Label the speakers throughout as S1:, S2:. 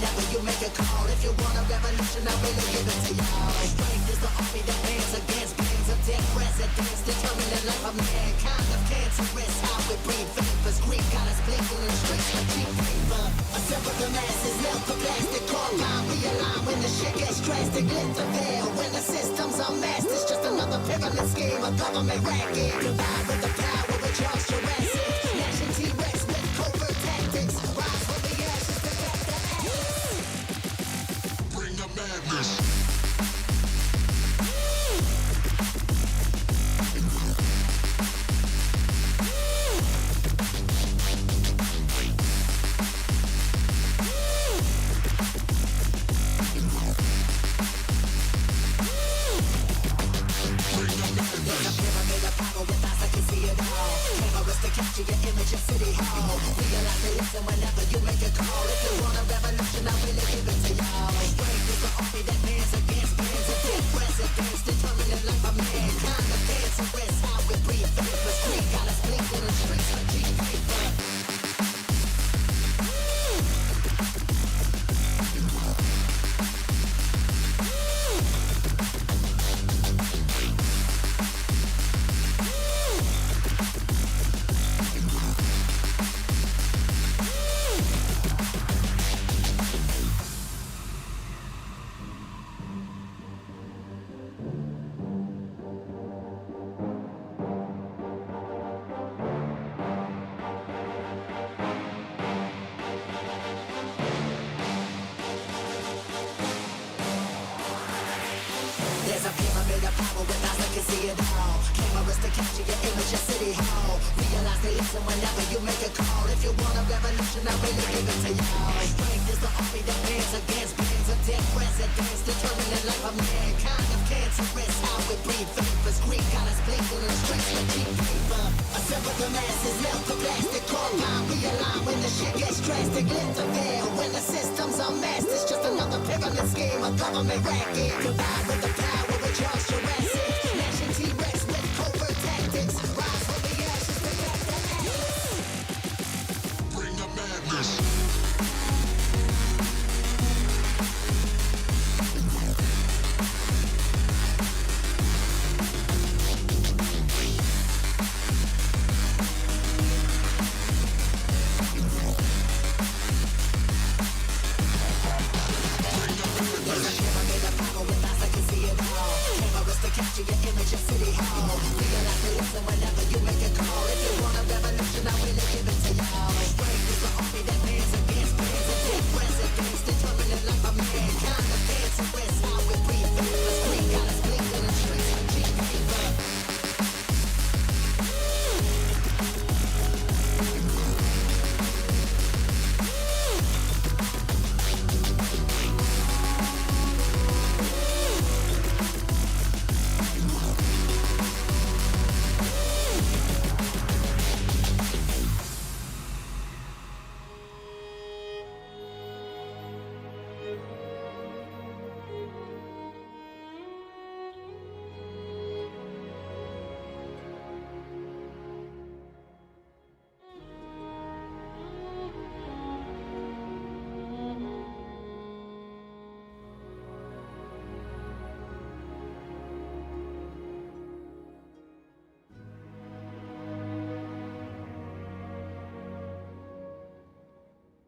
S1: whenever you make a call. If you want a revolution, I really give it to y'all. Strength is the army that bands against bands of dead presidents, determining the life of mankind. Of cancerous, how we breathe vapors. Greek got us blinking in streets like cheap paper. Assemble the masses, melt the plastic, carbine, realign when the shit gets drastic. Lift the veil when the systems are masked. It's just another pyramid scheme, a government racket. Divide with the power with Charles Jurassic. Nation T-Rex with covert tactics. Rise from the ashes to back the atlas. Bring the madness. Capture your image in City Hall. Realize they listen whenever you make a call. If you want a revolution, I really give it to y'all. Strength is the army that bands against bands of dead presidents, determining the life of mankind. The cancerous, how we breathe vapors. Greek got us blinking in streets like cheap paper. There's a pyramid of power with eyes that can see it all. Cameras to capture your image in City Hall. Realize they listen whenever you make a call. If you want a revolution, I really give it to y'all. Strength is the army that bands against bands of dead presidents, determining the life of mankind. Of cancerous, how we breathe vapors. Greek got us blinking in streets like cheap paper. Assemble the masses, melt the plastic, carbine, realign when the shit gets drastic. Lift the veil when the systems are masked. It's just another pyramid scheme, a government racket. Divide with the power with Charles Jurassic. Nation T-Rex with covert tactics. Rise from the ashes to back the atlas. Bring the madness. Capture your image in City Hall. Realize they listen whenever you make a call. If you want a revolution, I really give it to y'all. Strength is the army that bands against bands of dead presidents, determining the life of mankind. The cancerous, how we breathe vapors. Greek got us blinking in streets like cheap paper.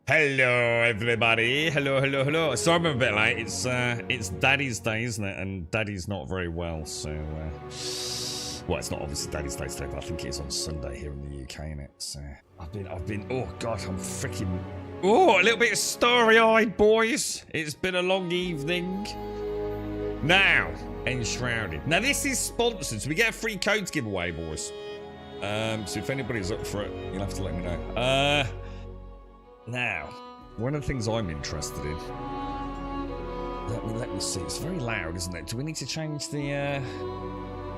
S2: Hello, everybody. Hello. Sorry I'm a bit late. It's Daddy's Day, isn't it? And Daddy's not very well, so... well, it's not obviously Daddy's Day today, but I think it is on Sunday here in the UK, innit? So I've been... Oh, God, I'm freaking... Oh, a little bit starry-eyed, boys. It's been a long evening. Now, Enshrouded. Now, this is sponsored, so we get a free code to give away, boys. So if anybody's up for it, you'll have to let me know. Now, one of the things I'm interested in... Let me see. It's very loud, isn't it? Do we need to change the...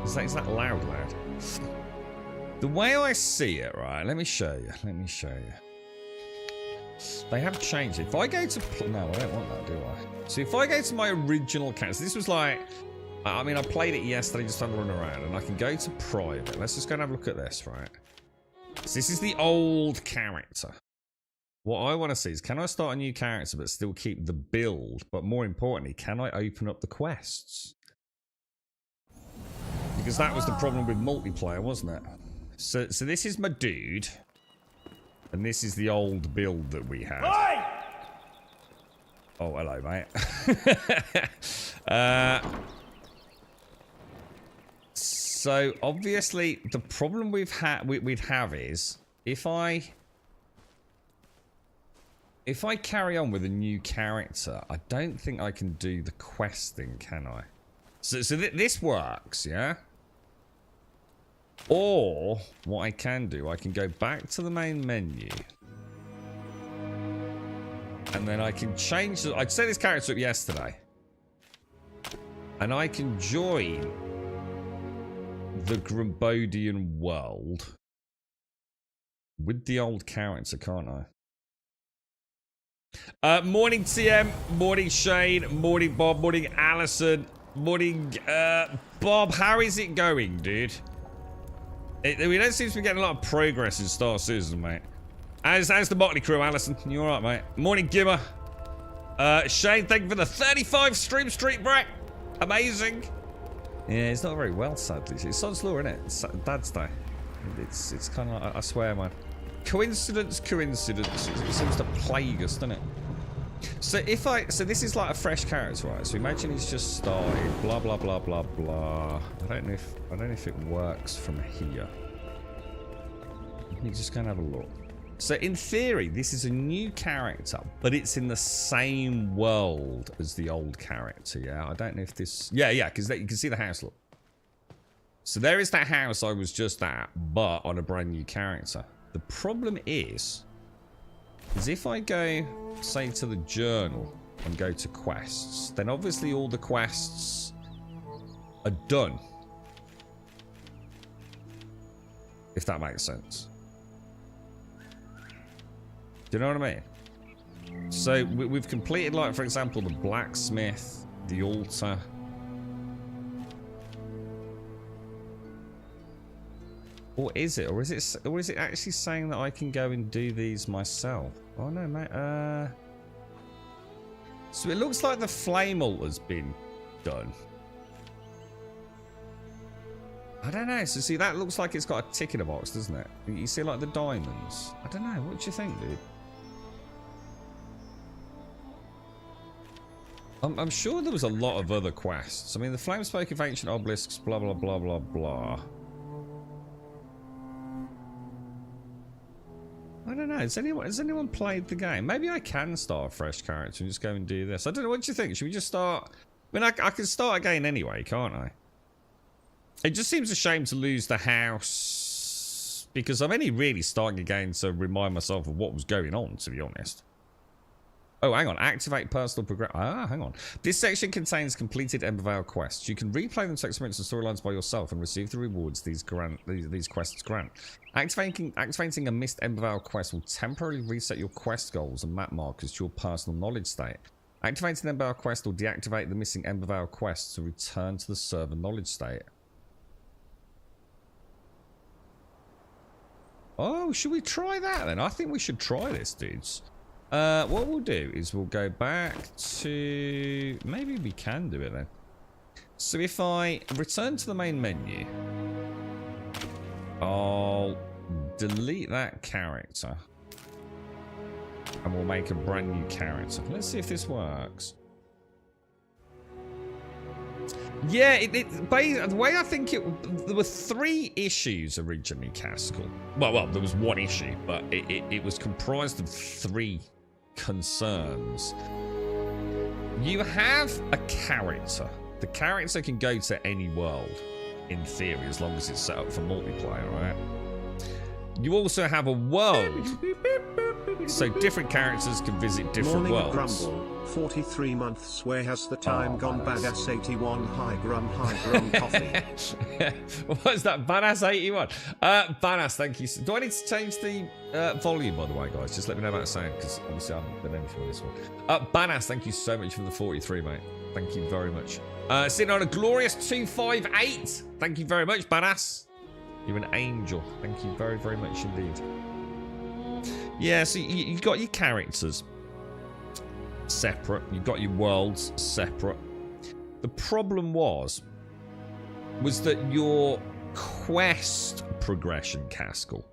S2: Is that loud? The way I see it, right? Let me show you. They have changed it. If I go to... No, I don't want that, do I? So if I go to my original account... So this was like... I mean, I played it yesterday, just having a run around. And I can go to private. Let's just go and have a look at this, right? So this is the old character. What I want to see is, can I start a new character but still keep the build? But more importantly, can I open up the quests? Because that was the problem with multiplayer, wasn't it? So this is my dude. And this is the old build that we had. Oi! Oh, hello, mate. So obviously the problem we'd have is if I carry on with a new character, I don't think I can do the questing, can I? So this works, yeah? Or what I can do, I can go back to the main menu. And then I can change I'd set this character up yesterday. And I can join the Grumbodian world with the old character, can't I? Morning TM, morning Shane, morning Bob, morning Allison, morning Bob. How is it going, dude? We don't seem to be getting a lot of progress in Star Citizen, mate. How's the Motley crew, Allison? You alright, mate? Morning, Gimmer. Shane, thank you for the 35 stream streak, Brett. Amazing. Yeah, it's not very well, sadly. It's Sod's Law, isn't it? It's Dad's Day. It's kind of like, I swear, man. Coincidence. It seems to plague us, doesn't it? So so this is like a fresh character, right? So imagine he's just started, blah blah blah blah blah. I don't know if it works from here. Can you just go and have a look? So in theory, this is a new character, but it's in the same world as the old character, yeah? I don't know if this... Yeah, because you can see the house, look. So there is that house I was just at, but on a brand new character. The problem is if I go, say, to the journal and go to quests, then obviously all the quests are done. If that makes sense. Do you know what I mean? So we've completed, like, for example, the blacksmith, the altar. Or is it? Or is it actually saying that I can go and do these myself? Oh no, mate. So it looks like the flame altar's been done. I don't know. So see, that looks like it's got a tick in a box, doesn't it? You see, like, the diamonds. I don't know. What do you think, dude? I'm sure there was a lot of other quests. I mean, the flame spoke of ancient obelisks, blah, blah, blah, blah, blah. I don't know. Has anyone played the game? Maybe I can start a fresh character and just go and do this. I don't know. What do you think? Should we just start? I mean, I can start again anyway, can't I? It just seems a shame to lose the house because I'm only really starting again to remind myself of what was going on, to be honest. Oh, hang on. Activate personal progress. Hang on. This section contains completed Embervale quests. You can replay them to experience the storylines by yourself and receive the rewards these quests grant. Activating a missed Embervale quest will temporarily reset your quest goals and map markers to your personal knowledge state. Activating an Embervale quest will deactivate the missing Embervale quests to return to the server knowledge state. Oh, should we try that then? I think we should try this, dudes. What we'll do is we'll go back to... Maybe we can do it then. So if I return to the main menu, I'll delete that character. And we'll make a brand new character. Let's see if this works. Yeah, the way I think there were 3 issues originally, Caskell. Well, there was 1 issue, but it was comprised of 3 concerns. You have a character. The character can go to any world, in theory, as long as it's set up for multiplayer, right? You also have a world, so different characters can visit different worlds.
S3: Grumble, 43 months. Where has the time gone? Badass 81. High grum coffee.
S2: What's that? Badass 81. Badass, thank you. Do I need to change the volume, by the way, guys? Just let me know about the sound, because obviously I haven't done anything with this one. Badass, thank you so much for the 43, mate. Thank you very much. Sitting on a glorious 258. Thank you very much, Badass. You're an angel. Thank you very, very much indeed. Yeah, so you got your characters separate. You've got your worlds separate. The problem was that your quest progression, Caskell,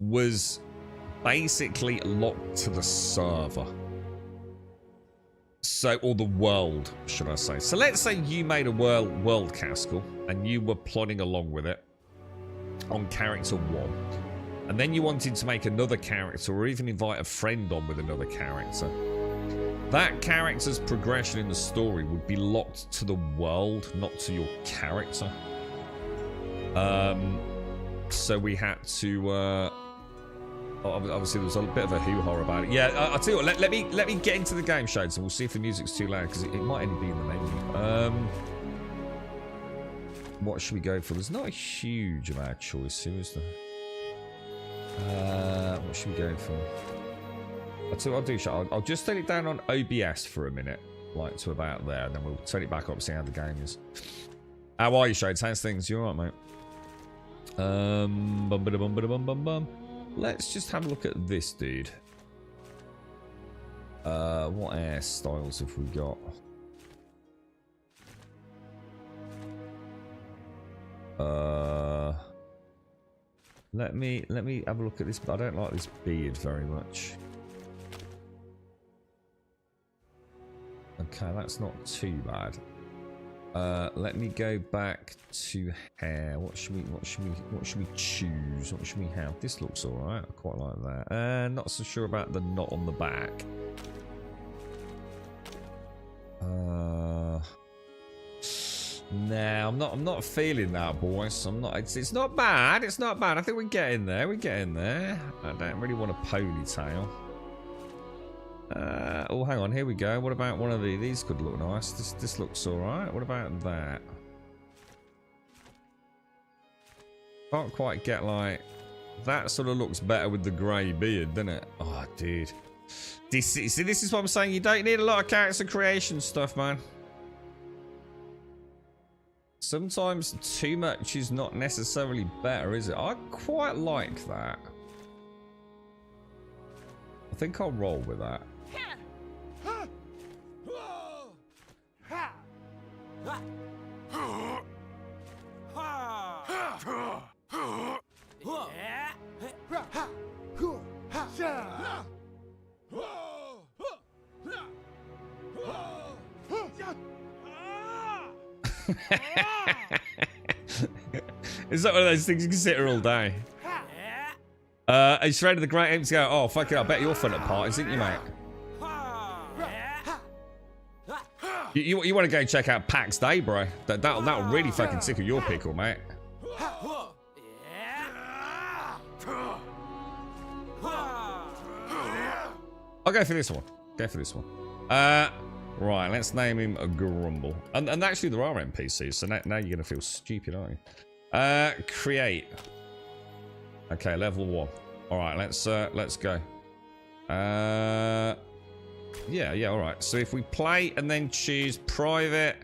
S2: was basically locked to the server. So, or the world, should I say. So let's say you made a world, Caskell, and you were plodding along with it on character 1. And then you wanted to make another character or even invite a friend on with another character. That character's progression in the story would be locked to the world, not to your character. So we had to, obviously there was a bit of a hoo-ha about it. Yeah, I'll tell you what, let me get into the game, Shades, and we'll see if the music's too loud, because it might only be in the menu. What should we go for? There's not a huge amount of choice here, is there? What should we go for? I'll tell you what I'll do, Shades. I'll just turn it down on OBS for a minute, like to about there, and then we'll turn it back up and see how the game is. How are you, Shades? How's things? You alright, mate? Bum. Let's just have a look at this dude. What hairstyles have we got? Let me have a look at this. But I don't like this beard very much. Okay, that's not too bad. Let me go back to hair. What should we choose? What should we have? This looks alright. I quite like that. Not so sure about the knot on the back. Nah, I'm not feeling that, boys. I'm not. It's not bad. It's not bad. I think we're getting there. We're getting there. I don't really want a ponytail. Oh, hang on. Here we go. What about one of these? These could look nice. This looks all right. What about that? Can't quite get like that. Sort of looks better with the grey beard, doesn't it? Oh, dude. This is what I'm saying. You don't need a lot of character creation stuff, man. Sometimes too much is not necessarily better, is it? I quite like that. I think I'll roll with that. Is that one of those things you can sit here all day? Enshrouded the Great Aim to go, oh, fuck it, I bet you're fun at parties, isn't you, mate? You want to go and check out PAX Day, bro? That'll really fucking tickle your pickle, mate. I'll go for this one. Right, let's name him a Grumble. And actually there are NPCs, so now you're going to feel stupid, aren't you? Create. Okay, level 1. Alright, let's go. Yeah, alright. So if we play and then choose private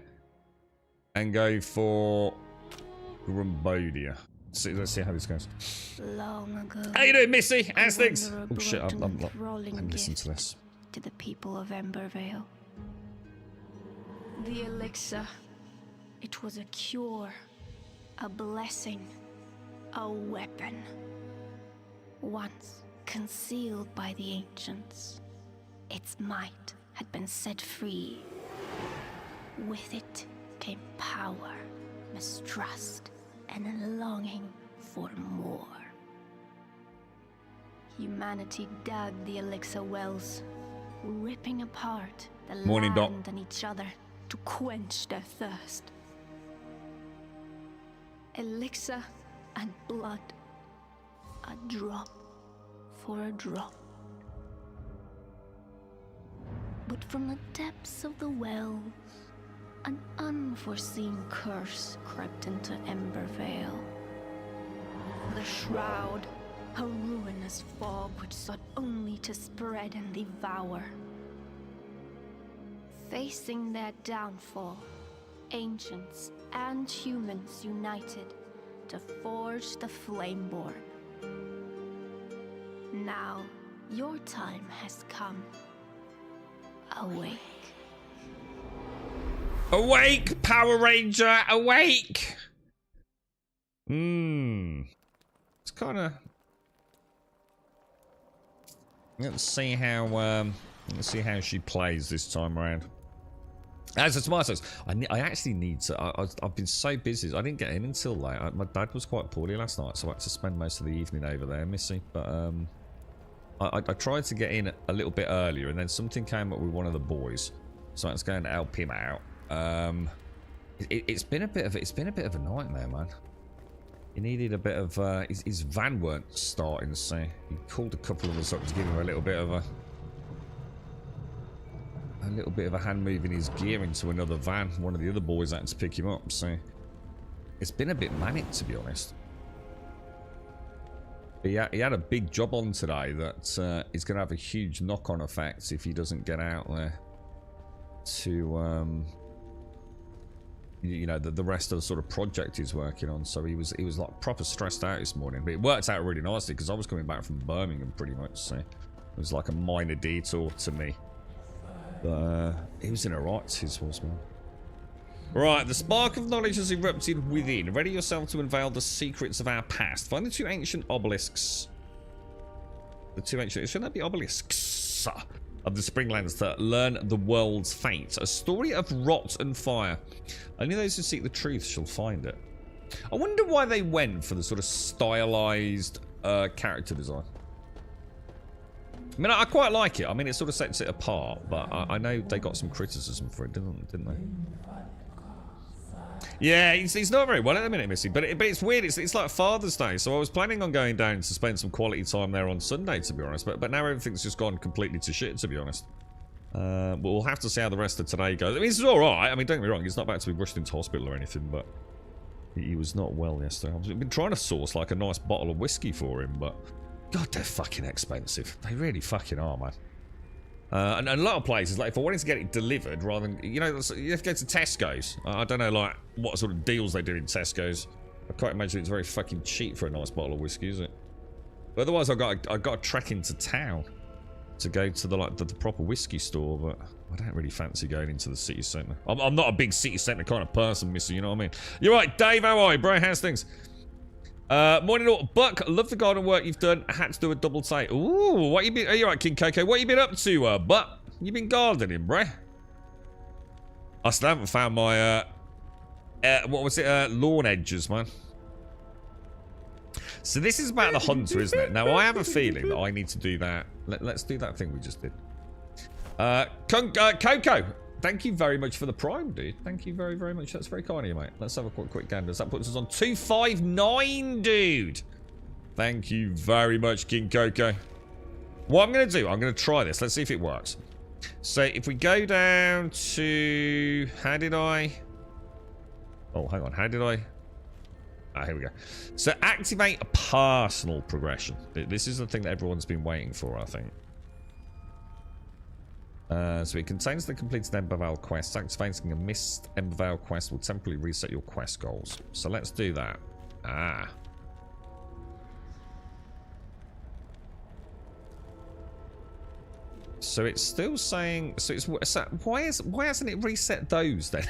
S2: and go for Grumbodia. Let's see how this goes.
S4: Long ago,
S2: how you doing, Missy? How's things?
S4: Wanderer
S2: Oh shit,
S4: brought
S2: I'm
S4: an enthralling
S2: listening to
S4: gift
S2: this.
S4: to the people of Embervale. The elixir. It was a cure, a blessing, a weapon. Once concealed by the ancients, its might had been set free. With it came power, mistrust, and a longing for more. Humanity dug the elixir wells, ripping apart the
S2: Morning, Doc.
S4: land and each other to quench their thirst. Elixir and blood, a drop for a drop. But from the depths of the wells, an unforeseen curse crept into Embervale. The Shroud, a ruinous fog which sought only to spread and devour. Facing their downfall, ancients and humans united to forge the Flameborn. now, your time has come. Awake.
S2: Awake, Power Ranger, awake! It's kind of... Let's see how she plays this time around. As a tomatoes, I actually need to. I've been so busy. I didn't get in until late. My dad was quite poorly last night, so I had to spend most of the evening over there, Missy. But I tried to get in a little bit earlier, and then something came up with one of the boys, so I was going to help him out. It's been a bit of a nightmare, man. He needed a bit of his van weren't starting, so he called a couple of us up to give him a little bit of a hand moving his gear into another van. One of the other boys had to pick him up, so it's been a bit manic, to be honest. But yeah, he had a big job on today that is going to have a huge knock-on effect if he doesn't get out there to you know, the rest of the sort of project he's working on. So he was like proper stressed out this morning, but it worked out really nicely because I was coming back from Birmingham pretty much, so it was like a minor detour to me. But he was in a right his horseman. Right, the spark of knowledge has erupted within. Ready yourself to unveil the secrets of our past. Find the two ancient obelisks. Shouldn't that be obelisks? Of the Springlands that learn the world's fate. A story of rot and fire. Only those who seek the truth shall find it. I wonder why they went for the sort of stylized character design. I mean, I quite like it. I mean, it sort of sets it apart, but I know they got some criticism for it, didn't they? Yeah, he's not very well at the minute, Missy, but it's weird. It's like Father's Day, so I was planning on going down to spend some quality time there on Sunday, to be honest, but now everything's just gone completely to shit, to be honest. But we'll have to see how the rest of today goes. I mean, it's all right. I mean, don't get me wrong, he's not about to be rushed into hospital or anything, but he was not well yesterday. I've been trying to source like a nice bottle of whiskey for him, but God, they're fucking expensive. They really fucking are, man. And a lot of places, like if I wanted to get it delivered rather than, you know, you have to go to Tesco's. I don't know, like, what sort of deals they do in Tesco's. I can't imagine it's very fucking cheap for a nice bottle of whiskey, is it? But otherwise, I got to trek into town to go to the proper whiskey store, but I don't really fancy going into the city centre. I'm not a big city centre kind of person, Missy, you know what I mean? You're right, Dave, how are you, bro? How's things? Morning all. Buck, love the garden work you've done. I had to do a double take. Ooh, what you been... Are you right, King Coco? What you been up to, Buck? You been gardening, bruh? I still haven't found my, what was it? Lawn edges, man. So this is about the hunter, isn't it? Now, I have a feeling that I need to do that. Let's do that thing we just did. Coco, thank you very much for the prime, dude. Thank you very, very much. That's very kind of you, mate. Let's have a quick gander. That puts us on 259, dude. Thank you very much, King Coco. What I'm going to do, I'm going to try this. Let's see if it works. So if we go down to... How did I... Oh, hang on. How did I... Ah, here we go. So activate a personal progression. This is the thing that everyone's been waiting for, I think. So it contains the completed Embervale quest. Activating a missed Embervale quest will temporarily reset your quest goals. So let's do that. Ah. So it's still saying... So it's... So why hasn't it reset those then?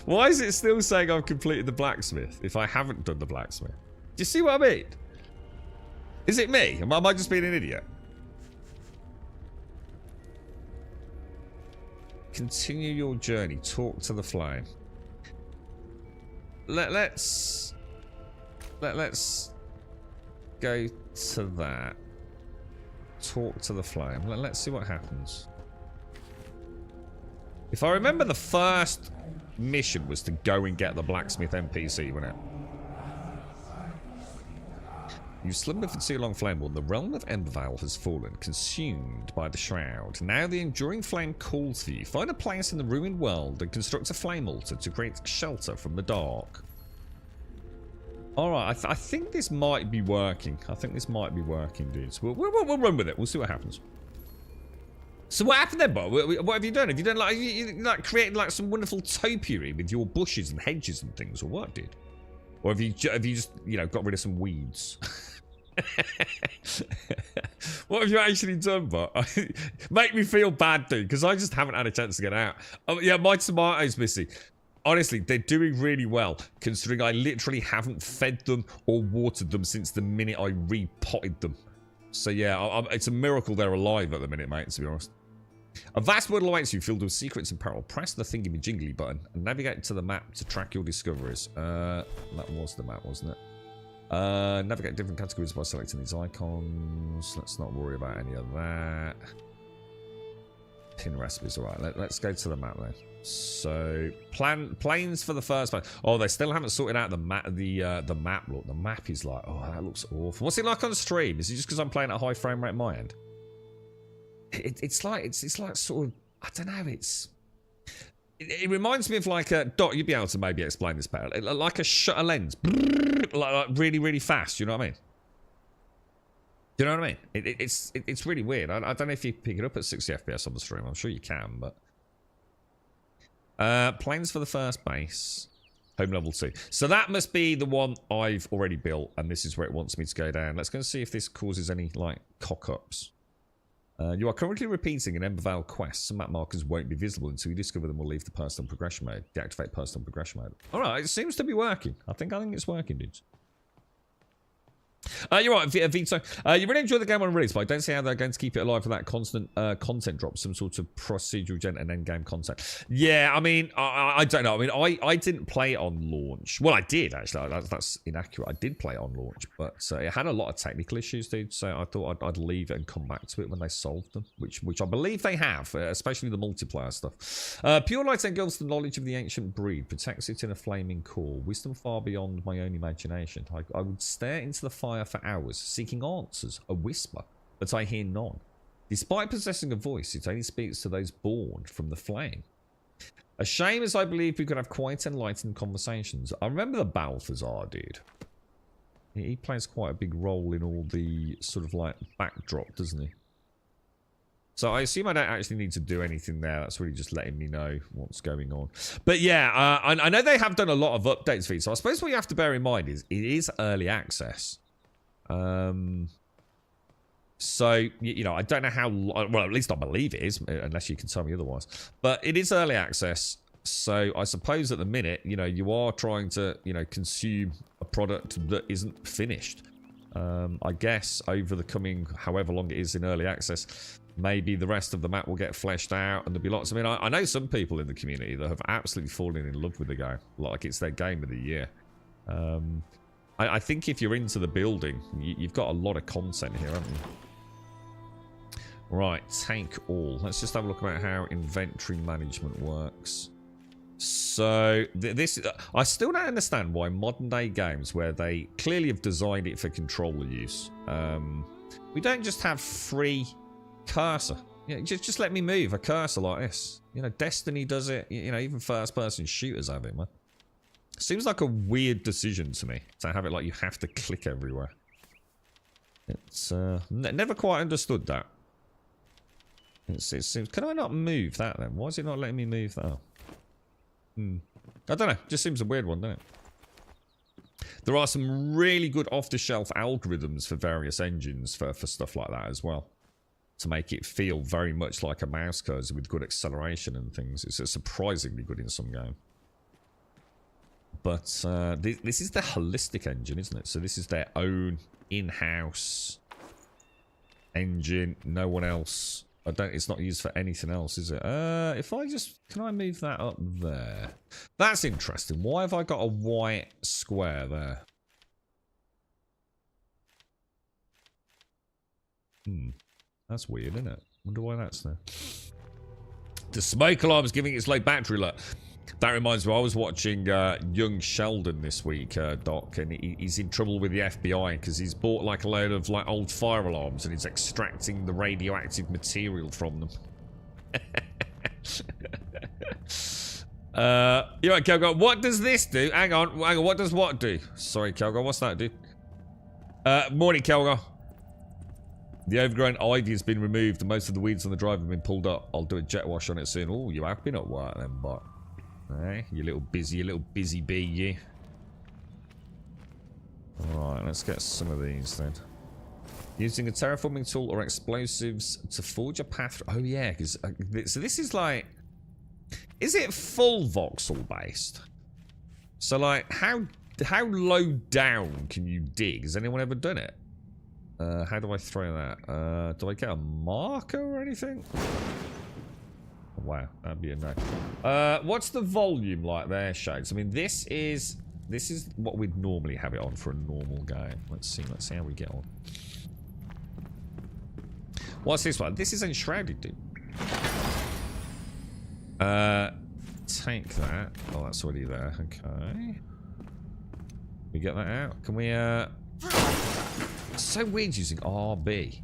S2: Why is it still saying I've completed the blacksmith if I haven't done the blacksmith? Do you see what I mean? Is it me? Am I just being an idiot? Continue your journey. Talk to the flame. Let's go to that. Talk to the flame. Let's see what happens. If I remember, the first mission was to go and get the blacksmith NPC, wasn't it? You slumber for too long, Flameborn. The realm of Embervale has fallen, consumed by the shroud. Now the enduring flame calls for you. Find a place in the ruined world and construct a flame altar to create shelter from the dark. Alright, I think this might be working. I think this might be working, dudes. We'll run with it. We'll see what happens. So what happened then, Bob? What have you done? Have you done like, you like created like some wonderful topiary with your bushes and hedges and things, or what, dude? Or have you just, you know, got rid of some weeds? What have you actually done, but make me feel bad, dude, because I just haven't had a chance to get out. Oh, yeah, my tomatoes, Missy. Honestly, they're doing really well, considering I literally haven't fed them or watered them since the minute I repotted them. So yeah, it's a miracle they're alive at the minute, mate, to be honest. A vast world awaits you, filled with secrets and peril. Press the thingy-majingly button and navigate to the map to track your discoveries. That was the map, wasn't it? Navigate different categories by selecting these icons. Let's not worry about any of that. Pin recipes, alright. Let's go to the map then. So, planes for the first place. Oh, they still haven't sorted out the map. The map look. The map is like, oh, that looks awful. What's it like on stream? Is it just because I'm playing at a high frame rate at my end? It's like sort of, I don't know. It reminds me of like a Dot. You'd be able to maybe explain this better. Like a shutter lens, like really, really fast. You know what I mean? Do you know what I mean? It's really weird. I don't know if you pick it up at 60 FPS on the stream. I'm sure you can, but. Planes for the first base. Home level 2. So that must be the one I've already built, and this is where it wants me to go down. Let's go and see if this causes any, like, cock-ups. You are currently repeating an Embervale quest. Some map markers won't be visible until you discover them or leave the personal progression mode. Deactivate personal progression mode. Alright, it seems to be working. I think it's working, dudes. You're right, Vito. You really enjoy the game on release, but I don't see how they're going to keep it alive for that constant content drop, some sort of procedural gen and end-game content. Yeah, I mean, I don't know. I mean, I didn't play it on launch. Well, I did, actually. That's inaccurate. I did play it on launch, but it had a lot of technical issues, dude, so I thought I'd leave it and come back to it when they solved them, which I believe they have, especially the multiplayer stuff. Pure light engulfs the knowledge of the ancient breed, protects it in a flaming core. Wisdom far beyond my own imagination. I would stare into the fire for hours, seeking answers, a whisper, but I hear none. Despite possessing a voice, it only speaks to those born from the flame. A shame, as I believe we could have quite enlightened conversations. I remember the Balthazar dude. He plays quite a big role in all the sort of like backdrop, doesn't he? So I assume I don't actually need to do anything there. That's really just letting me know what's going on. But yeah, I know they have done a lot of updates for it. So I suppose what you have to bear in mind is it is early access. So, you know, I don't know how, well, at least I believe it is, unless you can tell me otherwise. But it is early access. So I suppose at the minute, you know, you are trying to, you know, consume a product that isn't finished. I guess over the coming, however long it is in early access, maybe the rest of the map will get fleshed out and there'll be lots. I mean, I know some people in the community that have absolutely fallen in love with the game. Like it's their game of the year. I think if you're into the building, you've got a lot of content here, haven't you? Right, take all. Let's just have a look about how inventory management works. So, this I still don't understand why modern day games, where they clearly have designed it for controller use, we don't just have free cursor. You know, just let me move a cursor like this. You know, Destiny does it. You know, even first-person shooters have it, man. Seems like a weird decision to me to have it like you have to click everywhere. It's never quite understood that. It seems. Can I not move that then? Why is it not letting me move that? Oh. I don't know. Just seems a weird one, doesn't it? There are some really good off-the-shelf algorithms for various engines for stuff like that as well, to make it feel very much like a mouse cursor with good acceleration and things. It's surprisingly good in some game. But this is the holistic engine, isn't it? So this is their own in-house engine. No one else. It's not used for anything else, is it? If I just... Can I move that up there? That's interesting. Why have I got a white square there? That's weird, isn't it? Wonder why that's there. The smoke alarm is giving its low battery alert. That reminds me, I was watching young Sheldon this week, Doc, and he's in trouble with the FBI because he's bought like a load of like old fire alarms and he's extracting the radioactive material from them. You're right, Kelgar. What does this do? Hang on. What does what do? Sorry, Kelgar. What's that do? Morning, Kelgar. The overgrown ivy has been removed and most of the weeds on the drive have been pulled up. I'll do a jet wash on it soon. Oh, you have been at work then, but... Hey, you little busy bee, you. Alright, let's get some of these then. Using a terraforming tool or explosives to forge a path. Oh yeah, because so this is like, is it full voxel based? So like, how low down can you dig? Has anyone ever done it? How do I throw that? Do I get a marker or anything? Wow, that'd be a no. What's the volume like there, Shades? I mean, this is what we'd normally have it on for a normal game. Let's see how we get on. What's this one? This is Enshrouded, dude. Take that. Oh, that's already there. Okay. We get that out. Can we, It's so weird using RB.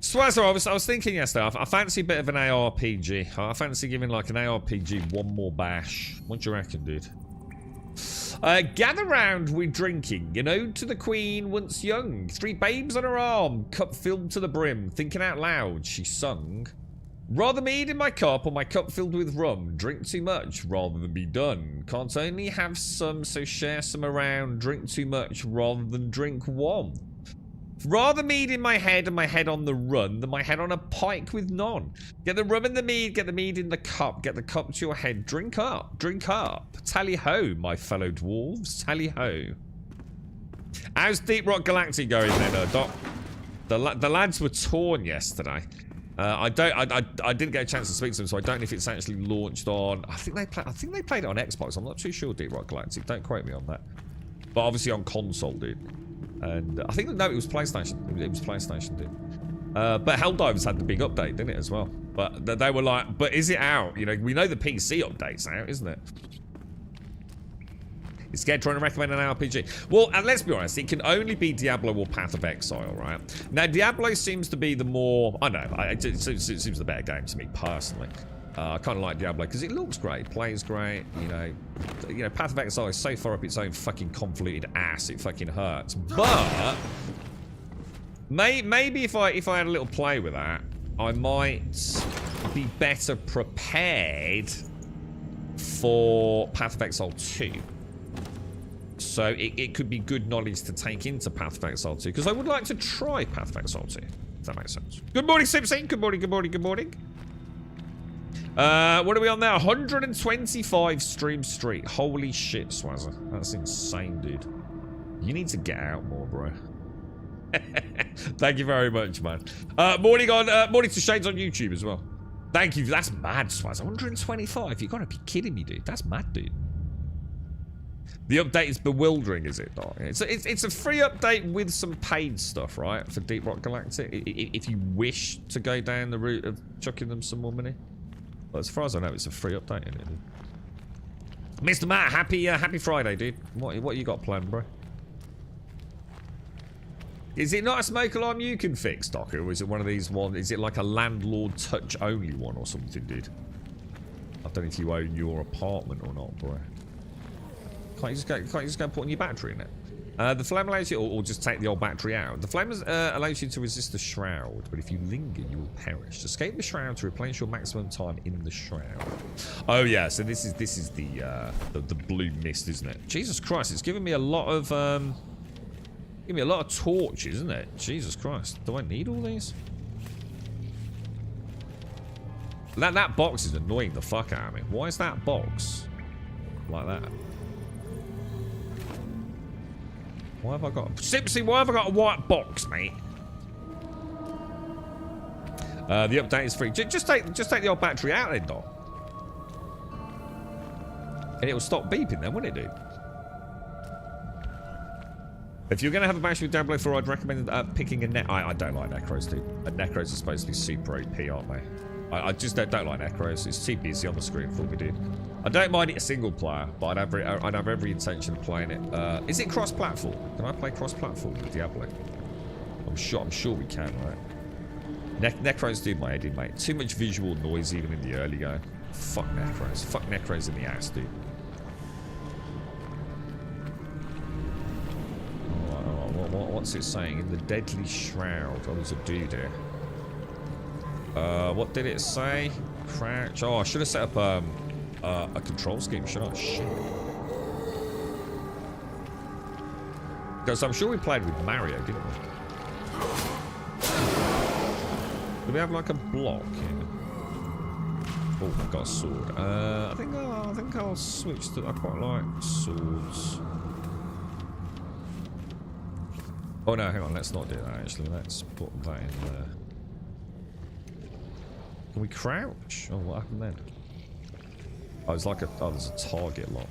S2: Swazzer, I was thinking yesterday, I fancy a bit of an ARPG. I fancy giving like an ARPG one more bash. What do you reckon, dude? Gather round, we're drinking. An ode to the queen once young. 3 babes on her arm, cup filled to the brim. Thinking out loud, she sung. Rather mead in my cup or my cup filled with rum. Drink too much rather than be done. Can't only have some, so share some around. Drink too much rather than drink one. Rather mead in my head and my head on the run than my head on a pike with none. Get the rum in the mead, get the mead in the cup, get the cup to your head. Drink up, drink up. Tally ho, my fellow dwarves, tally ho. How's Deep Rock Galactic going then, Doc? The lads were torn yesterday. I didn't get a chance to speak to them, so I don't know if it's actually launched on. I think they played it on Xbox. I'm not too sure. Deep Rock Galactic. Don't quote me on that. But obviously on console, dude. And I think no, it was PlayStation. It was PlayStation, dude. But Helldivers had the big update, didn't it, as well? But they were like, but is it out? You know, we know the PC update's out, isn't it? It's scared trying to recommend an RPG. Well, and let's be honest, it can only be Diablo or Path of Exile, right? Now, Diablo seems to be the more... I know, it seems the better game to me, personally. I kind of like Diablo because it looks great, plays great, you know, Path of Exile is so far up its own fucking convoluted ass, it fucking hurts. But maybe if I had a little play with that, I might be better prepared for Path of Exile 2. So it could be good knowledge to take into Path of Exile 2 because I would like to try Path of Exile 2. If that makes sense. Good morning, Simpson. Good morning. Good morning. Good morning. What are we on now? 125 stream streak. Holy shit, Swazzer. That's insane, dude. You need to get out more, bro. Thank you very much, man. Morning to Shades on YouTube as well. Thank you. That's mad, Swazzer. 125. You gotta be kidding me, dude. That's mad, dude. The update is bewildering, is it, Doc? It's a free update with some paid stuff, right? For Deep Rock Galactic. If you wish to go down the route of chucking them some more money. But as far as I know, it's a free update, isn't it? Mr. Matt, happy Friday, dude. What you got planned, bro? Is it not a smoke alarm you can fix, Doc? Or is it one of these ones? Is it like a landlord touch only one or something, dude? I don't know if you own your apartment or not, bro. Can't you just go put in your battery in it? The flame allows you, or just take the old battery out. The flame allows you to resist the shroud, but if you linger, you will perish. Escape the shroud to replenish your maximum time in the shroud. Oh yeah, so this is the blue mist, isn't it? Jesus Christ, it's giving me a lot of torches, isn't it? Jesus Christ, do I need all these? That box is annoying the fuck out of me. Why is that box like that? Why have I got... Simpsy, why have I got a white box, mate? The update is free. Just take the old battery out then, Doc. And it'll stop beeping then, won't it, dude? If you're going to have a bash with Diablo 4, I'd recommend picking a I don't like Necros, dude. Necros are supposed to be super OP, aren't they? I just don't like Necros. It's too busy on the screen for me, dude. I don't mind it a single player, but I'd have every intention of playing it. Is it cross-platform? Can I play cross-platform with Diablo? I'm sure we can, right? Necros do my head in, mate. Too much visual noise even in the early go. Fuck Necros. Fuck Necros in the ass, dude. What's it saying? In the deadly shroud. Oh, there's a dude here. What did it say? Crouch. Oh, I should have set up a control scheme, should I? Shit. Because I'm sure we played with Mario, didn't we? we have like a block here? Oh, I've got a sword. I think I'll switch to. I quite like swords. Oh no, hang on. Let's not do that. Actually, let's put that in there. Can we crouch? Oh, what happened then? Oh, it's like a. Oh, there's a target lock.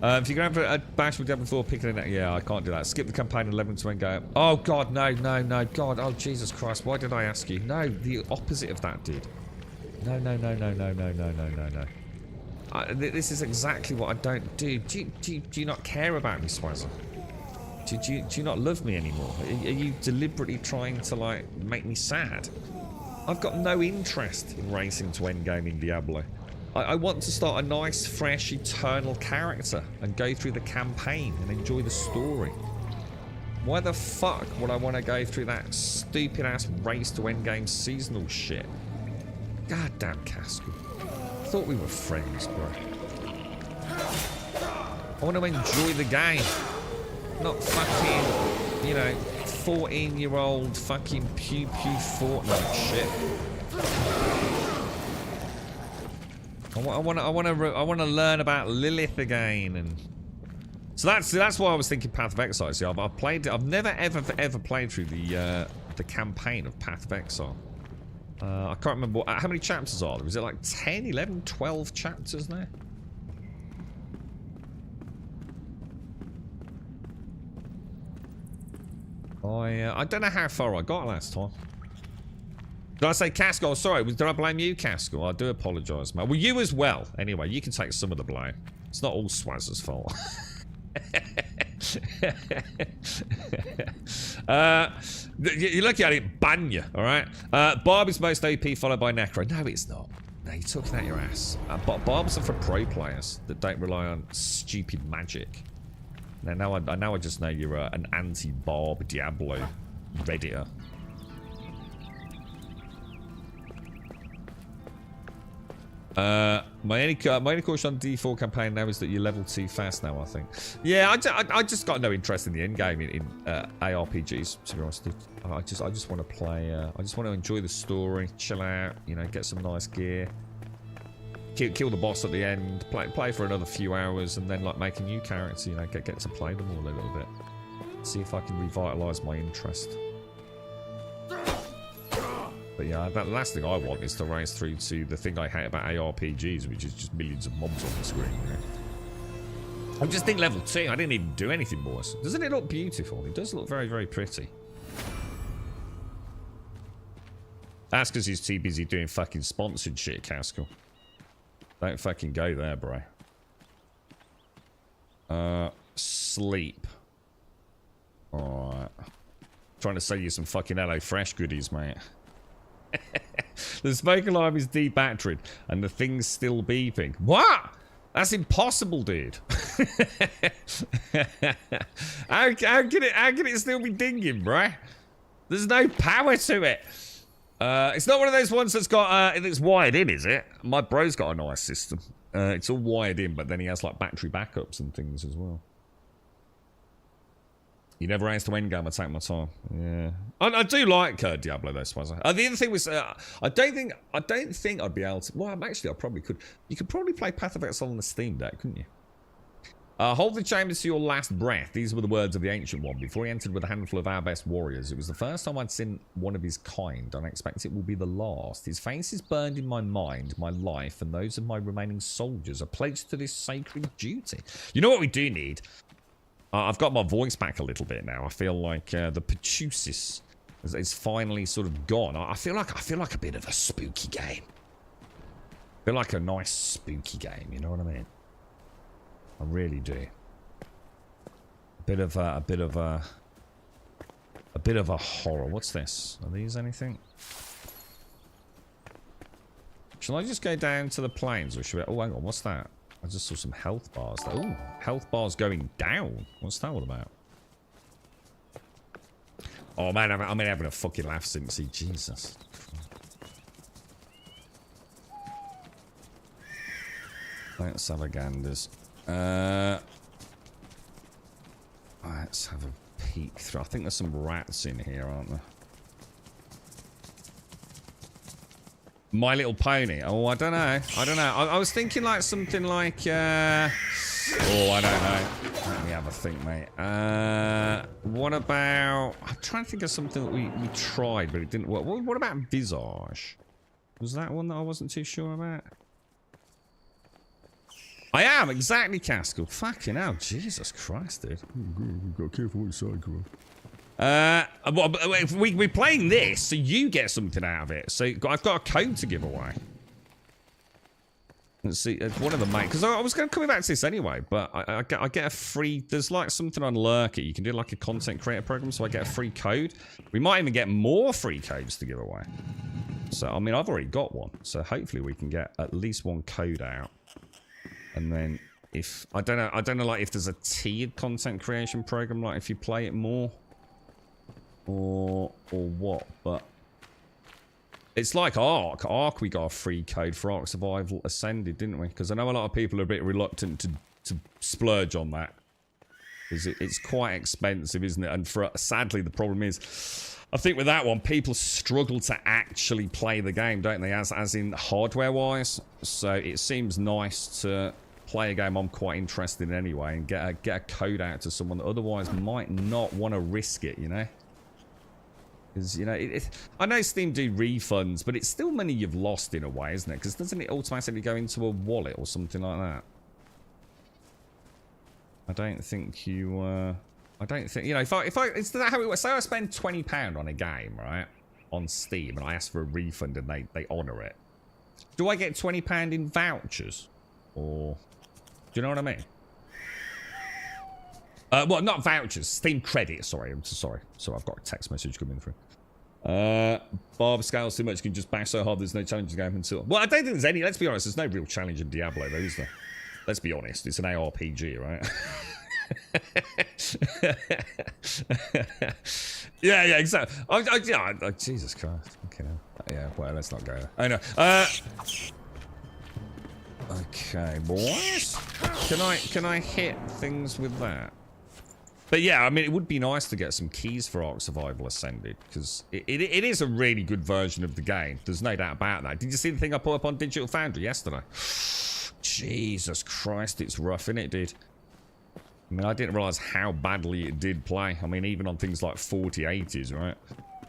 S2: If you go for a bash with before picking it, yeah, I can't do that. Skip the campaign 11 to end game. Oh god, no, god, oh Jesus Christ, why did I ask you? No, the opposite of that, dude. No. This is exactly what I don't do. Do you not care about me, Swazzer? Do you not love me anymore? Are you deliberately trying to like make me sad? I've got no interest in racing to endgame in Diablo. I want to start a nice, fresh, eternal character and go through the campaign and enjoy the story. Why the fuck would I want to go through that stupid-ass race to endgame seasonal shit? Goddamn Casco. I thought we were friends, bro. I want to enjoy the game. Not fucking, you know, 14-year-old fucking pew-pew Fortnite shit. I want to learn about Lilith again, and so that's why I was thinking Path of Exile. See, I've played. I've never ever played through the campaign of Path of Exile. I can't remember how many chapters are there. Is it like 10, 11, 12 chapters there? I don't know how far I got last time. Did I say Casco? Sorry, did I blame you, Casco? I do apologise, mate. Well, you as well. Anyway, you can take some of the blame. It's not all Swazzer's fault. You look at it, ban you, alright? Barb is most OP, followed by Necro. No, it's not. No, you're talking out your ass. Barbs are for pro players that don't rely on stupid magic. Now I just know you're an anti-Barb Diablo Redditor. My only caution on D4 campaign now is that you're level 2 fast now, I think. Yeah, I just got no interest in the end game in ARPGs, to be honest. I just want to play, I just want to enjoy the story, chill out, you know, get some nice gear, kill the boss at the end, play for another few hours, and then like make a new character, you know, get to play them all a little bit. See if I can revitalise my interest. But yeah, the last thing I want is to race through to the thing I hate about ARPGs, which is just millions of mobs on the screen. You know? I just think level 2, I didn't even do anything, boys. Doesn't it look beautiful? It does look very, very pretty. That's because he's too busy doing fucking sponsored shit, Casco. Don't fucking go there, bro. Sleep. Alright. Trying to sell you some fucking Hello Fresh goodies, mate. The smoke alarm is debattered and the thing's still beeping. What? That's impossible, dude. how can it still be dinging, bruh? There's no power to it. It's not one of those ones that's got it's wired in, is it? My bro's got a nice system. It's all wired in, but then he has like battery backups and things as well. You never raised to endgame, I take my time. Yeah. I do like Diablo though, Swazzer. The other thing was, I don't think I'd be able to. Well, actually, I probably could. You could probably play Path of Exile on the Steam Deck, couldn't you? Hold the chambers to your last breath. These were the words of the Ancient One before he entered with a handful of our best warriors. It was the first time I'd seen one of his kind, and I expect it will be the last. His face is burned in my mind, my life, and those of my remaining soldiers are pledged to this sacred duty. You know what we do need? I've got my voice back a little bit now. I feel like the Pachusis is finally sort of gone. I feel like a bit of a spooky game. I feel like a nice spooky game. You know what I mean? I really do. A bit of a horror. What's this? Are these anything? Shall I just go down to the plains, or should we? Oh, hang on. What's that? I just saw some health bars. Oh, health bars going down. What's that all about? Oh man, I'm having a fucking laugh since he. Jesus. Let's have a ganders. Let's have a peek through. I think there's some rats in here, aren't there? My Little Pony. Oh, I don't know. I was thinking like something like... oh, I don't know. Let me have a think, mate. What about... I'm trying to think of something that we tried, but it didn't work. What about Visage? Was that one that I wasn't too sure about? I am, exactly, Caskell. Fucking hell, Jesus Christ, dude. You've got to be careful what you say, come on. We're playing this, so you get something out of it. So I've got a code to give away. Let's see, one of the main... Because I was coming back to this anyway, but I get a free... There's like something on Lurky. You can do like a content creator program, so I get a free code. We might even get more free codes to give away. So, I mean, I've already got one. So hopefully we can get at least one code out. And then if... I don't know like if there's a tiered content creation program, like if you play it more. Or what, but... It's like Ark. Ark, we got a free code for Ark Survival Ascended, didn't we? Because I know a lot of people are a bit reluctant to splurge on that. Because it's quite expensive, isn't it? And sadly, the problem is... I think with that one, people struggle to actually play the game, don't they? As in hardware-wise. So it seems nice to play a game I'm quite interested in anyway and get a code out to someone that otherwise might not want to risk it, you know? Because, you know, I know Steam do refunds, but it's still money you've lost in a way, isn't it? Because doesn't it automatically go into a wallet or something like that? I don't think you, I don't think, you know, if I, is that how it works? Say I spend £20 on a game, right? On Steam, and I ask for a refund and they honour it. Do I get £20 in vouchers? Or, do you know what I mean? Well, not vouchers, Steam credit, sorry, I'm sorry. Sorry, I've got a text message coming through. Barb scales too much, you can just bash so hard there's no challenge in the game until... Well, I don't think there's any, let's be honest, there's no real challenge in Diablo though, is there? Let's be honest, it's an ARPG, right? yeah, exactly. Jesus Christ. Okay, no. Yeah, well, let's not go there. I know. Okay, boys. Can I hit things with that? But yeah, I mean, it would be nice to get some keys for Ark Survival Ascended, because it is a really good version of the game. There's no doubt about that. Did you see the thing I put up on Digital Foundry yesterday? Jesus Christ, it's rough, isn't it, dude? I mean, I didn't realise how badly it did play. I mean, even on things like 4080s, right?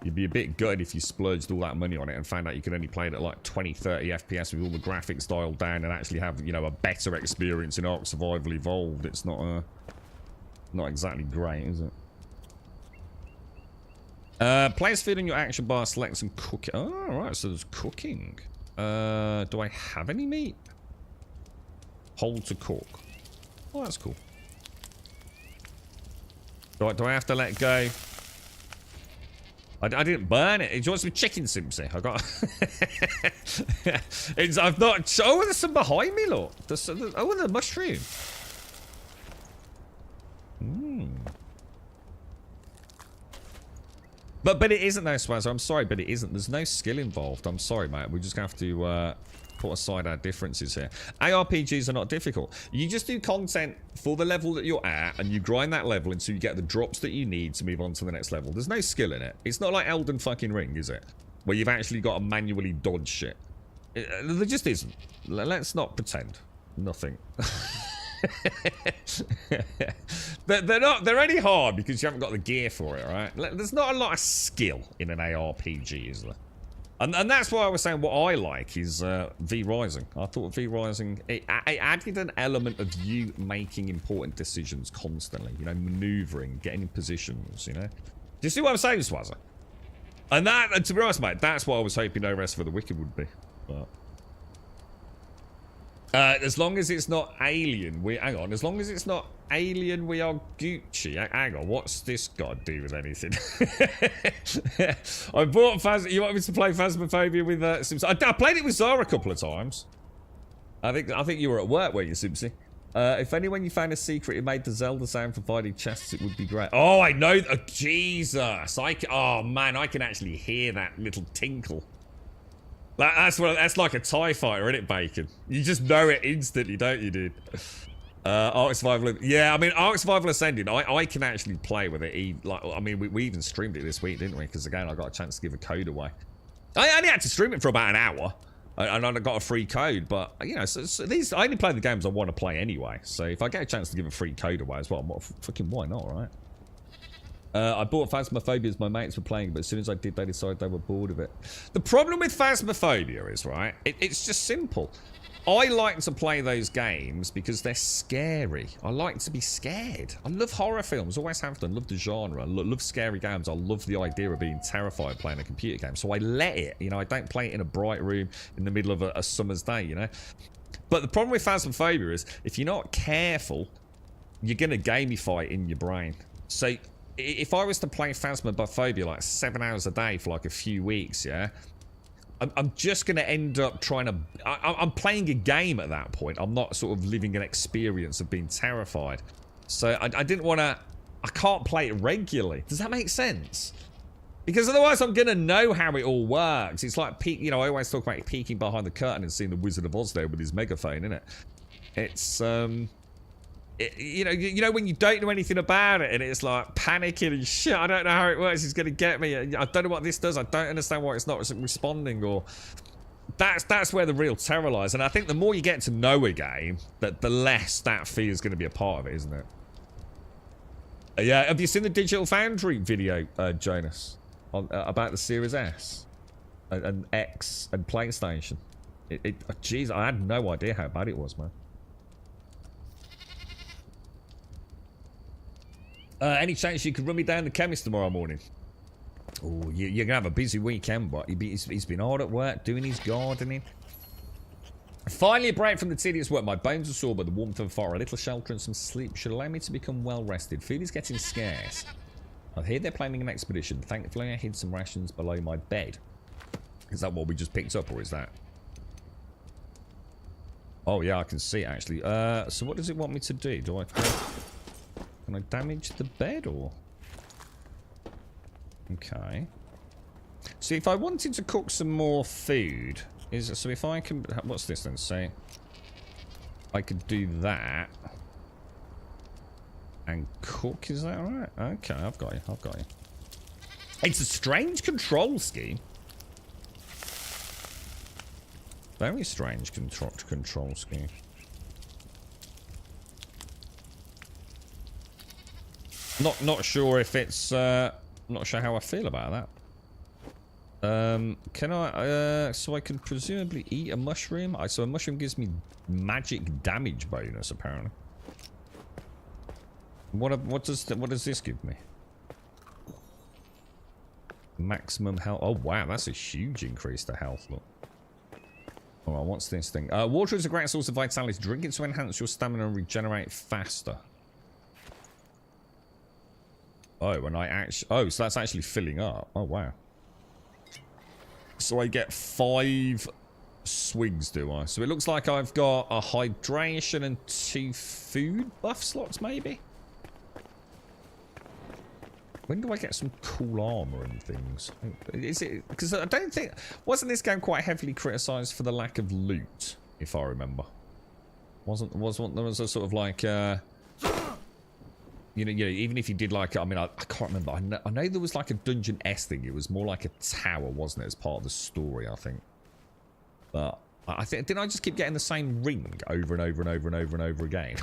S2: You'd be a bit gutted if you splurged all that money on it and found out you could only play it at like 20, 30 FPS with all the graphics dialed down and actually have, you know, a better experience in Ark Survival Evolved. It's not exactly great, is it? Place food in your action bar, select some cooking. Oh, right, so there's cooking. Do I have any meat? Hold to cook. Oh, that's cool. Do I have to let go? I didn't burn it. Do you want some chicken, Simpsy? I got... I've not... Oh, there's some behind me, look. Oh, the mushroom. But it isn't, though, Swazzer. I'm sorry, but it isn't. There's no skill involved. I'm sorry, mate. We're just going to have to... put aside our differences here. ARPGs are not difficult. You just do content for the level that you're at, and you grind that level until you get the drops that you need to move on to the next level. There's no skill in it. It's not like Elden fucking Ring, is it? Where you've actually got to manually dodge shit. There just isn't. Let's not pretend. Nothing. They're only hard because you haven't got the gear for it, right? There's not a lot of skill in an ARPG, is there? And that's why I was saying what I like is V Rising. I thought V Rising, it added an element of you making important decisions constantly. You know, maneuvering, getting in positions, you know. Do you see what I'm saying, Swazzer? And that, to be honest, mate, that's what I was hoping No Rest for the Wicked would be. But as long as it's not Alien, hang on. As long as it's not Alien, we are Gucci. Hang on, what's this got to do with anything? I bought You want me to play Phasmophobia with Sims? I played it with Zara a couple of times. I think you were at work, weren't you, Simpsy? If anyone you found a secret, it made the Zelda sound for finding chests, it would be great. Oh, I know. Oh, Jesus. Oh, man, I can actually hear that little tinkle. That's like a TIE fighter, isn't it, Bacon? You just know it instantly, don't you, dude? Ark Survival... Yeah, I mean, Ark Survival Ascended, I can actually play with it. I mean, we even streamed it this week, didn't we? Because, again, I got a chance to give a code away. I only had to stream it for about an hour. And I got a free code, but, you know, so these, I only play the games I want to play anyway. So if I get a chance to give a free code away as well, fucking why not, right? I bought Phasmophobia as my mates were playing, but as soon as I did, they decided they were bored of it. The problem with Phasmophobia is, right, it's just simple. I like to play those games because they're scary. I like to be scared. I love horror films, always have done. Love the genre. Love scary games. I love the idea of being terrified playing a computer game. So I let it. You know, I don't play it in a bright room in the middle of a summer's day, you know. But the problem with Phasmophobia is if you're not careful, you're going to gamify it in your brain. So if I was to play Phasmophobia like 7 hours a day for like a few weeks, yeah, I'm just going to end up trying to... I'm playing a game at that point. I'm not sort of living an experience of being terrified. So I didn't want to... I can't play it regularly. Does that make sense? Because otherwise I'm going to know how it all works. It's like, you know, I always talk about peeking behind the curtain and seeing the Wizard of Oz there with his megaphone, isn't it? It's... you know when you don't know anything about it and it's like panicking and shit, I don't know how it works, it's gonna get me, I don't know what this does, I don't understand why it's not responding, or that's where the real terror lies. And I think the more you get to know a game, that the less that fear is going to be a part of it, isn't it? Yeah, have you seen the Digital Foundry video, Jonas, about the Series S and X and PlayStation? Jeez, I had no idea how bad it was, man. Any chance you could run me down the chemist tomorrow morning? Oh, you're going to have a busy weekend, but he's been hard at work doing his gardening. Finally a break from the tedious work. My bones are sore, but the warmth of a fire, a little shelter and some sleep should allow me to become well rested. Food is getting scarce. I hear they're planning an expedition. Thankfully, I hid some rations below my bed. Is that what we just picked up, or is that... Oh, yeah, I can see it, actually. So what does it want me to do? Do I... Can I damage the bed, or... Okay. So if I wanted to cook some more food... So if I can... What's this then? Say... I could do that. And cook, is that right? Okay, I've got you, I've got you. It's a strange control scheme. Very strange control scheme. Not sure if it's not sure how I feel about that. Can I so I can presumably eat a mushroom? So a mushroom gives me magic damage bonus apparently. What does this give me? Maximum health. Oh wow, that's a huge increase to health. Look. Alright, what's this thing? Water is a great source of vitality. Drink it to enhance your stamina and regenerate faster. Oh, and I actually... Oh, so that's actually filling up. Oh, wow. So I get 5 swigs, do I? So it looks like I've got a hydration and 2 food buff slots, maybe? When do I get some cool armor and things? Is it... Because I don't think... Wasn't this game quite heavily criticised for the lack of loot, if I remember? Wasn't there was a sort of like... You know, even if you did like, I mean, I can't remember. I know there was like a Dungeon-S thing. It was more like a tower, wasn't it, as part of the story, I think. But I think, didn't I just keep getting the same ring over and over and over and over and over again?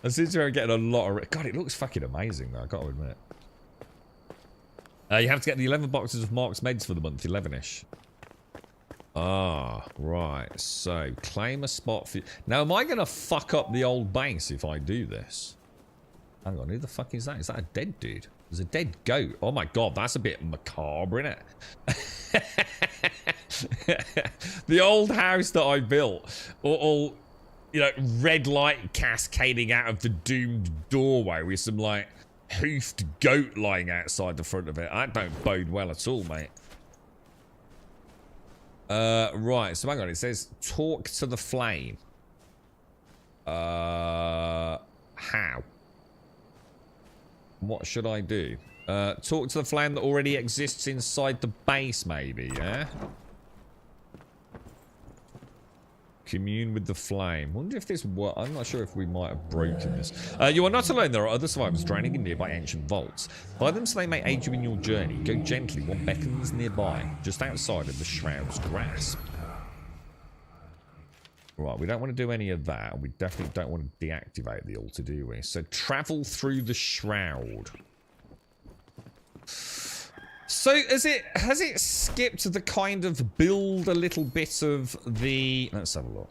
S2: I seem to be getting a lot of... God, it looks fucking amazing, though, I got to admit. You have to get the 11 boxes of Mark's meds for the month, 11-ish. Ah, right. So, claim a spot for... Now, am I going to fuck up the old base if I do this? Hang on, who the fuck is that? Is that a dead dude? There's a dead goat. Oh my god, that's a bit macabre, isn't it? The old house that I built. All, you know, red light cascading out of the doomed doorway with some, like, hoofed goat lying outside the front of it. That don't bode well at all, mate. Right, so hang on, it says talk to the flame. How? What should I do? Talk to the flame that already exists inside the base, maybe, yeah? Commune with the flame. Wonder if this works. I'm not sure if we might have broken this. You are not alone. There are other survivors drowning in nearby ancient vaults. Find them so they may aid you in your journey. Go gently. One beckons nearby, just outside of the Shroud's grasp. Right, we don't want to do any of that. We definitely don't want to deactivate the altar, do we? So travel through the Shroud. So has it skipped the kind of build a little bit of the... Let's have a look.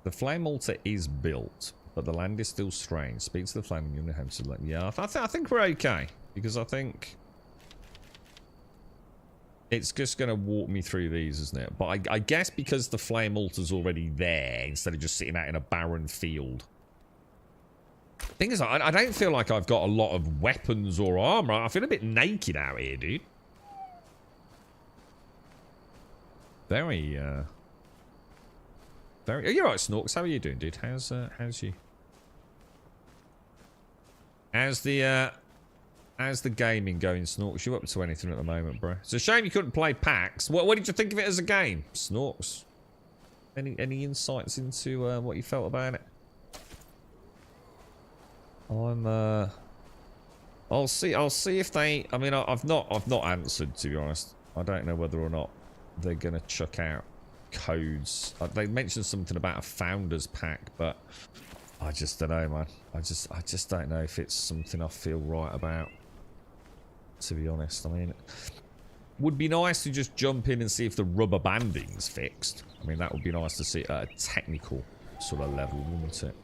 S2: The flame altar is built, but the land is still strange. Speak to the flame and you'll know how to let... Yeah, I think we're okay. Because I think... It's just going to walk me through these, isn't it? But I guess because the flame altar's already there, instead of just sitting out in a barren field... Thing is, I don't feel like I've got a lot of weapons or armor. I feel a bit naked out here, dude. Very, very... Oh, you're right, Snorks. How are you doing, dude? How's you? How's the gaming going, Snorks? You up to anything at the moment, bro? It's a shame you couldn't play PAX. What did you think of it as a game, Snorks? Any insights into what you felt about it? I'll see if they... I mean, I've not answered, to be honest. I don't know whether or not they're gonna chuck out codes. They mentioned something about a founders pack, but I just don't know, man. I just don't know if it's something I feel right about, to be honest. I mean, would be nice to just jump in and see if the rubber banding's fixed. I mean, that would be nice to see at a technical sort of level, wouldn't it?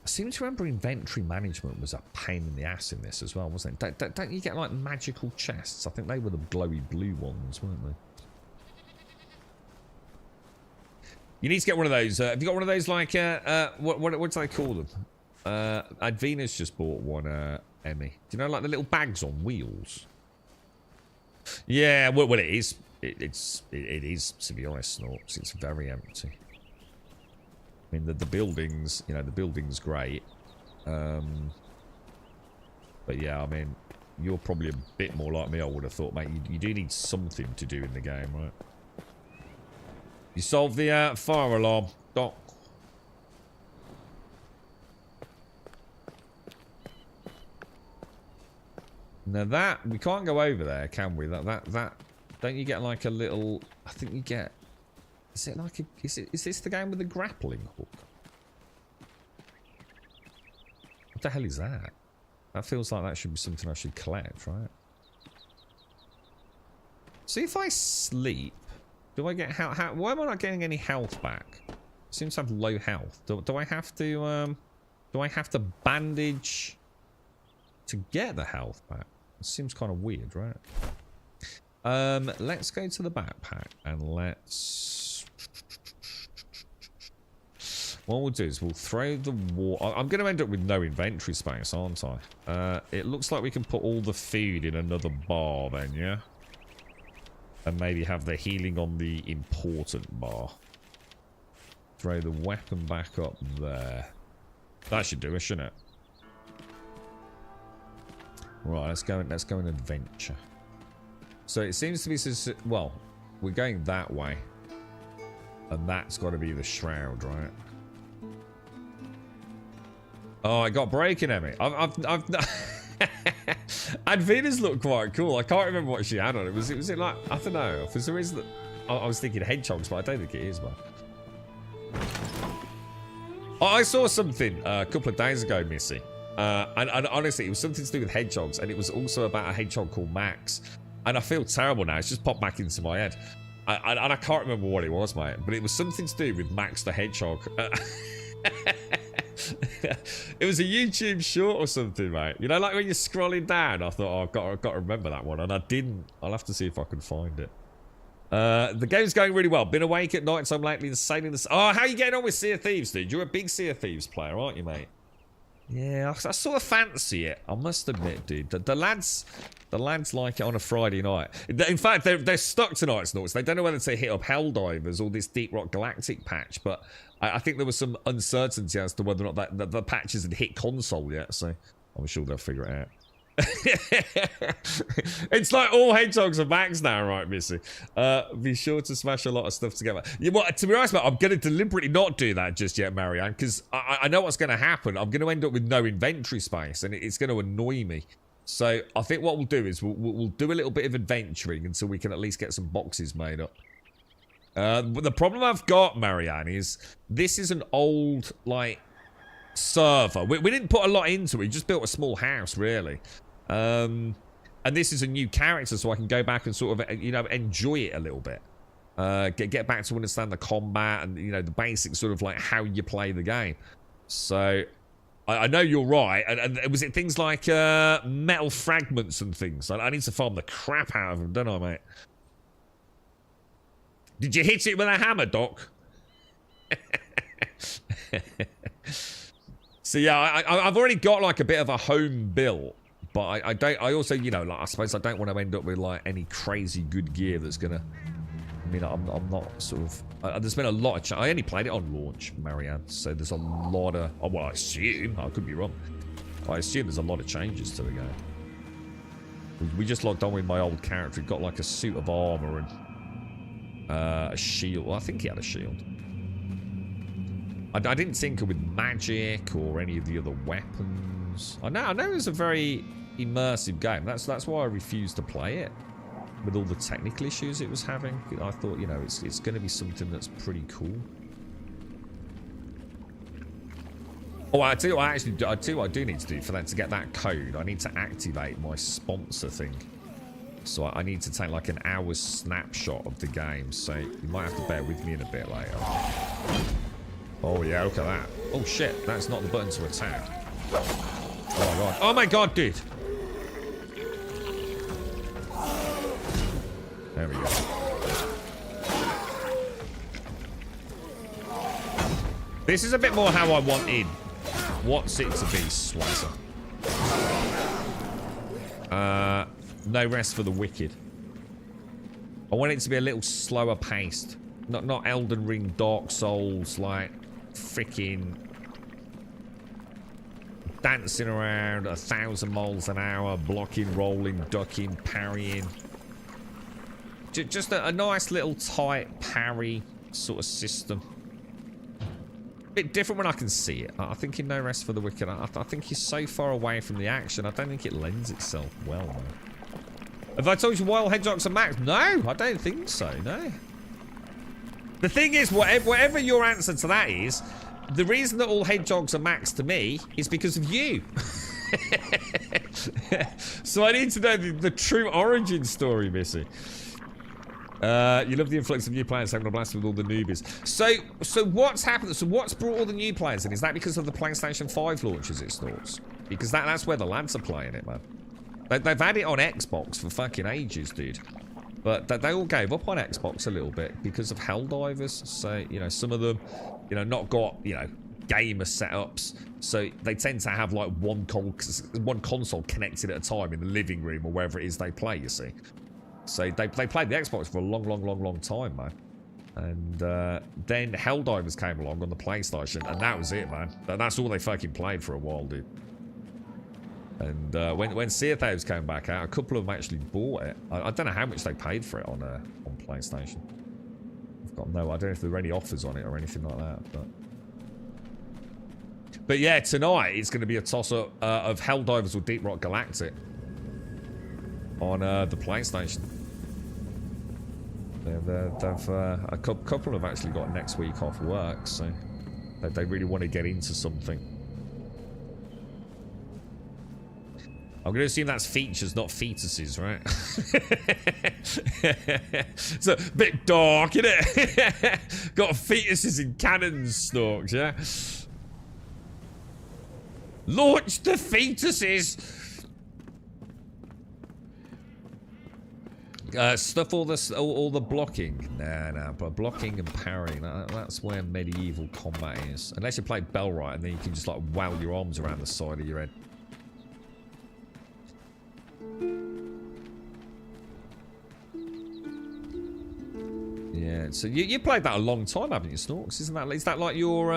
S2: I seem to remember inventory management was a pain in the ass in this as well, wasn't it? Don't you get, like, magical chests? I think they were the glowy blue ones, weren't they? You need to get one of those. Have you got one of those, like, what do they call them? Advina's just bought one, Emmy. Do you know, like, the little bags on wheels? Yeah, well, it is. It is, to be honest, Snorks. It's very empty. I mean, the buildings, you know, the building's great. But yeah, I mean, you're probably a bit more like me, I would have thought, mate. You do need something to do in the game, right? You solved the fire alarm, Doc. Now that, we can't go over there, can we? That, don't you get like a little, I think you get... Is it like a... Is this the game with the grappling hook? What the hell is that? That feels like that should be something I should collect, right? So if I sleep, do I get how why am I not getting any health back? Seems to have low health. Do I have to bandage to get the health back? It seems kind of weird, right? Let's go to the backpack and let's... What we'll do is we'll throw the water... I'm going to end up with no inventory space, aren't I? It looks like we can put all the food in another bar then, yeah? And maybe have the healing on the important bar. Throw the weapon back up there. That should do it, shouldn't it? Right, let's go and adventure. So it seems to be... Well, we're going that way. And that's got to be the Shroud, right? Oh, I got breaking, Emmy. Advina's looked quite cool. I can't remember what she had on it. Was it like, I don't know. For some reason, I was thinking hedgehogs, but I don't think it is, man. Oh, I saw something a couple of days ago, Missy. And honestly, it was something to do with hedgehogs, and it was also about a hedgehog called Max. And I feel terrible now. It's just popped back into my head. And I can't remember what it was, mate. But it was something to do with Max the Hedgehog. It was a YouTube short or something, mate. You know, like when you're scrolling down, I thought, oh, I've got to remember that one. And I didn't. I'll have to see if I can find it. The game's going really well. Been awake at night time lately and sailing the... Oh, how are you getting on with Sea of Thieves, dude? You're a big Sea of Thieves player, aren't you, mate? Yeah, I sort of fancy it. I must admit, dude. The lads like it on a Friday night. In fact, they're stuck tonight, Snorts. They don't know whether to hit up Helldivers or this Deep Rock Galactic patch, but I think there was some uncertainty as to whether or not the patches had hit console yet, so I'm sure they'll figure it out. It's like all hedgehogs are max now, right, Missy? Be sure to smash a lot of stuff together. Yeah, well, to be honest, I'm going to deliberately not do that just yet, Marianne, because I know what's going to happen. I'm going to end up with no inventory space, and it's going to annoy me. So I think what we'll do is we'll do a little bit of adventuring until we can at least get some boxes made up. But the problem I've got, Marianne, is this is an old, like, server. We didn't put a lot into it. We just built a small house, really. And this is a new character, so I can go back and sort of, you know, enjoy it a little bit. Get back to understand the combat and, you know, the basic sort of like how you play the game. So I know you're right. And was it things like metal fragments and things? I need to farm the crap out of them, don't I, mate? Did you hit it with a hammer, Doc? So yeah, I've already got like a bit of a home built, but I also, you know, like I suppose I don't want to end up with like any crazy good gear that's gonna. I mean, I'm not sort of. There's been a lot of. I only played it on launch, Marianne. So there's a lot of. Oh, well, I assume I could be wrong. I assume there's a lot of changes to the game. We just logged on with my old character. He got like a suit of armor and a shield. Well, I think he had a shield. I didn't tinker with magic or any of the other weapons. I know it was a very immersive game. That's why I refused to play it. With all the technical issues it was having. I thought, you know, it's going to be something that's pretty cool. Oh, I tell you what I do need to do for that to get that code. I need to activate my sponsor thing. So I need to take like an hour's snapshot of the game. So you might have to bear with me in a bit later. Oh yeah, look at that. Oh shit, that's not the button to attack. Oh my god. Oh my god, dude. There we go. This is a bit more how I wanted What's it to be, Swazzer? No rest for the wicked. I want it to be a little slower paced. Not Elden Ring, Dark Souls, like freaking dancing around 1,000 miles an hour, blocking, rolling, ducking, parrying. Just a nice little tight parry sort of system. Bit different when I can see it. I think in No Rest for the Wicked, I think he's so far away from the action, I don't think it lends itself well, man. Have I told you wild hedgehogs are max? No, I don't think so, no. The thing is, whatever your answer to that is, the reason that all hedgehogs are max to me is because of you. So I need to know the true origin story, Missy. You love the influx of new players having a blast with all the newbies. So what's happened? So what's brought all the new players in? Is that because of the PlayStation 5 launches, it thoughts? Because that's where the lads are playing it, man. They've had it on Xbox for fucking ages, dude. But they all gave up on Xbox a little bit because of Helldivers. So, you know, some of them, you know, not got, you know, gamer setups. So they tend to have like one console connected at a time in the living room or wherever it is they play, you see. So they played the Xbox for a long time, man. And then Helldivers came along on the PlayStation, and that was it, man. That's all they fucking played for a while, dude. And when Sea of Thieves came back out, a couple of them actually bought it. I don't know how much they paid for it on PlayStation. I've got no, I don't know if there were any offers on it or anything like that. But yeah, tonight it's going to be a toss-up of Helldivers or Deep Rock Galactic on the PlayStation. A couple have actually got next week off work, so they really want to get into something. I'm going to assume that's features, not fetuses, right? It's a bit dark, isn't it? Got fetuses in cannon stalks, yeah? Launch the fetuses! Stuff all the blocking. Nah, but blocking and parrying, that's where medieval combat is. Unless you play Bell right, and then you can just like wow your arms around the side of your head. Yeah, right. So you played that a long time, haven't you, Snorks? Is that like your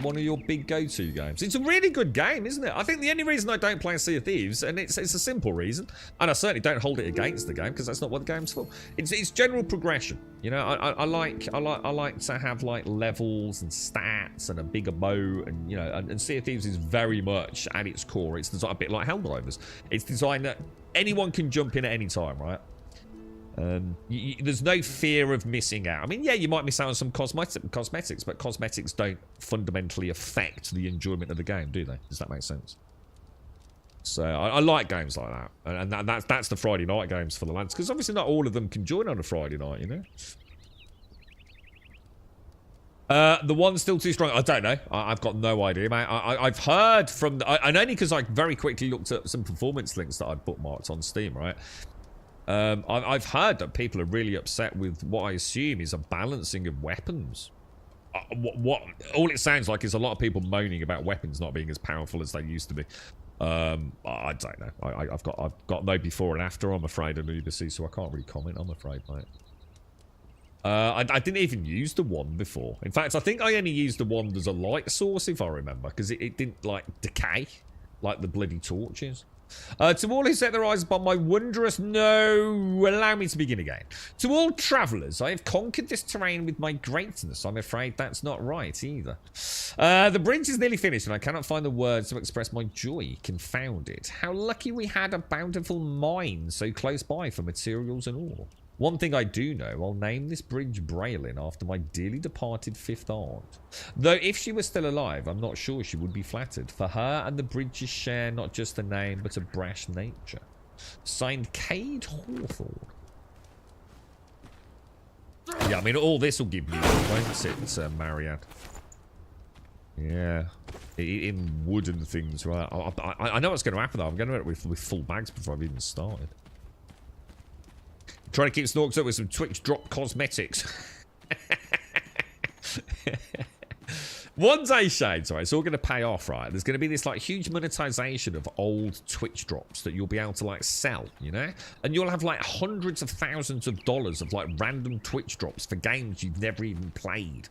S2: one of your big go-to games? It's a really good game, isn't it? I think the only reason I don't play Sea of Thieves, and it's a simple reason, and I certainly don't hold it against the game because that's not what the game's for. It's general progression. You know, I like to have like levels and stats and a bigger bow, and you know, and Sea of Thieves is very much at its core. It's designed a bit like Helldivers. It's designed that anyone can jump in at any time, right? There's no fear of missing out. I mean, yeah, you might miss out on some cosmetics, but cosmetics don't fundamentally affect the enjoyment of the game, do they? Does that make sense? So I like games like that, and that's the Friday night games for the lads, because obviously not all of them can join on a Friday night, you know. The one's still too strong. I don't know. I've got no idea, mate. I've heard from, and only because I very quickly looked at some performance links that I'd bookmarked on Steam, right? I've heard that people are really upset with what I assume is a balancing of weapons. What all it sounds like is a lot of people moaning about weapons not being as powerful as they used to be. I don't know. I've got no before and after, I'm afraid, on UBC, so I can't really comment, I'm afraid, mate. I didn't even use the wand before. In fact, I think I only used the wand as a light source, if I remember, because it didn't, like, decay like the bloody torches. To all who set their eyes upon my wondrous... No, allow me to begin again. To all travellers, I have conquered this terrain with my greatness. I'm afraid that's not right either. The bridge is nearly finished, and I cannot find the words to express my joy. Confound it. How lucky we had a bountiful mine so close by for materials and ore. One thing I do know, I'll name this bridge Braylin after my dearly departed fifth aunt. Though if she was still alive, I'm not sure she would be flattered, for her and the bridges share not just a name, but a brash nature. Signed, Cade Hawthorne. Yeah, I mean, all this will give you, won't it, Marianne? Yeah. In wooden things, right? I know what's going to happen, though. I'm going to end it with full bags before I've even started. Try to keep Snorks up with some Twitch drop cosmetics. One day, Shades, right? It's all going to pay off, right? There's going to be this, like, huge monetization of old Twitch drops that you'll be able to, like, sell, you know? And you'll have, like, hundreds of thousands of dollars of, like, random Twitch drops for games you've never even played.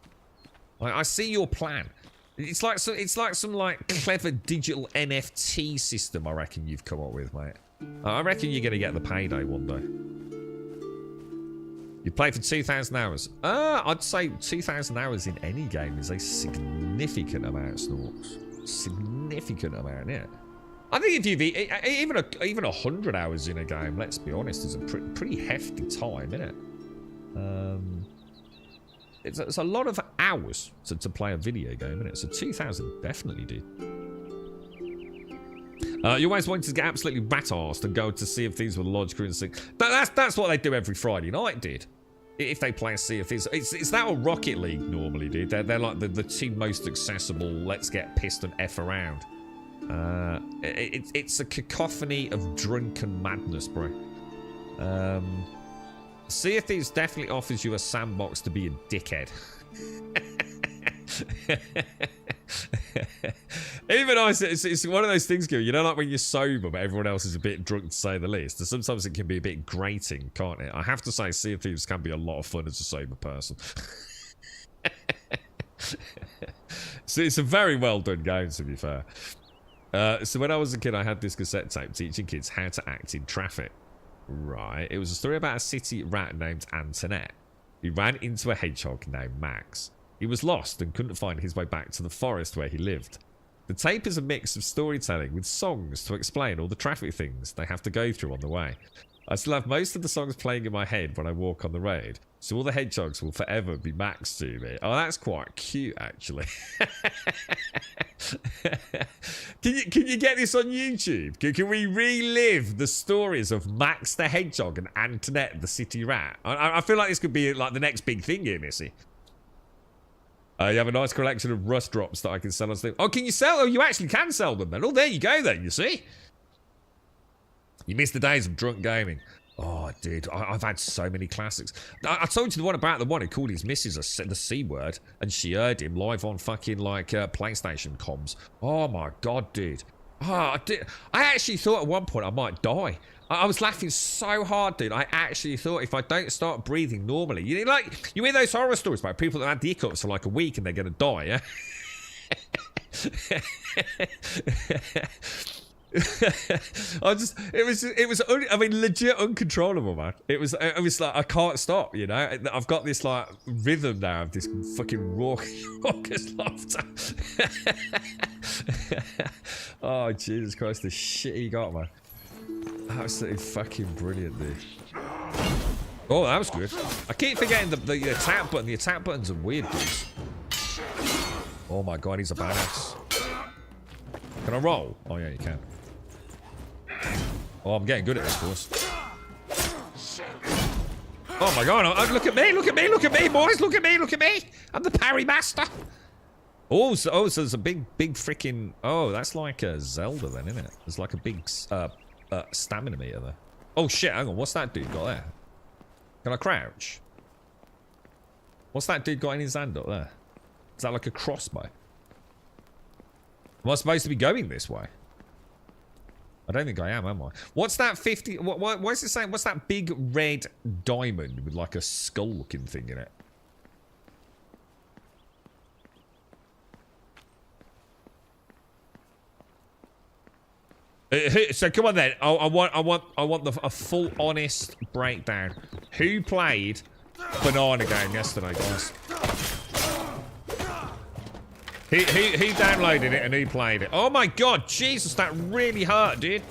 S2: Like, I see your plan. It's like some, like, clever digital NFT system, I reckon you've come up with, mate. I reckon you're going to get the payday one day. You play for 2,000 hours. I'd say 2,000 hours in any game is a significant amount, Snorks. Significant amount, yeah. I think if you've even 100 hours in a game, let's be honest, is a pretty hefty time, isn't it? It's a lot of hours to play a video game, isn't it? So 2,000 definitely do. You always wanted to get absolutely rat-arsed and go to Sea of Thieves with a logical instinct. That's what they do every Friday night, dude. If they play Sea of Thieves. It's that or Rocket League normally, dude. They're like the two most accessible, let's get pissed and F around. It's a cacophony of drunken madness, bro. Sea of Thieves definitely offers you a sandbox to be a dickhead. Even it's one of those things, Gil, you know, like when you're sober but everyone else is a bit drunk, to say the least. And sometimes it can be a bit grating, can't it? I have to say, Sea of Thieves can be a lot of fun as a sober person. So it's a very well done game, to be fair. So when I was a kid, I had this cassette tape teaching kids how to act in traffic. Right. It was a story about a city rat named Antoinette. He ran into a hedgehog named Max. He was lost and couldn't find his way back to the forest where he lived. The tape is a mix of storytelling with songs to explain all the traffic things they have to go through on the way. I still have most of the songs playing in my head when I walk on the road, so all the hedgehogs will forever be Max to me. Oh, that's quite cute, actually. Can you get this on YouTube? Can we relive the stories of Max the Hedgehog and Antoinette the City Rat? I feel like this could be like the next big thing here, Missy. You have a nice collection of rust drops that I can sell on Steam. Oh, can you sell? Oh, you actually can sell them then. Oh, there you go then, you see? You missed the days of drunk gaming. Oh, dude, I've had so many classics. I told you the one about the one who called his missus the C word, and she heard him live on fucking, like, PlayStation comms. Oh, my God, dude. Oh, I actually thought at one point I might die. I was laughing so hard, dude. I actually thought if I don't start breathing normally, you know, like you hear those horror stories about people that had the hiccups for like a week and they're gonna die, yeah. It was I mean, legit uncontrollable, man. It was like I can't stop, you know. I've got this like rhythm now of this fucking raucous laughter. Oh Jesus Christ, the shit he got, man. Absolutely fucking brilliant, dude. Oh, that was good. I keep forgetting the attack button. The attack buttons are weird, dudes. Oh my god, he's a badass. Can I roll? Oh yeah, you can. Oh, I'm getting good at this, course. Oh my god, look at me, look at me, look at me, boys, look at me, look at me. I'm the parry master. Oh, so there's a big freaking... Oh, that's like a Zelda then, isn't it? There's like a big stamina meter there. Oh shit, hang on, what's that dude got there? Can I crouch? What's that dude got in his hand up there? Is that like a crossbow? Am I supposed to be going this way? I don't think I am I? What's that 50... What is it saying? What's that big red diamond with like a skull-looking thing in it? So come on then. I want a full honest breakdown. Who played Banana Game yesterday, guys? Who downloaded it and who played it? Oh my god, Jesus, that really hurt, dude.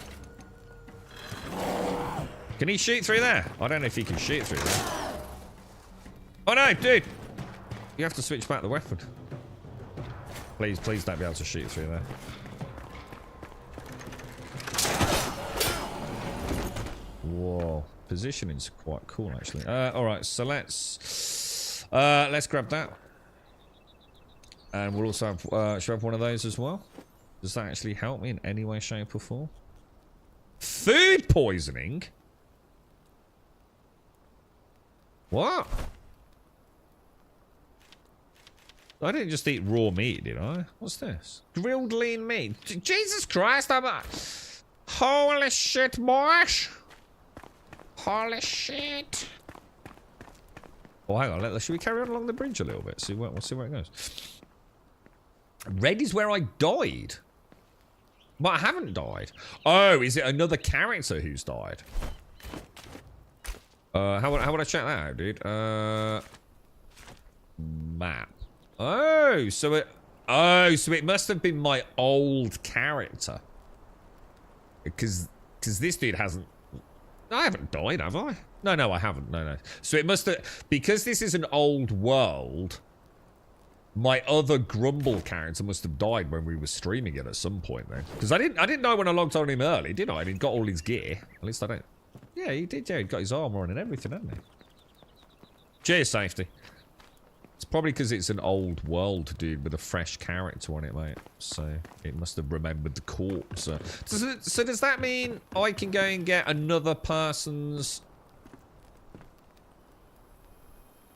S2: Can he shoot through there? I don't know if he can shoot through there. Oh no, dude. You have to switch back the weapon. Please don't be able to shoot through there. Whoa, positioning's quite cool actually. All right, so let's grab that, and we'll also have should I have one of those as well? Does that actually help me in any way, shape, or form? Food poisoning? What? I didn't just eat raw meat, did I? What's this? Grilled lean meat. Jesus Christ! Holy shit, boys! Holy shit! Oh, hang on. Should we carry on along the bridge a little bit? We'll see where it goes. Red is where I died. But I haven't died. Oh, is it another character who's died? How would I check that out, dude? Map. Oh, so it must have been my old character. Because this dude hasn't... I haven't died, have I? No, I haven't. No. So it must have... Because this is an old world, my other Grumble character must have died when we were streaming it at some point then. Because I didn't know when I logged on him early, did I? And he'd got all his gear. At least I don't... Yeah, he did, yeah. He'd got his armor on and everything, hadn't he? Cheers, safety. It's probably because it's an old world, dude, with a fresh character on it, mate. So it must have remembered the corpse. So does that mean I can go and get another person's...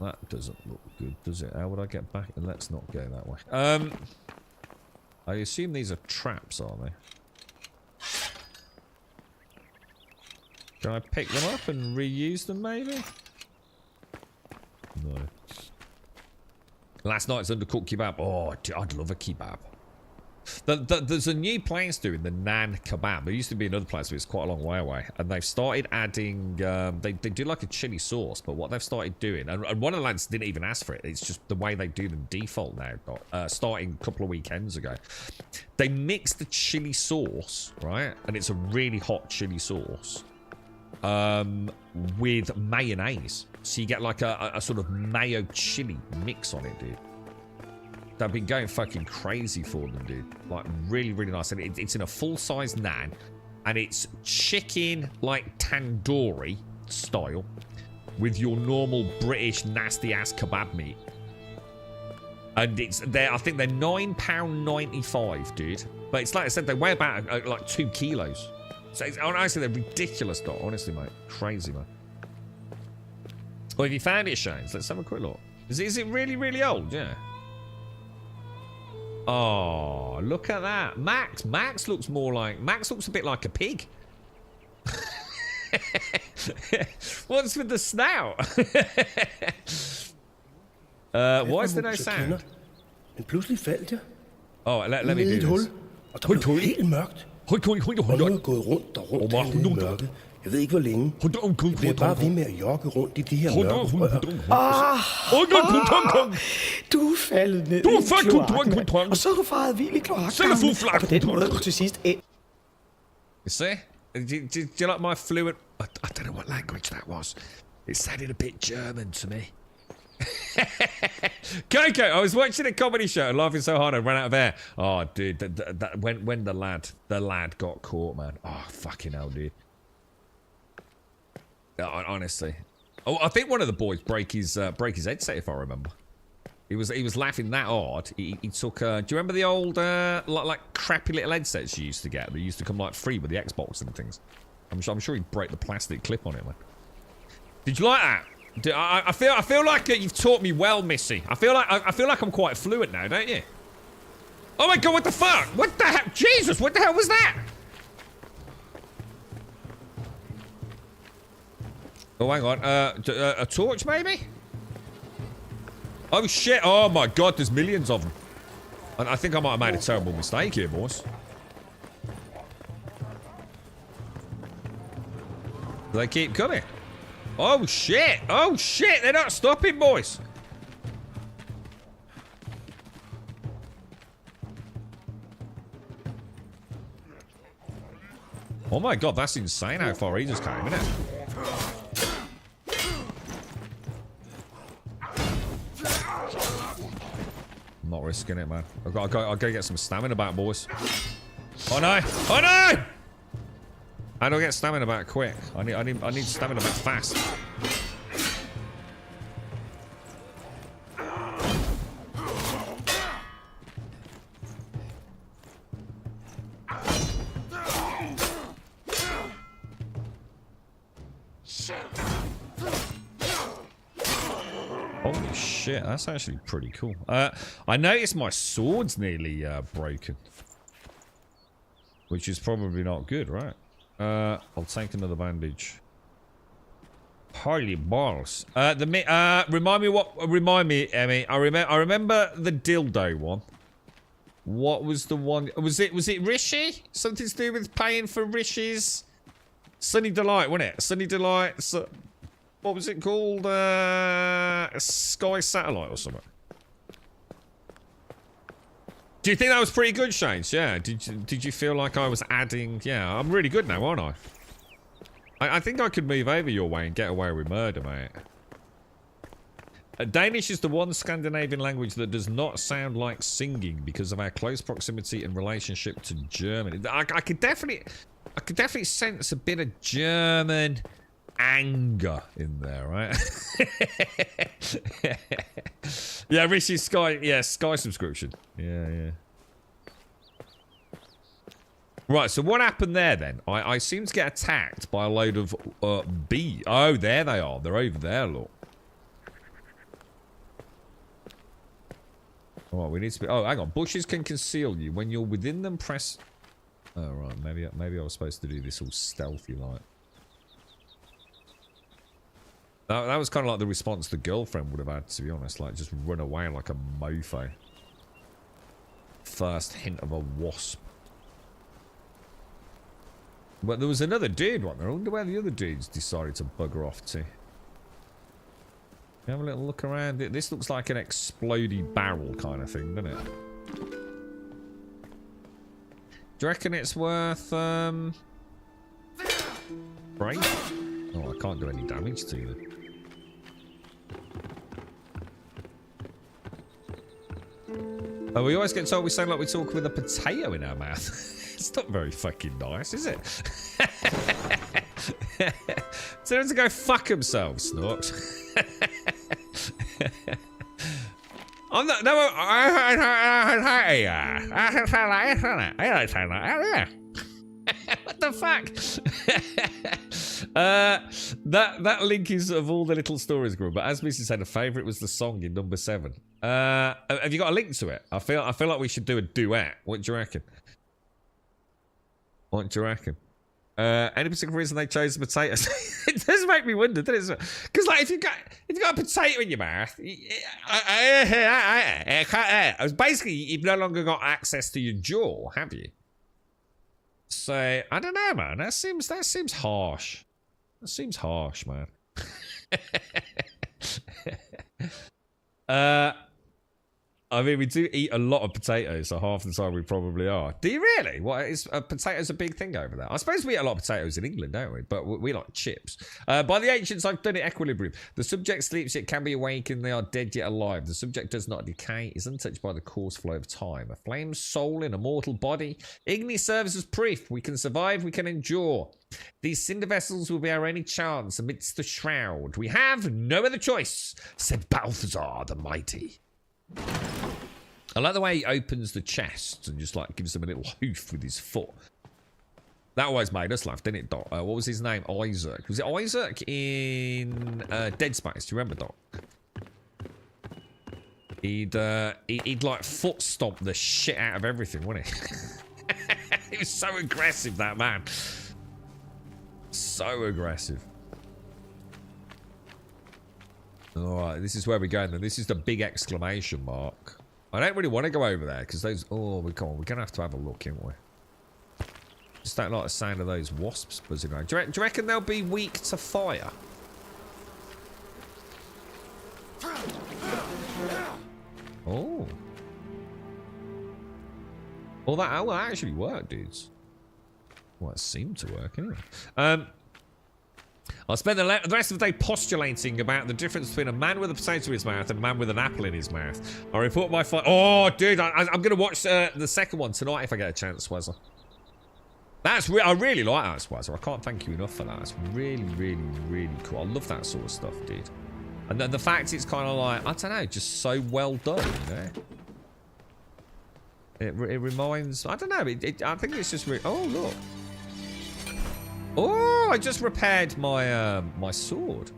S2: That doesn't look good, does it? How would I get back? Let's not go that way. I assume these are traps, are they? Can I pick them up and reuse them, maybe? No. Last night's undercooked kebab. Oh, I'd love a kebab. There's a new place doing the Nan kebab. There used to be another place, but it's quite a long way away. And they've started adding... they do like a chili sauce, but what they've started doing... And one of the lads didn't even ask for it. It's just the way they do them default now, starting a couple of weekends ago. They mix the chili sauce, right? And it's a really hot chili sauce. With mayonnaise. So you get like a sort of mayo chili mix on it, dude. They've been going fucking crazy for them, dude. Like, really, really nice. And it's in a full-size naan. And it's chicken, like, tandoori style. With your normal British nasty-ass kebab meat. And I think they're £9.95, dude. But it's like I said, they weigh about, like, 2 kilos. So honestly, they're ridiculous, though. Honestly, mate. Crazy, man. Well, if you found it, Shanes, let's have a quick look. Is it really, really old? Yeah. Oh, look at that. Max looks more like... Max looks a bit like a pig. What's with the snout? Why is there no sound?
S5: Men pludselig faldt jeg.
S2: Oh, let me do
S5: et hul,
S2: this.
S5: og der blev helt mørkt. Og nu er jeg gået rundt og rundt herinde i mørket. Jeg ved ikke, hvor længe. Jeg bliver bare ved med at jogge rundt i de her mørke rør. Du er faldet ned i kloakken, og så er du faret vild i kloakken. Og på den måde er du til sidst ind.
S2: You see? Do you like my fluent... I don't know what language that was. It sounded a bit German to me. Coco, I was watching a comedy show and laughing so hard I ran out of air. Oh, dude, that when the lad got caught, man. Oh, fucking hell, dude. Honestly. Oh, I think one of the boys break his headset, if I remember. He was laughing that hard. He took. Do you remember the old like crappy little headsets you used to get? They used to come like free with the Xbox and things. I'm sure he'd break the plastic clip on it, man. Did you like that? I feel like you've taught me well, Missy. I feel like I'm quite fluent now, don't you? Oh my god, what the fuck? What the hell? Jesus, what the hell was that? Oh, hang on. A torch, maybe? Oh shit! Oh my god, there's millions of them. I think I might have made a terrible mistake here, boys. They keep coming. Oh shit! Oh shit! They're not stopping, boys. Oh my god, that's insane how far he just came, isn't it? I'm not risking it, man. I've got to get some stamina back, boys. Oh no! Oh no! How do I get stamina back quick? I need stamina back fast. Holy shit, that's actually pretty cool. I noticed my sword's nearly broken. Which is probably not good, right? I'll take another bandage. Holy balls. Remind me, Emmy. I remember the dildo one. What was the one? Was it Rishi? Something to do with paying for Rishi's Sunny Delight, wasn't it? Sunny Delight. So, what was it called? Sky Satellite or something. Do you think that was pretty good, Shanes? Yeah. Did you feel like I was adding? Yeah, I'm really good now, aren't I? I think I could move over your way and get away with murder, mate. Danish is the one Scandinavian language that does not sound like singing because of our close proximity and relationship to German. I could definitely sense a bit of German anger in there, right? Yeah, Rishi's Sky, yeah, Sky subscription. Yeah. Right, so what happened there then? I seem to get attacked by a load of bees. Oh, there they are. They're over there, look. Alright, we need to be... Oh, hang on. Bushes can conceal you. When you're within them, press... Oh, right. Maybe I was supposed to do this all stealthy, like. That was kind of like the response the girlfriend would have had, to be honest. Like, just run away like a mofo. First hint of a wasp. But there was another dude, wasn't there? I wonder where the other dudes decided to bugger off to. Have a little look around. This looks like an explodey barrel kind of thing, doesn't it? Do you reckon it's worth, break? Oh, I can't do any damage to them. Oh, we always get told we sound like we talk with a potato in our mouth. It's not very fucking nice, is it? Tell them to go fuck themselves, Snort. I'm not. No, what the fuck? That link is of all the little stories group, but as Missy said, a favourite was the song in number 7. Have you got a link to it? I feel like we should do a duet. What do you reckon? Any particular reason they chose the potatoes? It does make me wonder, doesn't it? Because like if you got a potato in your mouth, basically you've no longer got access to your jaw, have you? So I don't know, man. That seems harsh. That seems harsh, man. I mean, we do eat a lot of potatoes, so half the time we probably are. Do you really? What is potatoes a big thing over there? I suppose we eat a lot of potatoes in England, don't we? But we like chips. By the ancients, I've done it equilibrium. The subject sleeps yet can be awakened. They are dead yet alive. The subject does not decay, is untouched by the course flow of time. A flame soul in a mortal body. Igni serves as proof. We can survive, we can endure. These cinder vessels will be our only chance amidst the shroud. We have no other choice, said Balthazar the Mighty. I like the way he opens the chest and just like gives them a little hoof with his foot. That always made us laugh, didn't it, Doc? What was his name? Isaac. Was it Isaac in Dead Space? Do you remember, Doc? He'd like foot stomp the shit out of everything, wouldn't he? He was so aggressive, that man. So aggressive. Alright, this is where we're going then. This is the big exclamation mark. I don't really want to go over there because those... Oh, we're going to have a look, aren't we? Just don't like the sound of those wasps buzzing around. Do you reckon they'll be weak to fire? Oh. Well, that actually worked, dudes. Well, it seemed to work, anyway. I'll spend the rest of the day postulating about the difference between a man with a potato in his mouth and a man with an apple in his mouth. I report my fight. Oh, dude, I'm going to watch the second one tonight if I get a chance, Swazzer. I really like that, Swazzer. I can't thank you enough for that. It's really, really, really cool. I love that sort of stuff, dude. And then the fact it's kind of like, I don't know, just so well done, you know? It reminds... I don't know. I think it's just... Oh, look. Oh, I just repaired my my sword.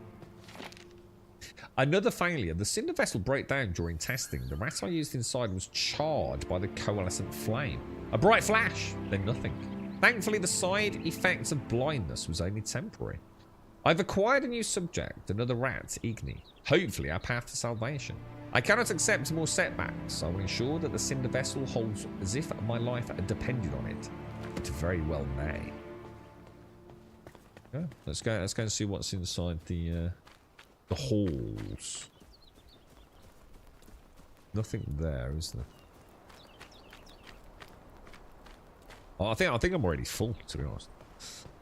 S2: Another failure. The cinder vessel broke down during testing. The rat I used inside was charred by the coalescent flame. A bright flash, then nothing. Thankfully, the side effect of blindness was only temporary. I've acquired a new subject, another rat, Igni. Hopefully, our path to salvation. I cannot accept more setbacks. I will ensure that the cinder vessel holds as if my life depended on it. It very well may. Yeah, let's go and see what's inside the halls. Nothing there, is there? Oh, I think I'm already full, to be honest.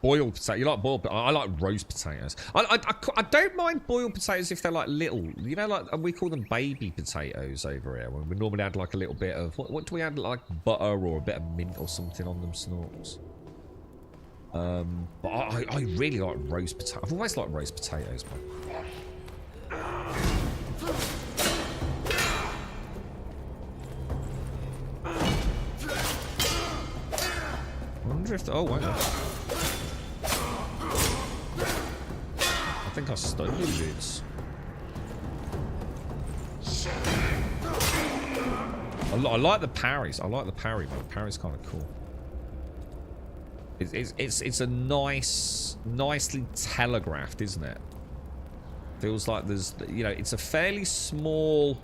S2: Boiled potato. You like boiled? I like roast potatoes. I don't mind boiled potatoes if they're like little. You know, like we call them baby potatoes over here. When we normally add like a little bit of what do we add? Like butter or a bit of mint or something on them snorks. But I really like roast potatoes. I've always liked roast potatoes, man. I wonder if... Oh, wow. I think I stunned you, dudes. I like the parries. I like the parry, man. The parry's kind of cool. It's a nicely telegraphed, isn't it? Feels like there's, you know, it's a fairly small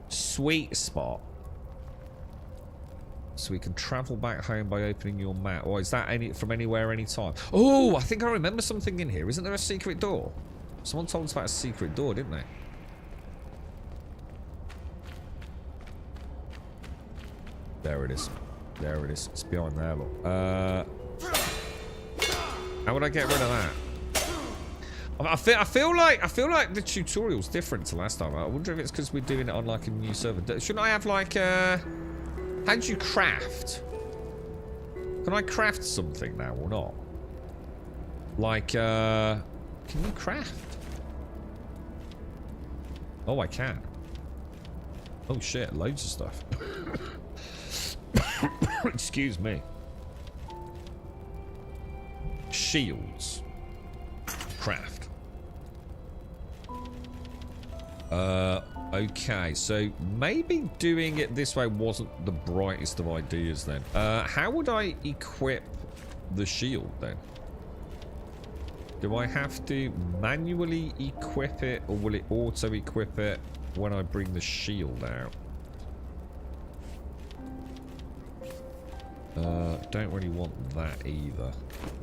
S2: sweet spot. So we can travel back home by opening your map. Or is that from anywhere, anytime? Oh, I think I remember something in here. Isn't there a secret door? Someone told us about a secret door, didn't they? There it is. There it is. It's behind there, look. How would I get rid of that? I feel like the tutorial's different to last time. I wonder if it's because we're doing it on like a new server. Shouldn't I have like how do you craft? Can I craft something now or not? Like can you craft? Oh, I can. Oh shit, loads of stuff. Excuse me. Shields. craft. Okay, so maybe doing it this way wasn't the brightest of ideas then. How would I equip the shield then? Do I have to manually equip it, or will it auto-equip it when I bring the shield out? Don't really want that either.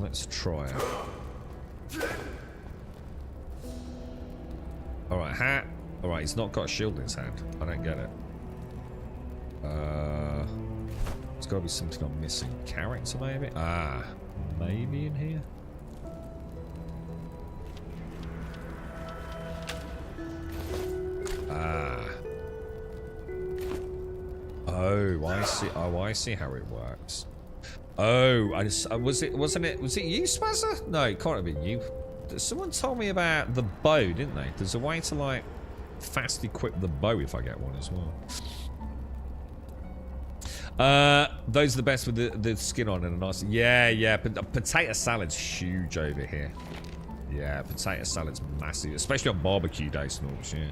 S2: Let's try it. Alright, hat. Alright, he's not got a shield in his hand. I don't get it. There's got to be something I'm missing. Character, maybe? Ah, maybe in here? Ah. Oh, I see. Oh, I see how it works. Oh, was it you, Spazza? No, it can't have been you. Someone told me about the bow, didn't they? There's a way to, like, fast equip the bow if I get one as well. Those are the best with the skin on and a nice... Yeah. Potato salad's huge over here. Yeah, potato salad's massive. Especially on barbecue day, Snorks, yeah.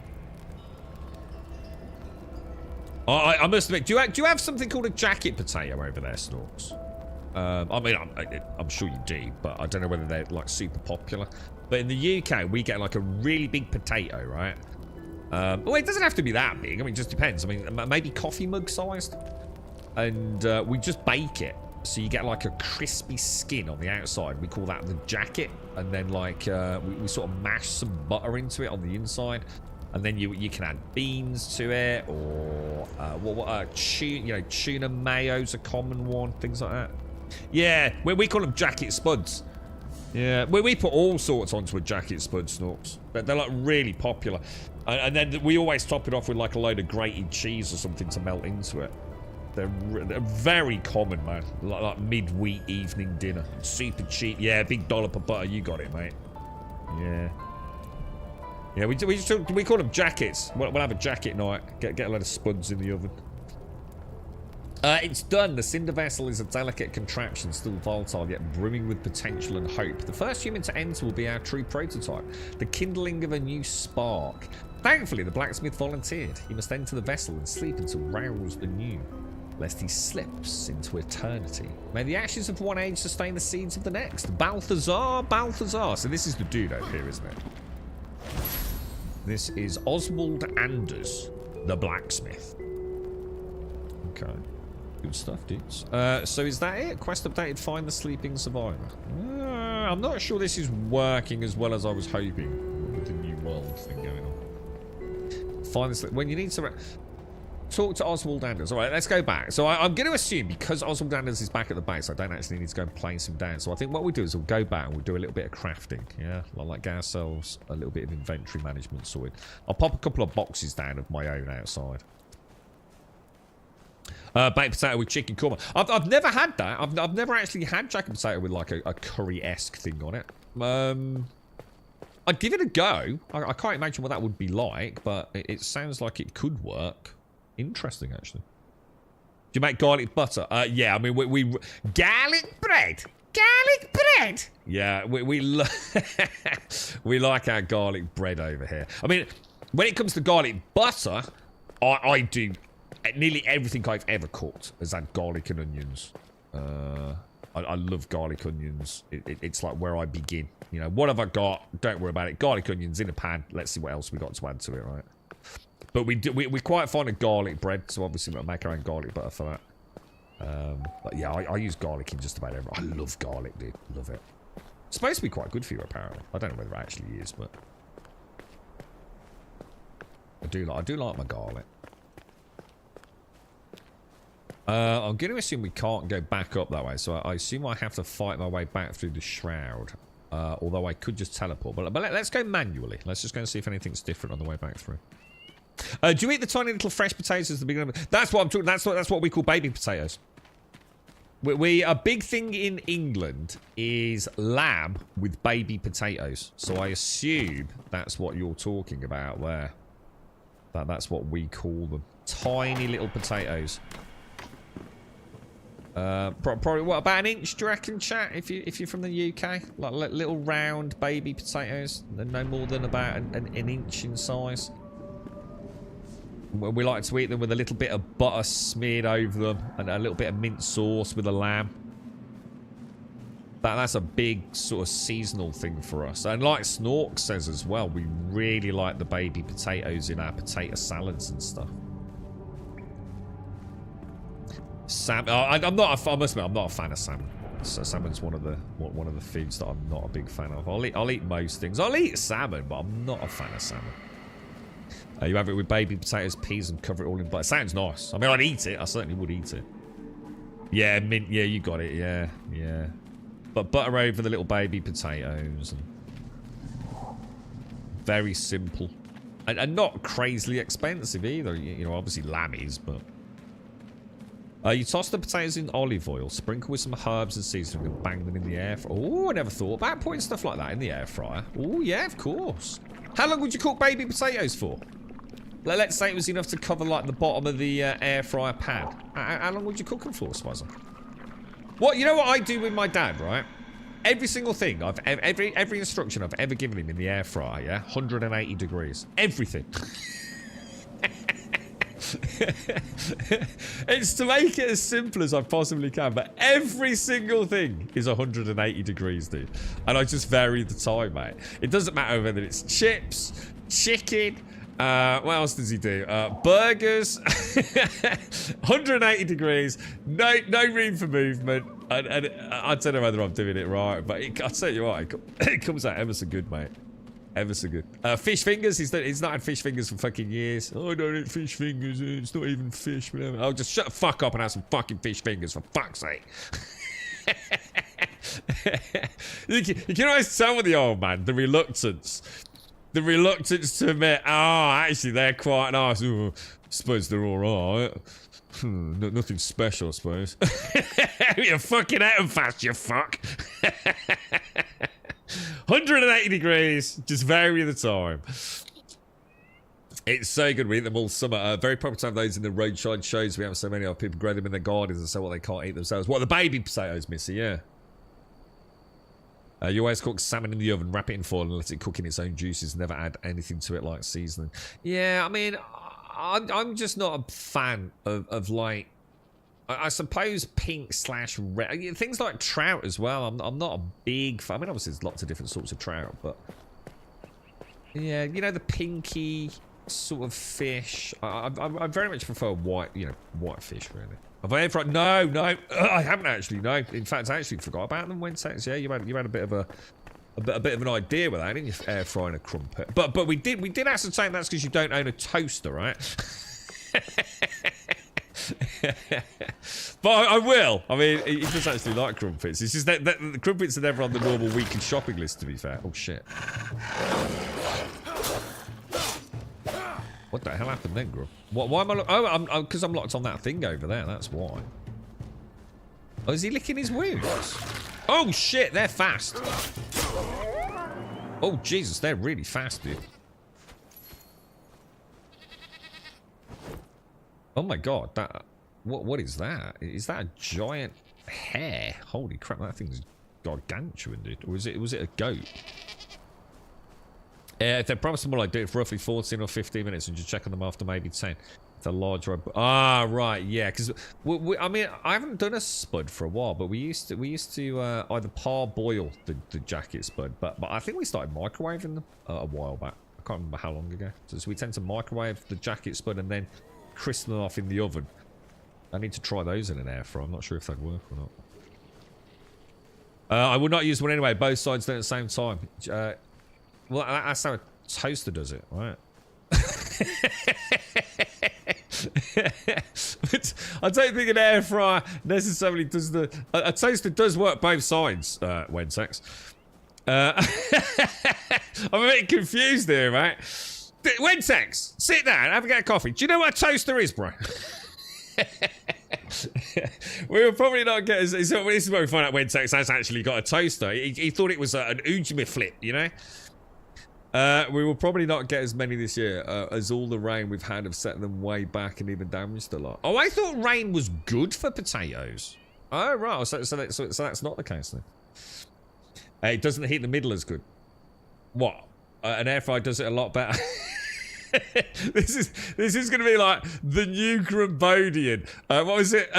S2: I must admit, do you have something called a jacket potato over there, Snorks? I mean, I'm sure you do, but I don't know whether they're, like, super popular. But in the UK, we get, like, a really big potato, right? Well, it doesn't have to be that big. I mean, it just depends. I mean, maybe coffee mug sized. And we just bake it. So you get, like, a crispy skin on the outside. We call that the jacket. And then, like, we sort of mash some butter into it on the inside. And then you can add beans to it, or tuna mayo's a common one, things like that. Yeah, we call them jacket spuds. Yeah, we put all sorts onto a jacket spud, Snorks. They're like really popular, and then we always top it off with like a load of grated cheese or something to melt into it. They're very common, man. Like midweek evening dinner, super cheap. Yeah, big dollop of butter. You got it, mate. Yeah. Yeah, we call them jackets. We'll have a jacket night. Get a load of spuds in the oven. It's done. The cinder vessel is a delicate contraption, still volatile, yet brimming with potential and hope. The first human to enter will be our true prototype, the kindling of a new spark. Thankfully, the blacksmith volunteered. He must enter the vessel and sleep until roused anew, lest he slips into eternity. May the ashes of one age sustain the seeds of the next. Balthazar, Balthazar. So this is the dude over here, isn't it? This is Oswald Anders, the blacksmith. Okay. Good stuff, dudes. So is that it? Quest updated, find the sleeping survivor. I'm not sure this is working as well as I was hoping with the new world thing going on. Find the when you need to talk to Oswald Anders. All right, let's go back. So I'm going to assume because Oswald Anders is back at the base, I don't actually need to go and place him down. So I think what we'll do is we'll go back and we'll do a little bit of crafting. Yeah, like get ourselves a little bit of inventory management sorted. I'll pop a couple of boxes down of my own outside. Baked potato with chicken korma. I've never had that. I've never actually had jacket potato with like a curry-esque thing on it. I'd give it a go. I can't imagine what that would be like, but it sounds like it could work. Interesting, actually. Do you make garlic butter? Yeah, I mean, we garlic bread. Garlic bread. Yeah, we we like our garlic bread over here. I mean, when it comes to garlic butter, I do nearly everything I've ever cooked has had garlic and onions. I love garlic onions. It's like where I begin. You know, what have I got? Don't worry about it. Garlic onions in a pan. Let's see what else we got to add to it, right? But we're quite fond of garlic bread, so obviously we'll make our own garlic butter for that. But yeah, I use garlic in just about everything. I love garlic, dude. Love it. It's supposed to be quite good for you, apparently. I don't know whether it actually is, but I do like my garlic. I'm going to assume we can't go back up that way, so I assume I have to fight my way back through the shroud. Although I could just teleport, but let's go manually. Let's just go and see if anything's different on the way back through. Do you eat the tiny little fresh potatoes at the beginning? That's what I'm talking. That's what we call baby potatoes. A big thing in England is lamb with baby potatoes. So I assume that's what you're talking about there. That's what we call them. Tiny little potatoes. Probably what, about an inch, do you reckon, chat? If you're from the UK, like little round baby potatoes, they're no more than about an inch in size. We like to eat them with a little bit of butter smeared over them and a little bit of mint sauce with a lamb. That's a big sort of seasonal thing for us. And like Snork says as well, we really like the baby potatoes in our potato salads and stuff. I must admit, I'm not a fan of salmon. So salmon's one of the foods that I'm not a big fan of. I'll eat most things. I'll eat salmon, but I'm not a fan of salmon. You have it with baby potatoes, peas, and cover it all in butter. Sounds nice. I mean, I'd eat it. I certainly would eat it. Yeah, mint. Yeah, you got it. Yeah, yeah. But butter over the little baby potatoes. And very simple. And not crazily expensive either. You know, obviously lamb is, but... you toss the potatoes in olive oil, sprinkle with some herbs and seasoning, and bang them in the air fryer. Oh, I never thought about putting stuff like that in the air fryer. Oh, yeah, of course. How long would you cook baby potatoes for? Let's say it was enough to cover, like, the bottom of the air fryer pad. How long would you cook them for, Swazza? What, you know what I do with my dad, right? Every single thing, every instruction I've ever given him in the air fryer, yeah? 180 degrees. Everything. It's to make it as simple as I possibly can, but every single thing is 180 degrees, dude. And I just vary the time, mate. It doesn't matter whether it's chips, chicken, what else does he do? Burgers, 180 degrees, no room for movement. And I don't know whether I'm doing it right, but I'll tell you what, it comes out ever so good, mate. Ever so good. Fish fingers, he's not had fish fingers for fucking years. Oh, I don't eat fish fingers, it's not even fish, whatever. I'll just shut the fuck up and have some fucking fish fingers, for fuck's sake. You can always tell with the old man, the reluctance to admit, oh, actually, they're quite nice. Ooh, I suppose they're alright. Nothing special, I suppose. You fucking ate them fast, you fuck. 180 degrees, just vary the time. It's so good. We eat them all summer. Very popular to have those in the roadside shows. We have so many of people grow them in their gardens and say what they can't eat themselves. What, the baby potatoes, Missy? Yeah. You always cook salmon in the oven, wrap it in foil, and let it cook in its own juices. Never add anything to it like seasoning. Yeah, I mean, I'm just not a fan of like, I suppose pink/red. Things like trout as well. I'm not a big fan. I mean, obviously there's lots of different sorts of trout, but yeah, you know, the pinky sort of fish. I very much prefer white, you know, white fish really. Have I ever? No, I haven't actually. No, in fact, I actually forgot about them. Wednesdays, yeah, you had a bit of a bit of an idea with that, didn't you? Air frying a crumpet, but we did ascertain that's because you don't own a toaster, right? But I will. I mean, he does actually like crumpets. It's just that the crumpets are never on the normal weekend shopping list, to be fair. Oh shit! What the hell happened then, Gruff? Why am I? Oh, because I'm locked on that thing over there. That's why. Oh, is he licking his wounds? Oh shit! They're fast. Oh Jesus, they're really fast, dude. Oh my god, that what is that? Is that a giant hare? Holy crap, that thing's gargantuan, dude. Or was it a goat? If they're promisable, I do it for roughly 14 or 15 minutes and just check on them after maybe 10. It's a large rub. Ah, right, yeah. Because I mean, I haven't done a spud for a while, but we used to either parboil the jacket spud, but I think we started microwaving them a while back. I can't remember how long ago. So we tend to microwave the jacket spud and then crisp them off in the oven. I need to try those in an air fryer. I'm not sure if they'd work or not. I would not use one anyway. Both sides do it at the same time. Well, that's how a toaster does it, right? But I don't think an air fryer necessarily does the... A toaster does work both sides, Wensex. I'm a bit confused here, right? Wensex, sit down, have a get of coffee. Do you know what a toaster is, bro? We will probably not get... This is where we find out Wensex has actually got a toaster. He thought it was an Ujima flip, you know? We will probably not get as many this year as all the rain we've had have set them way back and even damaged a lot. Oh, I thought rain was good for potatoes. Oh, right. So that's not the case then. It doesn't heat the middle as good. What? An air fryer does it a lot better. This is going to be like the new Grumbodian. What was it?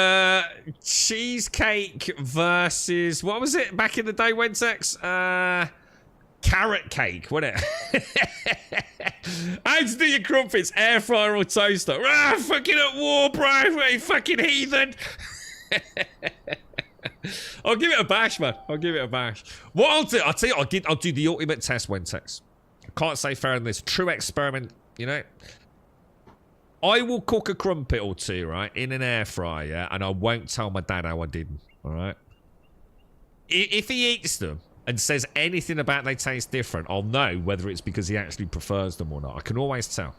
S2: Cheesecake versus... What was it back in the day, Wentex? Carrot cake, wasn't it? How to do your crumpets? Air fryer or toaster? Ah, fucking at war, bro. You fucking heathen. I'll give it a bash, man. I'll give it a bash. What I'll do, I'll do the ultimate test, Wentex. Can't say fair on this. True experiment, you know. I will cook a crumpet or two, right, in an air fryer, yeah, and I won't tell my dad how I did them, all right? If he eats them and says anything about they taste different, I'll know whether it's because he actually prefers them or not. I can always tell.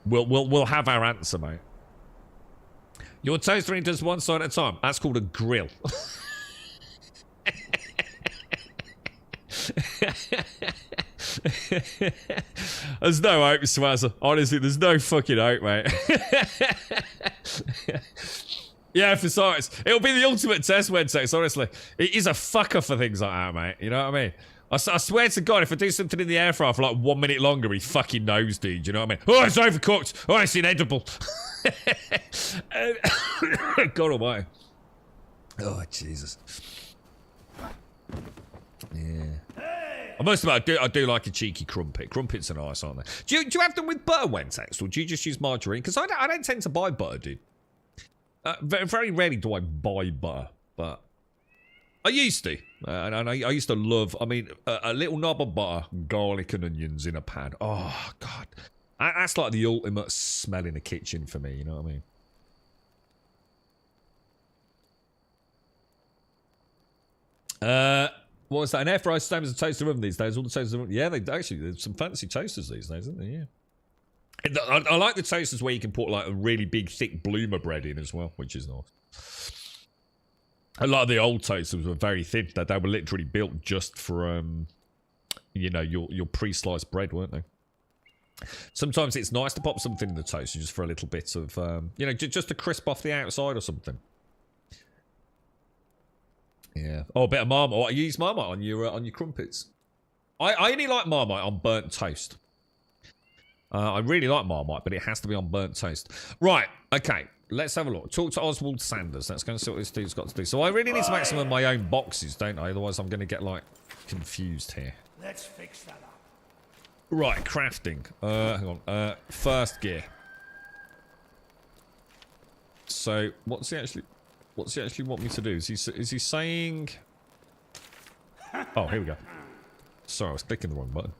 S2: We'll have our answer, mate. Your toaster only does one side at a time. That's called a grill. There's no hope, Swazzer. Honestly, there's no fucking hope, mate. Yeah, for science. It'll be the ultimate test, Wentex, honestly. It is a fucker for things like that, mate. You know what I mean? I swear to God, if I do something in the air fryer for like 1 minute longer, he fucking knows, dude. You know what I mean? Oh, it's overcooked. Oh, it's inedible. God almighty. Oh, Jesus. Yeah. I must admit, I do like a cheeky crumpet. Crumpets are nice, aren't they? Do you have them with butter, Wentex, or do you just use margarine? Because I don't tend to buy butter, dude. Very rarely do I buy butter, but I used to. And I used to love, I mean, a little knob of butter, garlic and onions in a pan. Oh, God. That's like the ultimate smell in the kitchen for me, you know what I mean? What was that? An air fryer same as a toaster oven these days. All the toasters oven. Yeah, there's some fancy toasters these days, isn't there? Yeah. I like the toasters where you can put like a really big thick bloomer bread in as well, which is nice. A lot of the old toasters were very thin. They were literally built just for you know, your pre-sliced bread, weren't they? Sometimes it's nice to pop something in the toaster just for a little bit of you know, just to crisp off the outside or something. Yeah. Oh, a bit of Marmite. You use Marmite on your crumpets. I only like Marmite on burnt toast. I really like Marmite, but it has to be on burnt toast. Right. Okay. Let's have a look. Talk to Oswald Sanders. Let's go and see what this dude's got to do. So I really need to make some of my own boxes, don't I? Otherwise I'm going to get, like, confused here.
S5: Let's fix that up.
S2: Right. Crafting. Hang on. First gear. So, what's he actually want me to do? Is he saying... Oh, here we go. Sorry, I was clicking the wrong button.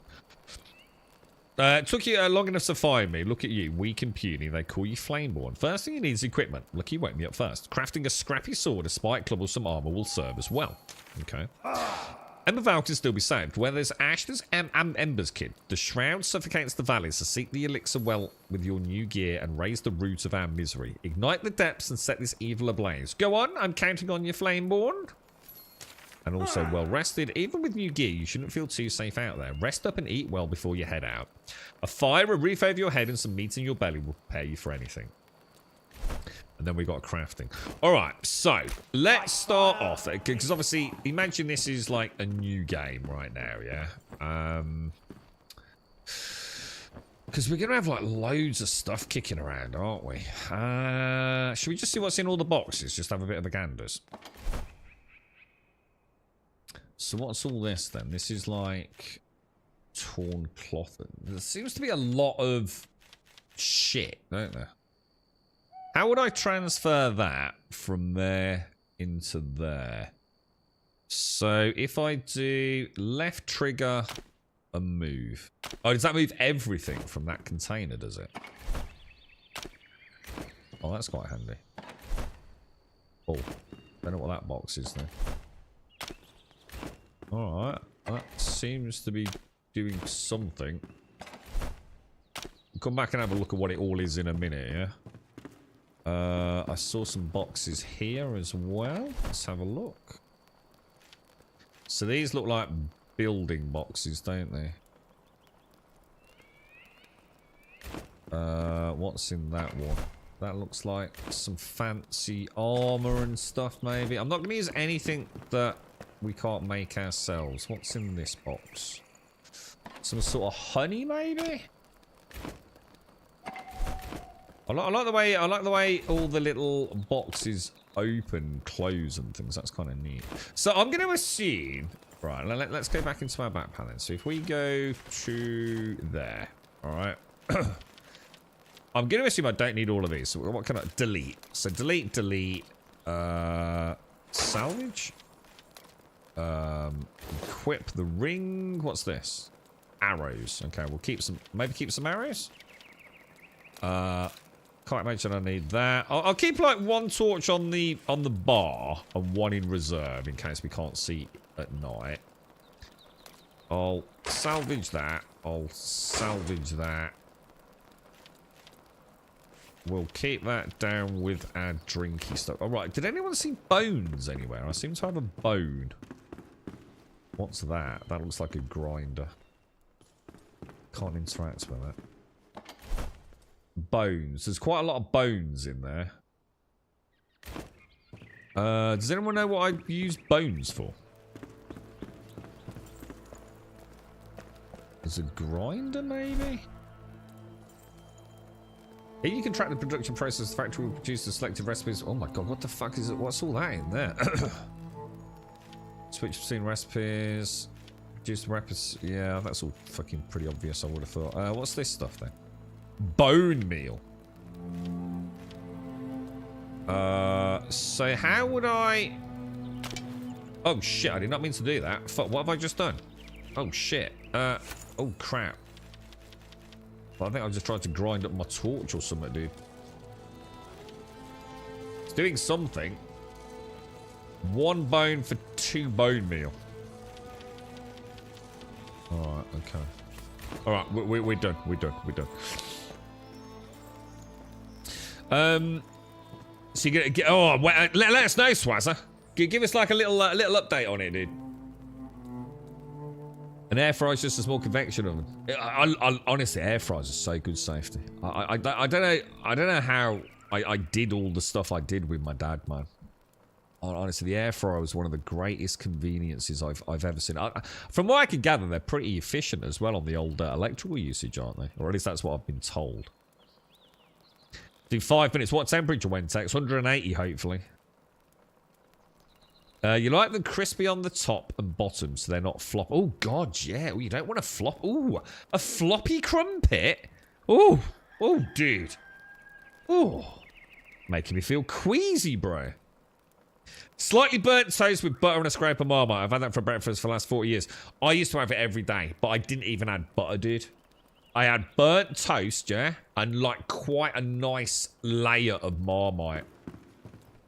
S2: Took you long enough to find me. Look at you, weak and puny. They call you Flameborn. First thing you need is equipment. Look, you woke me up first. Crafting a scrappy sword, a spike club, or some armor will serve as well. Okay. Embervale can still be saved. Where there's ash, there's embers, kid. The shroud suffocates the valleys, so seek the elixir well with your new gear and raise the root of our misery. Ignite the depths and set this evil ablaze. Go on, I'm counting on you, Flameborn. And also well rested. Even with new gear, you shouldn't feel too safe out there. Rest up and eat well before you head out. A fire, a roof over your head, and some meat in your belly will prepare you for anything. And then we got crafting. Alright, so let's start off. Because obviously, imagine this is like a new game right now, yeah? Because we're going to have like loads of stuff kicking around, aren't we? Should we just see what's in all the boxes? Just have a bit of a ganders. So what's all this then? This is like torn cloth. There seems to be a lot of shit, don't there? How would I transfer that from there into there? So if I do left trigger and move. Oh, does that move everything from that container, does it? Oh, that's quite handy. Oh, don't know what that box is then. Alright, that seems to be doing something. We'll come back and have a look at what it all is in a minute, yeah? I saw some boxes here as well. Let's have a look. So these look like building boxes, don't they? What's in that one? That looks like some fancy armor and stuff, maybe. I'm not going to use anything that we can't make ourselves. What's in this box? Some sort of honey, maybe? I like the way all the little boxes open, close, and things. That's kind of neat. So I'm going to assume, right? Let's go back into our backpack then. So if we go to there, all right. I'm going to assume I don't need all of these. So what can I delete? So delete, salvage, equip the ring. What's this? Arrows. Okay, we'll keep some. Maybe keep some arrows. Can't imagine I need that. I'll keep like one torch on the bar and one in reserve in case we can't see at night. I'll salvage that. I'll salvage that. We'll keep that down with our drinky stuff. Alright, did anyone see bones anywhere? I seem to have a bone. What's that? That looks like a grinder. Can't interact with it. Bones. There's quite a lot of bones in there. Does anyone know what I use bones for? There's a grinder, maybe? Here you can track the production process. The factory will produce the selected recipes. Oh my god, what the fuck is it? What's all that in there? Switch between recipes. Produce the recipes. Yeah, that's all fucking pretty obvious, I would have thought. What's this stuff then? Bone meal. So how would I... Oh shit, I did not mean to do that. Fuck, what have I just done? Oh shit. Oh crap. I think I just tried to grind up my torch or something, dude. It's doing something. 1 bone for 2 bone meal. Alright, okay. Alright, we're done. We're done. So you're gonna get... Oh, wait, let us know, Swazzer. Give us like a little update on it, dude. An air fryer is just a small convection oven. Honestly, air fryers are so good safety. I don't know how I did all the stuff I did with my dad, man. Honestly, the air fryer was one of the greatest conveniences I've ever seen. From what I can gather, they're pretty efficient as well on the old electrical usage, aren't they? Or at least that's what I've been told. Do 5 minutes. What temperature when it takes? 180, hopefully. You like them crispy on the top and bottom so they're not flop. Oh, God, yeah. Oh, you don't want to flop. Oh, a floppy crumpet? Oh, dude. Oh, making me feel queasy, bro. Slightly burnt toast with butter and a scrape of Marmite. I've had that for breakfast for the last 40 years. I used to have it every day, but I didn't even add butter, dude. I had burnt toast, yeah, and like quite a nice layer of Marmite.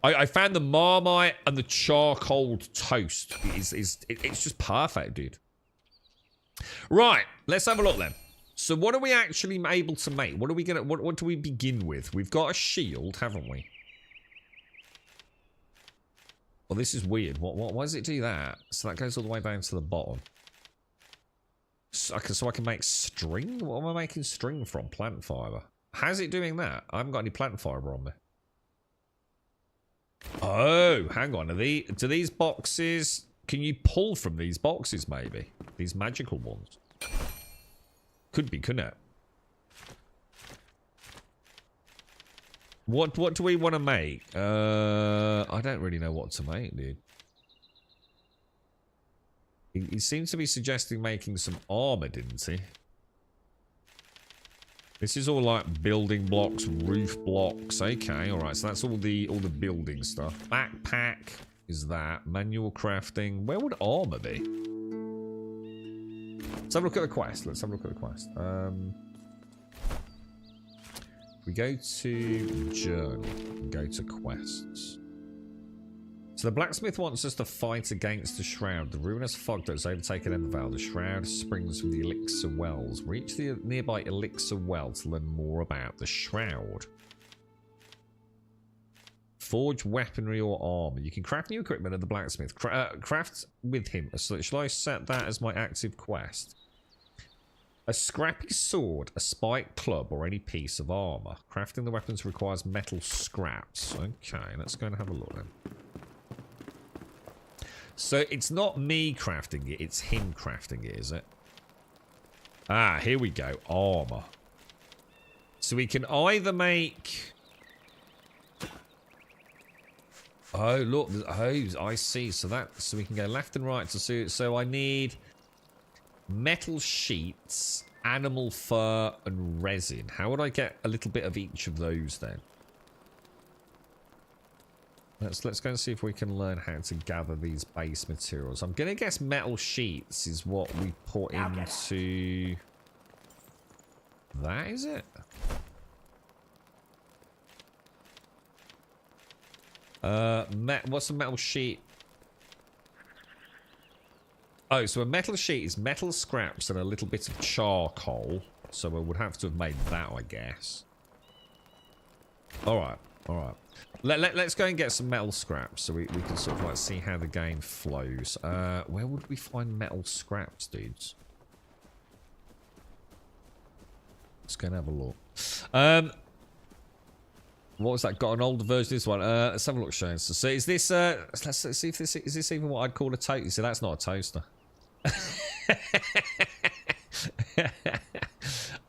S2: I found the Marmite and the charcoal toast it's just perfect, dude. Right, let's have a look then. So what are we actually able to make? What are we gonna? What do we begin with? We've got a shield, haven't we? Well, this is weird. Why does it do that? So that goes all the way down to the bottom. So I can make string? What am I making string from? Plant fiber. How's it doing that? I haven't got any plant fiber on me. Oh, hang on. Do these boxes... Can you pull from these boxes, maybe? These magical ones. Could be, couldn't it? What do we want to make? I don't really know what to make, dude. He seems to be suggesting making some armor, didn't he? This is all like building blocks, roof blocks. Okay, alright, so that's all the building stuff. Backpack is that. Manual crafting. Where would armor be? Let's have a look at the quest. We go to journal and go to quests. So the blacksmith wants us to fight against the shroud. The ruinous fog that has overtaken Embervale. The shroud springs from the elixir wells. Reach the nearby elixir well to learn more about the shroud. Forge weaponry or armor. You can craft new equipment at the blacksmith. Craft with him. So shall I set that as my active quest? A scrappy sword, a spiked club, or any piece of armor. Crafting the weapons requires metal scraps. Okay, let's go and have a look then. So it's not me crafting it, it's him crafting it, is it? Ah, here we go. Armor. So we can either make... Oh, look. Oh, I see. So we can go left and right to see. So I need metal sheets, animal fur, and resin. How would I get a little bit of each of those then? Let's go and see if we can learn how to gather these base materials. I'm gonna guess metal sheets is what we put into that, is it? What's a metal sheet? Oh, so a metal sheet is metal scraps and a little bit of charcoal. So I would have to have made that, I guess. Alright, alright. Let's go and get some metal scraps so we can sort of like see how the game flows. Where would we find metal scraps, dudes? Let's go and have a look. What was that? Got an older version of this one. Let's have a look, Shane. So is this let's see if this is even what I'd call a toaster. See, that's not a toaster.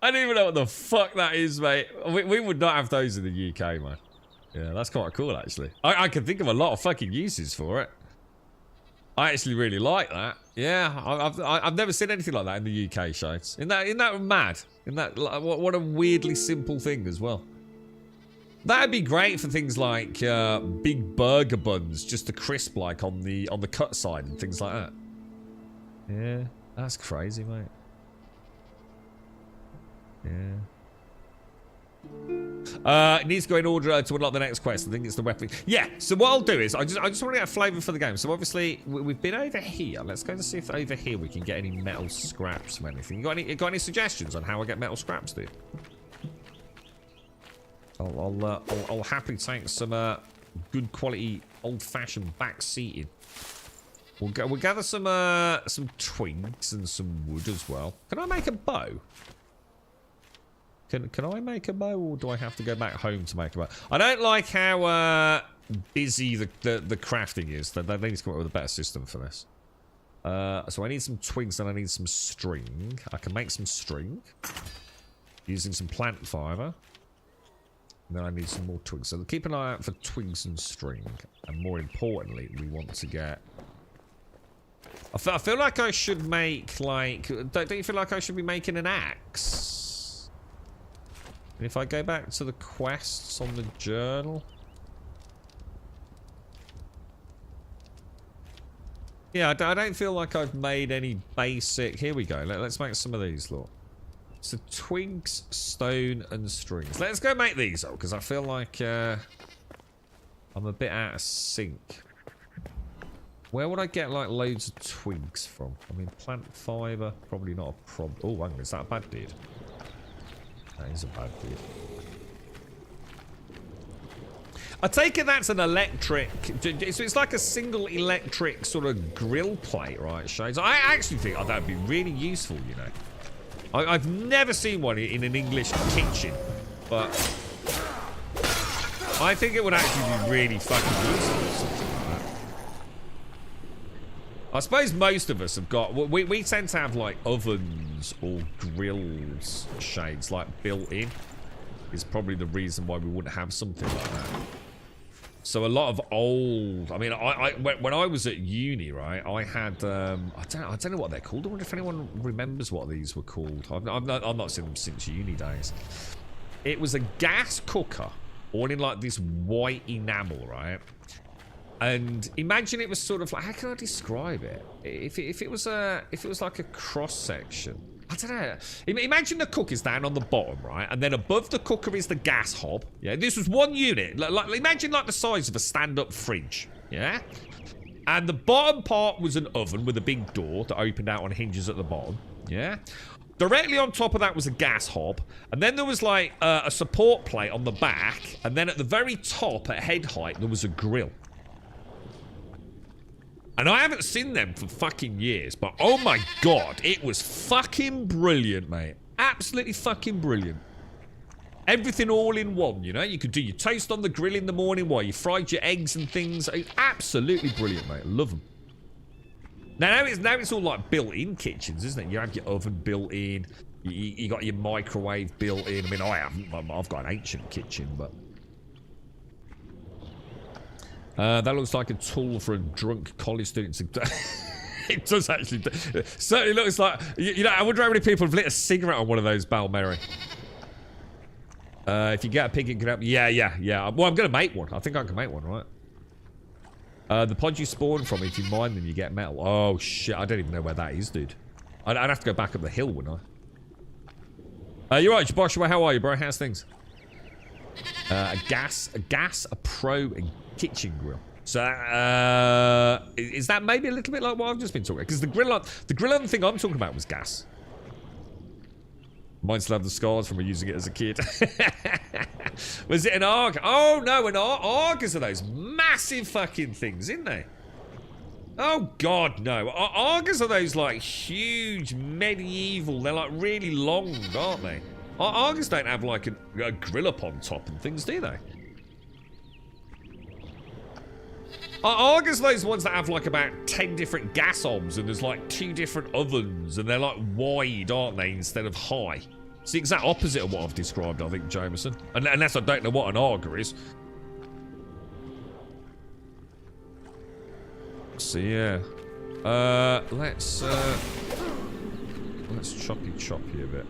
S2: I don't even know what the fuck that is, mate. We would not have those in the UK, man. Yeah, that's quite cool, actually. I can think of a lot of fucking uses for it. I actually really like that. Yeah, I've never seen anything like that in the UK, Shades. Isn't that mad? What a weirdly simple thing as well. That'd be great for things like big burger buns, just to crisp like on the cut side and things like that. Yeah, that's crazy, mate. Yeah. It needs to go in order to unlock the next quest. I think it's the weapon. Yeah. So what I'll do is I just want to get a flavour for the game. So obviously we've been over here. Let's go and see if over here we can get any metal scraps from anything. You got any suggestions on how I get metal scraps, dude? I'll happily take some good quality old-fashioned back seating. We'll gather some twigs and some wood as well. Can I make a bow? Can I make a bow, or do I have to go back home to make a bow? I don't like how busy the crafting is. They need to come up with a better system for this. So I need some twigs and I need some string. I can make some string using some plant fiber. And then I need some more twigs. So keep an eye out for twigs and string. And more importantly, we want to get... I feel like I should make, like... Don't you feel like I should be making an axe? And if I go back to the quests on the journal... Yeah, I don't feel like I've made any basic... Here we go. Let's make some of these, look. So twigs, stone, and strings. Let's go make these, though, because I feel like I'm a bit out of sync. Where would I get, like, loads of twigs from? I mean, plant fiber, probably not a problem. Oh, hang on, is that a bad dude? That is a bad dude. I take it that's an electric... So it's like a single electric sort of grill plate, right, Shades? I actually think that would be really useful, you know. I've never seen one in an English kitchen, but I think it would actually be really fucking useful. Like that. I suppose most of us have got... We tend to have, like, ovens or grills, Shades, like, built in. Is probably the reason why we wouldn't have something like that. So a lot of old... I mean, when I was at uni, right, I had... I don't know what they're called. I wonder if anyone remembers what these were called. I've not seen them since uni days. It was a gas cooker, all in like this white enamel, right? And imagine it was sort of like... How can I describe it? If it was like a cross-section... I don't know. Imagine the cooker's down on the bottom, right? And then above the cooker is the gas hob. Yeah, this was one unit. Like, imagine like the size of a stand-up fridge. Yeah? And the bottom part was an oven with a big door that opened out on hinges at the bottom. Yeah? Directly on top of that was a gas hob. And then there was like a support plate on the back. And then at the very top, at head height, there was a grill. And I haven't seen them for fucking years, but oh my god, it was fucking brilliant, mate. Absolutely fucking brilliant. Everything all in one, you know? You could do your toast on the grill in the morning while you fried your eggs and things. Absolutely brilliant, mate. Love them. Now it's all like built-in kitchens, isn't it? You have your oven built in. You got your microwave built in. I mean, I haven't. I've got an ancient kitchen, but... that looks like a tool for a drunk college student to... It does actually. It certainly looks like... You know, I wonder how many people have lit a cigarette on one of those, Balmeri. If you get a pig, it can help. Yeah. Well, I'm going to make one. I think I can make one, right? The pod you spawn from, if you mine them, you get metal. Oh, shit. I don't even know where that is, dude. I'd have to go back up the hill, wouldn't I? You're right, Joshua. How are you, bro? How's things? A gas, a pro, and kitchen grill. So, is that maybe a little bit like what I've just been talking about? Because the grill on thing I'm talking about was gas. Mine still have the scars from using it as a kid. Was it an ARG? Oh, no, an ARGers are those massive fucking things, isn't they? Oh, God, no. ARGers are those, like, huge medieval... They're, like, really long, aren't they? ARGers don't have, like, a grill up on top and things, do they? ARGers are those ones that have, like, about 10 different gas hobs and there's, like, 2 different ovens and they're, like, wide, aren't they, instead of high. It's the exact opposite of what I've described, I think, Jameson. Unless I don't know what an ARGer is. So, yeah. Let's choppy a bit.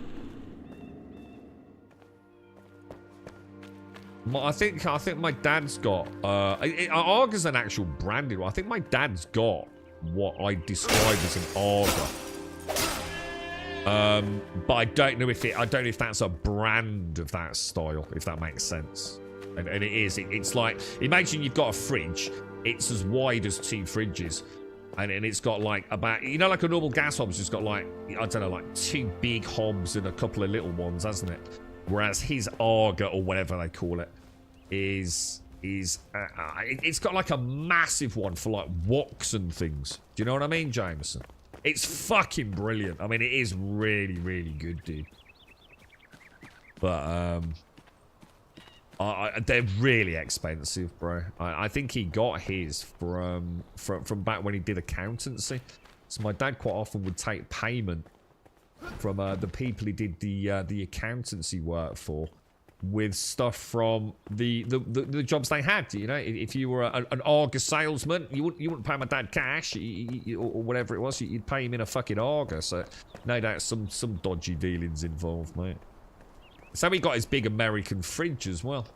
S2: I think my dad's got... ARGer's an actual branded one. I think my dad's got what I describe as an ARGer. But I don't know if that's a brand of that style, if that makes sense. And it is. It's like, imagine you've got a fridge. It's as wide as 2 fridges. And it's got like about, you know, like a normal gas hob's just got like, I don't know, like 2 big hobs and a couple of little ones, hasn't it? Whereas his ARGer, or whatever they call it, it's got like a massive one for like woks and things. Do you know what I mean, Jameson? It's fucking brilliant. I mean, it is really, really good, dude. But, they're really expensive, bro. I think he got his from back when he did accountancy. So my dad quite often would take payment from the people he did the accountancy work for with stuff from the jobs they had. You know, if you were an ARGer salesman, you wouldn't pay my dad cash or whatever it was. You'd pay him in a fucking ARGer. So no doubt some dodgy dealings involved, mate. So he got his big American fridge as well.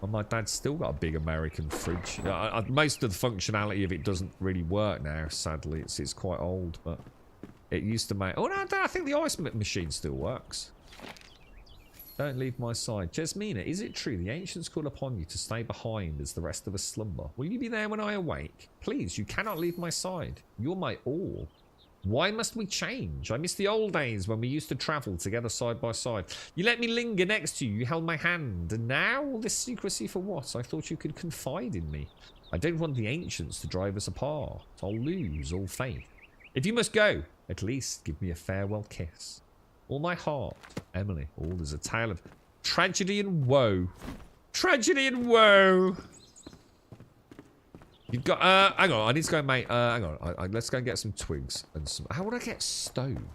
S2: And my dad's still got a big American fridge. You know, most of the functionality of it doesn't really work now, sadly. It's quite old, but it used to make... Oh, no, I think the ice machine still works. Don't leave my side. Jasmina, is it true the ancients call upon you to stay behind as the rest of us slumber? Will you be there when I awake? Please, you cannot leave my side. You're my all. Why must we change? I miss the old days when we used to travel together side by side. You let me linger next to you, you held my hand, and now all this secrecy for what? I thought you could confide in me. I don't want the ancients to drive us apart. I'll lose all faith. If you must go, at least give me a farewell kiss. All my heart, Emily. All is a tale of tragedy and woe. Tragedy and woe. You've got, hang on, I need to go and make, hang on, let's go and get some twigs and some, how would I get stone?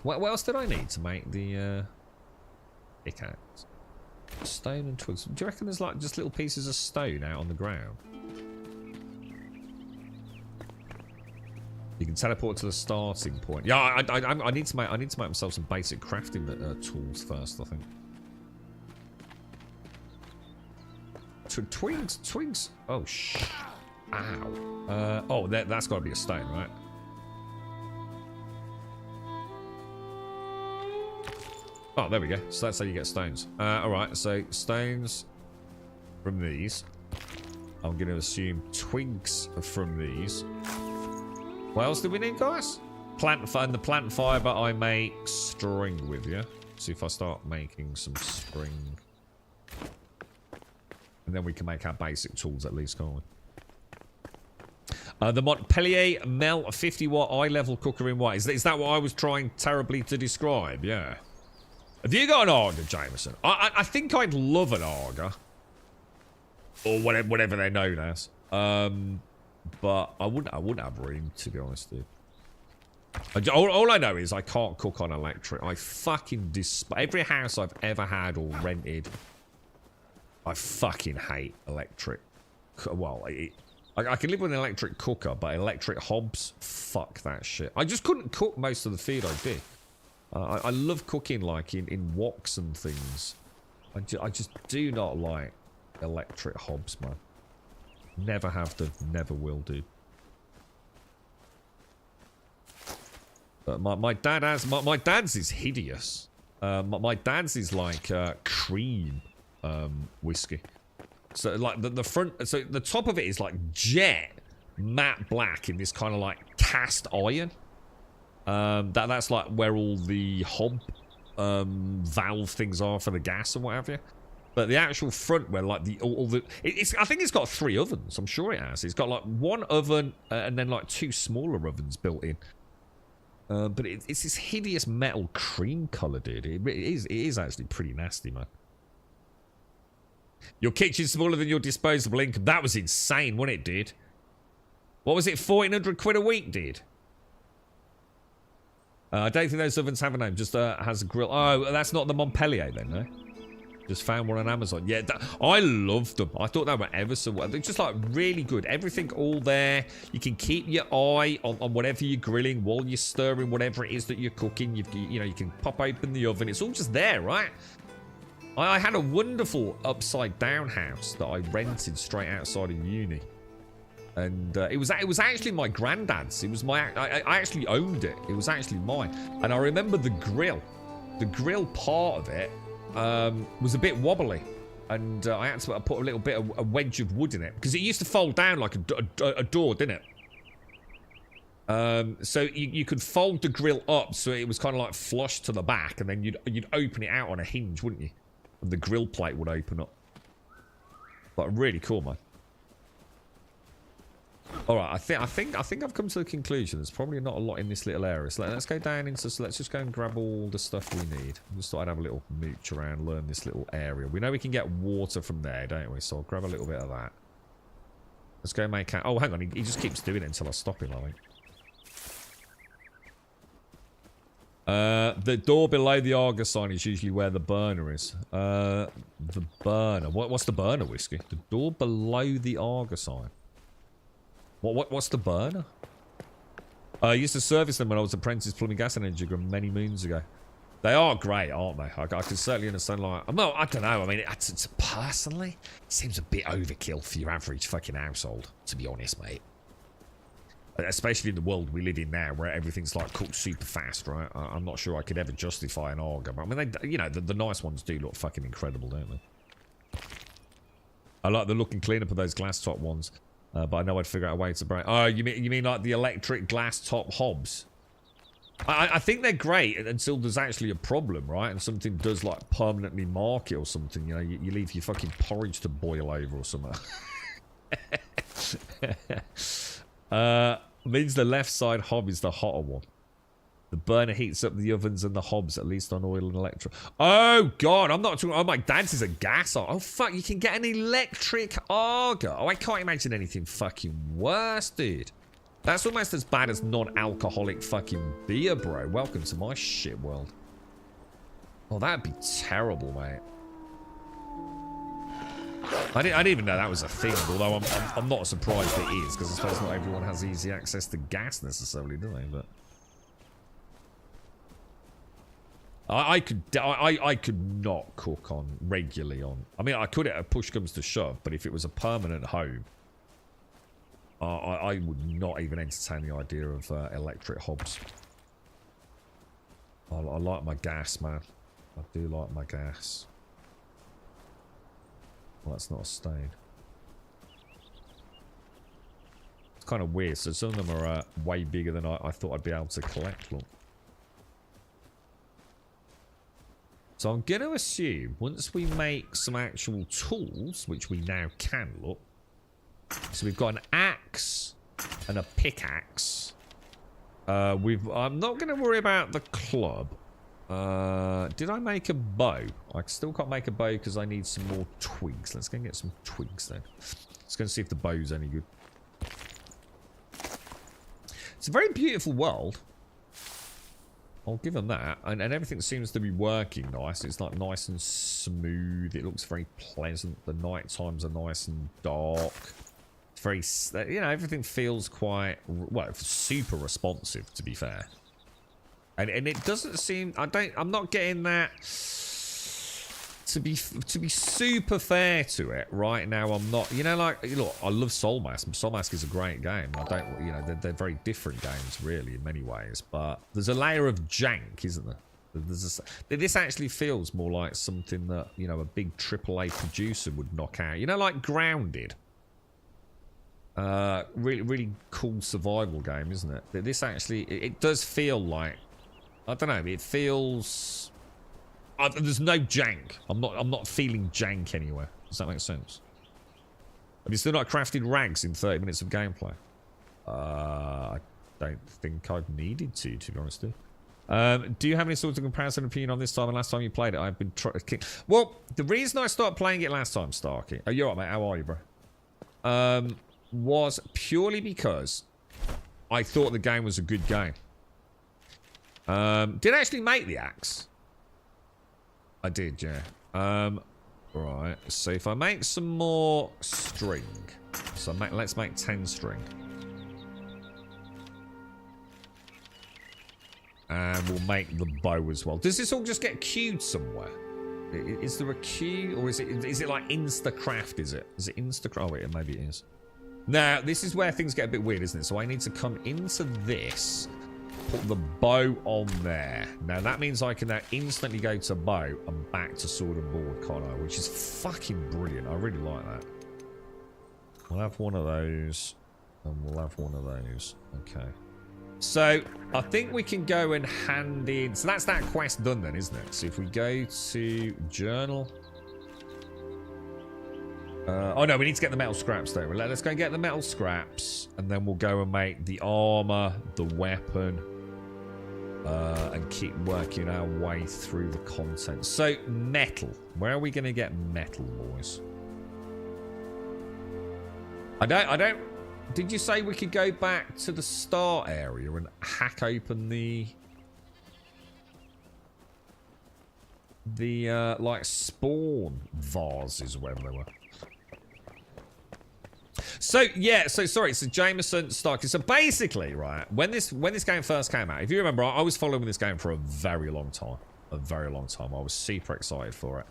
S2: What else did I need to make the, pickaxe? Stone and twigs. Do you reckon there's like just little pieces of stone out on the ground? You can teleport to the starting point. Yeah, I need to make myself some basic crafting tools first, I think. Twigs. Oh, ow. Oh, that's got to be a stone, right? Oh, there we go. So that's how you get stones. Alright, so stones from these. I'm going to assume twigs from these. What else do we need, guys? And the plant fiber I make string with, yeah? See if I start making some string. And then we can make our basic tools at least, can't we? The Montpellier Mel 50 watt eye level cooker in white. Is that what I was trying terribly to describe? Yeah. Have you got an Auger, Jameson? I think I'd love an Auger. Or whatever they're known as. But I wouldn't have room, to be honest, dude. All I know is I can't cook on electric. I fucking every house I've ever had or rented, I fucking hate electric. Well, I can live with an electric cooker, but electric hobs, fuck that shit. I just couldn't cook most of the food I did. I love cooking like in woks and things. I just do not like electric hobs, man. Never have done, never will do. But my dad's is hideous. My dad's is like cream whiskey. So like the front, so the top of it is like jet matte black in this kind of like cast iron. That's like where all the hob valve things are for the gas and what have you. But the actual front, where like I think it's got 3 ovens. I'm sure it has. It's got like 1 oven and then like 2 smaller ovens built in. But it's this hideous metal cream colour, dude. It is actually pretty nasty, man. Your kitchen's smaller than your disposable income. That was insane, wasn't it, dude? What was it? 1,400 quid a week, dude. I don't think those ovens have a name. Just has a grill. Oh, that's not the Montpellier then, no? Just found one on Amazon. Yeah, I loved them. I thought they were ever so well. They're just like really good. Everything all there. You can keep your eye on whatever you're grilling while you're stirring whatever it is that you're cooking. You know, you can pop open the oven. It's all just there, right? I had a wonderful upside down house that I rented straight outside of uni. And it was actually my granddad's. It was I actually owned it. It was actually mine. And I remember the grill. The grill part of it was a bit wobbly, and I had to put a little bit of a wedge of wood in it because it used to fold down like a door, didn't it? So you could fold the grill up so it was kind of like flush to the back, and then you'd open it out on a hinge, wouldn't you? And the grill plate would open up. But really cool, man. All right, I think I've come to the conclusion. There's probably not a lot in this little area. So let's go down into. So let's just go and grab all the stuff we need. I just thought I'd have a little mooch around, learn this little area. We know we can get water from there, don't we? So I'll grab a little bit of that. Let's go make. Oh, hang on. He just keeps doing it until I stop him, I think. The door below the Arga sign is usually where the burner is. The burner. What's the burner, Whiskey? The door below the Arga sign. What's the burner? I used to service them when I was apprentice plumbing gas and energy many moons ago. They are great, aren't they? I can certainly understand, like... Well, I don't know. I mean, it's personally, it seems a bit overkill for your average fucking household, to be honest, mate. Especially in the world we live in now, where everything's like cooked super fast, right? I'm not sure I could ever justify an Arga. But I mean, you know, the nice ones do look fucking incredible, don't they? I like the look and clean up of those glass top ones. But I know I'd figure out a way to break. Oh, you mean like the electric glass top hobs? I think they're great until there's actually a problem, right? And something does like permanently mark it or something. You know, you leave your fucking porridge to boil over or something. Means the left side hob is the hotter one. The burner heats up the ovens and the hobs, at least on oil and electric. Oh, God, I'm not talking... Oh, my dad's is a gas... Oh, fuck, you can get an electric Arga. Oh, I can't imagine anything fucking worse, dude. That's almost as bad as non-alcoholic fucking beer, bro. Welcome to my shit world. Oh, that'd be terrible, mate. I didn't even know that was a thing, although I'm not surprised it is, because I suppose not everyone has easy access to gas necessarily, do they? But... I could not cook on regularly on. I mean, I could if a push comes to shove, but if it was a permanent home, I would not even entertain the idea of electric hobs. I like my gas, man. I do like my gas. Well, that's not a stain. It's kind of weird. So some of them are way bigger than I thought I'd be able to collect. Look. So I'm going to assume once we make some actual tools, which we now can, look. So we've got an axe, and a pickaxe. I'm not going to worry about the club. Did I make a bow? I still can't make a bow because I need some more twigs. Let's go and get some twigs then. Let's go and see if the bow's any good. It's a very beautiful world. I'll give them that. And everything seems to be working nice. It's like nice and smooth. It looks very pleasant. The night times are nice and dark. It's very, you know, everything feels quite, well, super responsive, to be fair. And it doesn't seem, I'm not getting that, to be super fair to it right now. I'm not, you know, like, look, I love Soul Mask. Soul Mask is a great game. I don't, you know, they're very different games really in many ways, but there's a layer of jank, isn't there? This actually feels more like something that, you know, a big AAA producer would knock out. You know, like Grounded. Really cool survival game, isn't it? This actually, it does feel like, I don't know, it feels, there's no jank. I'm not feeling jank anywhere. Does that make sense? Have you still not crafted rags in 30 minutes of gameplay? I don't think I've needed to be honest with you. Do you have any sort of comparison opinion on this time and last time you played it? I've been well, the reason I started playing it last time, Starkey. Oh, you're right, mate. How are you, bro? Was purely because I thought the game was a good game. Did I actually make the axe? I did, yeah. Right. So if I make some more string, so let's make 10 string, and we'll make the bow as well. Does this all just get queued somewhere? Is there a queue, or is it like Instacraft? Is it Instacraft? Oh wait, maybe it is. Now this is where things get a bit weird, isn't it? So I need to come into this. Put the bow on there. Now that means I can now instantly go to bow and back to sword and board, can't I? Which is fucking brilliant. I really like that. We'll have one of those. And we'll have one of those. Okay. So I think we can go and hand in. So that's that quest done then, isn't it? So if we go to journal. Oh no, we need to get the metal scraps though. Let's go and get the metal scraps. And then we'll go and make the armor, the weapon. And keep working our way through the content. So, metal. Where are we going to get metal, boys? I don't... Did you say we could go back to the start area and hack open the like, spawn vases or whatever they were? So yeah, so sorry, so Jameson Starkey. So basically, right, when this game first came out, if you remember, I was following this game for a very long time. I was super excited for it.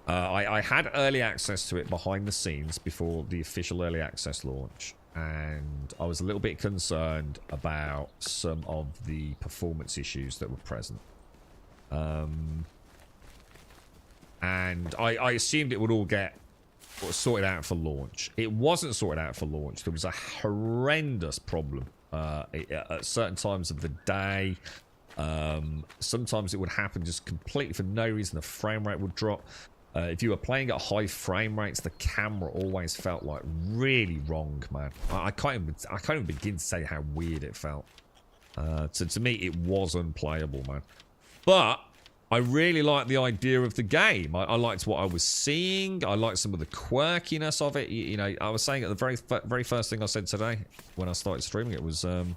S2: I had early access to it behind the scenes before the official early access launch, and I was a little bit concerned about some of the performance issues that were present. And I assumed it would all get sorted out for launch. It wasn't sorted out for launch. There was a horrendous problem at certain times of the day. Sometimes it would happen just completely for no reason. The frame rate would drop. If you were playing at high frame rates, the camera always felt like really wrong, man. I can't even begin to say how weird it felt. To me, it was unplayable, man. But I really liked the idea of the game. I liked what I was seeing. I liked some of the quirkiness of it. You know, I was saying at the very first thing I said today when I started streaming, it was kind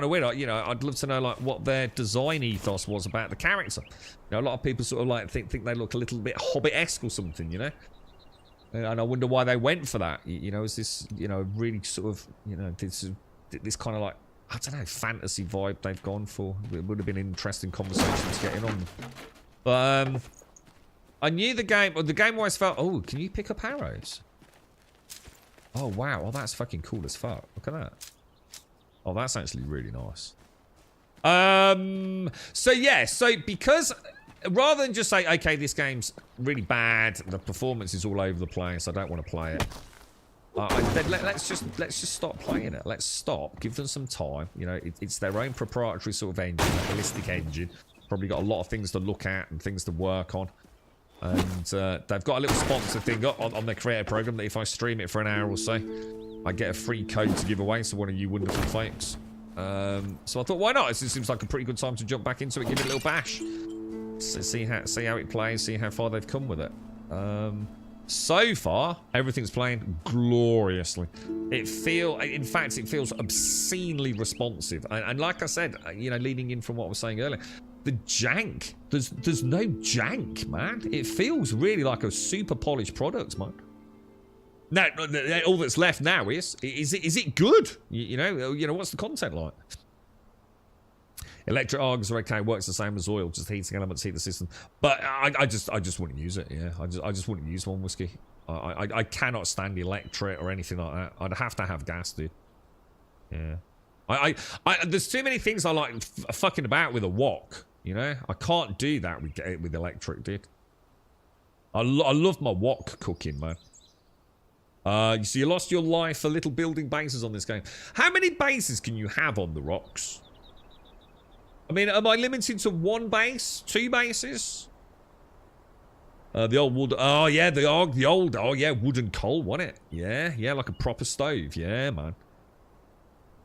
S2: of weird. I'd love to know like what their design ethos was about the character. You know, a lot of people sort of like think they look a little bit Hobbit-esque or something, you know. And I wonder why they went for that. You know, is this, you know, really sort of, you know, this kind of like, I don't know, fantasy vibe they've gone for. It would have been an interesting conversation to get in on. But I knew the game always felt, oh, can you pick up arrows? Oh, wow. Oh, that's fucking cool as fuck. Look at that. Oh, that's actually really nice. So yeah, so because rather than just say, okay, this game's really bad, the performance is all over the place, I don't want to play it. Let's just stop playing it. Let's stop. Give them some time. You know, it's their own proprietary sort of engine, a ballistic engine. Probably got a lot of things to look at and things to work on. And they've got a little sponsor thing up on their creator program that if I stream it for an hour or so, I get a free code to give away to one of you wonderful folks. So I thought, why not? It seems like a pretty good time to jump back into it, give it a little bash. See how it plays, see how far they've come with it. So far, everything's playing gloriously. In fact, it feels obscenely responsive. And like I said, you know, leading in from what I was saying earlier, the jank, there's no jank, man. It feels really like a super polished product, man. Now, all that's left now is it good? You know, what's the content like? Electric arcs are okay, works the same as oil, just heating elements heat the system. But I just wouldn't use it. Yeah, I just wouldn't use one whiskey. I cannot stand electric or anything like that. I'd have to have gas, dude. Yeah, there's too many things I like fucking about with a wok. You know, I can't do that with electric, dude. I love my wok cooking, man. So you lost your life for little building bases on this game. How many bases can you have on the rocks? I mean, am I limited to one base? 2 bases? The old wood. Oh, yeah, the old. Oh, yeah, wooden coal, wasn't it? Yeah, like a proper stove. Yeah, man.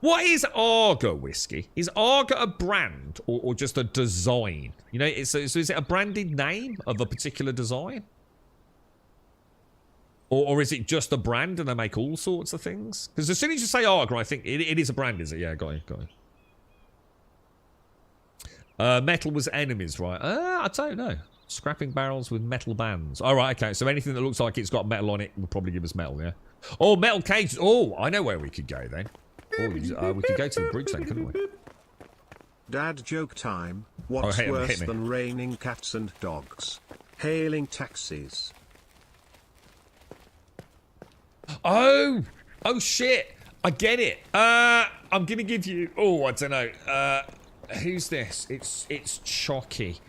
S2: What is Arga whiskey? Is Arga a brand or just a design? You know, so is it a branded name of a particular design? Or is it just a brand and they make all sorts of things? Because as soon as you say Arga, I think it is a brand, is it? Yeah, got it. Metal was enemies, right? I don't know. Scrapping barrels with metal bands. All right, okay. So anything that looks like it's got metal on it will probably give us metal, yeah? Oh, metal cages. Oh, I know where we could go then. Oh, we could go to the bridge then, couldn't we?
S3: Dad joke time. What's worse than raining cats and dogs? Hailing taxis.
S2: Oh shit. I get it. I'm going to give you... Oh, I don't know. Who's this? It's Chalky.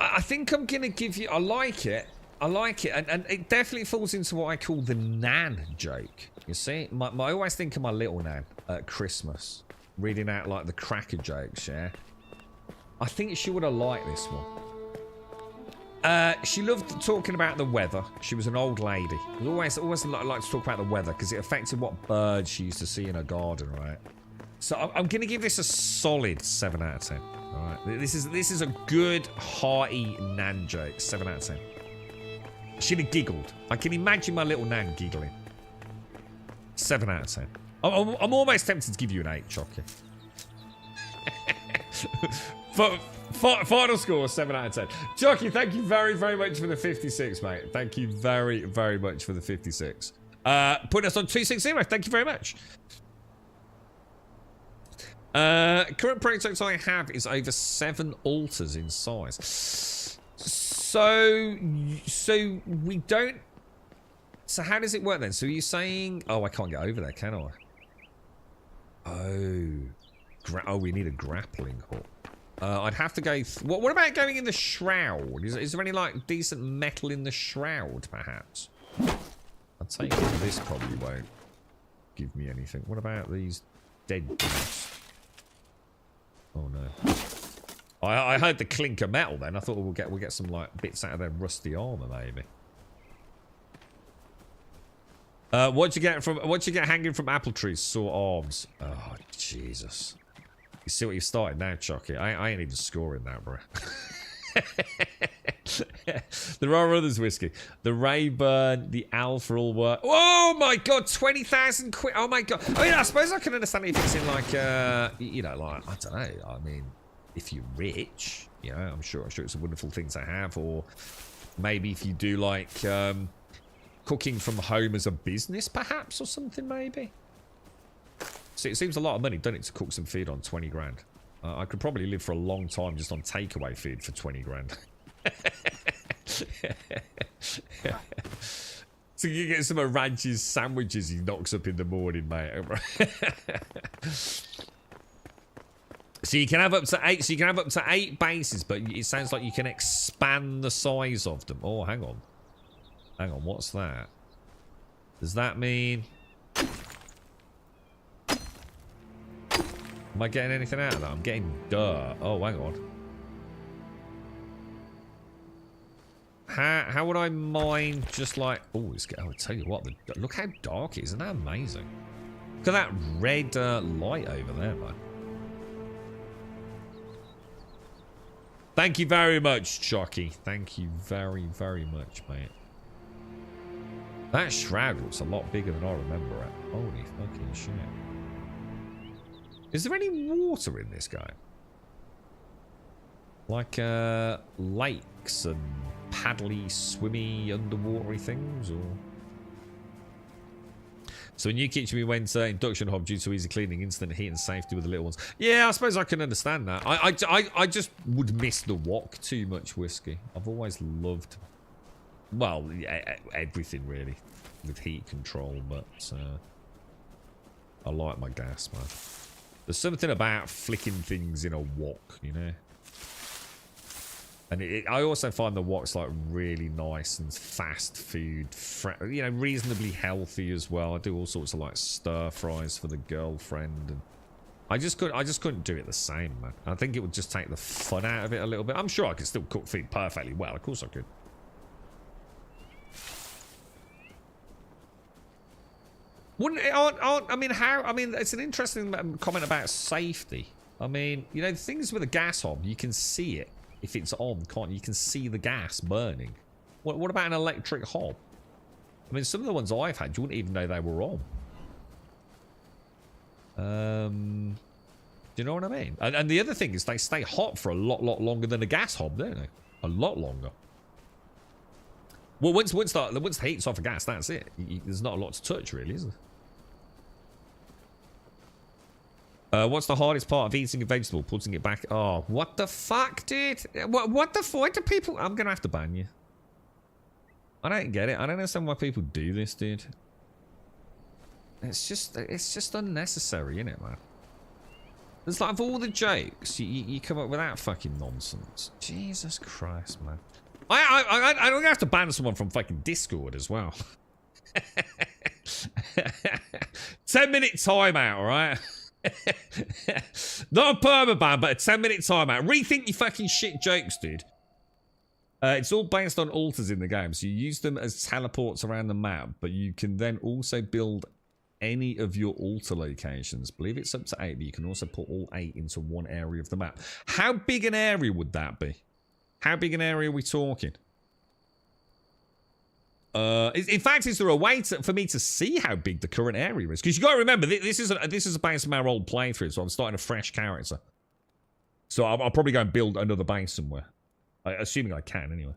S2: I think I'm going to give you... I like it. And it definitely falls into what I call the Nan joke. You see? I always think of my little Nan at Christmas. Reading out, like, the cracker jokes, yeah? I think she would have liked this one. She loved talking about the weather. She was an old lady. Always liked to talk about the weather because it affected what birds she used to see in her garden, right? So I'm going to give this a solid 7 out of 10. All right, this is a good, hearty Nan joke. 7 out of 10. She'd have giggled. I can imagine my little Nan giggling. 7 out of 10. I'm almost tempted to give you an 8, Chocky. Final score, 7 out of 10. Jockey, thank you very, very much for the 56, mate. Thank you very, very much for the 56. Putting us on 260, thank you very much. Current prototypes I have is over 7 altars in size. So we don't... So how does it work then? So you're saying... Oh, I can't get over there, can I? Oh, we need a grappling hook. I'd have to go... What about going in the shroud? Is there any, like, decent metal in the shroud, perhaps? I'll take it this probably won't give me anything. What about these dead dudes? Oh, no. I heard the clink of metal then. I thought we'll get some, like, bits out of their rusty armor, maybe. What'd you get hanging from apple trees? Sore arms. Oh, Jesus. You see what you started now, Chucky? I ain't even scoring that, bro. There are others, whiskey. The Rayburn, the Alpha all work. Oh my god, 20,000 quid. Oh my god. I mean, I suppose I can understand if it's in like, you know, like, I don't know. I mean, if you're rich, you know, I'm sure it's a wonderful thing to have. Or maybe if you do like cooking from home as a business, perhaps, or something, maybe. See, it seems a lot of money, doesn't it, to cook some feed on 20 grand. I could probably live for a long time just on takeaway feed for 20 grand. So you get some of Ranch's sandwiches he knocks up in the morning, mate. So you can have up to 8. So you can have up to 8 bases, but it sounds like you can expand the size of them. Oh, hang on. What's that? Does that mean... Am I getting anything out of that? I'm getting dirt. Oh, hang on. How would I mine just like... Oh, I'll tell you what. Look how dark it is. Isn't that amazing? Look at that red light over there, man. Thank you very much, Chucky. Thank you very, very much, mate. That shroud looks a lot bigger than I remember it. Holy fucking shit. Is there any water in this game? Like lakes and paddly, swimmy, underwatery things, or... So a new kitchen we went induction hob due to easy cleaning, instant heat and safety with the little ones. Yeah, I suppose I can understand that. I just would miss the wok too much, Whiskey. I've always loved, well, everything really with heat control, but I like my gas, man. There's something about flicking things in a wok, you know. And I also find the wok's like really nice and fast food, you know, reasonably healthy as well. I do all sorts of like stir fries for the girlfriend, and I just couldn't do it the same, man. I think it would just take the fun out of it a little bit. I'm sure I could still cook food perfectly well. Of course I could. Wouldn't it? I mean, how? I mean, it's an interesting comment about safety. I mean, you know, things with a gas hob, you can see it. If it's on, can't you? You can see the gas burning. What about an electric hob? I mean, some of the ones I've had, you wouldn't even know they were on. Do you know what I mean? And the other thing is they stay hot for a lot longer than a gas hob, don't they? A lot longer. Well, once the heat's off a gas, that's it. There's not a lot to touch, really, is there? What's the hardest part of eating a vegetable? Putting it back. Oh, what the fuck, dude? What the fuck do people... I'm going to have to ban you. I don't get it. I don't understand why people do this, dude. It's just unnecessary, isn't it, man? It's like, of all the jokes, you come up with that fucking nonsense. Jesus Christ, man. I'm going to have to ban someone from fucking Discord as well. 10-minute timeout, all right? Not a permaban, but a 10-minute timeout. Rethink your fucking shit jokes, dude. It's all based on altars in the game, so you use them as teleports around the map, but you can then also build any of your altar locations. I believe it's up to 8, but you can also put all 8 into one area of the map. How big an area would that be? How big an area are we talking? In fact, is there a way for me to see how big the current area is? Because you got to remember, this is based on our old playthrough, so I'm starting a fresh character. So I'll probably go and build another base somewhere. Assuming I can, anyway.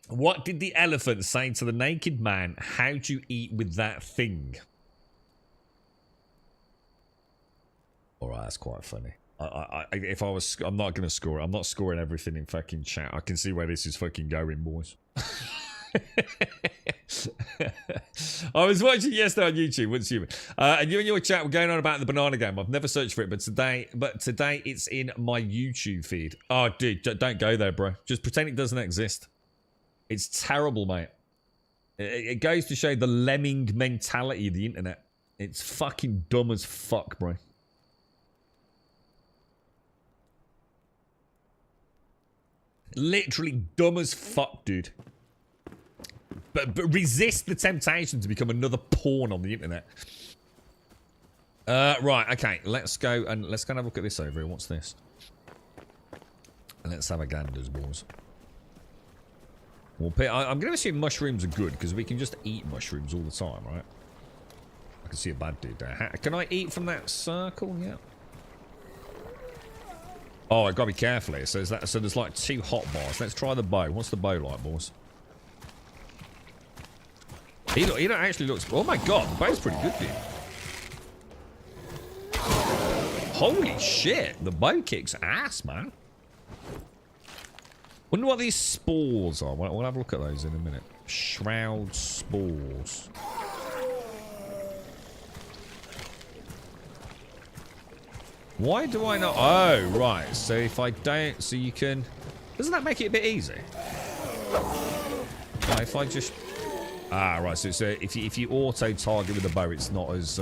S2: What did the elephant say to the naked man? How'd you eat with that thing? Alright, that's quite funny. If I was, I'm not going to score it. I'm not scoring everything in fucking chat. I can see where this is fucking going, boys. I was watching yesterday on YouTube, what's human? And you and your chat were going on about the banana game. I've never searched for it, but today it's in my YouTube feed. Oh, dude, don't go there, bro. Just pretend it doesn't exist. It's terrible, mate. It goes to show the lemming mentality of the internet. It's fucking dumb as fuck, bro. Literally dumb as fuck, dude. But resist the temptation to become another pawn on the internet. Right, okay. Let's go and have a look at this over here. What's this? Let's have a ganders, boys. I'm going to assume mushrooms are good because we can just eat mushrooms all the time, right? I can see a bad dude there. Can I eat from that circle? Yeah. Oh, I gotta be careful here. So there's like 2 hot bars. Let's try the bow. What's the bow like, boys? He don't actually looks. Oh my god, the bow's pretty good, dude. Holy shit, the bow kicks ass, man. Wonder what these spores are. We'll have a look at those in a minute. Shroud spores. Why do I not? Oh, right. So if I don't, so you can. Doesn't that make it a bit easy? Like if I just. Ah, right. So if you auto target with the bow, it's not as.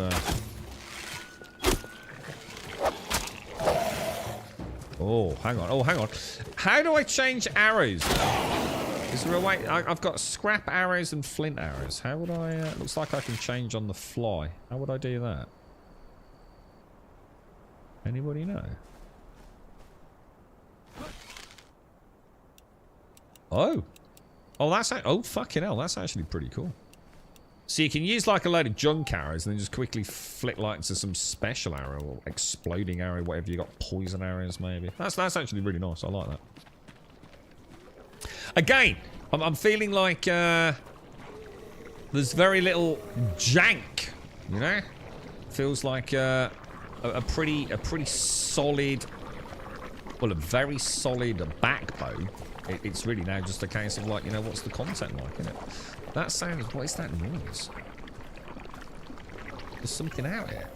S2: Oh, hang on. Oh, hang on. How do I change arrows? Is there a way? I've got scrap arrows and flint arrows. How would I... looks like I can change on the fly. How would I do that? Anybody know? Oh. Oh, that's... Oh, fucking hell. That's actually pretty cool. So you can use like a load of junk arrows and then just quickly flick like into some special arrow or exploding arrow, whatever you got. Poison arrows, maybe. That's actually really nice. I like that. Again, I'm feeling like there's very little jank, you know? Feels like a pretty solid, well, a very solid backbone. It's really now just a case of like, you know, what's the content like, isn't it? That sounds... What is that noise? There's something out here.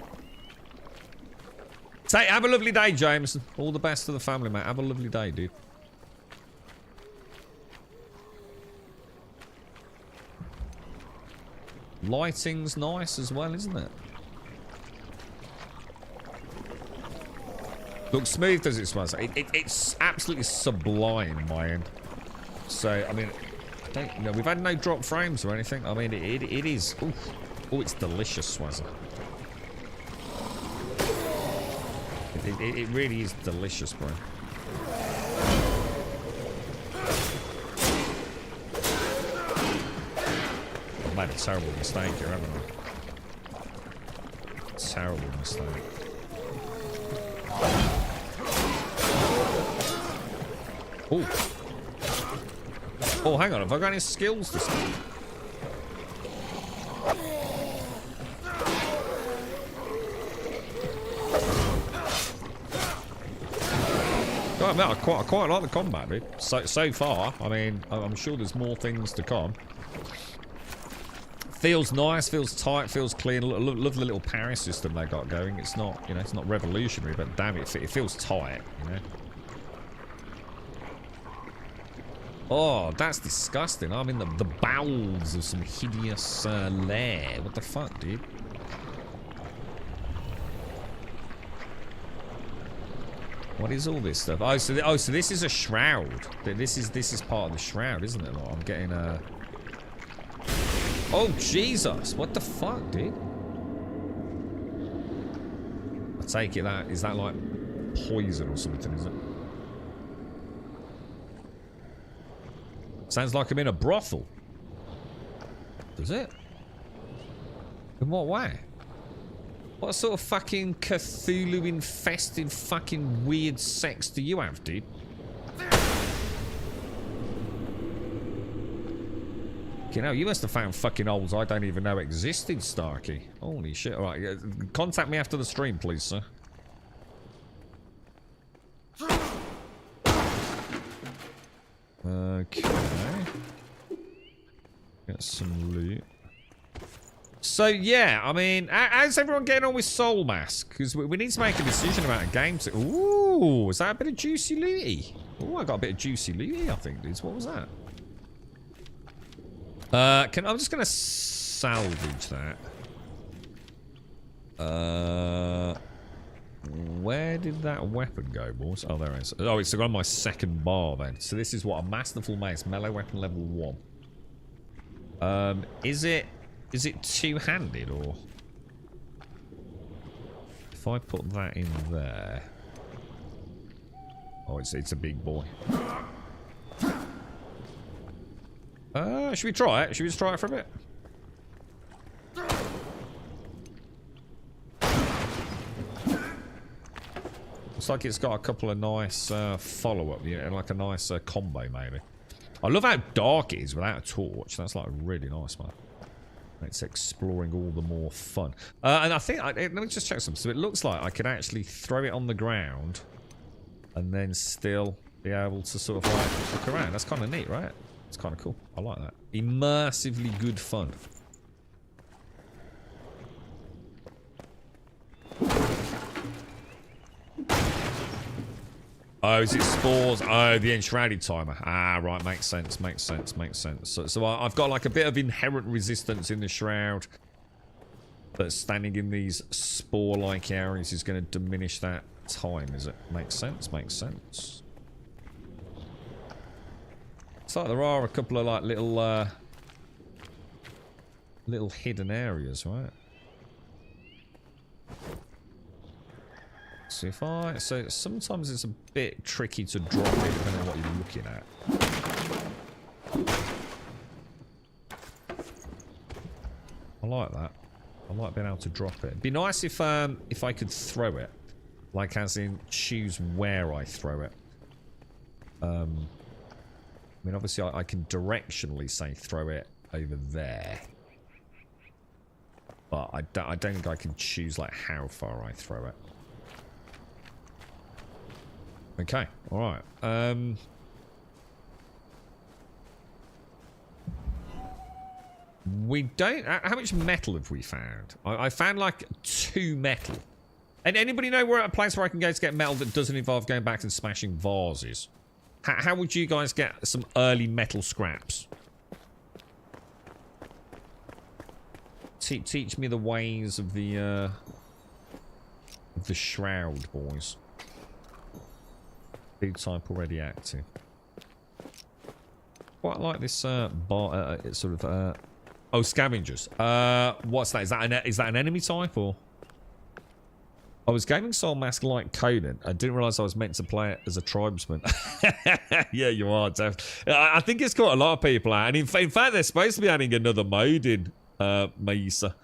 S2: Say, have a lovely day, James. All the best to the family, mate. Have a lovely day, dude. Lighting's nice as well, isn't it? Looks smooth, does it, Smash? It's absolutely sublime, my end. So, I mean... You know, we've had no drop frames or anything. I mean, it is... Oof. Oh, it's delicious, Swazza. It really is delicious, bro. I've made a terrible mistake here, haven't I? Terrible mistake. Oh. Oh, hang on. Have I got any skills to see? God, I quite like the combat, dude. So far, I mean, I'm sure there's more things to come. Feels nice, feels tight, feels clean. Love the little parry system they got going. It's not, you know, it's not revolutionary, but damn it, it feels tight, you know. Oh, that's disgusting. I'm in the bowels of some hideous lair. What the fuck, dude? What is all this stuff? Oh, so this is a shroud. This is part of the shroud, isn't it? I'm getting a... Oh, Jesus. What the fuck, dude? I take it that... Is that like poison or something, is it? Sounds like I'm in a brothel. Does it? In what way? What sort of fucking Cthulhu-infested fucking weird sex do you have, dude? You know, you must have found fucking holes I don't even know existed, Starkey. Holy shit. Alright, contact me after the stream, please, sir. Okay. Get some loot. So, yeah, I mean, how's everyone getting on with Soul Mask? Because we need to make a decision about a game. Ooh, is that a bit of juicy looty? Ooh, I got a bit of juicy looty, I think, dudes. What was that? I'm just going to salvage that. Where did that weapon go, boys? Oh, there it is. Oh, it's on my second bar, then. So this is what? A Masterful Mace. Melee weapon level 1. Is it two-handed, or... If I put that in there... Oh, it's a big boy. Should we try it? Should we just try it for a bit? Looks like it's got a couple of nice follow-up, yeah, like a nice combo, maybe. I love how dark it is without a torch. That's like really nice, man. It's exploring all the more fun. And I think, let me just check something. So it looks like I could actually throw it on the ground and then still be able to sort of like look around. That's kind of neat, right? It's kind of cool. I like that. Immersively good fun. Oh, is it spores? Oh, the Enshrouded timer. Ah, right. Makes sense. Makes sense. Makes sense. So I've got like a bit of inherent resistance in the shroud. But standing in these spore-like areas is going to diminish that time, is it? Makes sense, makes sense. It's like there are a couple of like little little hidden areas, right? So if I... So sometimes it's a bit tricky to drop it depending on what you're looking at. I like that. I like being able to drop it. It'd be nice if I could throw it. Like as in choose where I throw it. I mean obviously I can directionally say throw it over there. But I don't think I can choose like how far I throw it. Okay, alright. We don't... How much metal have we found? I found like 2 metal. And anybody know where a place where I can go to get metal that doesn't involve going back and smashing vases? How would you guys get some early metal scraps? Teach me the ways of the shroud, boys. Big type already active. Quite like this sort of oh, scavengers. What's that? Is that an enemy type or? I was gaming Soul Mask like Conan. I didn't realise I was meant to play it as a tribesman. Yeah, you are, Def. I think it's got a lot of people out, and in fact, they're supposed to be adding another mode in Mesa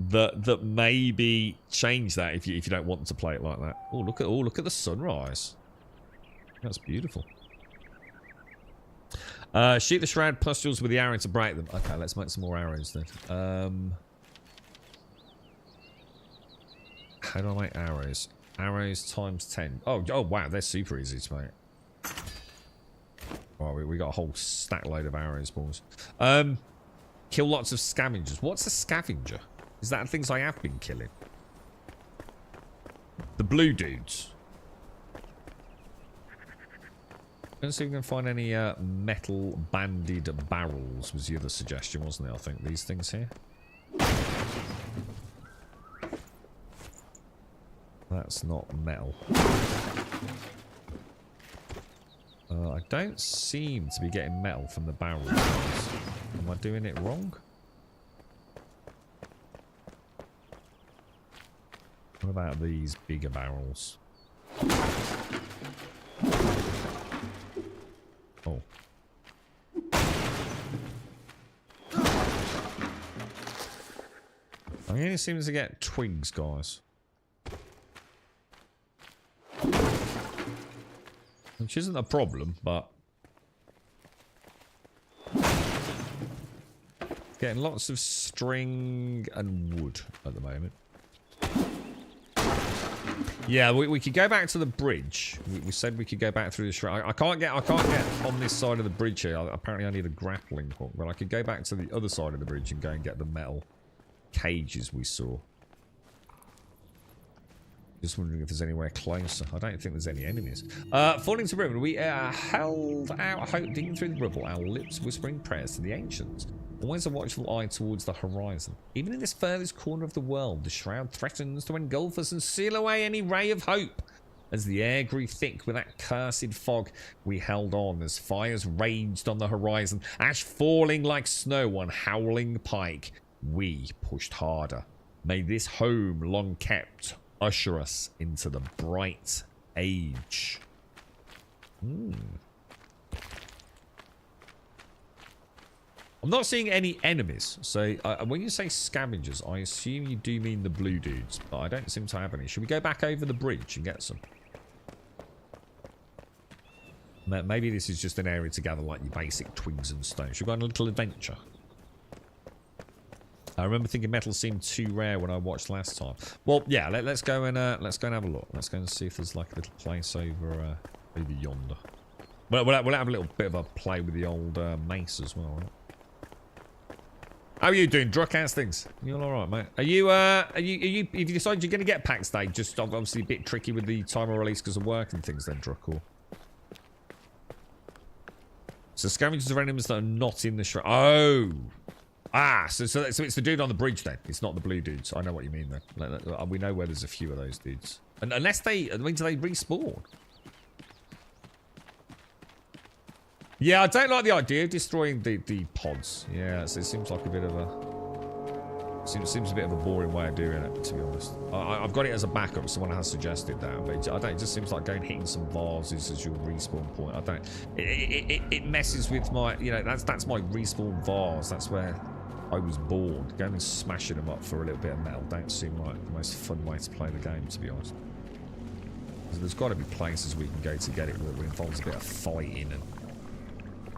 S2: that maybe change that if you don't want to play it like that. Oh, look at the sunrise. That's beautiful. Shoot the shroud pustules with the arrow to break them. Okay, let's make some more arrows then. How do I make arrows? Arrows times 10. Oh wow, they're super easy to make. Oh, we got a whole stack load of arrows, boys. Kill lots of scavengers. What's a scavenger? Is that things I have been killing? The blue dudes. Let's see if we can find any metal banded barrels was the other suggestion, wasn't it? I think these things here. That's not metal. I don't seem to be getting metal from the barrels. Am I doing it wrong? What about these bigger barrels? Oh. I only seem to get twigs, guys. Which isn't a problem, but... Getting lots of string and wood at the moment. Yeah, we could go back to the bridge. We said we could go back through the shroud. I can't get on this side of the bridge here. Apparently I need a grappling hook, but I could go back to the other side of the bridge and go and get the metal cages we saw. Just wondering if there's anywhere closer. I don't think there's any enemies. Falling to ruin. We held our hope digging through the rubble, our lips whispering prayers to the ancients. Always a watchful eye towards the horizon. Even in this furthest corner of the world, the shroud threatens to engulf us and seal away any ray of hope. As the air grew thick with that cursed fog, we held on as fires raged on the horizon, ash falling like snow on howling pike. We pushed harder. May this home long kept usher us into the bright age. I'm not seeing any enemies, so when you say scavengers, I assume you do mean the blue dudes, but I don't seem to have any. Should we go back over the bridge and get some? Maybe this is just an area to gather like your basic twigs and stones. Should we go on a little adventure? I remember thinking metal seemed too rare when I watched last time. Well, yeah, let's go and have a look. Let's go and see if there's like a little place over yonder. We'll have a little bit of a play with the old mace as well, right? How are you doing, Druck? How's things? You all right, mate? Are you if you decide you're going to get pack stay, just obviously a bit tricky with the time of release because of work and things then, Druck, or? So scavengers are enemies that are not in the shroud. Oh! Ah, so it's the dude on the bridge then. It's not the blue dudes. I know what you mean then. We know where there's a few of those dudes. And unless they, I mean, do they respawn? Yeah, I don't like the idea of destroying the pods. Yeah, it seems like a bit of a... Seems a bit of a boring way of doing it, to be honest. I've got it as a backup. Someone has suggested that, but I don't. It just seems like going hitting some vases as your respawn point. I don't. It messes with my. You know, that's my respawn vase. That's where I was born. Going and smashing them up for a little bit of metal don't seem like the most fun way to play the game, to be honest. So there's got to be places we can go to get it that involves a bit of fighting and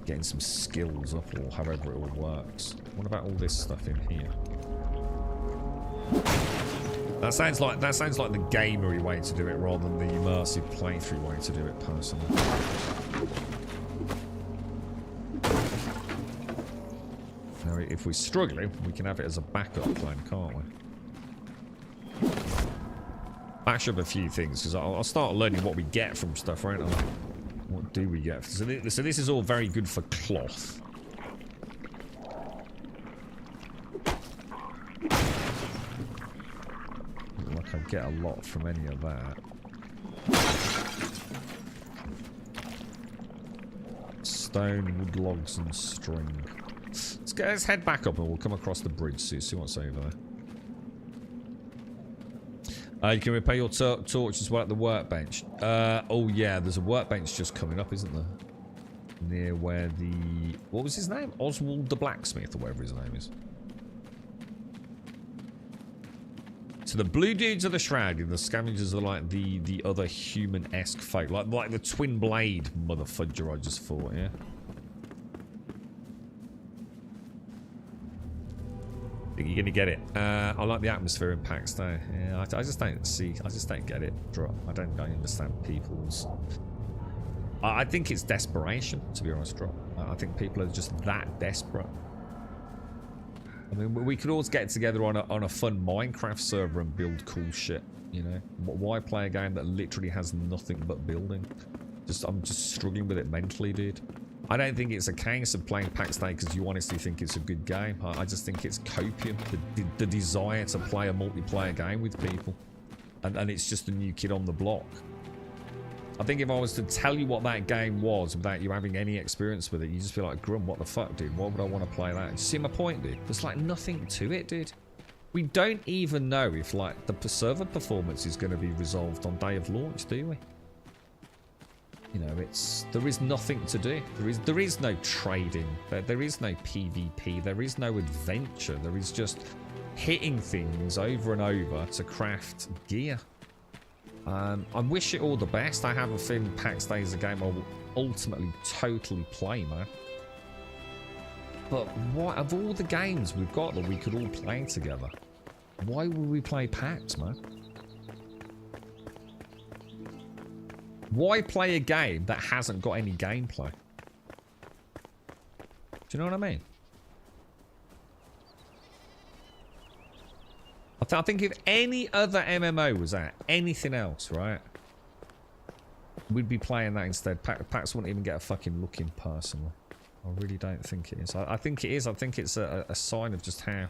S2: getting some skills up, or however it all works. What about all this stuff in here? That sounds like the gamery way to do it rather than the immersive playthrough way to do it, personally. Now, if we're struggling, we can have it as a backup plan, can't we? Bash up a few things, because I'll start learning what we get from stuff, right? What do we get? So this is all very good for cloth. I get a lot from any of that. Stone, wood logs, and string. Let's head back up and we'll come across the bridge, see what's over there. You can repair your torch as well at the workbench. Oh yeah, there's a workbench just coming up, isn't there? Near where the... What was his name? Oswald the Blacksmith, or whatever his name is. So the blue dudes are the Shrouded, the scavengers are like the other human-esque folk. Like the twin blade motherfudger I just fought, yeah? Think you're gonna get it. I like the atmosphere in packs though. Yeah, I just don't get it. Drop. I don't understand people's... I think it's desperation, to be honest, Drop. I think people are just that desperate. I mean, we could always get together on a fun Minecraft server and build cool shit, you know? Why play a game that literally has nothing but building? I'm just struggling with it mentally, dude. I don't think it's a case of playing Pax Day because you honestly think it's a good game. I just think it's copium, the desire to play a multiplayer game with people. And it's just a new kid on the block. I think if I was to tell you what that game was without you having any experience with it, you'd just be like, Grum, what the fuck, dude? Why would I want to play that? Do you see my point, dude? There's like nothing to it, dude. We don't even know if like the server performance is going to be resolved on day of launch, do we? You know, there is nothing to do. There is no trading. There is no PvP. There is no adventure. There is just hitting things over and over to craft gear. I wish it all the best. I have a feeling Pax Day is a game I will ultimately totally play, man. But what of all the games we've got that we could all play together, why would we play Pax, man? Why play a game that hasn't got any gameplay? Do you know what I mean? I think if any other MMO was out, anything else, right? We'd be playing that instead. Pax wouldn't even get a fucking look in personally. I really don't think it is. I think it is. I think it's a sign of just how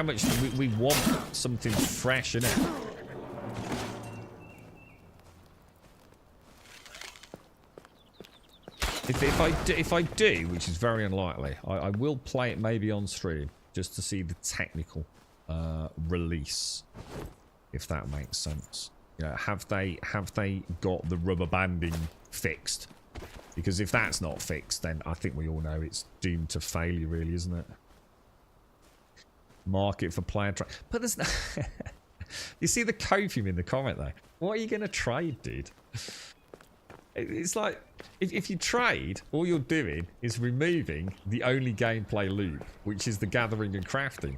S2: much we want something fresh, innit? If I do, which is very unlikely, I will play it maybe on stream. Just to see the technical release, if that makes sense. Yeah, have they got the rubber banding fixed? Because if that's not fixed, then I think we all know it's doomed to failure, really, isn't it? Market for player trade, but there's no. You see the copium in the comment though. What are you gonna trade, dude? It's like, if you trade, all you're doing is removing the only gameplay loop, which is the gathering and crafting.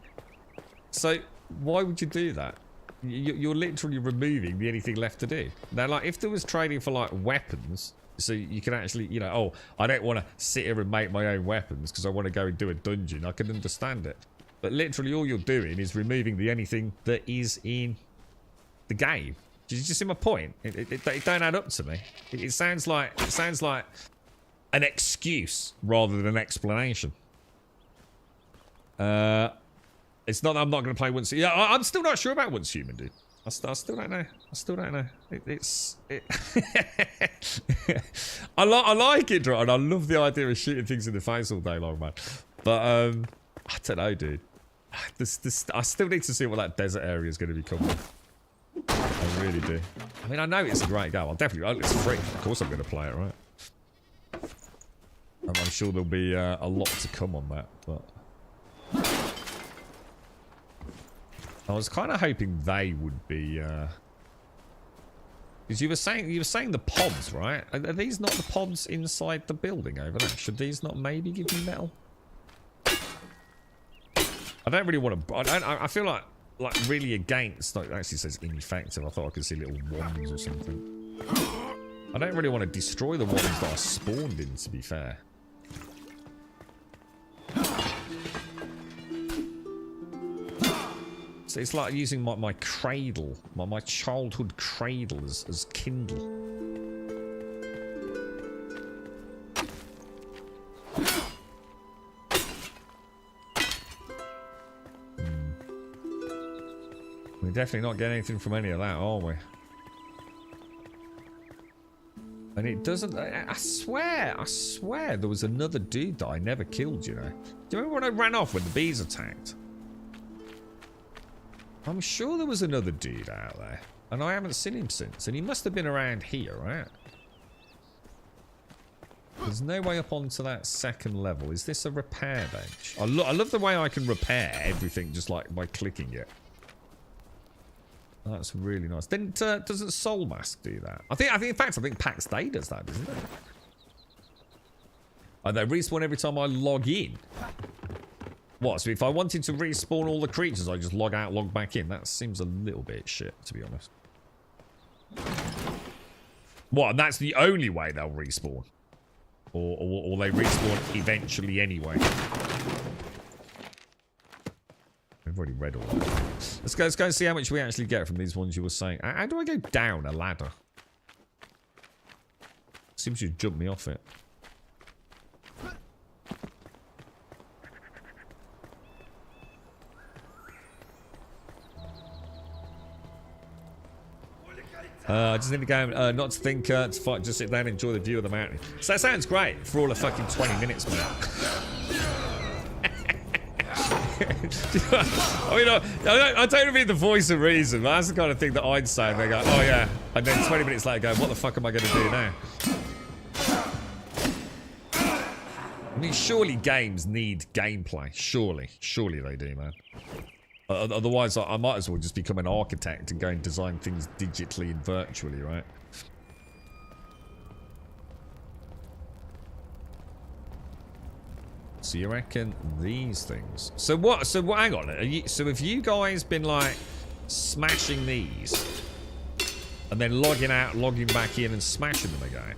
S2: So, why would you do that? You're literally removing the anything left to do. Now, like, if there was trading for, like, weapons, so you can actually, you know, oh, I don't want to sit here and make my own weapons because I want to go and do a dungeon, I can understand it. But literally all you're doing is removing the anything that is in the game. Did you see my point? It don't add up to me. It sounds like an excuse rather than an explanation. It's not that I'm not going to play Once. Yeah, I'm still not sure about Once Human, dude. I still don't know. I still don't know. I like it, and I love the idea of shooting things in the face all day long, man. But I don't know, dude. I still need to see what that desert area is going to become. I really do. I mean, I know it's a great game. I'll definitely. It's free. Of course, I'm going to play it, right? And I'm sure there'll be a lot to come on that, but. I was kind of hoping they would be, because you were saying the pods, right? Are these not the pods inside the building over there? Should these not maybe give me metal? I don't really want to. I feel like really against. Like, it actually says ineffective. I thought I could see little wands or something. I don't really want to destroy the ones that I spawned in. To be fair. So it's like using my cradle, my childhood cradle as kindle. We're definitely not getting anything from any of that, are we? And it doesn't. I swear there was another dude that I never killed, you know. Do you remember when I ran off when the bees attacked? I'm sure there was another dude out there, and I haven't seen him since, and he must have been around here, right? There's no way up onto that second level. Is this a repair bench? I love the way I can repair everything just like by clicking it. That's really nice. Then doesn't Soul Mask do that? I think in fact Pax Day does that, doesn't it? And they respawn every time I log in. What, so if I wanted to respawn all the creatures, I just log out, log back in? That seems a little bit shit, to be honest. What, and that's the only way they'll respawn? Or they respawn eventually anyway? I've already read all that. Let's go and see how much we actually get from these ones you were saying. How do I go down a ladder? Seems you jumped me off it. I just need to go, not to think, to fight, just sit down and enjoy the view of the mountain. So that sounds great for all of fucking 20 minutes, man. I mean, I don't mean the voice of reason, but that's the kind of thing that I'd say. And they go, oh yeah. And then 20 minutes later go, what the fuck am I going to do now? I mean, surely games need gameplay. Surely they do, man. Otherwise, I might as well just become an architect and go and design things digitally and virtually, right? So you reckon these things? So what? So what? Hang on. So have you guys been like smashing these, and then logging out, logging back in, and smashing them again?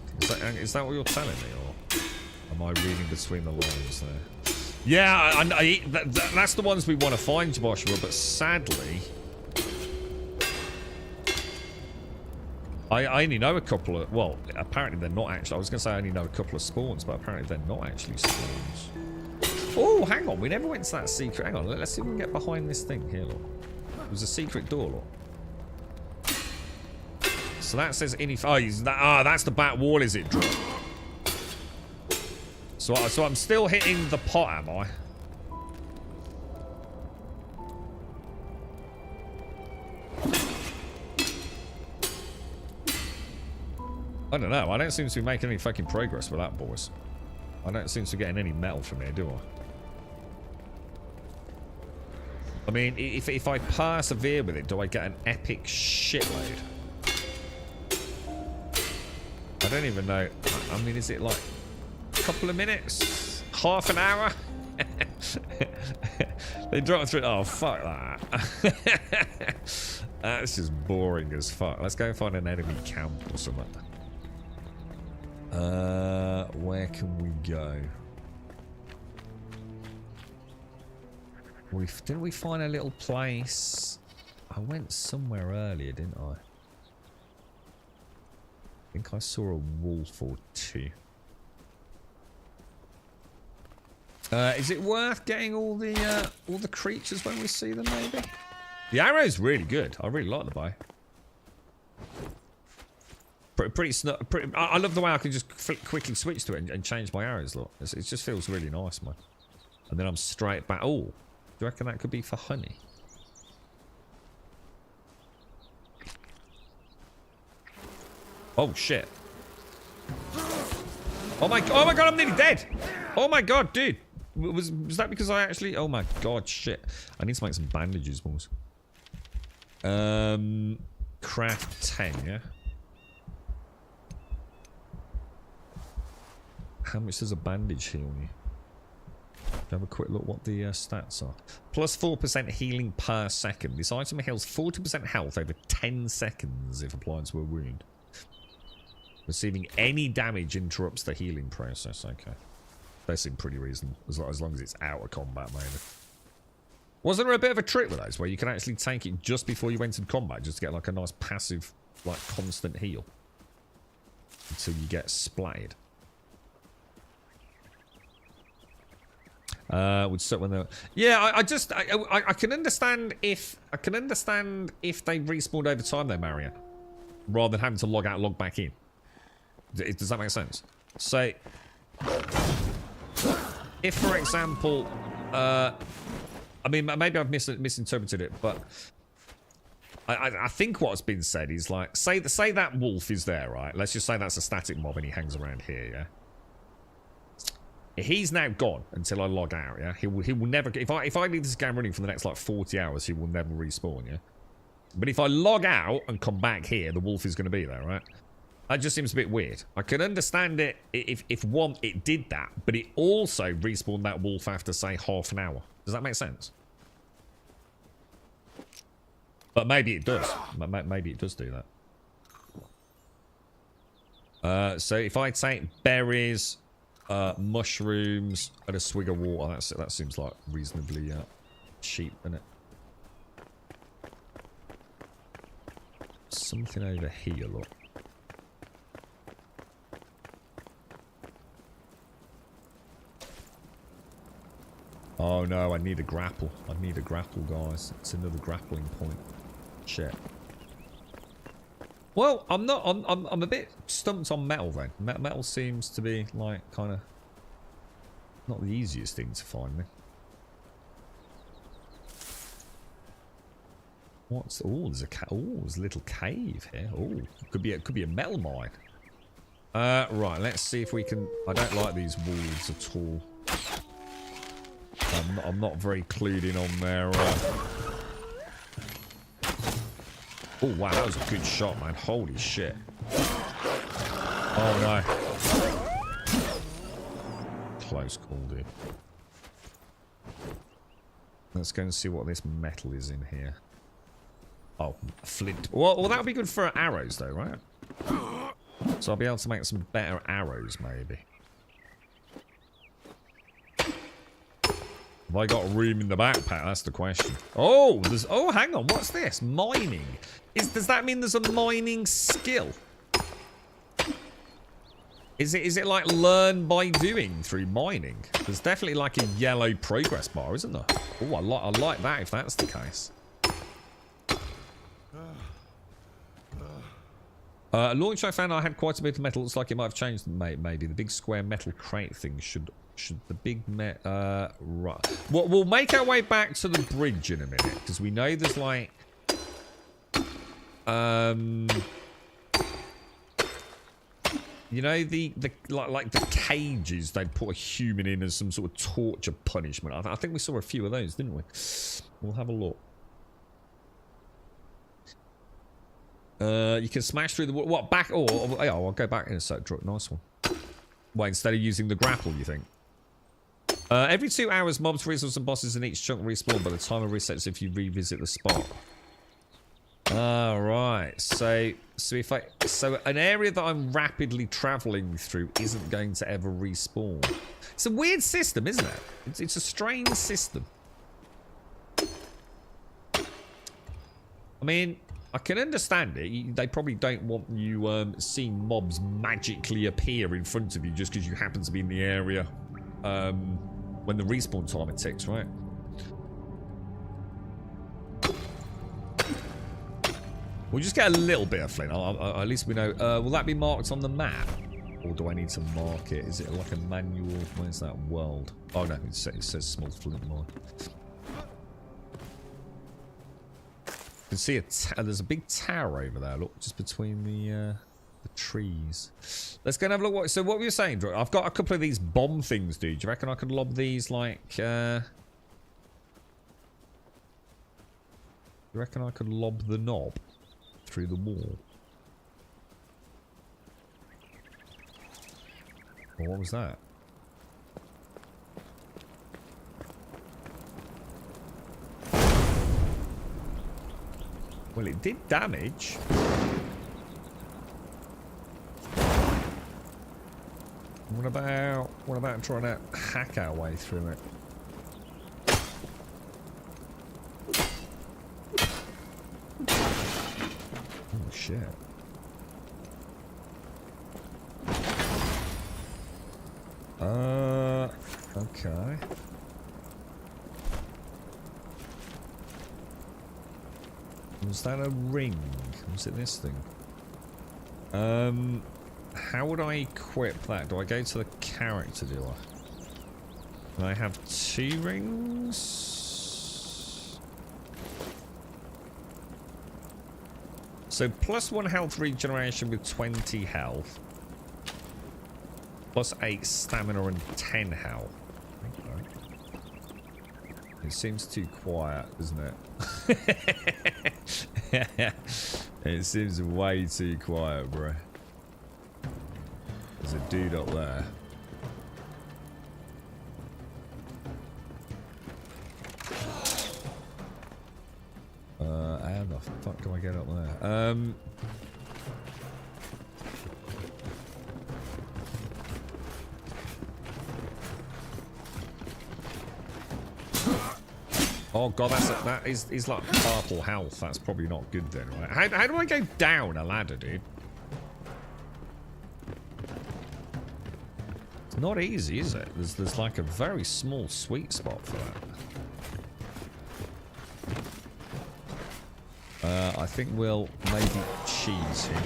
S2: Is that what you're telling me, or am I reading between the lines there? Yeah, that's the ones we want to find, Joshua, but sadly I only know a couple of, well, apparently they're not actually, I was going to say I only know a couple of spawns, but apparently they're not actually spawns. Oh, hang on, we never went to that secret, hang on, let's see if we can get behind this thing here, look. There's a secret door, look. So that says that's the back wall, is it, Drew? So I'm still hitting the pot, am I? I don't know. I don't seem to be making any fucking progress with that, boys. I don't seem to be getting any metal from here, do I? I mean, if I persevere with it, do I get an epic shitload? I don't even know. I mean, is it like a couple of minutes? Half an hour? They drop through. Oh, fuck that. That's just boring as fuck. Let's go and find an enemy camp or something. Where can we go? Didn't we find a little place? I went somewhere earlier, didn't I? I think I saw a wolf or two. Is it worth getting all the creatures when we see them, maybe? The arrow's really good. I really like the bow. I love the way I can just quickly switch to it and change my arrows, look. It just feels really nice, man. And then I'm straight back. Oh, do you reckon that could be for honey? Oh, shit. Oh my god, I'm nearly dead. Oh my god, dude. Was that because I actually... Oh my god, shit. I need to make some bandages, boys. Craft 10, yeah? How much does a bandage heal you? Have a quick look what the stats are. Plus 4% healing per second. This item heals 40% health over 10 seconds if applied to a wound. Receiving any damage interrupts the healing process. Okay. They seem pretty reasonable. As long as it's out of combat, maybe. Wasn't there a bit of a trick with those where you can actually take it just before you entered combat just to get like a nice passive, like constant heal? Until you get splatted. Would start when they... Yeah, I can understand if they respawned over time though, Mario, rather than having to log out, log back in. Does that make sense? So, if for example, I mean maybe I've misinterpreted it, but I think what's been said is like say that wolf is there, right? Let's just say that's a static mob and he hangs around here, yeah. He's now gone until I log out, yeah? He will never... If I leave this game running for the next, like, 40 hours, he will never respawn, yeah? But if I log out and come back here, the wolf is going to be there, right? That just seems a bit weird. I can understand it if one, it did that, but it also respawned that wolf after, say, half an hour. Does that make sense? But maybe it does. Maybe it does do that. So if I take berries... mushrooms and a swig of water. That seems like reasonably cheap, isn't it? Something over here, look. Oh no, I need a grapple. I need a grapple, guys. It's another grappling point. Shit. Well, I'm a bit stumped on metal then. Metal seems to be like kind of not the easiest thing to find. Then. What's there's there's a little cave here. Oh, could be a metal mine. Right, let's see if we can. I don't like these walls at all. I'm not very clued in on their. Oh wow, that was a good shot, man. Holy shit. Oh no. Close call, dude. Let's go and see what this metal is in here. Oh, flint. Well, that would be good for arrows, though, right? So I'll be able to make some better arrows, maybe. Have I got room in the backpack? That's the question. Oh, hang on. What's this? Mining. Does that mean there's a mining skill? Is it like learn by doing through mining? There's definitely like a yellow progress bar, isn't there? Oh, I like that if that's the case. Launch I found I had quite a bit of metal. Looks like it might have changed. Maybe the big square metal crate thing should the big right. We'll make our way back to the bridge in a minute because we know there's like you know the like the cages they'd put a human in as some sort of torture punishment. I think we saw a few of those, didn't we? We'll have a look. You can smash through the what back? Oh, I'll go back in a sec. Nice one. Well, instead of using the grapple, you think? Every 2 hours, mobs, resources, and bosses in each chunk respawn, but the timer resets if you revisit the spot. Right. So an area that I'm rapidly traveling through isn't going to ever respawn. It's a weird system, isn't it? It's a strange system. I mean, I can understand it. They probably don't want you seeing mobs magically appear in front of you just because you happen to be in the area when the respawn timer ticks, right? We'll just get a little bit of flint. At least we know. Will that be marked on the map? Or do I need to mark it? Is it like a manual? Where's that world? Oh no, it says small flint mine. You can see there's a big tower over there. Look, just between the trees. Let's go and have a look. So what were you saying, Drew? I've got a couple of these bomb things, dude. Do you reckon I could lob these like... You reckon I could lob the knob through the wall? Well, what was that? Well, it did damage. What about trying to hack our way through it? Oh shit. Okay. Was that a ring? Was it this thing? How would I equip that? Do I go to the character, do I? Can I have 2 rings? So +1 health regeneration with 20 health. +8 stamina and 10 health. Okay. It seems too quiet, doesn't it? It seems way too quiet, bro. There's a dude up there. How the fuck do I get up there? Oh god, that is like purple health. That's probably not good then, right? How do I go down a ladder, dude? It's not easy, is it? There's like a very small sweet spot for that. I think we'll maybe cheese here.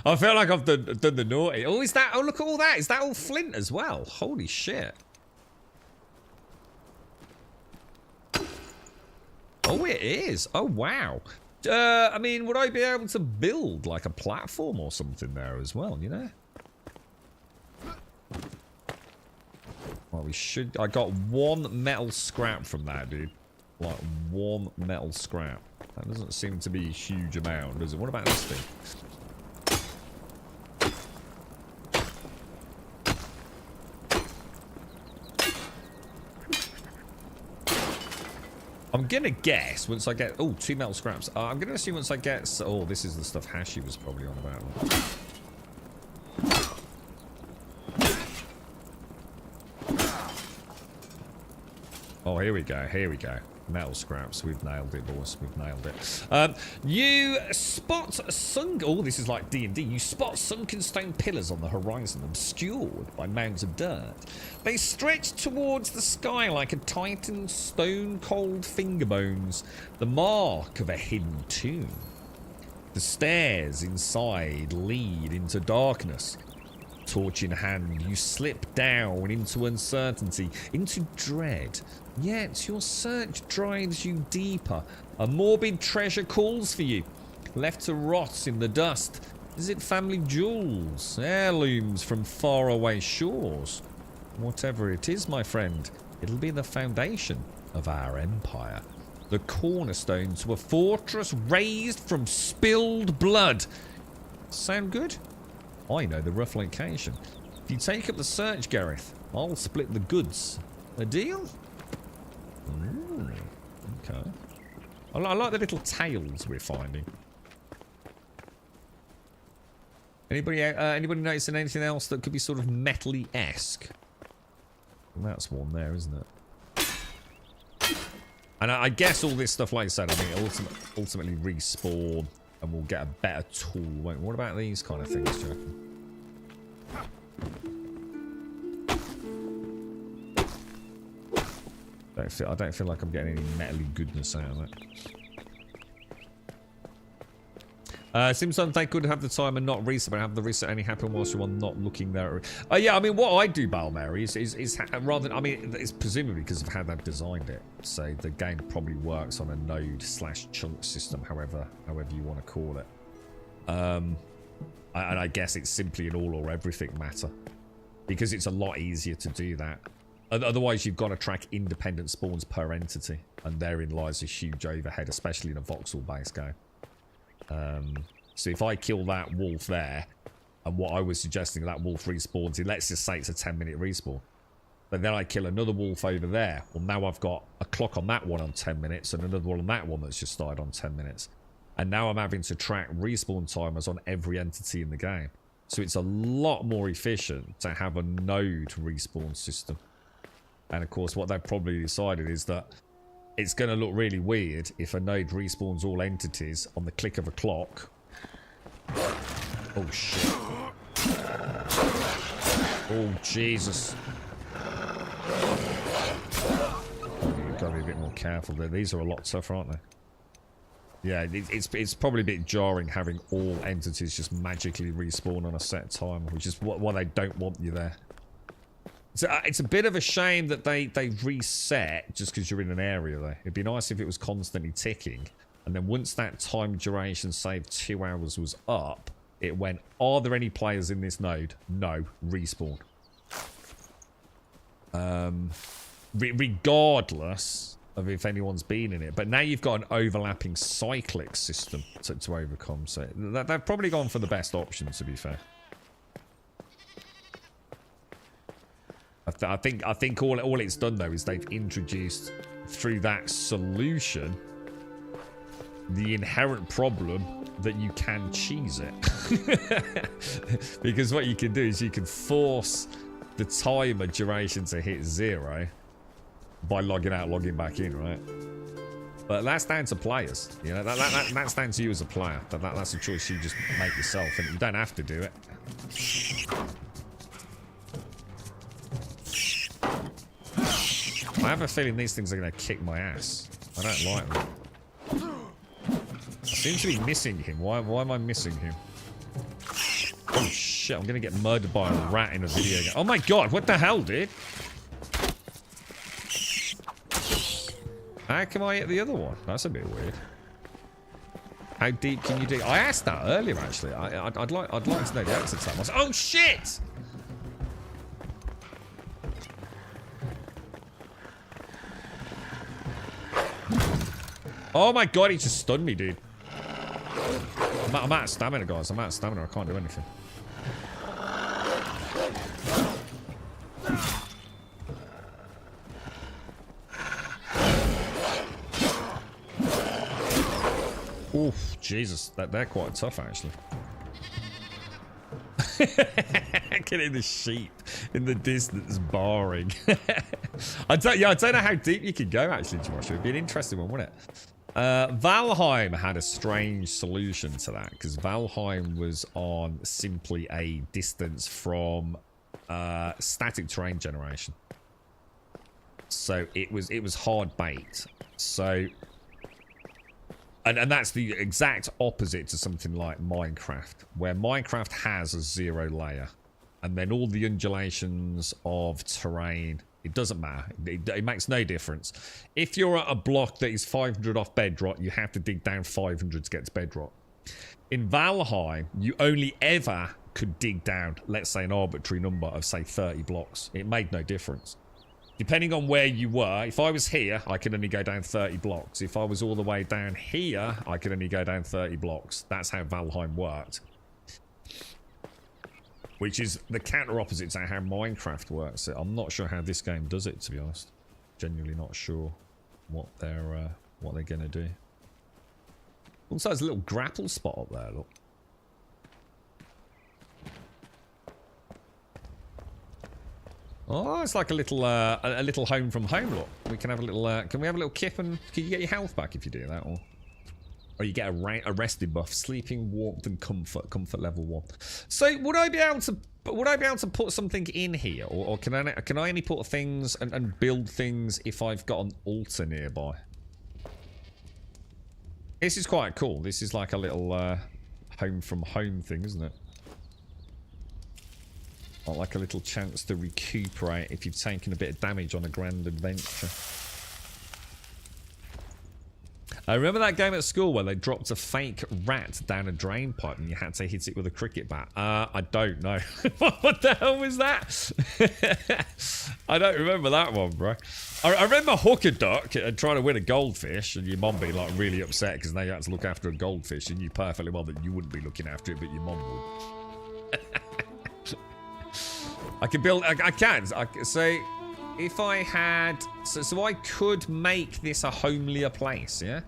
S2: I feel like I've done the naughty. Oh, is that? Oh, look at all that. Is that all flint as well? Holy shit. Oh, it is. Oh, wow. I mean, would I be able to build like a platform or something there as well, you know? Well, we should... I got 1 metal scrap from that, dude. Like, 1 metal scrap. That doesn't seem to be a huge amount, does it? What about this thing? I'm gonna guess once I get... Oh, 2 metal scraps. I'm gonna assume once I get... Oh, this is the stuff Hashi was probably on about. Oh, here we go. Here we go. Metal scraps. We've nailed it, boys. We've nailed it. You spot sunk... Oh, this is like D&D. You spot sunken stone pillars on the horizon, obscured by mounds of dirt. They stretch towards the sky like a titan's stone-cold finger bones, the mark of a hidden tomb. The stairs inside lead into darkness. Torch in hand, you slip down into uncertainty, into dread. Yet your search drives you deeper. A morbid treasure calls for you, left to rot in the dust. Is it family jewels, heirlooms from faraway shores? Whatever it is, my friend, it'll be the foundation of our empire. The cornerstone to a fortress raised from spilled blood. Sound good? I know the rough location. If you take up the search, Gareth, I'll split the goods. A deal? Ooh, okay. I like the little tails we're finding. Anybody noticing anything else that could be sort of metally-esque? Well, that's one there, isn't it? And I guess all this stuff, like I said, I mean, ultimately respawn, and we'll get a better tool. Wait, what about these kind of things, do you reckon? don't feel like I'm getting any metally goodness out of it. Seems like they could have the time and not reset, but have the reset only happen whilst you're not looking there. Yeah, I mean, what I do, Balmary, is rather than, I mean, it's presumably because of how they've designed it. So the game probably works on a node/chunk system, however you want to call it. And I guess it's simply an all or everything matter, because it's a lot easier to do that. Otherwise, you've got to track independent spawns per entity, and therein lies a huge overhead, especially in a voxel-based game. So if I kill that wolf there, and what I was suggesting, that wolf respawns, let's just say it's a 10-minute respawn. But then I kill another wolf over there. Well, now I've got a clock on that one on 10 minutes, and another one on that one that's just started on 10 minutes. And now I'm having to track respawn timers on every entity in the game. So it's a lot more efficient to have a node respawn system. And of course, what they've probably decided is that it's going to look really weird if a node respawns all entities on the click of a clock. Oh, shit. Oh, Jesus. You've got to be a bit more careful there. These are a lot tougher, aren't they? Yeah, it's probably a bit jarring having all entities just magically respawn on a set time, which is why they don't want you there. So it's a bit of a shame that they reset just because you're in an area there. It'd be nice if it was constantly ticking, and then once that time duration, say 2 hours, was up, it went, are there any players in this node? No, respawn. Regardless of if anyone's been in it. But now you've got an overlapping cyclic system to overcome. So they've probably gone for the best option, to be fair. I think all it's done though is they've introduced through that solution the inherent problem that you can cheese it. Because what you can do is you can force the timer duration to hit 0 by logging out, logging back in, right? But that's down to players. You know, that's down to you as a player. That's a choice you just make yourself, and you don't have to do it. I have a feeling these things are going to kick my ass. I don't like them. I seem to be missing him. Why am I missing him? Oh shit, I'm going to get murdered by a rat in a video game. Oh my god, what the hell, dude? How come I hit the other one? That's a bit weird. How deep can you dig? I asked that earlier, actually. I'd like to know the answer to that. Oh shit! Oh my god, he just stunned me, dude. I'm out of stamina, guys. I'm out of stamina. I can't do anything. Oof, Jesus. They're quite tough, actually. Getting the sheep in the distance barring. I don't know how deep you could go, actually, Josh. It'd be an interesting one, wouldn't it? Valheim had a strange solution to that, because Valheim was on simply a distance from static terrain generation. So it was hard bait. So and that's the exact opposite to something like Minecraft, where Minecraft has a 0 layer, and then all the undulations of terrain, it doesn't matter. It makes no difference. If you're at a block that is 500 off bedrock, you have to dig down 500 to get to bedrock. In Valheim, you only ever could dig down, let's say, an arbitrary number of, say, 30 blocks. It made no difference. Depending on where you were, if I was here, I could only go down 30 blocks. If I was all the way down here, I could only go down 30 blocks. That's how Valheim worked. Which is the counter opposite to how Minecraft works. I'm not sure how this game does it, to be honest. Genuinely not sure what they're gonna do. Also, there's a little grapple spot up there. Look. Oh, it's like a little home from home. Look, we can have a little. Can we have a little kip and can you get your health back if you do that? Or Or you get a resting buff, sleeping, warmth, and comfort level 1. So would I be able to put something in here, or can I only put things and build things if I've got an altar nearby? This is quite cool. This is like a little home from home thing, isn't it? Or like a little chance to recuperate if you've taken a bit of damage on a grand adventure. I remember that game at school where they dropped a fake rat down a drain pipe and you had to hit it with a cricket bat. I don't know. What the hell was that? I don't remember that one, bro. I remember hooker duck trying to win a goldfish and your mom being like really upset because now you had to look after a goldfish and you knew perfectly well that you wouldn't be looking after it, but your mom would. I can build. I can. So if I had, so I could make this a homelier place, yeah.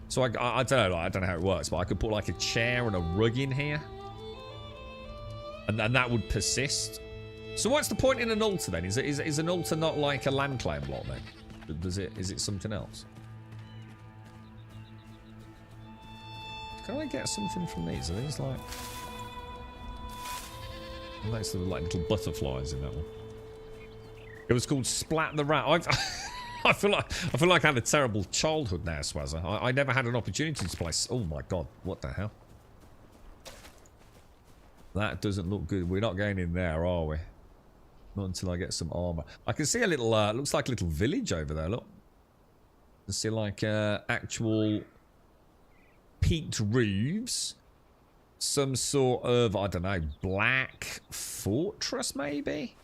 S2: So I don't know. I don't know how it works, but I could put like a chair and a rug in here, and that would persist. So what's the point in an altar then? Is an altar not like a land claim block then? Is it something else? Can I get something from these? Are these like? Nice little like little butterflies in that one. It was called Splat the Rat. I feel like I had a terrible childhood now, Swazza. I never had an opportunity to play. Oh my god, what the hell? That doesn't look good. We're not going in there, are we? Not until I get some armor. I can see a little. Looks like a little village over there. Look. I can see like actual peaked roofs. Some sort of, I don't know, black fortress maybe?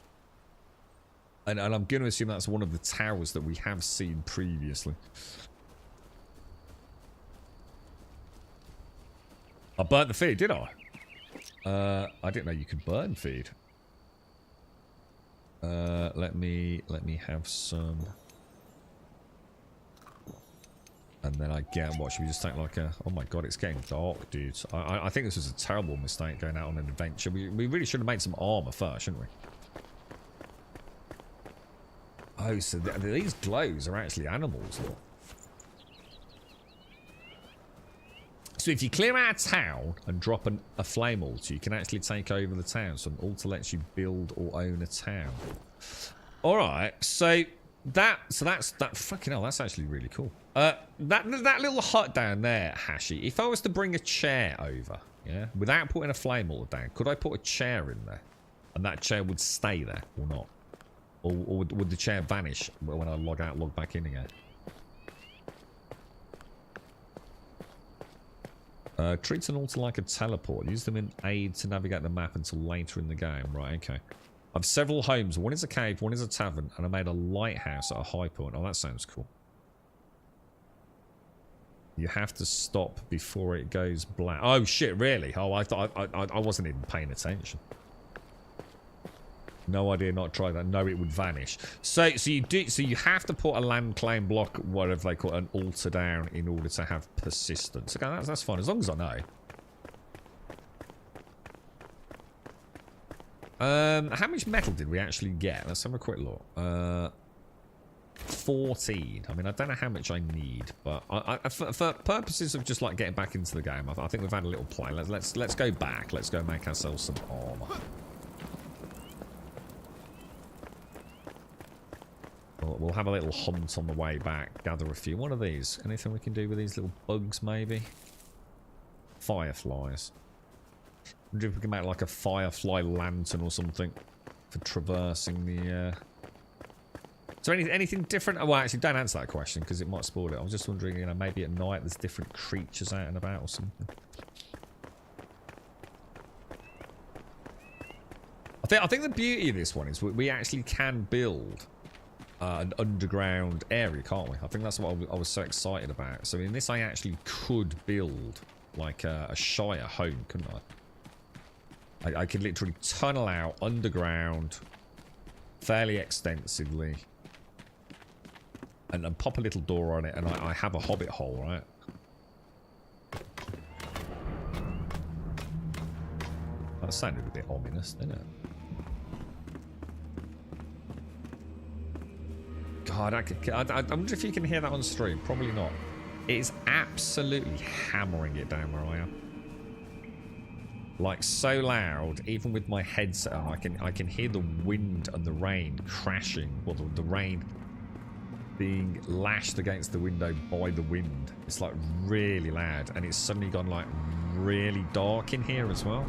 S2: And I'm going to assume that's one of the towers that we have seen previously. I burnt the feed, did I? I didn't know you could burn feed. Let me have some. And then I get, what should we just take like a, oh my god, it's getting dark, dude. I think this was a terrible mistake going out on an adventure. We really should have made some armor first, shouldn't we? Oh, so these glows are actually animals, look. So if you clear out a town and drop a flame altar, you can actually take over the town. So an altar lets you build or own a town. Alright, so that's fucking hell, that's actually really cool. That little hut down there, Hashi, if I was to bring a chair over, yeah, without putting a flame altar down, could I put a chair in there? And that chair would stay there, or not? Or would the chair vanish when I log out, log back in again? Treats an altar like a teleport. Use them in aid to navigate the map until later in the game. Right, okay. I've several homes. One is a cave, one is a tavern, and I made a lighthouse at a high point. Oh, that sounds cool. You have to stop before it goes black. Oh shit, really? Oh, I wasn't even paying attention. No idea, not try that. No, it would vanish. So you have to put a land claim block, whatever they call it, an altar down in order to have persistence. Okay, that's fine, as long as I know. How much metal did we actually get? Let's have a quick look. 14. I mean, I don't know how much I need, but for purposes of just like getting back into the game, I think we've had a little play. Let's go back. Let's go make ourselves some armor. We'll have a little hunt on the way back. Gather a few. One of these. Anything we can do with these little bugs, maybe? Fireflies. I wonder if we can make like a firefly lantern or something for traversing the. Is there anything different? Oh, well, actually, don't answer that question because it might spoil it. I was just wondering, you know, maybe at night there's different creatures out and about or something. I think the beauty of this one is we actually can build an underground area, can't we? I think that's what I was so excited about. So in this, I actually could build like a Shire home, couldn't I? I could literally tunnel out underground fairly extensively. And pop a little door on it, and I have a hobbit hole, right? That sounded a bit ominous, didn't it? God, I wonder if you can hear that on stream. Probably not. It is absolutely hammering it down where I am. Like so loud, even with my headset on, I can hear the wind and the rain crashing. Well, the rain being lashed against the window by the wind. It's like really loud, and it's suddenly gone like really dark in here as well.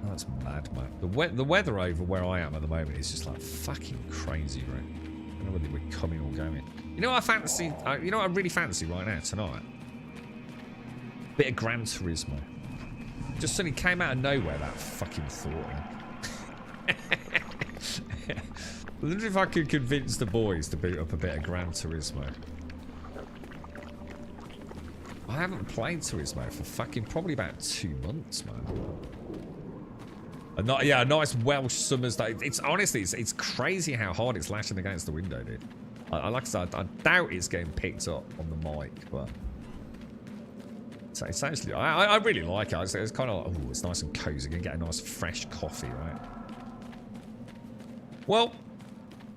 S2: Oh, that's mad, man. The weather over where I am at the moment is just like fucking crazy, right? I don't know whether we're coming or going. You know what I fancy? You know what I really fancy right now tonight? Bit of Gran Turismo. Just suddenly came out of nowhere, that fucking thought. I wonder if I could convince the boys to boot up a bit of Gran Turismo. I haven't played Turismo for fucking probably about 2 months, man. Yeah, a nice Welsh summer's day. It's honestly, it's crazy how hard it's lashing against the window, dude. Like I said, I doubt it's getting picked up on the mic, but it's actually, I really like it. It's kind of like, oh, it's nice and cozy. You can get a nice fresh coffee, right? Well,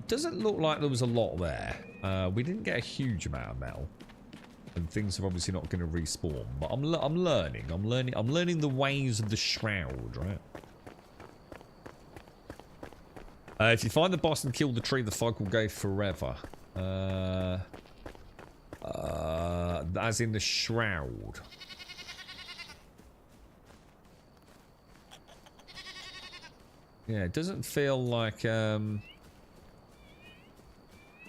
S2: doesn't look like there was a lot there. We didn't get a huge amount of metal, and things are obviously not going to respawn. But I'm learning. I'm learning the ways of the shroud, right? If you find the boss and kill the tree, the fog will go forever. As in the shroud. Yeah, it doesn't feel like there's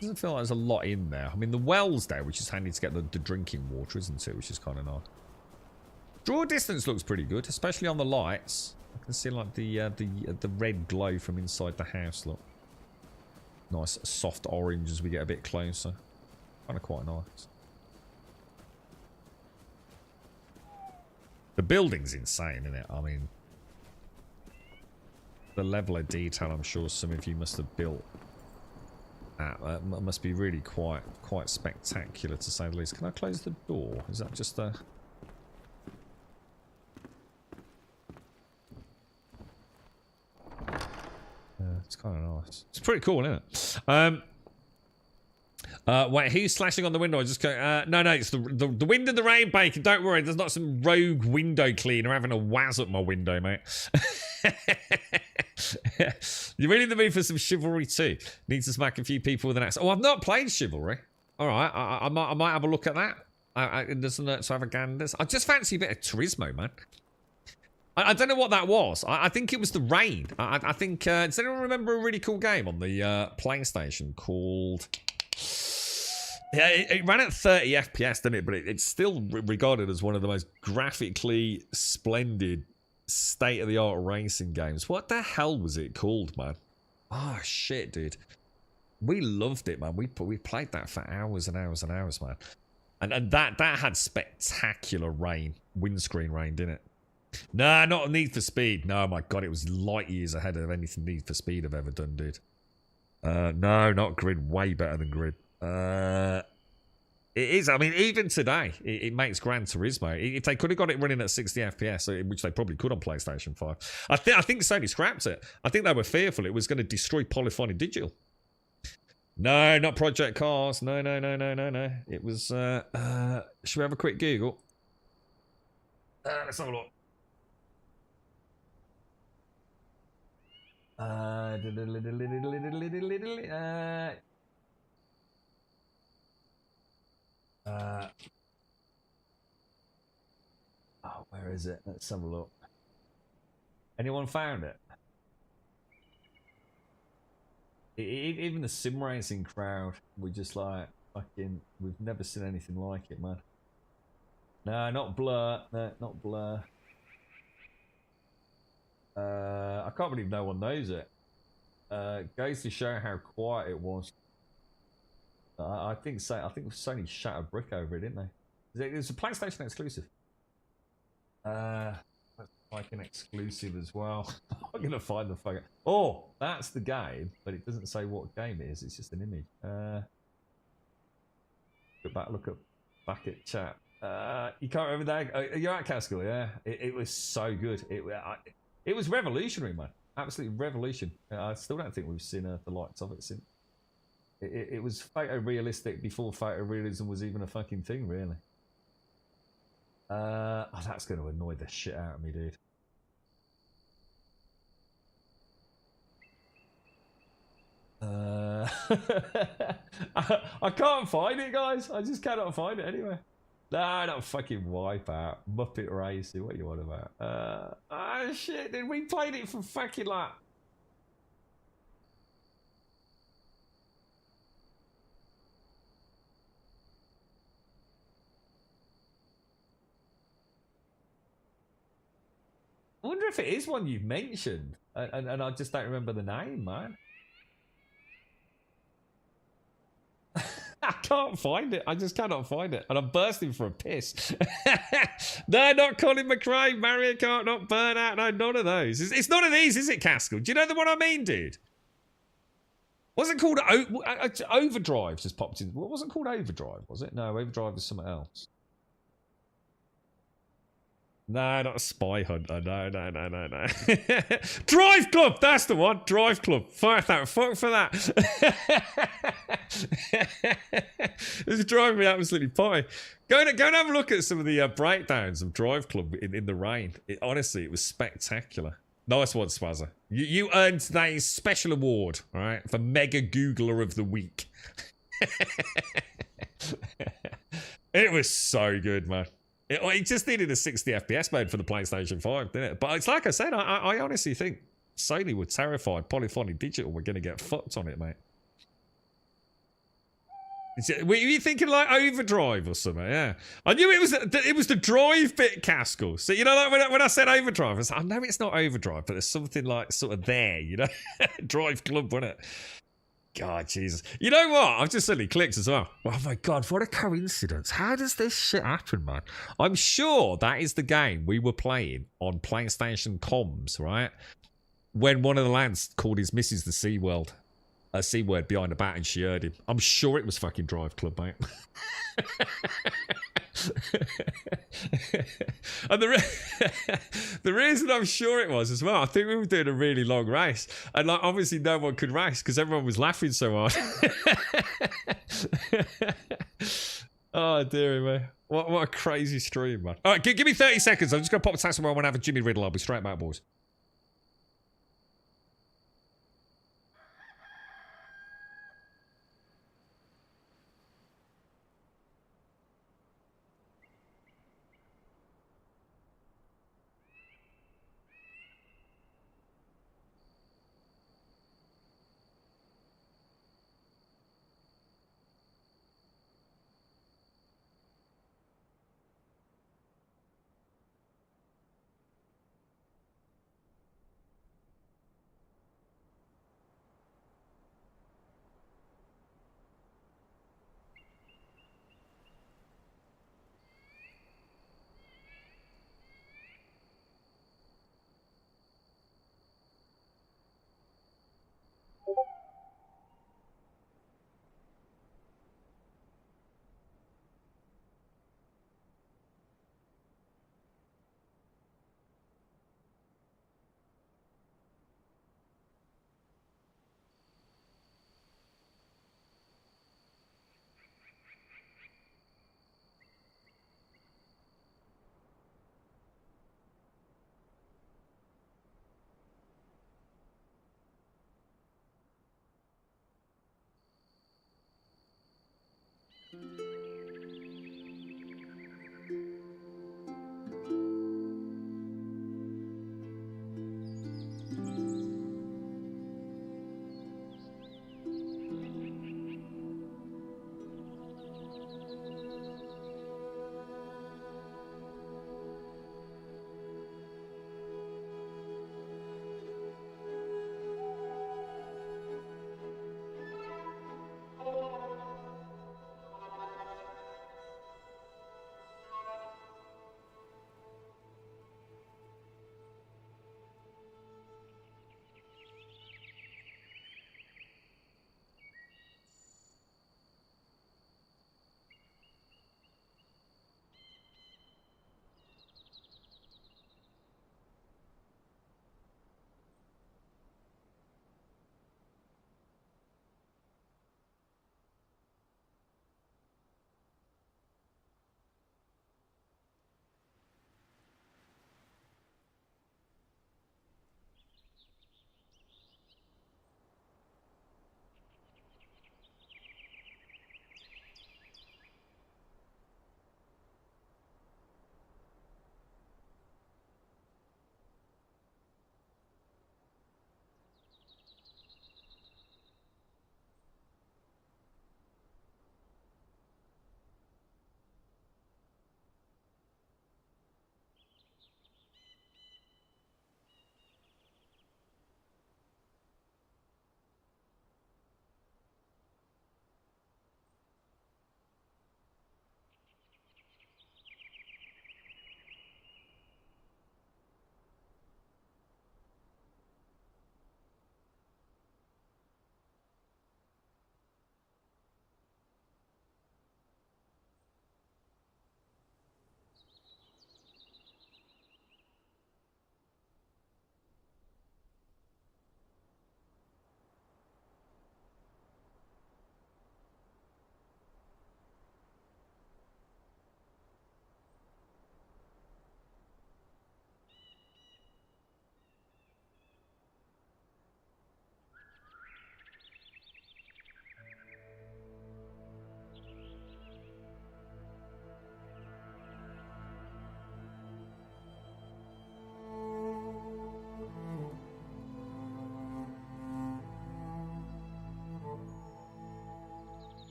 S2: a lot in there. I mean, the well's there, which is handy to get the drinking water, isn't it? Which is kind of nice. Draw distance looks pretty good, especially on the lights. I can see like the red glow from inside the house. Look, nice soft orange as we get a bit closer. Kind of quite nice. The building's insane, isn't it? I mean, the level of detail I'm sure some of you must have built at must be really quite spectacular, to say the least. Can I close the door? Is that just a... it's kind of nice. It's pretty cool, isn't it? Wait, who's slashing on the window? I just go, no, it's the wind and the rain, Bacon. Don't worry, there's not some rogue window cleaner having a waz at my window, mate. You're really in the mood for some chivalry too. Need to smack a few people with an axe. Oh, I've not played chivalry. All right, I might have a look at that. There's an extravagandus. I just fancy a bit of Turismo, man. I don't know what that was. I think it was the rain. I think... does anyone remember a really cool game on the PlayStation called... Yeah, it ran at 30 FPS, didn't it? But it's still regarded as one of the most graphically splendid, state-of-the-art racing games. What the hell was it called, man? Oh, shit, dude. We loved it, man. We played that for hours and hours and hours, man. And that had spectacular rain. Windscreen rain, didn't it? Nah, not Need for Speed. No, my God, it was light years ahead of anything Need for Speed I've ever done, dude. No, not Grid. Way better than Grid. It is. I mean, even today, it makes Gran Turismo. If they could have got it running at 60 FPS, which they probably could on PlayStation 5, I think Sony scrapped it. I think they were fearful it was going to destroy Polyphony Digital. No, not Project Cars. No. It was. Should we have a quick Google? Let's have a look. Oh, where is it? Let's have a look. Anyone found it? Even the sim racing crowd were just like, fucking, we've never seen anything like it, man. No, not Blur. No, not Blur. I can't believe no one knows it. Goes to show how quiet it was. I think Sony shut a brick over it, didn't they? It was a PlayStation exclusive. Let's like an exclusive as well. I'm gonna find the fucking... Oh, that's the game, but it doesn't say what game it is. It's just an image. Look back at chat. You can't remember that? You're at Castle, yeah. It was so good. It was revolutionary, man. Absolutely revolution. I still don't think we've seen the likes of it since. It was photorealistic before photorealism was even a fucking thing, really. Oh, that's going to annoy the shit out of me, dude. I can't find it, guys. I just cannot find it anyway. No, not fucking Wipeout. Muppet Racing. What are you on about? Oh, shit, dude. We played it for fucking like... I wonder if it is one you've mentioned. And I just don't remember the name, man. I can't find it. I just cannot find it. And I'm bursting for a piss. No, not Colin McRae, Mario Kart, not Burnout. No, none of those. It's none of these, is it, Caskell? Do you know the one I mean, dude? What's it called? Overdrive just popped in. What was it called? Overdrive, was it? No, Overdrive is something else. No, not a Spy Hunter. No. Drive Club! That's the one. Drive Club. Fuck that. Fuck for that. It's driving me absolutely potty. Go and have a look at some of the breakdowns of Drive Club in the rain. Honestly, it was spectacular. Nice one, Swazzer. You earned today's special award, all right, for Mega Googler of the Week. It was so good, man. It just needed a 60 FPS mode for the PlayStation 5, didn't it? But it's like I said, I honestly think Sony were terrified Polyphony Digital were going to get fucked on it, mate. Were you thinking like Overdrive or something? Yeah. I knew it was the drive bit, Caskell. So, you know, like when I said Overdrive, I was like, I know it's not Overdrive, but there's something like sort of there, you know? Drive Club, wasn't it? God, Jesus. You know what? I've just suddenly clicked as well. Oh my God, what a coincidence. How does this shit happen, man? I'm sure that is the game we were playing on PlayStation comms, right? When one of the lads called his missus the C word behind the bat and she heard him. I'm sure it was fucking Drive Club, mate. And the reason I'm sure it was as well, I think we were doing a really long race, and like obviously no one could race because everyone was laughing so hard. Oh dear me, what a crazy stream, man. All right, give me 30 seconds. I'm just gonna pop a tax somewhere. I want to have a Jimmy Riddle. I'll be straight back, boys.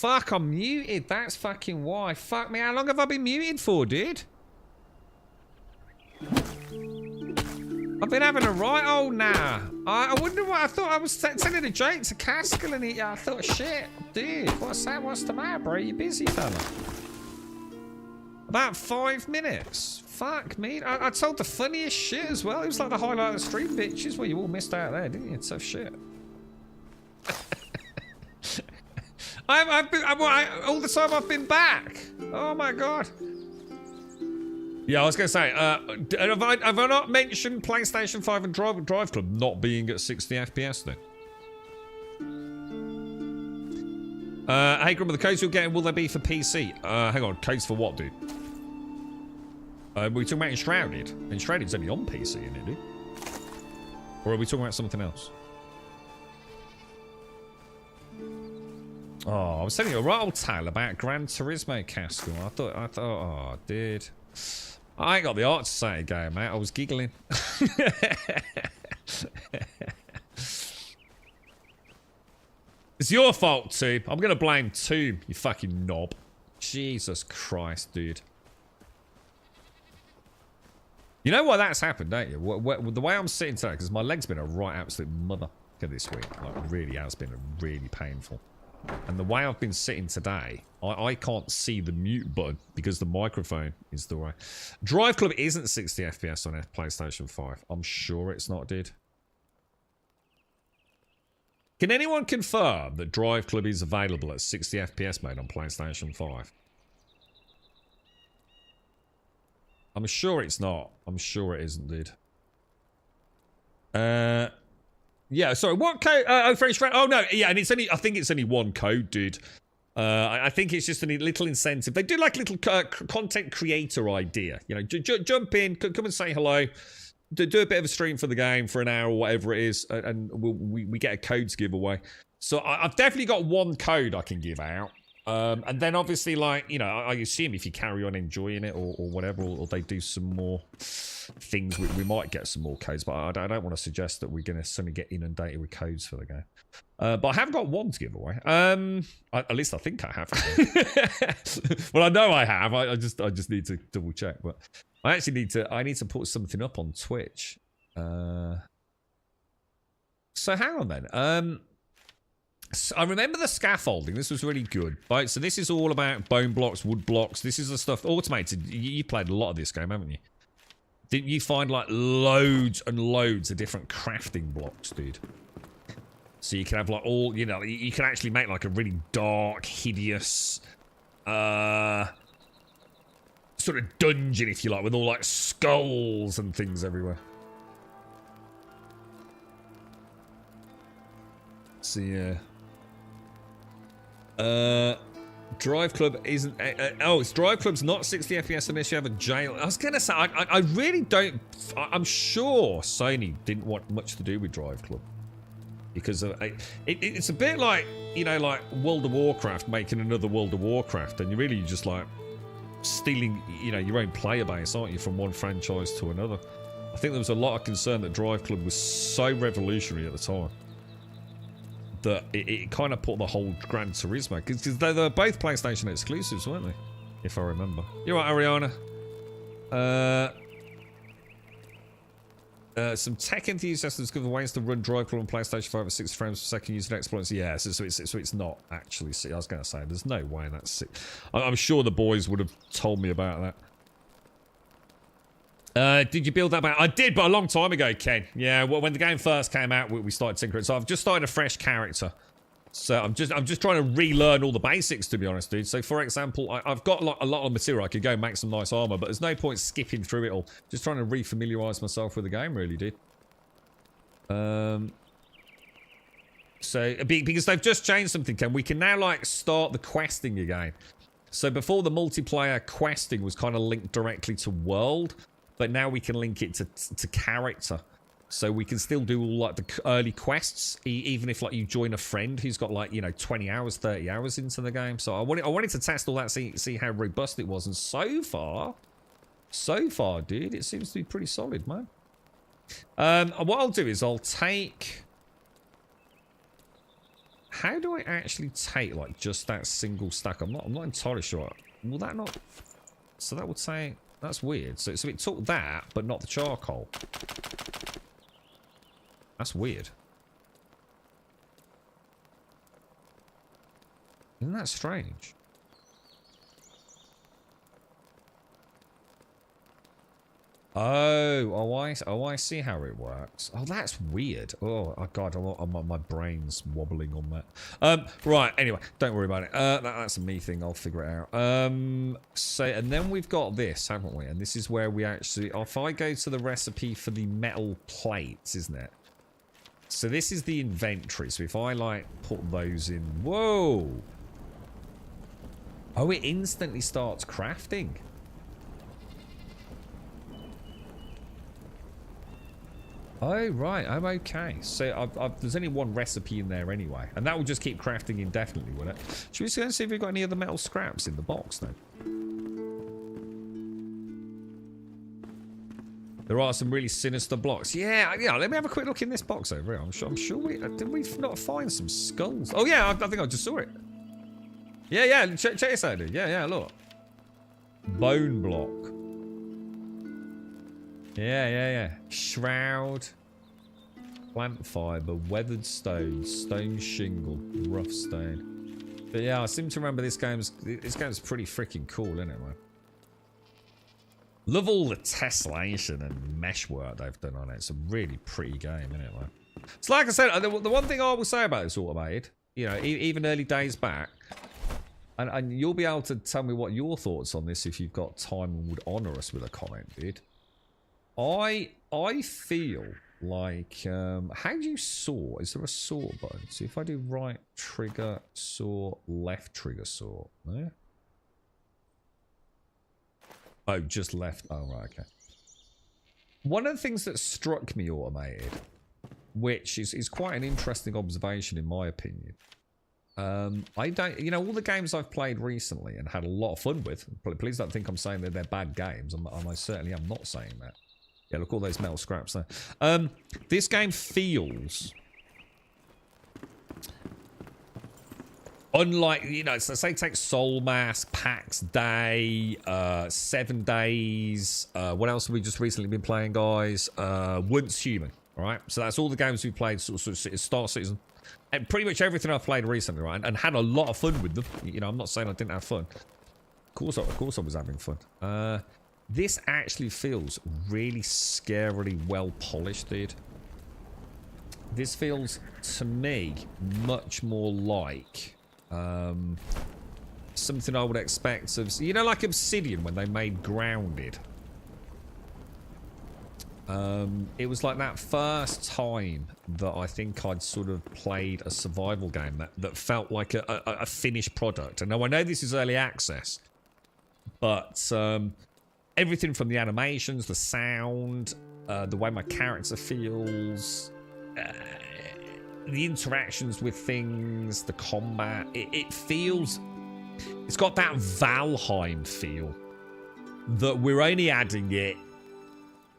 S2: fuck, I'm muted. That's fucking why. Fuck me, how long have I been muted for, dude? I've been having a right old nah. I wonder what I thought. I was telling a joke to Caskell and I thought, shit, dude, what's that? What's the matter, bro? You busy, fella? About 5 minutes. Fuck me. I told the funniest shit as well. It was like the highlight of the stream, bitches. Well, you all missed out there, didn't you? Tough shit. I've been all the time I've been back. Oh my god. Yeah, I was going to say, have I not mentioned PlayStation 5 and Drive Club not being at 60 FPS then? Hey, Grumble, the codes you're getting, will they be for PC? Hang on, codes for what, dude? Are we talking about Enshrouded? Enshrouded's only on PC, isn't it, dude? Or are we talking about something else? Oh, I was telling you a right old tale about Gran Turismo, Caskell. I thought, oh, dude. I ain't got the art to say it again, mate. I was giggling. It's your fault, Tube. I'm gonna blame Tube, you fucking knob. Jesus Christ, dude. You know why that's happened, don't you? The way I'm sitting today, because my leg's been a right absolute mother this week. Like, it really has been really painful. And the way I've been sitting today, I can't see the mute button because the microphone is the way. Drive Club isn't 60 FPS on PlayStation 5. I'm sure it's not, dude. Can anyone confirm that Drive Club is available at 60 FPS mode on PlayStation 5? I'm sure it's not. I'm sure it isn't, dude. Yeah, sorry, what code? Oh, no, yeah, and it's only, I think it's only one code, dude. I think it's just a little incentive. They do like a little content creator idea. You know, jump in, come and say hello, do a bit of a stream for the game for an hour or whatever it is, and we get a codes giveaway. So I've definitely got one code I can give out. And then obviously, like, you know, I assume if you carry on enjoying it or whatever, or they do some more things, we might get some more codes. But I don't want to suggest that we're going to suddenly get inundated with codes for the game. But I have got one to give away. At least I think I have. Well, I know I have. I just need to double check. But I actually need to put something up on Twitch. So hang on then. So I remember the scaffolding. This was really good. Right, so this is all about bone blocks, wood blocks. This is the stuff automated. You played a lot of this game, haven't you? Didn't you find like loads and loads of different crafting blocks, dude? So you can have like all, you know, you can actually make like a really dark, hideous, sort of dungeon, if you like, with all like skulls and things everywhere. So yeah. Drive Club isn't. It's Drive Club's not 60 FPS unless you have a jail. I was gonna say, I really don't. I'm sure Sony didn't want much to do with Drive Club because it's a bit like, you know, like World of Warcraft making another World of Warcraft, and you're really just like stealing, you know, your own player base, aren't you, from one franchise to another. I think there was a lot of concern that Drive Club was so revolutionary at the time that it kind of put the whole Gran Turismo, because they were both PlayStation exclusives, weren't they? If I remember. You're right, Ariana. Some tech enthusiasts discovered ways to run Drive Club on PlayStation 5 at 60 frames per second using exploits. Yeah, so it's not actually. I was going to say, there's no way that's it. I'm sure the boys would have told me about that. Did you build that back? I did, but a long time ago, Ken. Yeah, well, when the game first came out, we started tinkering. So I've just started a fresh character. So I'm just trying to relearn all the basics, to be honest, dude. So for example, I've got a lot of material. I could go and make some nice armor, but there's no point skipping through it all. Just trying to refamiliarize myself with the game, really, dude. So because they've just changed something, Ken, we can now like start the questing again. So before, the multiplayer questing was kind of linked directly to world. But now we can link it to character. So we can still do all like the early quests, even if like you join a friend who's got like, you know, 20 hours, 30 hours into the game. So I wanted to test all that, see how robust it was. And so far, dude, it seems to be pretty solid, man. What I'll do is I'll take... How do I actually take like just that single stack? I'm not entirely sure. Will that not? So that would say that's weird. So it took that, but not the charcoal. That's weird. Isn't that strange? Oh, I see how it works. Oh, that's weird. Oh God, my brain's wobbling on that. Right. Anyway, don't worry about it. That's a me thing. I'll figure it out. So, and then we've got this, haven't we? And this is where we actually. If I go to the recipe for the metal plates, isn't it? So this is the inventory. So if I like put those in, whoa. Oh, it instantly starts crafting. Oh, right. I'm okay. So there's only one recipe in there anyway. And that will just keep crafting indefinitely, will it? Should we go and see if we've got any other metal scraps in the box, then? There are some really sinister blocks. Yeah, let me have a quick look in this box over here. I'm sure we... Did we not find some skulls? Oh, yeah, I think I just saw it. Yeah, check this out, dude. Yeah, look. Bone block. Yeah. Shroud. Plant fiber. Weathered stone. Stone shingle. Rough stone. But yeah, I seem to remember this game's pretty freaking cool, isn't it, man? Love all the tessellation and mesh work they've done on it. It's a really pretty game, isn't it, man? It's like I said, the one thing I will say about this automated, you know, even early days back, and you'll be able to tell me what your thoughts on this if you've got time and would honour us with a comment, dude. I feel like, how do you saw? Is there a saw button? See if I do right trigger saw, left trigger saw. No? Oh, just left. Oh, right, okay. One of the things that struck me automated, which is quite an interesting observation in my opinion. I don't, you know, all the games I've played recently and had a lot of fun with, please don't think I'm saying that they're bad games. I certainly am not saying that. Yeah, look, all those metal scraps there. This game feels unlike, you know, so say take Soul Mask, PAX Day, 7 Days, what else have we just recently been playing, guys? Once Human, all right? So that's all the games we've played sort of Star Citizen. And pretty much everything I've played recently, right? And had a lot of fun with them. You know, I'm not saying I didn't have fun. Of course I was having fun. This actually feels really scarily well polished, dude. This feels, to me, much more like something I would expect of, you know, like Obsidian when they made Grounded. It was like that first time that I think I'd sort of played a survival game that felt like a finished product. And now I know this is early access, but everything from the animations, the sound, the way my character feels, the interactions with things, the combat, it feels... It's got that Valheim feel that we're only adding it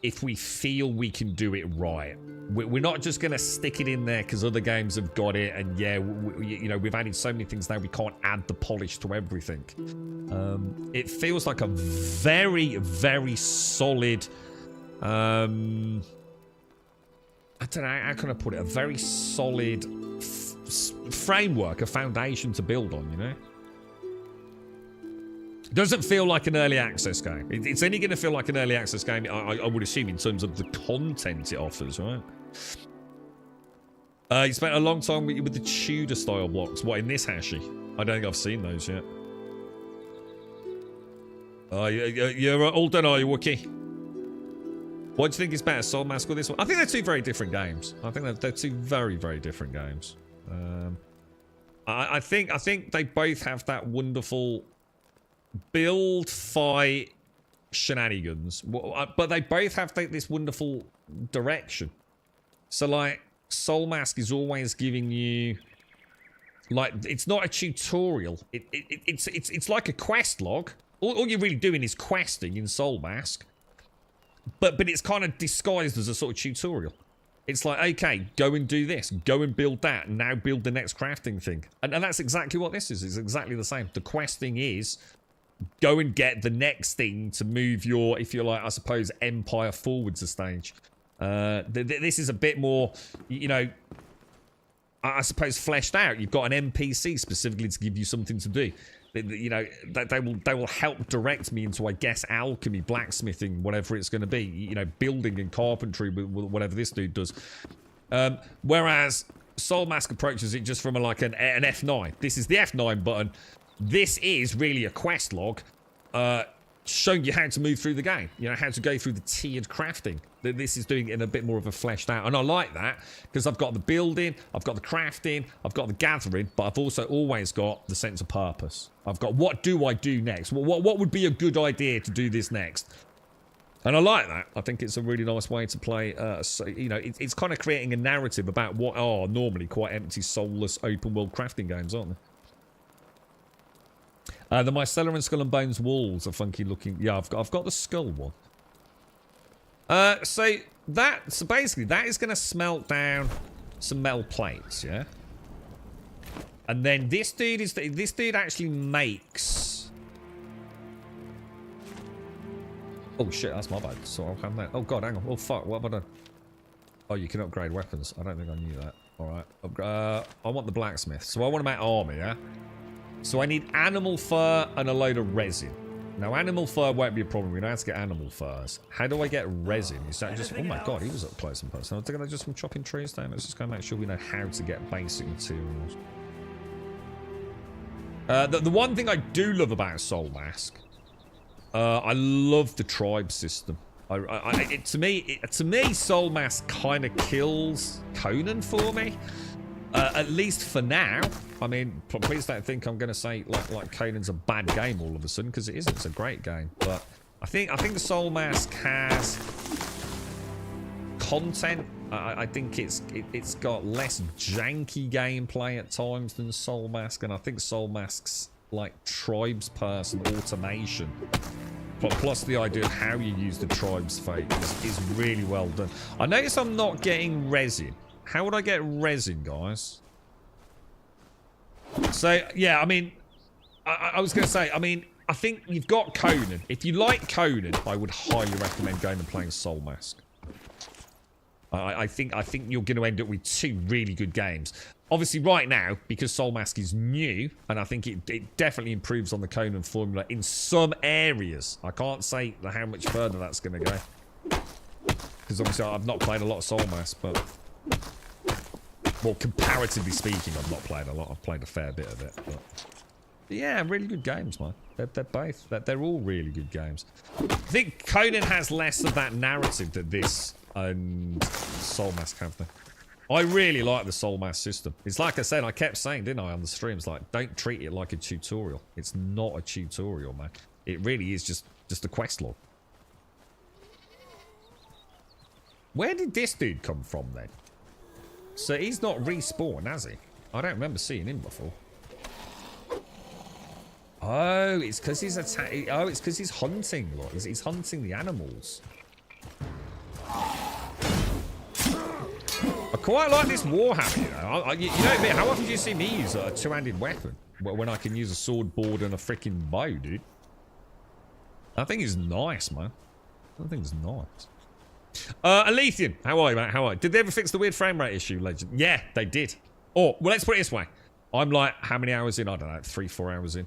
S2: if we feel we can do it right. We're not just going to stick it in there because other games have got it, and yeah, you know, we've added so many things now we can't add the polish to everything. It feels like a very, very solid, I don't know, how can I put it? A very solid framework, a foundation to build on, you know? Doesn't feel like an early access game. It's only going to feel like an early access game, I would assume, in terms of the content it offers, right? You spent a long time with the Tudor style blocks. What, in this Hashi? I don't think I've seen those yet. You're all done, are you, Wookie? What do you think is better, Soul Mask or this one? I think they're two very different games. I think they're two very, very different games. I think they both have that wonderful build, fight, shenanigans, but they both have this wonderful direction. So, like, Soul Mask is always giving you, like, it's not a tutorial. It's like a quest log. All you're really doing is questing in Soul Mask, but it's kind of disguised as a sort of tutorial. It's like, okay, go and do this. Go and build that. Now build the next crafting thing. And that's exactly what this is. It's exactly the same. The questing is go and get the next thing to move your, if you like, I suppose, empire forwards a stage. This is a bit more, you know, I suppose fleshed out. You've got an NPC specifically to give you something to do. You know, they will help direct me into, I guess, alchemy, blacksmithing, whatever it's going to be. You know, building and carpentry, whatever this dude does. Whereas Soul Mask approaches it just from like an F9. This is the F9 button. This is really a quest log showing you how to move through the game. You know, how to go through the tiered crafting. This is doing it in a bit more of a fleshed out. And I like that because I've got the building, I've got the crafting, I've got the gathering, but I've also always got the sense of purpose. I've got, what do I do next? What would be a good idea to do this next? And I like that. I think it's a really nice way to play. So, you know, it's kind of creating a narrative about what are normally quite empty, soulless, open world crafting games, aren't they? The Mycella and Skull and Bones walls are funky looking. Yeah, I've got the skull one. So basically that is going to smelt down some metal plates, yeah. And then this dude actually makes. Oh shit, that's my bad. So I'll have that. Oh god, hang on. Oh fuck, what have I done? Oh, you can upgrade weapons. I don't think I knew that. All right. I want the blacksmith. So I want to make armor, yeah. So I need animal fur and a load of resin. Now, animal fur won't be a problem. We know how to get animal furs. How do I get resin? Is that just... Oh my god, he was up close and personal. I think I just from chopping trees down. Let's just go make sure we know how to get basic materials. The one thing I do love about Soul Mask, I love the tribe system. To me, Soul Mask kind of kills Conan for me. At least for now. I mean, please don't think I'm going to say like Conan's a bad game all of a sudden, because it isn't. It's a great game. But I think the Soul Mask has content. I think it's got less janky gameplay at times than Soul Mask, and I think Soul Mask's like tribes person automation, plus the idea of how you use the tribes fate is really well done. I notice I'm not getting resin. How would I get resin, guys? So, yeah, I mean, I was going to say, I mean, I think you've got Conan. If you like Conan, I would highly recommend going and playing Soul Mask. I think you're going to end up with two really good games. Obviously, right now, because Soul Mask is new, and I think it definitely improves on the Conan formula in some areas. I can't say how much further that's going to go. Because obviously, I've not played a lot of Soul Mask, but... Well, comparatively speaking, I've not played a lot. I've played a fair bit of it. But yeah, really good games, man. They're all really good games. I think Conan has less of that narrative that this and Soul Mask have. I really like the Soul Mask system. It's like I said, I kept saying, didn't I, on the streams, like, don't treat it like a tutorial. It's not a tutorial, man. It really is just a quest log. Where did this dude come from, then? So he's not respawned, has he? I don't remember seeing him before. Oh, it's because he's attacking. Oh, it's because he's hunting. Look, he's hunting the animals. I quite like this warhammer. You know, you know, how often do you see me use a two-handed weapon when I can use a sword, board, and a freaking bow, dude? That thing is nice, man. That thing's nice. Alethian, how are you, mate? How are you? Did they ever fix the weird frame rate issue, legend? Yeah, they did. Or, well, let's put it this way. I'm like, how many hours in? I don't know, 3-4 hours in.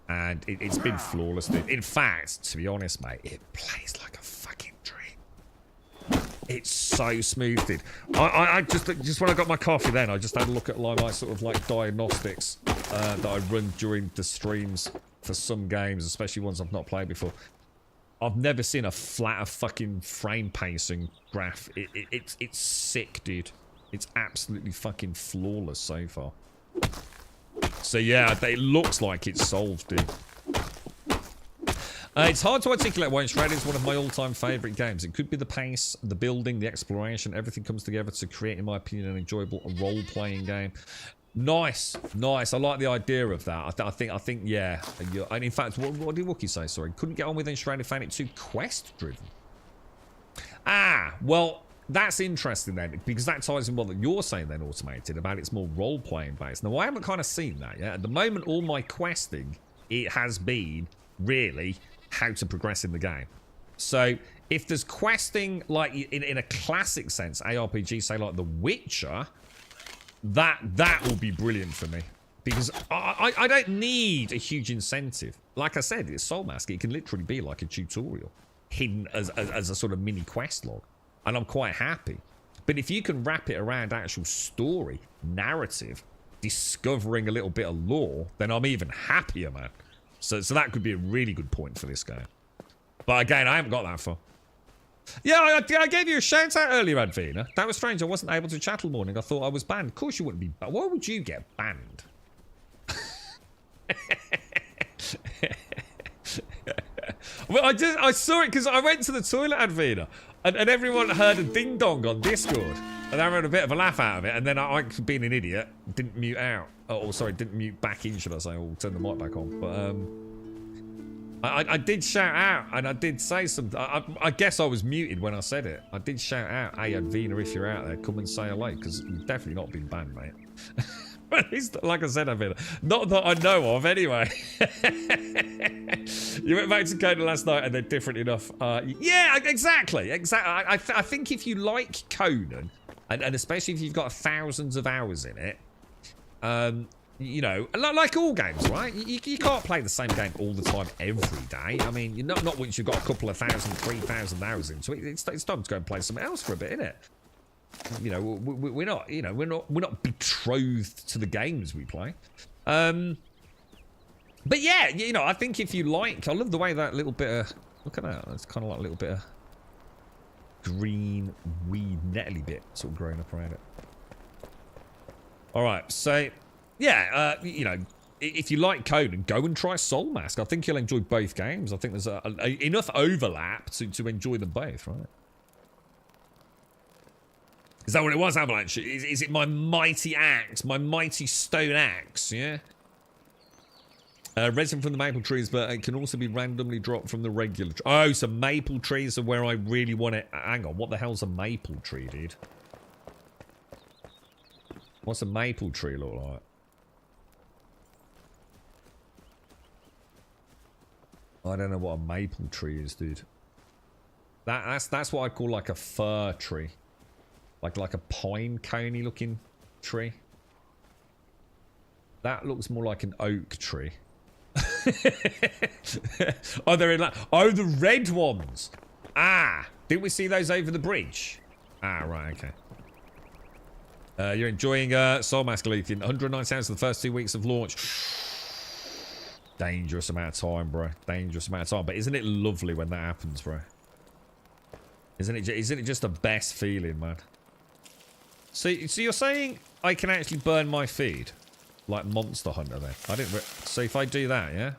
S2: And it's been flawless, dude. In fact, to be honest, mate, it plays like a fucking dream. It's so smooth, dude. I just when I got my coffee then, I just had a look at like my sort of like diagnostics that I run during the streams for some games, especially ones I've not played before. I've never seen a flatter fucking frame pacing graph. It's sick, dude. It's absolutely fucking flawless so far. So yeah, it looks like it's solved, dude. It's hard to articulate why Enshrouded is one of my all-time favourite games. It could be the pace, the building, the exploration. Everything comes together to create, in my opinion, an enjoyable role-playing game. Nice, nice. I like the idea of that. I think, yeah. And in fact, what did Wookie say? Sorry, couldn't get on with Enshrouded. Found it too quest-driven. Ah, well, that's interesting then, because that ties in what you're saying then, Automated, about it's more role-playing based. Now, I haven't kind of seen that yet. At the moment, all my questing, it has been really how to progress in the game. So if there's questing like in a classic sense, ARPG, say like The Witcher, that will be brilliant for me. Because I don't need a huge incentive. Like I said, it's Soul Mask. It can literally be like a tutorial hidden as a sort of mini quest log. And I'm quite happy. But if you can wrap it around actual story, narrative, discovering a little bit of lore, then I'm even happier, man. So that could be a really good point for this game. But again, I haven't got that far. Yeah, I gave you a shout out earlier, Advina. That was strange. I wasn't able to chat all morning. I thought I was banned. Of course you wouldn't be banned. Why would you get banned? Well, I saw it because I went to the toilet, Advina, and everyone heard a ding dong on Discord, and I had a bit of a laugh out of it. And then I being an idiot, didn't mute out. Oh, sorry, didn't mute back in, should I say? Or turn the mic back on. But I did shout out, and I did say something. I guess I was muted when I said it. I did shout out, "Hey, Advina, if you're out there, come and say hello," because you've definitely not been banned, mate. Like I said, Advina, not that I know of, anyway. You went back to Conan last night, and they're different enough. Yeah, exactly. I think if you like Conan, and especially if you've got thousands of hours in it, you know, like all games, right? You can't play the same game all the time every day. I mean, you're not once you've got a couple of 3,000 hours into it. It's time to go and play something else for a bit, isn't it? You know, we're not, you know, we're not betrothed to the games we play. But yeah, you know, I think if you like, I love the way that little bit of, look at that. It's kind of like a little bit of green weed nettly bit sort of growing up around it. All right, so yeah, you know, if you like Conan, go and try Soul Mask. I think you'll enjoy both games. I think there's enough overlap to enjoy them both, right? Is that what it was, Avalanche? Is it my mighty axe, my mighty stone axe? Yeah. Resin from the maple trees, but it can also be randomly dropped from the regular. Oh, so maple trees are where I really want it. Hang on, what the hell's a maple tree, dude? What's a maple tree look like? I don't know what a maple tree is, dude. That's what I call like a fir tree. Like a pine coney looking tree. That looks more like an oak tree. Oh, they're in like, oh, the red ones. Ah, didn't we see those over the bridge? Ah, right, okay. You're enjoying Soul Mask leaking. 109 sounds for the first 2 weeks of launch. Dangerous amount of time, bro. Dangerous amount of time. But isn't it lovely when that happens, bro? Isn't it just the best feeling, man? So you're saying I can actually burn my feed? Like Monster Hunter then? I didn't... So if I do that, yeah?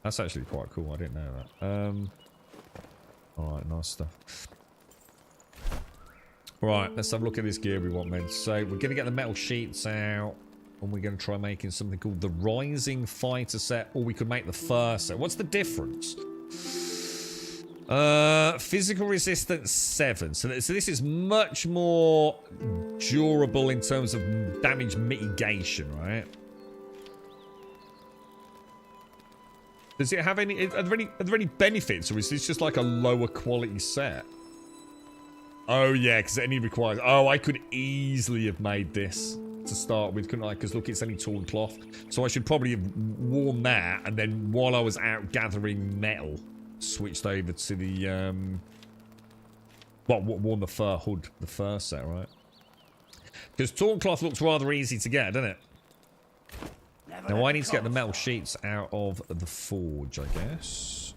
S2: That's actually quite cool. I didn't know that. Alright, nice stuff. Right, let's have a look at this gear we want, man. So we're going to get the metal sheets out. And we're going to try making something called the Rising Fighter set. Or we could make the Fur set. What's the difference? Physical resistance 7. So this is much more durable in terms of damage mitigation, right? Does it have any? Are there any benefits, or is this just like a lower quality set? Oh yeah, because it only requires. Oh, I could easily have made this to start with, couldn't I? Because look, it's only torn cloth. So I should probably have worn that, and then while I was out gathering metal, switched over to the worn the fur hood, the fur set, right? Because torn cloth looks rather easy to get, doesn't it? Now I need to get the metal sheets out of the forge, I guess.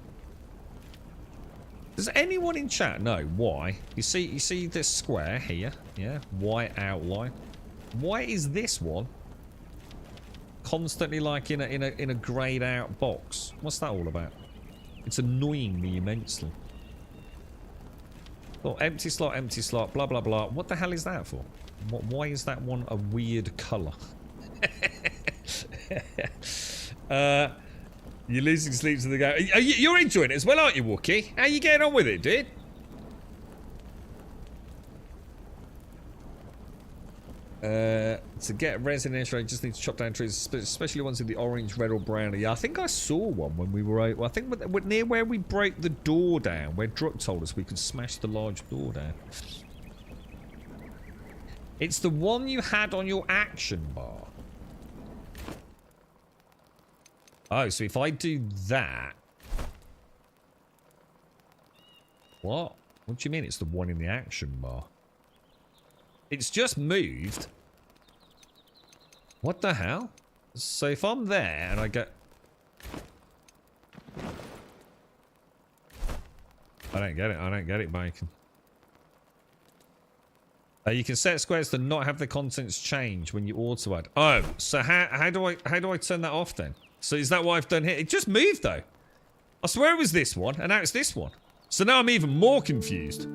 S2: Does anyone in chat know why? You see this square here, yeah? White outline. Why is this one constantly like in a grayed out box? What's that all about? It's annoying me immensely. Oh, empty slot, blah, blah, blah. What the hell is that for? Why is that one a weird colour? You're losing sleep to the game. You're enjoying it as well, aren't you, Wookie? How you getting on with it, dude? To get resin Enshrouded, you just need to chop down trees, especially ones in the orange, red, or brown. Yeah, I think I saw one when we were out. Well, I think we're near where we broke the door down, where Druck told us we could smash the large door down. It's the one you had on your action bar. Oh, so if I do that... What? What do you mean it's the one in the action bar? It's just moved. What the hell? So if I'm there and I get... I don't get it. I don't get it, Bacon. You can set squares to not have the contents change when you auto add. Oh, so how do I turn that off then? So is that what I've done here? It just moved though. I swear it was this one, and now it's this one. So now I'm even more confused.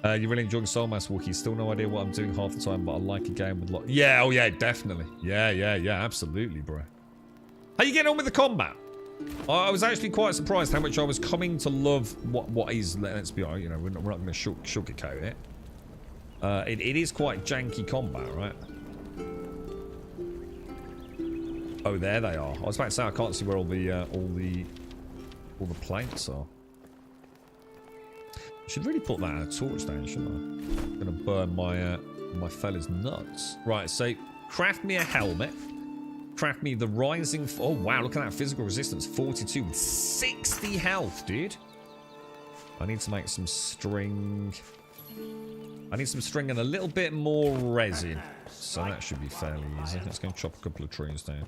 S2: You're really enjoying Soulmass, Wookie. Still no idea what I'm doing half the time, but I like a game with lot. Yeah, oh yeah, definitely. Yeah, absolutely, bro. How you getting on with the combat? I was actually quite surprised how much I was coming to love what is. Let's be honest, you know, we're not going to sugarcoat it. It is quite janky combat, right? Oh, there they are. I was about to say I can't see where all the planks are. I should really put that torch down, shouldn't I? I'm gonna burn my fella's nuts. Right, so craft me a helmet. Craft me the rising... Oh, wow, look at that physical resistance. 42 with 60 health, dude. I need to make some string. I need some string and a little bit more resin. So that should be fairly easy. Let's go and chop a couple of trees down.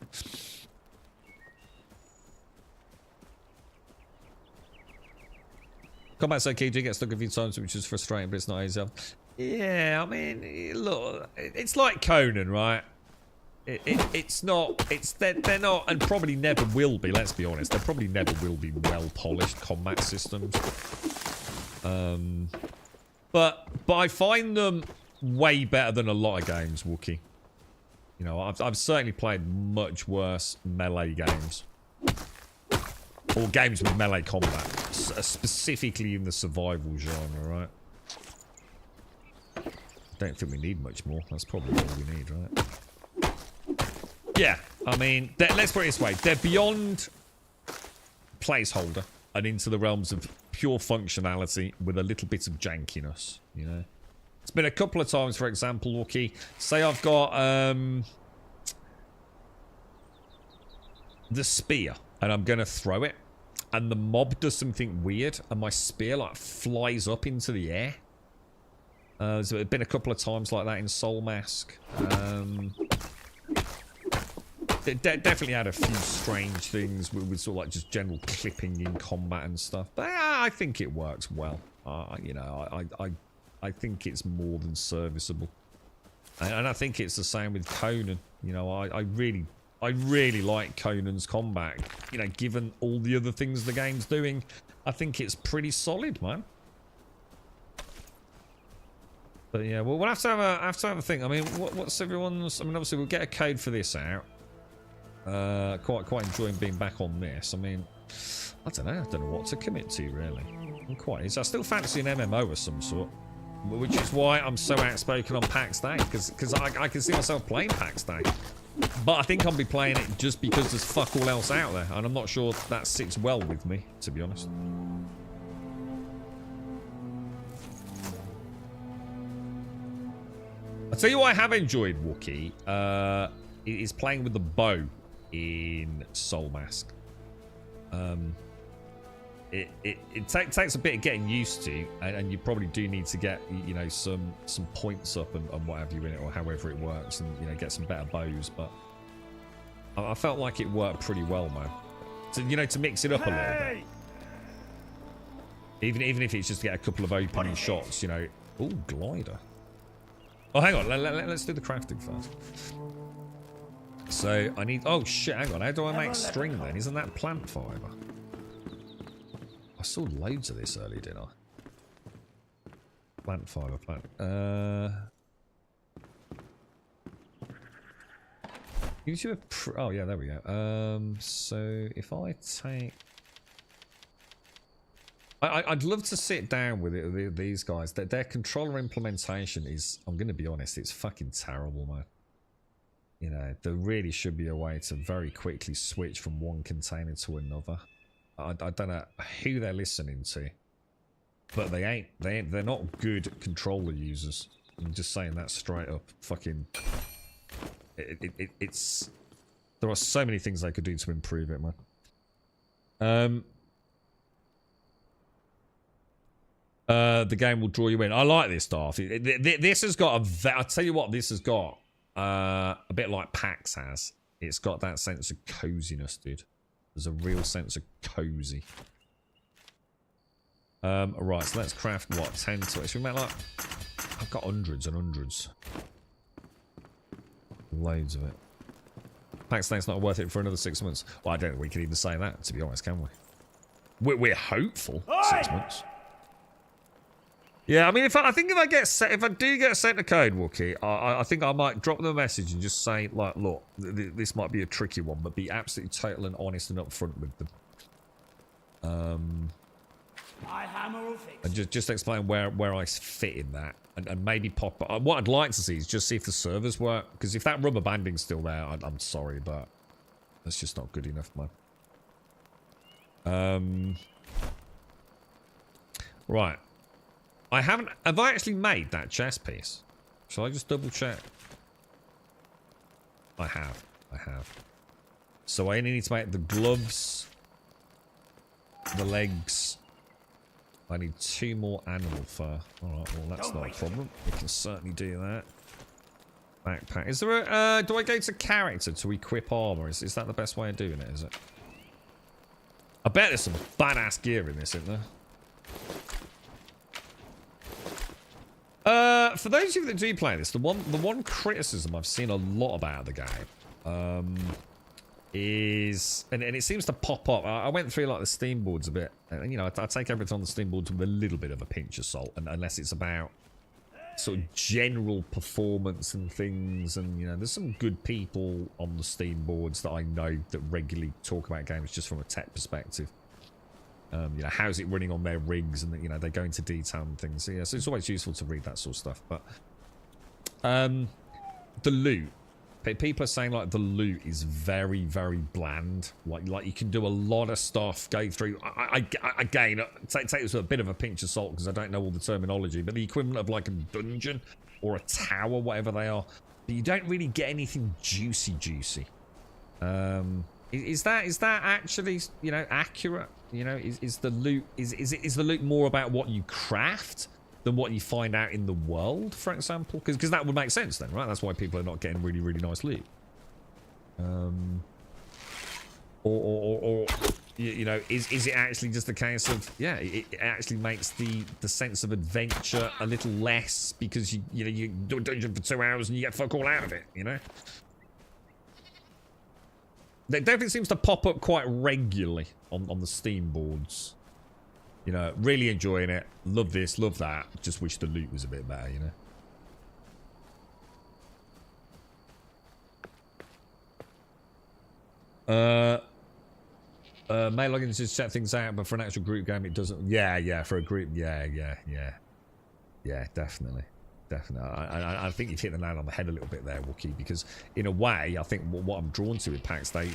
S2: Combat's okay, do get stuck a few times, which is frustrating, but it's not easy. Yeah, I mean, look, it's like Conan, right? It's not, they're not, and probably never will be, let's be honest. There probably never will be well-polished combat systems. But I find them way better than a lot of games, Wookie. You know, I've certainly played much worse melee games. Or games with melee combat. Specifically in the survival genre, right? Don't think we need much more. That's probably all we need, right? Yeah, I mean, let's put it this way. They're beyond placeholder and into the realms of pure functionality with a little bit of jankiness, you know? It's been a couple of times, for example, Wookie. Say I've got the spear and I'm going to throw it and the mob does something weird and my spear like flies up into the air. There's been a couple of times like that in Soul Mask. Definitely had a few strange things with sort of like just general clipping in combat and stuff. But I think it works well. You know, I think it's more than serviceable. And I think it's the same with Conan. You know, I really like Conan's combat. You know, given all the other things the game's doing, I think it's pretty solid, man. But yeah, well, we'll have to have a think. I mean, what's everyone's? I mean, obviously we'll get a code for this out. Quite enjoying being back on this. I mean, I don't know what to commit to really. I still fancy an MMO of some sort, which is why I'm so outspoken on PAX Day, because I can see myself playing PAX Day. But I think I'll be playing it just because there's fuck all else out there, and I'm not sure that sits well with me, to be honest. I'll tell you what I have enjoyed, Wookie, is playing with the bow in Soul Mask. It takes a bit of getting used to, and you probably do need to get, you know, some points up and what have you in it, or however it works, and, you know, get some better bows. But I felt like it worked pretty well, man. So, you know, to mix it up a little bit, even if it's just to get a couple of opening shots, you know. Ooh, glider. Oh, hang on. Let's do the crafting first. So I need. Oh shit! Hang on. How do I make string then? Isn't that plant fiber? I saw loads of this earlier, didn't I? Plant fiber, plant. Oh yeah, there we go. So if I take. I'd love to sit down with these guys. Their controller implementation is, I'm going to be honest, it's fucking terrible, man. You know, there really should be a way to very quickly switch from one container to another. I don't know who they're listening to, but they're not good controller users. I'm just saying that straight up. Fucking, it's, there are so many things they could do to improve it, man. The game will draw you in. I like this stuff. This has got I'll tell you what, this has got a bit like PAX has. It's got that sense of coziness, dude. There's a real sense of cozy. Right, so let's craft what, 10 to it. Should we make like, I've got hundreds and hundreds. Loads of it. PAX Day's not worth it for another 6 months. Well, I don't think we can even say that, to be honest, can we? We're hopeful. 6 months. Yeah, I mean, if I do get sent a code, Wookie, I think I might drop them a message and just say, like, look, this might be a tricky one, but be absolutely total and honest and upfront with them.
S6: My hammer will fix.
S2: And just explain where I fit in that, and maybe pop. What I'd like to see is just see if the servers work, because if that rubber banding's still there, I'm sorry, but that's just not good enough, man. Right. Have I actually made that chest piece? Shall I just double check? I have. So I only need to make the gloves, the legs. I need 2 more animal fur. Alright, well that's not a problem. We can certainly do that. Backpack. Is there a, do I go to character to equip armor? Is that the best way of doing it, is it? I bet there's some badass gear in this, isn't there? For those of you that do play this, the one criticism I've seen a lot about the game is, and it seems to pop up. I went through like the Steam boards a bit, and you know, I take everything on the Steam boards with a little bit of a pinch of salt, and unless it's about sort of general performance and things, and you know, there's some good people on the Steam boards that I know that regularly talk about games just from a tech perspective. You know, how's it running on their rigs, and you know, they go into detail and things. So, yeah, so it's always useful to read that sort of stuff. But the loot, people are saying like the loot is very, very bland. Like you can do a lot of stuff, go through. Again, take this with a bit of a pinch of salt because I don't know all the terminology, but the equivalent of like a dungeon or a tower, whatever they are. But you don't really get anything juicy. Is that actually, you know, accurate? You know, is the loot more about what you craft than what you find out in the world, for example? Because that would make sense then, right? That's why people are not getting really, really nice loot. Or you know, is it actually just a case of, yeah, it actually makes the sense of adventure a little less because you know, you do a dungeon for 2 hours and you get fuck all out of it, you know? It definitely seems to pop up quite regularly on the Steam boards. You know, really enjoying it. Love this, love that. Just wish the loot was a bit better, you know. May login to check things out, but for an actual group game, it doesn't. Yeah, for a group, yeah, definitely. I think you've hit the nail on the head a little bit there, Wookie, because in a way, I think what I'm drawn to with PAX Day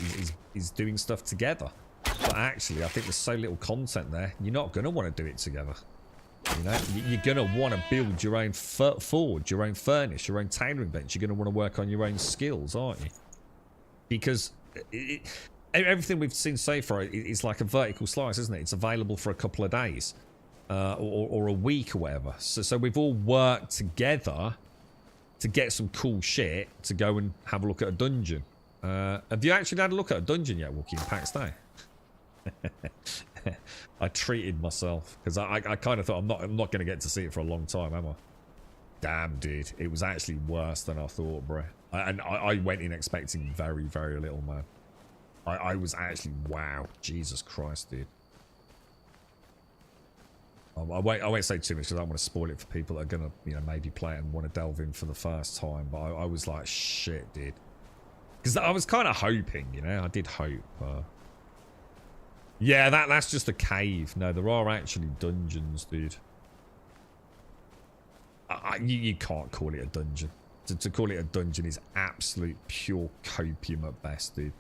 S2: is doing stuff together. But actually, I think there's so little content there, you're not going to want to do it together. You know, you're going to want to build your own forge, your own furnace, your own tailoring bench. You're going to want to work on your own skills, aren't you? Because everything we've seen so far is like a vertical slice, isn't it? It's available for a couple of days. Or a week or whatever. So we've all worked together to get some cool shit to go and have a look at a dungeon. Have you actually had a look at a dungeon yet, Wookie, in PAX Day? I treated myself because I kind of thought I'm not going to get to see it for a long time, am I? Damn, dude, it was actually worse than I thought, bro. I went in expecting very, very little, man. I was actually, wow, Jesus Christ, dude. I won't say too much because I don't want to spoil it for people that are gonna, you know, maybe play it and want to delve in for the first time. But I was like, shit, dude, because I was kind of hoping, you know, I did hope. Yeah, that's just a cave. No, there are actually dungeons, dude. You can't call it a dungeon. To call it a dungeon is absolute pure copium at best, dude.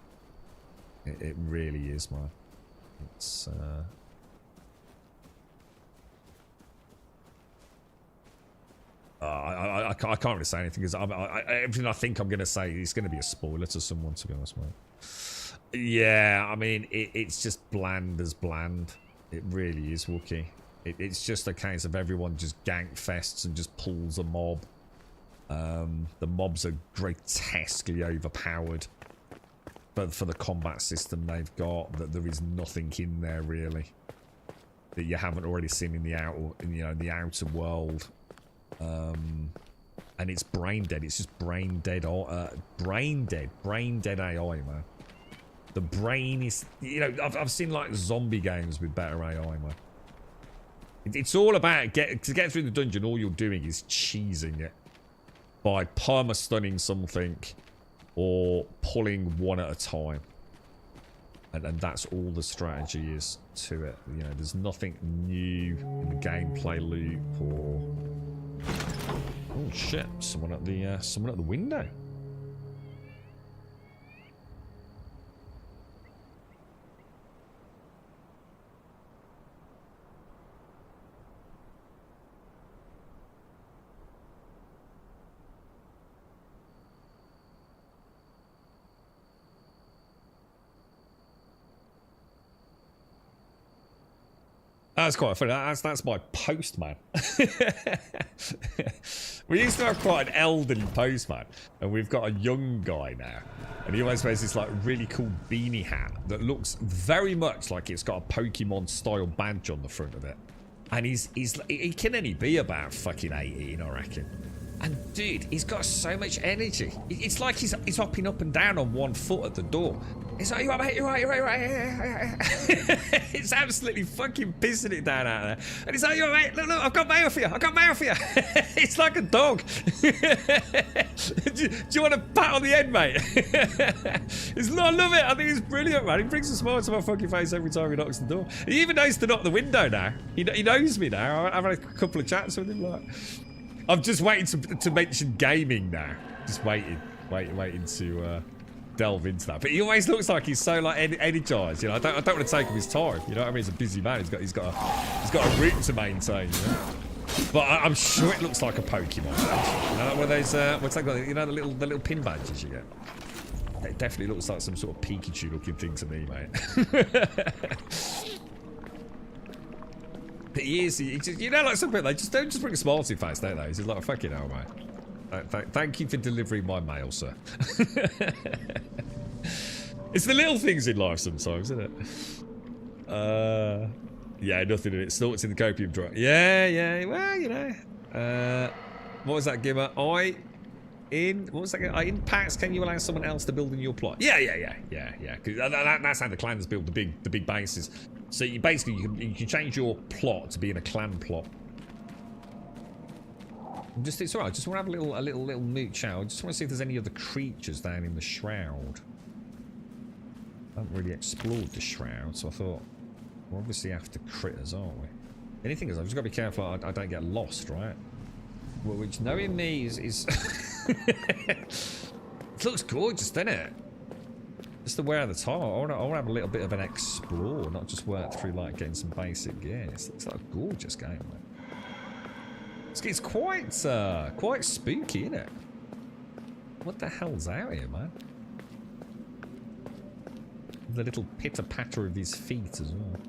S2: It really is, man. It's I can't really say anything because everything I think I'm going to say is going to be a spoiler to someone, to be honest, mate. Yeah, I mean, it's just bland as bland. It really is, Wookie. It's just a case of everyone just gank fests and just pulls a mob. The mobs are grotesquely overpowered. But for the combat system they've got, that there is nothing in there really that you haven't already seen in the outer world. And it's brain dead. It's just brain dead AI, man. The brain is, I've seen like zombie games with better AI, man. It's all about to get through the dungeon. All you're doing is cheesing it by perma-stunning something or pulling one at a time, and that's all the strategy is to it. There's nothing new in the gameplay loop or. Oh shit! Someone at the window. That's quite funny. That's my postman. We used to have quite an elderly postman, and we've got a young guy now. And he always wears this like really cool beanie hat that looks very much like it's got a Pokemon style badge on the front of it. And he can only be about fucking 18, I reckon. And dude, he's got so much energy. It's like he's hopping up and down on one foot at the door. It's like, you're right. It's absolutely fucking pissing it down out there. And he's like, you're right. Look, I've got mail for you. It's like a dog. do you want a pat on the head, mate? I love it. I think it's brilliant, man. He brings a smile to my fucking face every time he knocks the door. He even knows to knock the window now. He knows me now. I've had a couple of chats with him. Like, I'm just waiting to mention gaming now. Just waiting to delve into that. But he always looks like he's so like energized. I don't want to take him his time. You know what I mean? He's a busy man. He's got a route to maintain. But I'm sure it looks like a Pokemon. One of those what's that called? The little pin badges you get. It definitely looks like some sort of Pikachu looking thing to me, mate. But he is, like some people, they just don't bring a smile to your face, don't they? He's just like, fucking hell, mate. Thank you for delivering my mail, sir. It's the little things in life sometimes, isn't it? Yeah, nothing in it. Snorts in the copium drug. Yeah, well, what was that, Gimmer? What was that? In packs, can you allow someone else to build in your plot? Yeah. Because that's how the clans build the big bases. So you basically you can change your plot to be in a clan plot. It's alright. I just want to have a little mooch out. I just want to see if there's any other creatures down in the shroud. I haven't really explored the shroud, so I thought we're obviously after critters, aren't we? Anything is, I've just got to be careful I don't get lost, right? Well, which knowing me is it looks gorgeous, doesn't it? Just the wear of the time. I want to have a little bit of an explore, not just work through like getting some basic gear. It looks like a gorgeous game, man. It's quite spooky, isn't it? What the hell's out here, man? The little pitter-patter of his feet as well.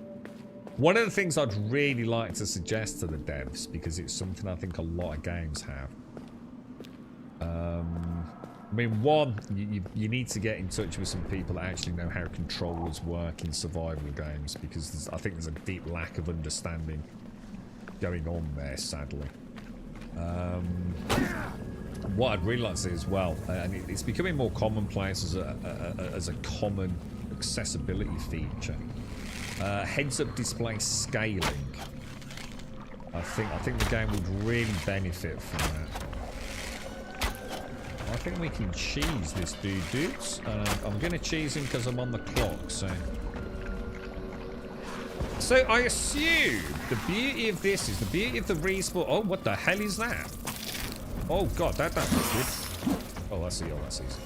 S2: One of the things I'd really like to suggest to the devs, because it's something I think a lot of games have. I mean, one, you need to get in touch with some people that actually know how controllers work in survival games, because I think there's a deep lack of understanding going on there, sadly. What I'd really like to see as well, and it's becoming more commonplace as a common accessibility feature. Heads-up display scaling. I think the game would really benefit from that. I think we can cheese this dudes. I'm going to cheese him because I'm on the clock, so... So I assume the beauty of this is the beauty of the respawn. Oh, what the hell is that? Oh god, that looks good. Oh, that's easy. Oh, that's easy.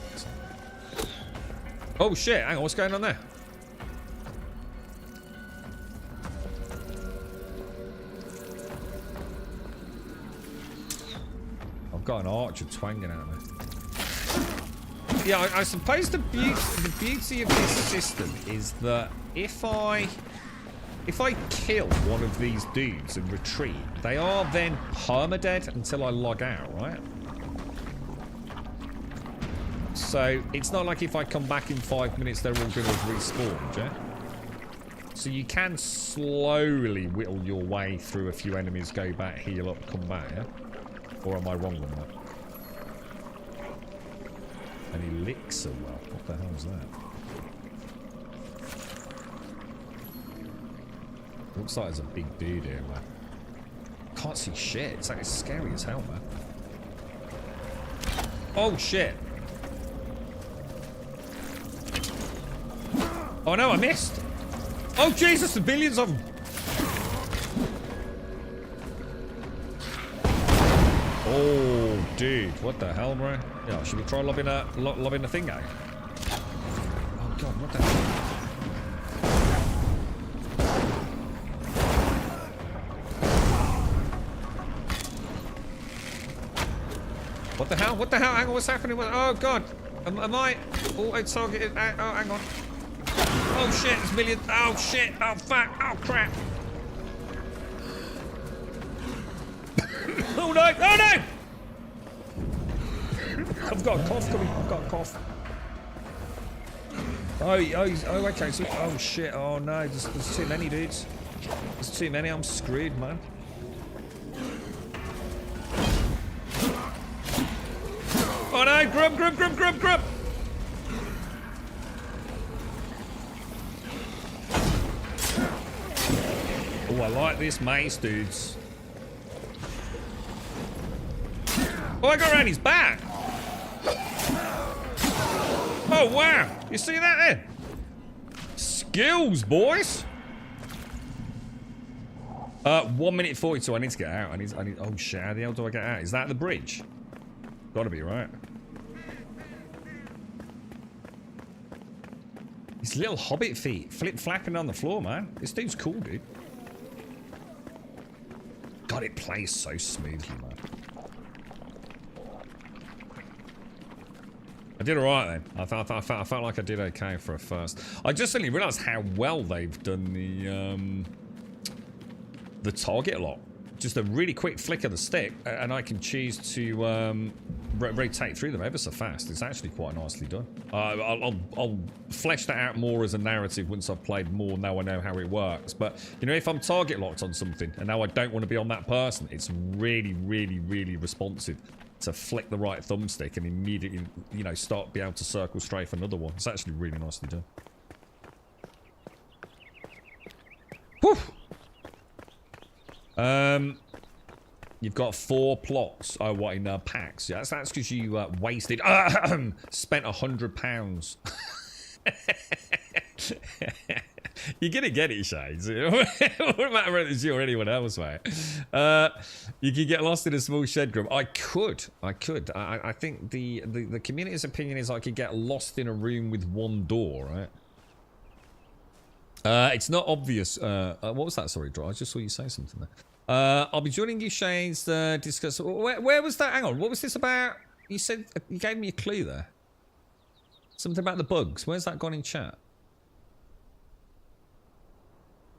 S2: Oh shit! Hang on, what's going on there? I've got an archer twanging at me. Yeah, I suppose the beauty of this system is that if I kill one of these dudes and retreat, they are then permadead until I log out, right? So it's not like if I come back in 5 minutes, they're all going to have respawned, yeah? So you can slowly whittle your way through a few enemies, go back, heal up, come back, yeah? Or am I wrong on that? An elixir well. What the hell is that? Looks like there's a big dude here, man. Can't see shit. It's like it's scary as hell, man. Oh shit. Oh no, I missed. Oh Jesus, there's billions of them. Oh, dude, what the hell, bro? Yeah, should we try lobbing a thing out? Oh god, what the hell? What the hell? What the hell? Hang on, what's happening? Oh god, am I auto-targeted? Oh, hang on. Oh shit, there's millions. Oh shit, oh fuck, oh crap. Oh no! Oh no! I've got a cough coming. I've got a cough. Oh, okay. So, oh shit! Oh no! There's too many dudes. There's too many. I'm screwed, man. Oh no! Grub! Oh, I like this maze, dudes. Oh, I got around his back. Oh, wow. You see that there? Skills, boys. 1 minute 42. I need to get out. I need, oh, shit. How the hell do I get out? Is that the bridge? Gotta be, right? His little hobbit feet flip-flapping on the floor, man. This dude's cool, dude. God, it plays so smoothly, man. I did alright then. I felt like I did okay for a first. I just suddenly realised how well they've done the target lock. Just a really quick flick of the stick, and I can choose to rotate through them ever so fast. It's actually quite nicely done. I'll flesh that out more as a narrative once I've played more. Now I know how it works. But you know, if I'm target locked on something and now I don't want to be on that person, it's really, really, really responsive to flick the right thumbstick and immediately, you know, be able to circle strafe another one. It's actually really nicely done. Whew. You've got 4 plots. Oh, what, in packs? Yeah, that's because you wasted... spent £100. You're gonna get it, Shades. It wouldn't matter whether it's you or anyone else, mate. You can get lost in a small shed group. I could. I think the community's opinion is I could get lost in a room with 1 door, right? It's not obvious. What was that? Sorry, Dry. I just saw you say something there. I'll be joining you, Shades, to discuss... Where was that? Hang on. What was this about? You said... You gave me a clue there. Something about the bugs. Where's that gone in chat?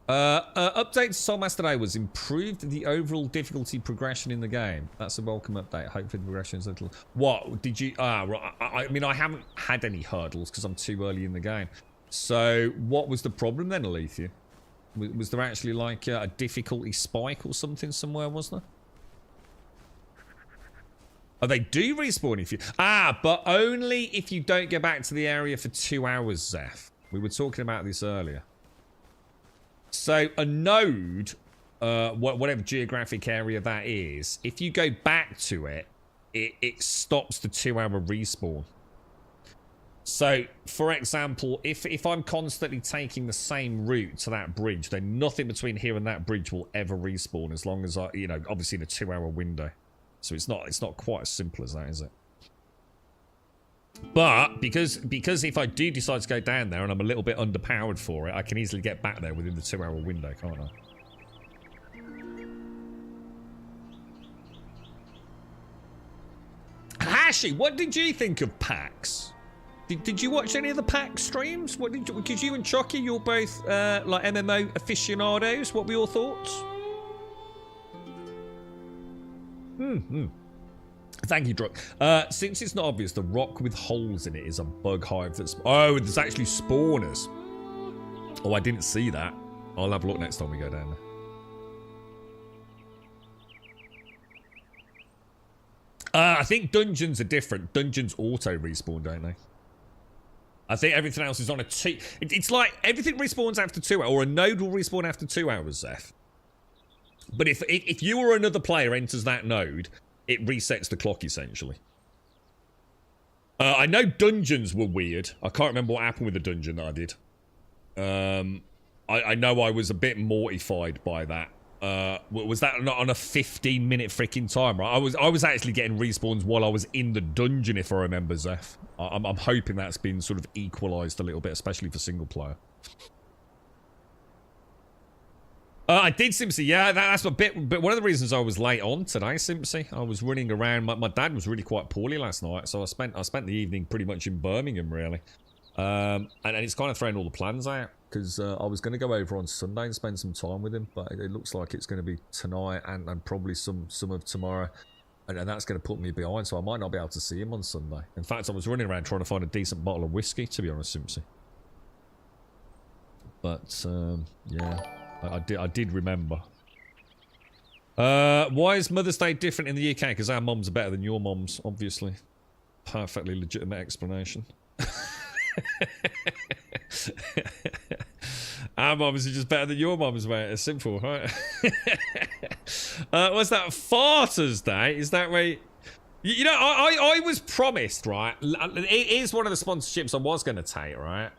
S2: Update to Soulmaster today was improved the overall difficulty progression in the game. That's a welcome update. Hopefully the progression is a little... What? Did you... right. I mean, I haven't had any hurdles because I'm too early in the game. So, what was the problem then, Alethea? Was there actually like a difficulty spike or something somewhere, was there? Oh, they do respawn if you... but only if you don't go back to the area for 2 hours, Zeph. We were talking about this earlier. So, a node, whatever geographic area that is, if you go back to it, it stops the 2 hour respawn. So, for example, if I'm constantly taking the same route to that bridge, then nothing between here and that bridge will ever respawn as long as I, you know, obviously in a 2-hour window. So it's not quite as simple as that, is it? But because if I do decide to go down there and I'm a little bit underpowered for it, I can easily get back there within the 2-hour window, can't I? Hashi, what did you think of PAX? Did you watch any of the PAX streams? What did you, because you and Chucky, you're both like MMO aficionados. What were your thoughts? Thank you, Druck. Since it's not obvious, the rock with holes in it is a bug hive that's... Oh, there's actually spawners. Oh, I didn't see that. I'll have a look next time we go down there. I think dungeons are different. Dungeons auto-respawn, don't they? I think everything else is on a it's like everything respawns after 2 hours, or a node will respawn after 2 hours, Zeph. But if you or another player enters that node, it resets the clock, essentially. I know dungeons were weird. I can't remember what happened with the dungeon that I did. I know I was a bit mortified by that. Was that not on a 15-minute freaking timer? I was actually getting respawns while I was in the dungeon, if I remember, Zeph. I'm hoping that's been sort of equalised a little bit, especially for single player. I did, Simpsy. Yeah, that's a bit. But one of the reasons I was late on today, Simpsy, I was running around. My dad was really quite poorly last night, so I spent the evening pretty much in Birmingham, really. And it's kind of thrown all the plans out, because I was going to go over on Sunday and spend some time with him, but it looks like it's going to be tonight and probably some of tomorrow, and that's going to put me behind, so I might not be able to see him on Sunday. In fact, I was running around trying to find a decent bottle of whiskey, to be honest, Simpsy. But yeah, I did remember. Why is Mother's Day different in the UK? Because our mums are better than your mums, obviously. Perfectly legitimate explanation. Our mums are just better than your mums, mate. It's simple, right? What's that? Farters Day? Is that where... You know, I was promised, right? It is one of the sponsorships I was going to take, right?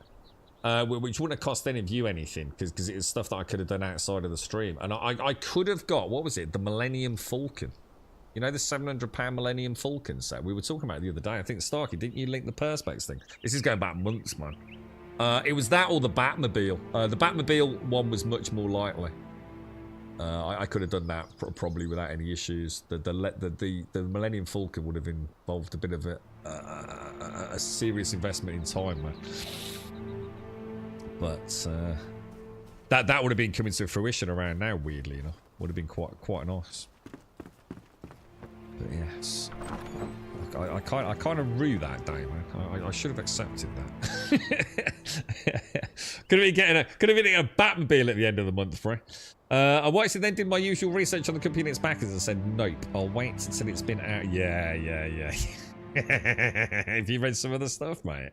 S2: Which wouldn't have cost any of you anything, because it was stuff that I could have done outside of the stream. And I could have got, what was it? The Millennium Falcon. You know, the £700 Millennium Falcon set? We were talking about it the other day. I think, Starkey, didn't you link the Perspex thing? This is going back months, man. It was that or the Batmobile. The Batmobile one was much more likely. I could have done that probably without any issues. The Millennium Falcon would have involved a bit of a serious investment in time, man. But that would have been coming to fruition around now, weirdly enough. Would have been quite nice. But yes, I kind of rue that day, man. I should have accepted that. Could have been getting a Batmobile at the end of the month, bro. I watched it, then did my usual research on the company and its backers and said, nope, I'll wait until it's been out. Yeah. Have you read some of the stuff, mate?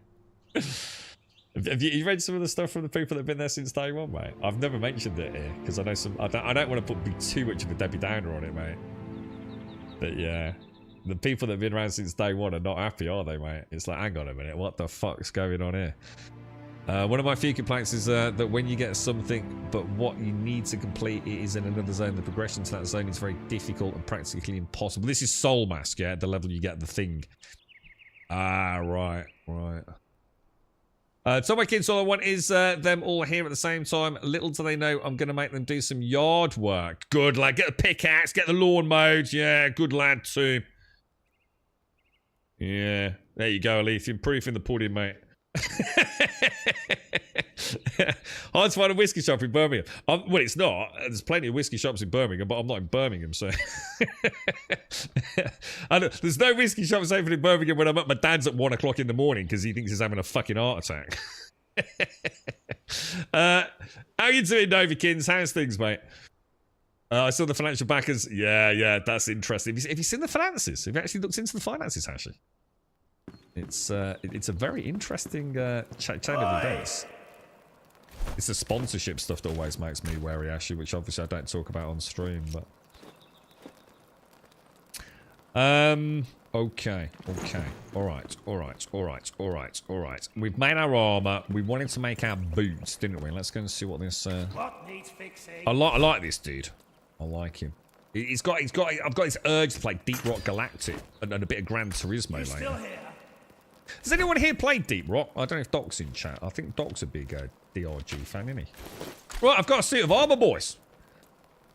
S2: Have you read some of the stuff from the people that have been there since day one, mate? I've never mentioned it here because I know I don't want to be too much of a Debbie Downer on it, mate. But yeah, the people that have been around since day one are not happy, are they, mate? It's like, hang on a minute, what the fuck's going on here? One of my few complaints is that when you get something, but what you need to complete it is in another zone, the progression to that zone is very difficult and practically impossible. This is Soul Mask, yeah, at the level you get the thing. Ah, right. So my kids, all I want is them all here at the same time. Little do they know I'm going to make them do some yard work. Good lad. Get the pickaxe, get the lawn mowed. Yeah, good lad too. Yeah, there you go, Alethea. Proof in the pudding, mate. Hard to find a whiskey shop in Birmingham. Well, it's not. There's plenty of whiskey shops in Birmingham, but I'm not in Birmingham, so... There's no whiskey shops open in Birmingham when I'm at my dad's at 1 o'clock in the morning because he thinks he's having a fucking heart attack. How you doing, Novakins? How's things, mate? I saw the financial backers. Yeah, that's interesting. Have you seen the finances? Have you actually looked into the finances, Hashi? It's a very interesting chain of events. It's the sponsorship stuff that always makes me wary, Ashley, which obviously I don't talk about on stream, but... Okay. Alright. We've made our armor. We wanted to make our boots, didn't we? Let's go and see what this...
S6: What needs fixing?
S2: I like this dude. I like him. I've got this urge to play Deep Rock Galactic and a bit of Gran Turismo later.
S6: Still here?
S2: Does anyone here play Deep Rock? I don't know if Doc's in chat. I think Doc's a big DRG fan, isn't he? Right, I've got a suit of armor, boys.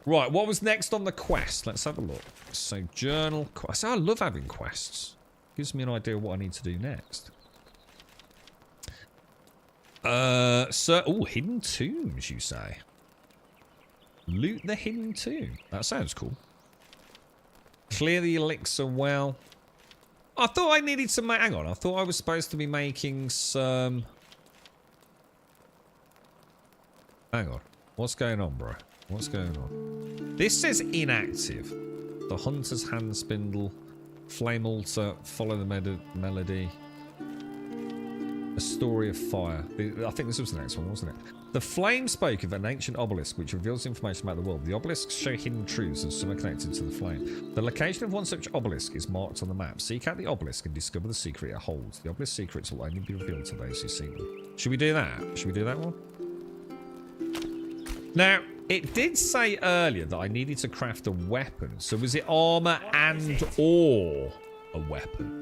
S2: Right, what was next on the quest? Let's have a look. So, journal quest. I love having quests. Gives me an idea of what I need to do next. Hidden tombs, you say? Loot the hidden tomb. That sounds cool. Clear the elixir well. I thought I needed to make... Hang on. I thought I was supposed to be making some... Hang on. What's going on, bro? What's going on? This says inactive. The Hunter's Hand Spindle. Flame Altar. Follow the melody. A Story of Fire. I think this was the next one, wasn't it? The flame spoke of an ancient obelisk which reveals information about the world. The obelisks show hidden truths and some are connected to the flame. The location of one such obelisk is marked on the map. Seek out the obelisk and discover the secret it holds. The obelisk secrets will only be revealed to those who seek them. Should we do that? Should we do that one? Now, it did say earlier that I needed to craft a weapon. So was it armor and or a weapon?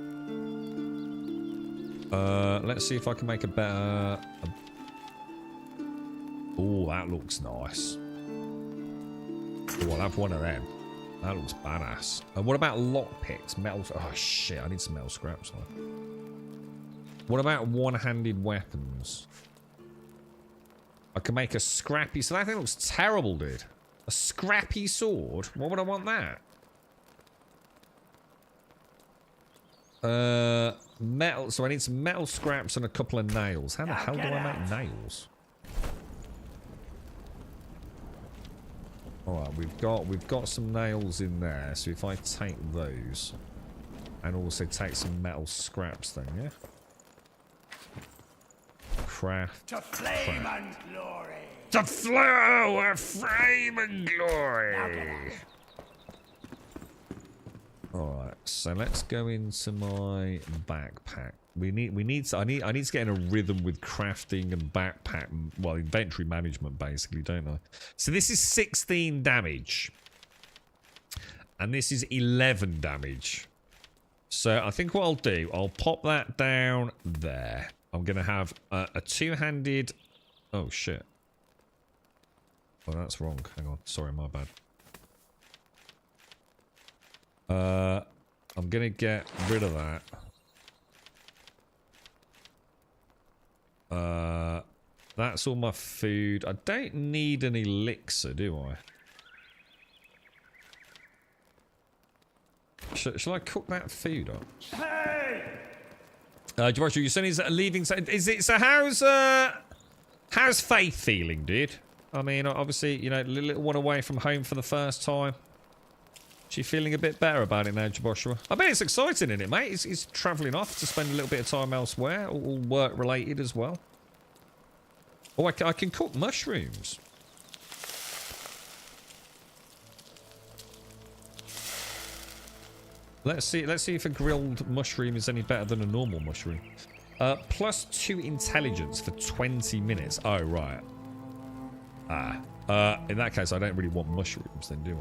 S2: Let's see if I can make a better... Oh, that looks nice. Oh, I'll have one of them. That looks badass. And what about lockpicks? Metal... Oh, shit. I need some metal scraps. What about one-handed weapons? I can make a scrappy... So that thing looks terrible, dude. A scrappy sword? Why would I want that? Metal... So I need some metal scraps and a couple of nails. How the hell do I make nails? Alright, we've got some nails in there, so if I take those and also take some metal scraps then, yeah? Craft.
S6: To flame and glory.
S2: To flow, flame and glory. Alright, so let's go into my backpack. I need to get in a rhythm with crafting and backpack, well, inventory management basically, don't I? So this is 16 damage. And this is 11 damage. So I think what I'll do, I'll pop that down there. I'm going to have a two-handed... Oh, shit. Oh, that's wrong. Hang on. Sorry, my bad. I'm going to get rid of that. That's all my food. I don't need an elixir, do I? Shall I cook that food up?
S6: Hey!
S2: Joshua, you said he's leaving. Is it so? How's Faith feeling, dude? I mean, obviously, you know, little one away from home for the first time. She feeling a bit better about it now, Joshua? I bet it's exciting, isn't it, mate? He's travelling off to spend a little bit of time elsewhere, all work related as well. Oh, I can cook mushrooms. Let's see if a grilled mushroom is any better than a normal mushroom. +2 intelligence for 20 minutes. Oh, right. In that case, I don't really want mushrooms then, do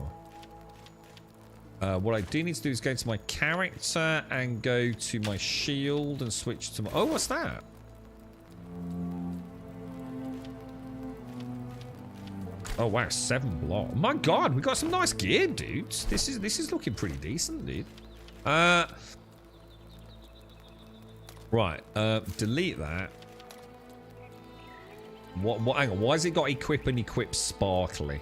S2: I? What I do need to do is go to my character and go to my shield and switch to my... Oh, what's that? Oh, wow, 7 block. Oh, my God, we got some nice gear, dudes. This is looking pretty decent, dude. Right, delete that. What, hang on, why has it got equip and equip sparkly?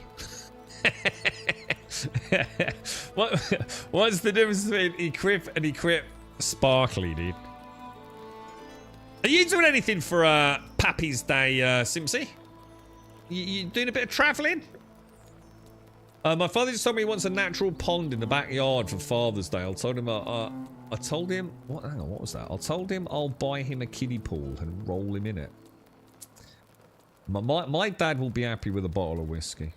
S2: What's the difference between equip and equip sparkly, dude? Are you doing anything for Pappy's Day, Simpsy? You doing a bit of travelling? My father just told me he wants a natural pond in the backyard for Father's Day. I told him what? Hang on, what was that? I told him I'll buy him a kiddie pool and roll him in it. My dad will be happy with a bottle of whiskey.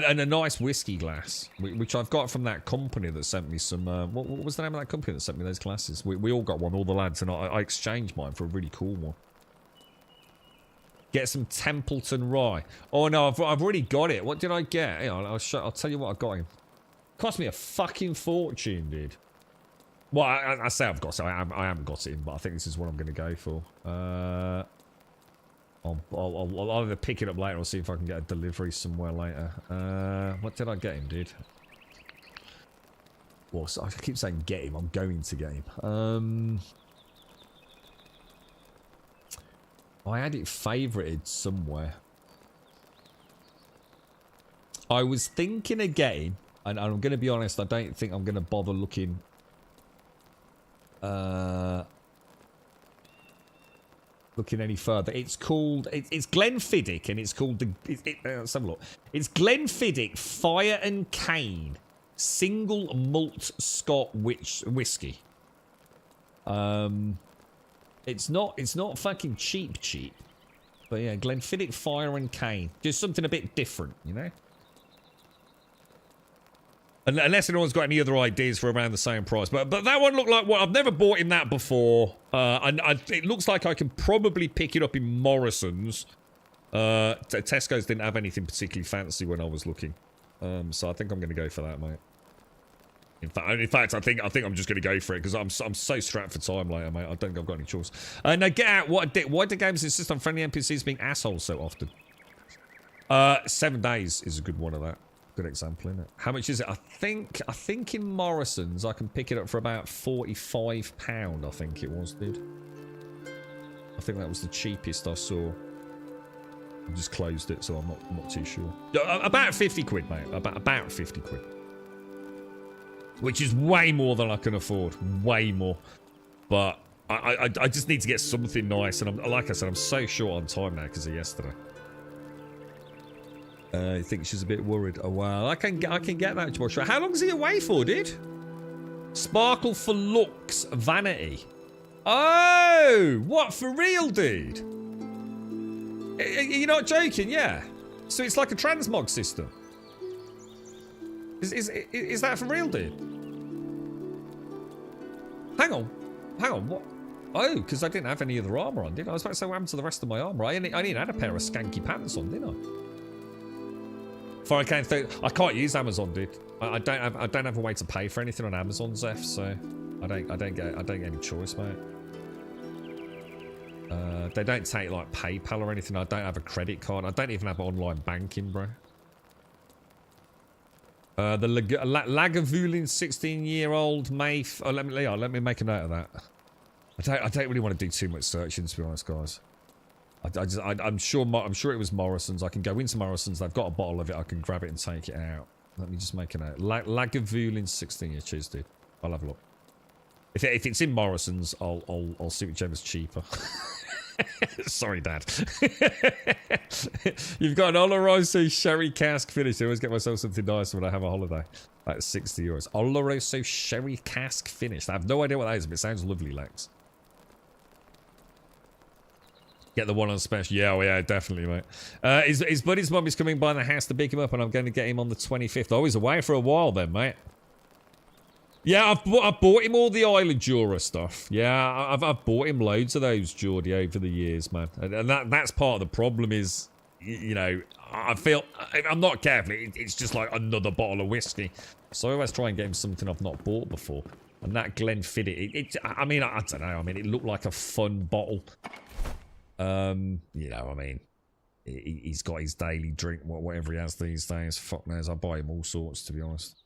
S2: And a nice whiskey glass, which I've got from that company that sent me some... what was the name of that company that sent me those glasses? We all got one, all the lads, and I exchanged mine for a really cool one. Get some Templeton Rye. Oh, no, I've already got it. What did I get? Hang on, I'll tell you what I got him. Cost me a fucking fortune, dude. Well, I say I've got it. I haven't got it in, but I think this is what I'm going to go for. I'll either pick it up later or see if I can get a delivery somewhere later. What did I get him, dude? Well, so I keep saying get him. I'm going to get him. I had it favorited somewhere. I was thinking of getting, and I'm going to be honest, I don't think I'm going to bother looking. Looking any further. It's called, it's Glenfiddich, and it's called the, let's have a look. It's Glenfiddich Fire and Cane Single Malt Scotch Whiskey. It's not fucking cheap, but yeah, Glenfiddich Fire and Cane, just something a bit different, you know. Unless anyone's got any other ideas for around the same price. But that one looked like what I've never bought in that before. And it looks like I can probably pick it up in Morrison's. Tesco's didn't have anything particularly fancy when I was looking. So I think I'm going to go for that, mate. In fact, I think I'm just going to go for it because I'm so strapped for time later, mate. I don't think I've got any choice. Now get out. Why do games insist on friendly NPCs being assholes so often? 7 days is a good one of that. Good example, isn't it? How much is it? I think in Morrison's I can pick it up for about £45. I think it was, dude. I think that was the cheapest I saw. I just closed it, so I'm not too sure. About 50 quid, mate. About 50 quid. Which is way more than I can afford. Way more. But I just need to get something nice, and like I said, I'm so short on time now because of yesterday. I think she's a bit worried. Oh wow, I can get that much more. How long is he away for, dude? Sparkle for looks, vanity. Oh, what, for real, dude? You're not joking, yeah? So it's like a transmog system. Is that for real, dude? Hang on, what? Oh, because I didn't have any other armor on, did I? I was about to say what happened to the rest of my armor. I only had a pair of skanky pants on, didn't I? For I can't use Amazon, dude. I don't have a way to pay for anything on Amazon, Zeph, so I don't get any choice, mate. They don't take like PayPal or anything. I don't have a credit card. I don't even have online banking, bro. The Lagavulin 16-year-old Maeve. Oh, let me make a note of that. I don't really want to do too much searching, to be honest, guys. I'm sure it was Morrison's. I can go into Morrison's. They've got a bottle of it. I can grab it and take it out. Let me just make a note. Lagavulin 16-year cheese, dude. I'll have a look. If it's in Morrison's, I'll see whichever's cheaper. Sorry, Dad. You've got an Oloroso sherry cask finish. I always get myself something nice when I have a holiday. That's €60. Oloroso sherry cask finish. I have no idea what that is, but it sounds lovely, Lex. Get the one on special. Yeah, yeah, definitely, mate. His buddy's mum is coming by the house to pick him up, and I'm going to get him on the 25th. Oh, he's away for a while then, mate. Yeah, I've bought him all the Isla Jura stuff. Yeah, I've bought him loads of those, Geordie, over the years, man. And that's part of the problem is, you know, I feel, if I'm not careful, it's just like another bottle of whiskey. So I always try and get him something I've not bought before. And that Glenfiddich, I mean, I don't know. I mean, it looked like a fun bottle. You know, I mean, he's got his daily drink, whatever he has these days. Fuck knows, I buy him all sorts, to be honest.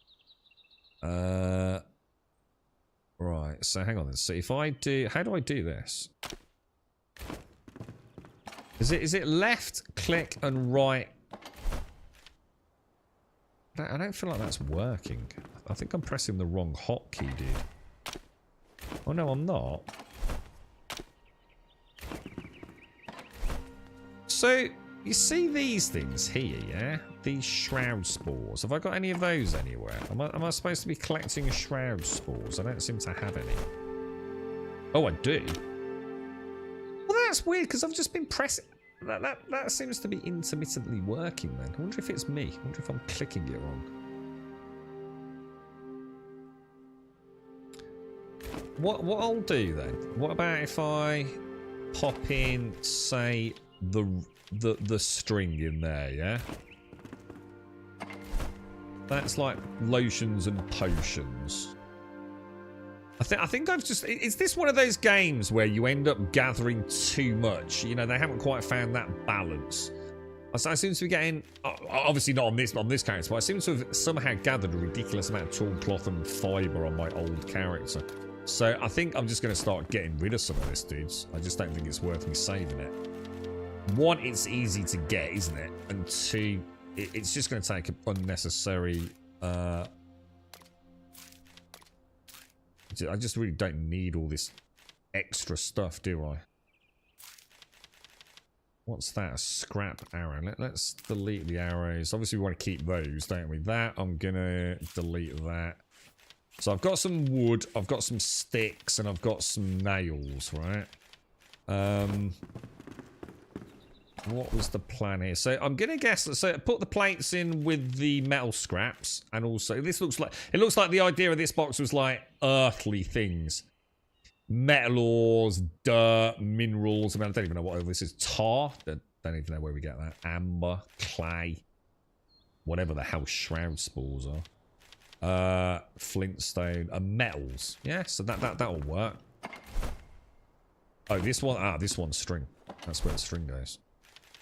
S2: Right, so hang on then. So if I do, how do I do this? Is it left click and right? I don't feel like that's working. I think I'm pressing the wrong hotkey, dude. Oh no, I'm not. So, you see these things here, yeah? These shroud spores. Have I got any of those anywhere? Am I supposed to be collecting shroud spores? I don't seem to have any. Oh, I do. Well, that's weird, because I've just been pressing... that seems to be intermittently working then. I wonder if it's me. I wonder if I'm clicking it wrong. What I'll do then? What about if I pop in, say, the string in there, yeah? That's like lotions and potions. I think I've just... Is this one of those games where you end up gathering too much? You know, they haven't quite found that balance. I seem to be getting... Obviously not on this character, but I seem to have somehow gathered a ridiculous amount of torn cloth and fibre on my old character. So I think I'm just going to start getting rid of some of this, dudes. I just don't think it's worth me saving it. One, it's easy to get, isn't it? And two, it's just going to take unnecessary... I just really don't need all this extra stuff, do I? What's that? A scrap arrow. Let's delete the arrows. Obviously, we want to keep those, don't we? That, I'm going to delete that. So I've got some wood, I've got some sticks, and I've got some nails, right? What was the plan here? So I'm going to guess that, so put the plates in with the metal scraps, and also this looks like, it looks like the idea of this box was like earthly things. Metal ores, dirt, minerals. I mean, I don't even know what this is. Tar? Don't even know where we get that. Amber, clay, whatever the hell shroud spores are. Flintstone, and metals. Yeah, so that'll work. Oh, this one, this one's string. That's where the string goes.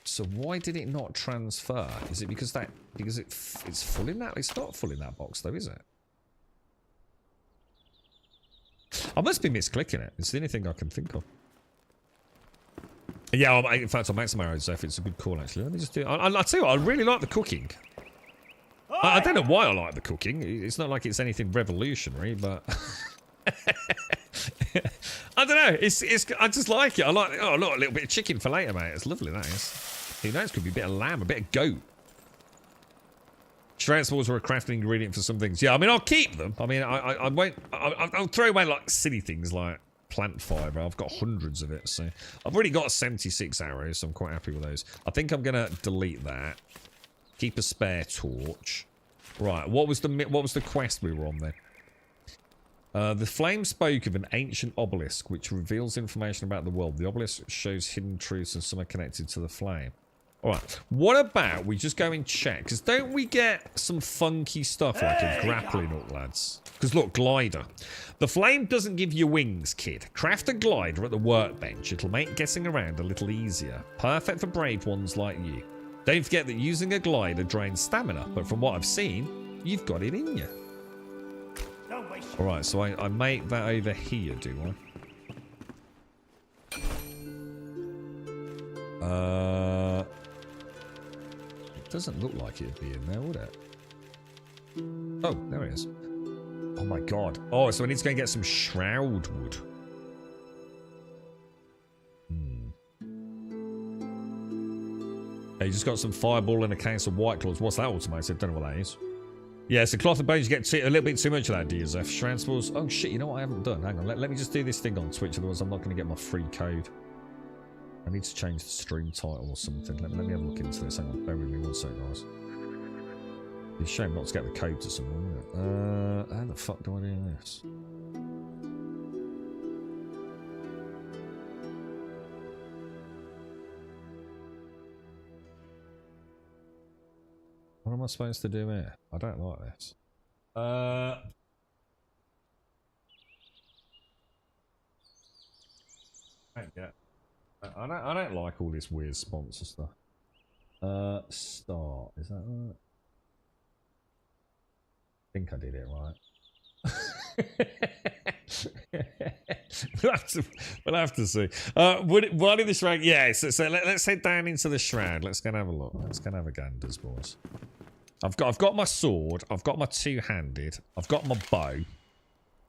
S2: So why did it not transfer? Is it because it's full in that? It's not full in that box though, is it? I must be misclicking it. It's the only thing I can think of. Yeah, in fact, I'll make some arrows if it's a good call, actually. Let me just do it. I'll tell you what, I really like the cooking. I don't know why I like the cooking. It's not like it's anything revolutionary, but... I don't know. I just like it. I like... Oh, look, a little bit of chicken for later, mate. It's lovely, that is. Who knows? Could be a bit of lamb, a bit of goat. Shroud spores are a crafting ingredient for some things. Yeah, I mean, I'll keep them. I mean, I won't... I'll throw away, like, silly things like plant fibre. I've got hundreds of it, so... I've already got 76 arrows, so I'm quite happy with those. I think I'm going to delete that. Keep a spare torch. Right, what was the quest we were on then? The flame spoke of an ancient obelisk which reveals information about the world. The obelisk shows hidden truths and some are connected to the flame. Alright, what about we just go and check? Because don't we get some funky stuff like a grappling hook, lads? Because look, glider. The flame doesn't give you wings, kid. Craft a glider at the workbench. It'll make getting around a little easier. Perfect for brave ones like you. Don't forget that using a glider drains stamina, but from what I've seen, you've got it in you. Alright, so I make that over here, do I? It doesn't look like it'd be in there, would it? Oh, there it is. Oh my god. Oh, so I need to go and get some shroud wood. Hey, you just got some fireball and a case of white claws. What's that automated? Don't know what that is. Yeah, so cloth and bones, you get a little bit too much of that, DSF. Shroud spores. Oh shit, you know what I haven't done? Hang on, let me just do this thing on Twitch, otherwise I'm not going to get my free code. I need to change the stream title or something. Let me have a look into this. Hang on, bear with me one second, guys. It's a shame not to get the code to someone, isn't it? How the fuck do I do this? What am I supposed to do here? I don't like this. I don't like all this weird sponsor stuff. Start. Is that right? I think I did it right. we'll have to see. What in the shroud? Yeah, so let's head down into the shroud. Let's go and have a look. Let's go and have a ganders, boys. I've got my sword. I've got my two-handed. I've got my bow.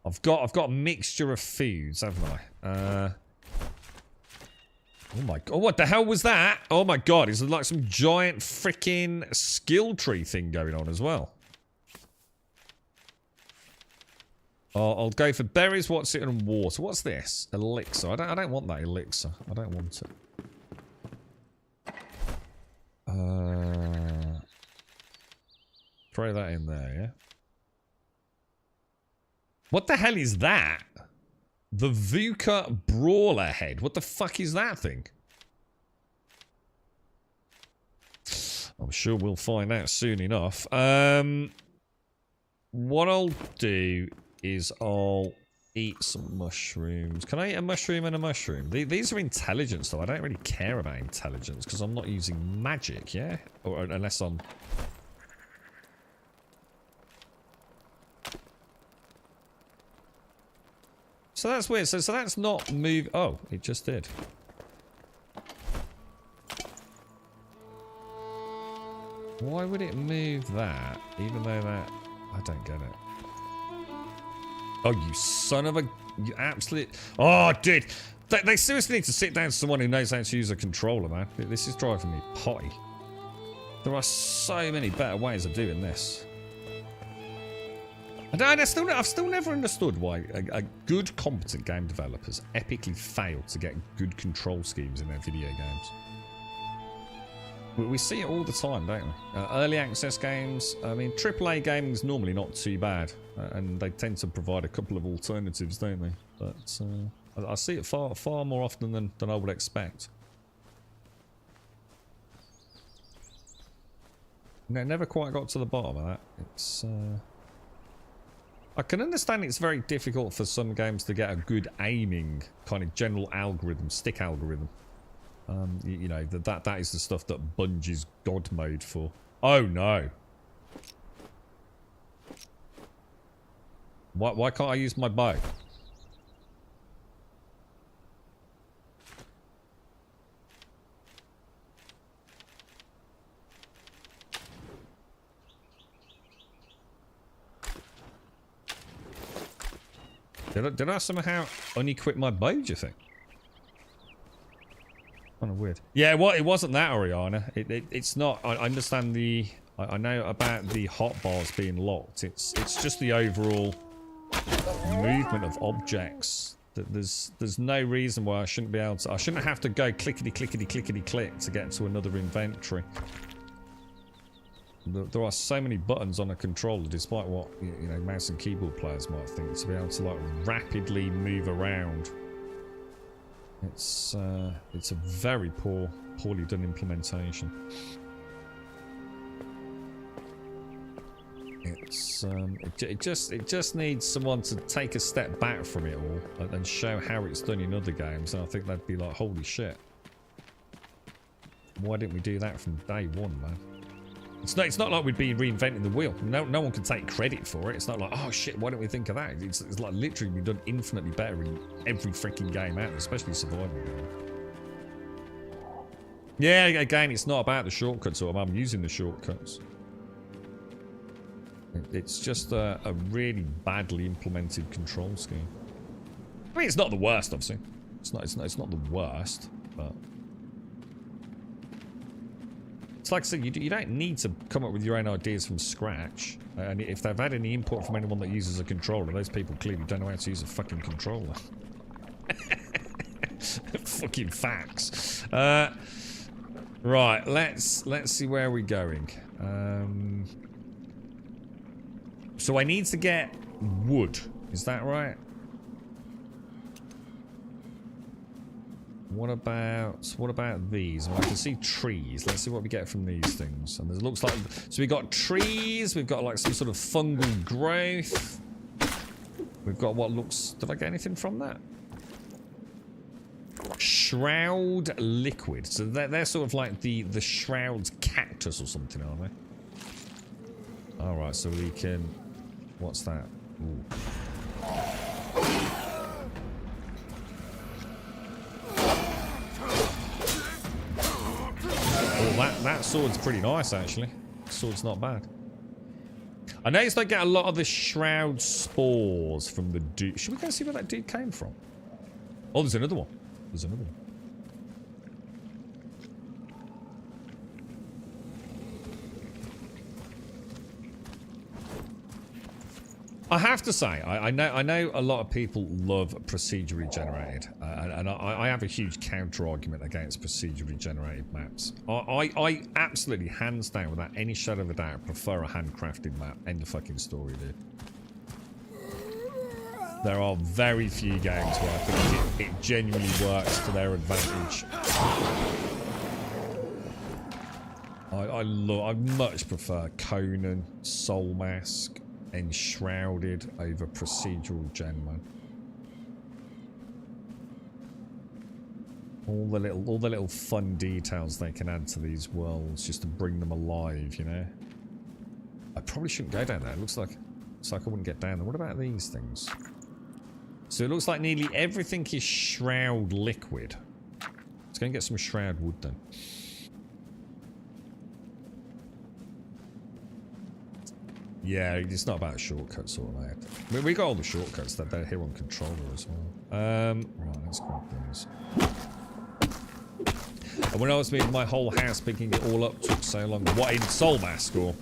S2: I've got a mixture of foods, haven't I? Oh my god! What the hell was that? Oh my god! It's like some giant freaking skill tree thing going on as well. I'll go for berries. What's it and water? What's this? Elixir. I don't want that elixir. I don't want it. Throw that in there, yeah? What the hell is that? The VUCA Brawler head. What the fuck is that thing? I'm sure we'll find out soon enough. What I'll do is I'll eat some mushrooms. Can I eat a mushroom and a mushroom? These are intelligence, though. I don't really care about intelligence because I'm not using magic, yeah? Or unless I'm... So that's weird. So that's not move. Oh, it just did. Why would it move that? Even though that... I don't get it. Oh, you son of a... You absolute... Oh, dude. They seriously need to sit down to someone who knows how to use a controller, man. This is driving me potty. There are so many better ways of doing this. I've still never understood why a good, competent game developers epically fail to get good control schemes in their video games. We see it all the time, don't we? Early access games, I mean, AAA gaming is normally not too bad, and they tend to provide a couple of alternatives, don't they? But I see it far more often than I would expect. No, never quite got to the bottom of that. It's... I can understand it's very difficult for some games to get a good aiming kind of general algorithm, stick algorithm. You know, that is the stuff that Bungie's God mode for. Oh no. Why can't I use my bow? Did I somehow unequip my bow, do you think? Kind of weird. Yeah, well, it wasn't that, Oriana. It's not. I understand the... I know about the hotbars being locked. It's just the overall movement of objects. There's no reason why I shouldn't be able to... I shouldn't have to go clickety-clickety-clickety-click to get to another inventory. There are so many buttons on a controller, despite what you know mouse and keyboard players might think, to be able to like rapidly move around. It's a very poorly done implementation. It's it just needs someone to take a step back from it all and show how it's done in other games, and I think they'd be like, holy shit, why didn't we do that from day one, man? It's not like we'd be reinventing the wheel. No one can take credit for it. It's not like, oh shit, why don't we think of that? It's like literally been done infinitely better in every freaking game out, especially survival game. Yeah, again, it's not about the shortcuts, or I'm using the shortcuts. It's just a really badly implemented control scheme. I mean, it's not the worst, obviously. It's not the worst, but... It's like I said, you don't need to come up with your own ideas from scratch. And if they've had any input from anyone that uses a controller, those people clearly don't know how to use a fucking controller. Fucking facts. Right, let's see where we're going. So I need to get wood. Is that right? What about these? Well, I can see trees. Let's see what we get from these things. And it looks like... So we've got trees. We've got like some sort of fungal growth. We've got what looks... Did I get anything from that? Shroud liquid. So they're sort of like the shroud's cactus or something, aren't they? Alright, so we can... What's that? Ooh. Oh, that sword's pretty nice, actually. Sword's not bad. I noticed they get a lot of the shroud spores from the dude. Should we go see where that dude came from? Oh, there's another one. There's another one. I have to say, I know a lot of people love procedurally generated, and I have a huge counter argument against procedurally generated maps. I absolutely, hands down, without any shadow of a doubt, prefer a handcrafted map. End of fucking story, dude. There are very few games where I think it genuinely works to their advantage. I much prefer Conan, Soul Mask, Enshrouded over procedural gen, man. All the little fun details they can add to these worlds just to bring them alive, you know. I probably shouldn't go down there. It looks like I wouldn't get down there. What about these things? So it looks like nearly everything is shroud liquid. Let's go and get some shroud wood then. Yeah, it's not about shortcuts or that. I mean, we got all the shortcuts that they're here on controller as well. Right, let's grab these. And when I was making my whole house, picking it all up took so long. What, in Soul Mask or?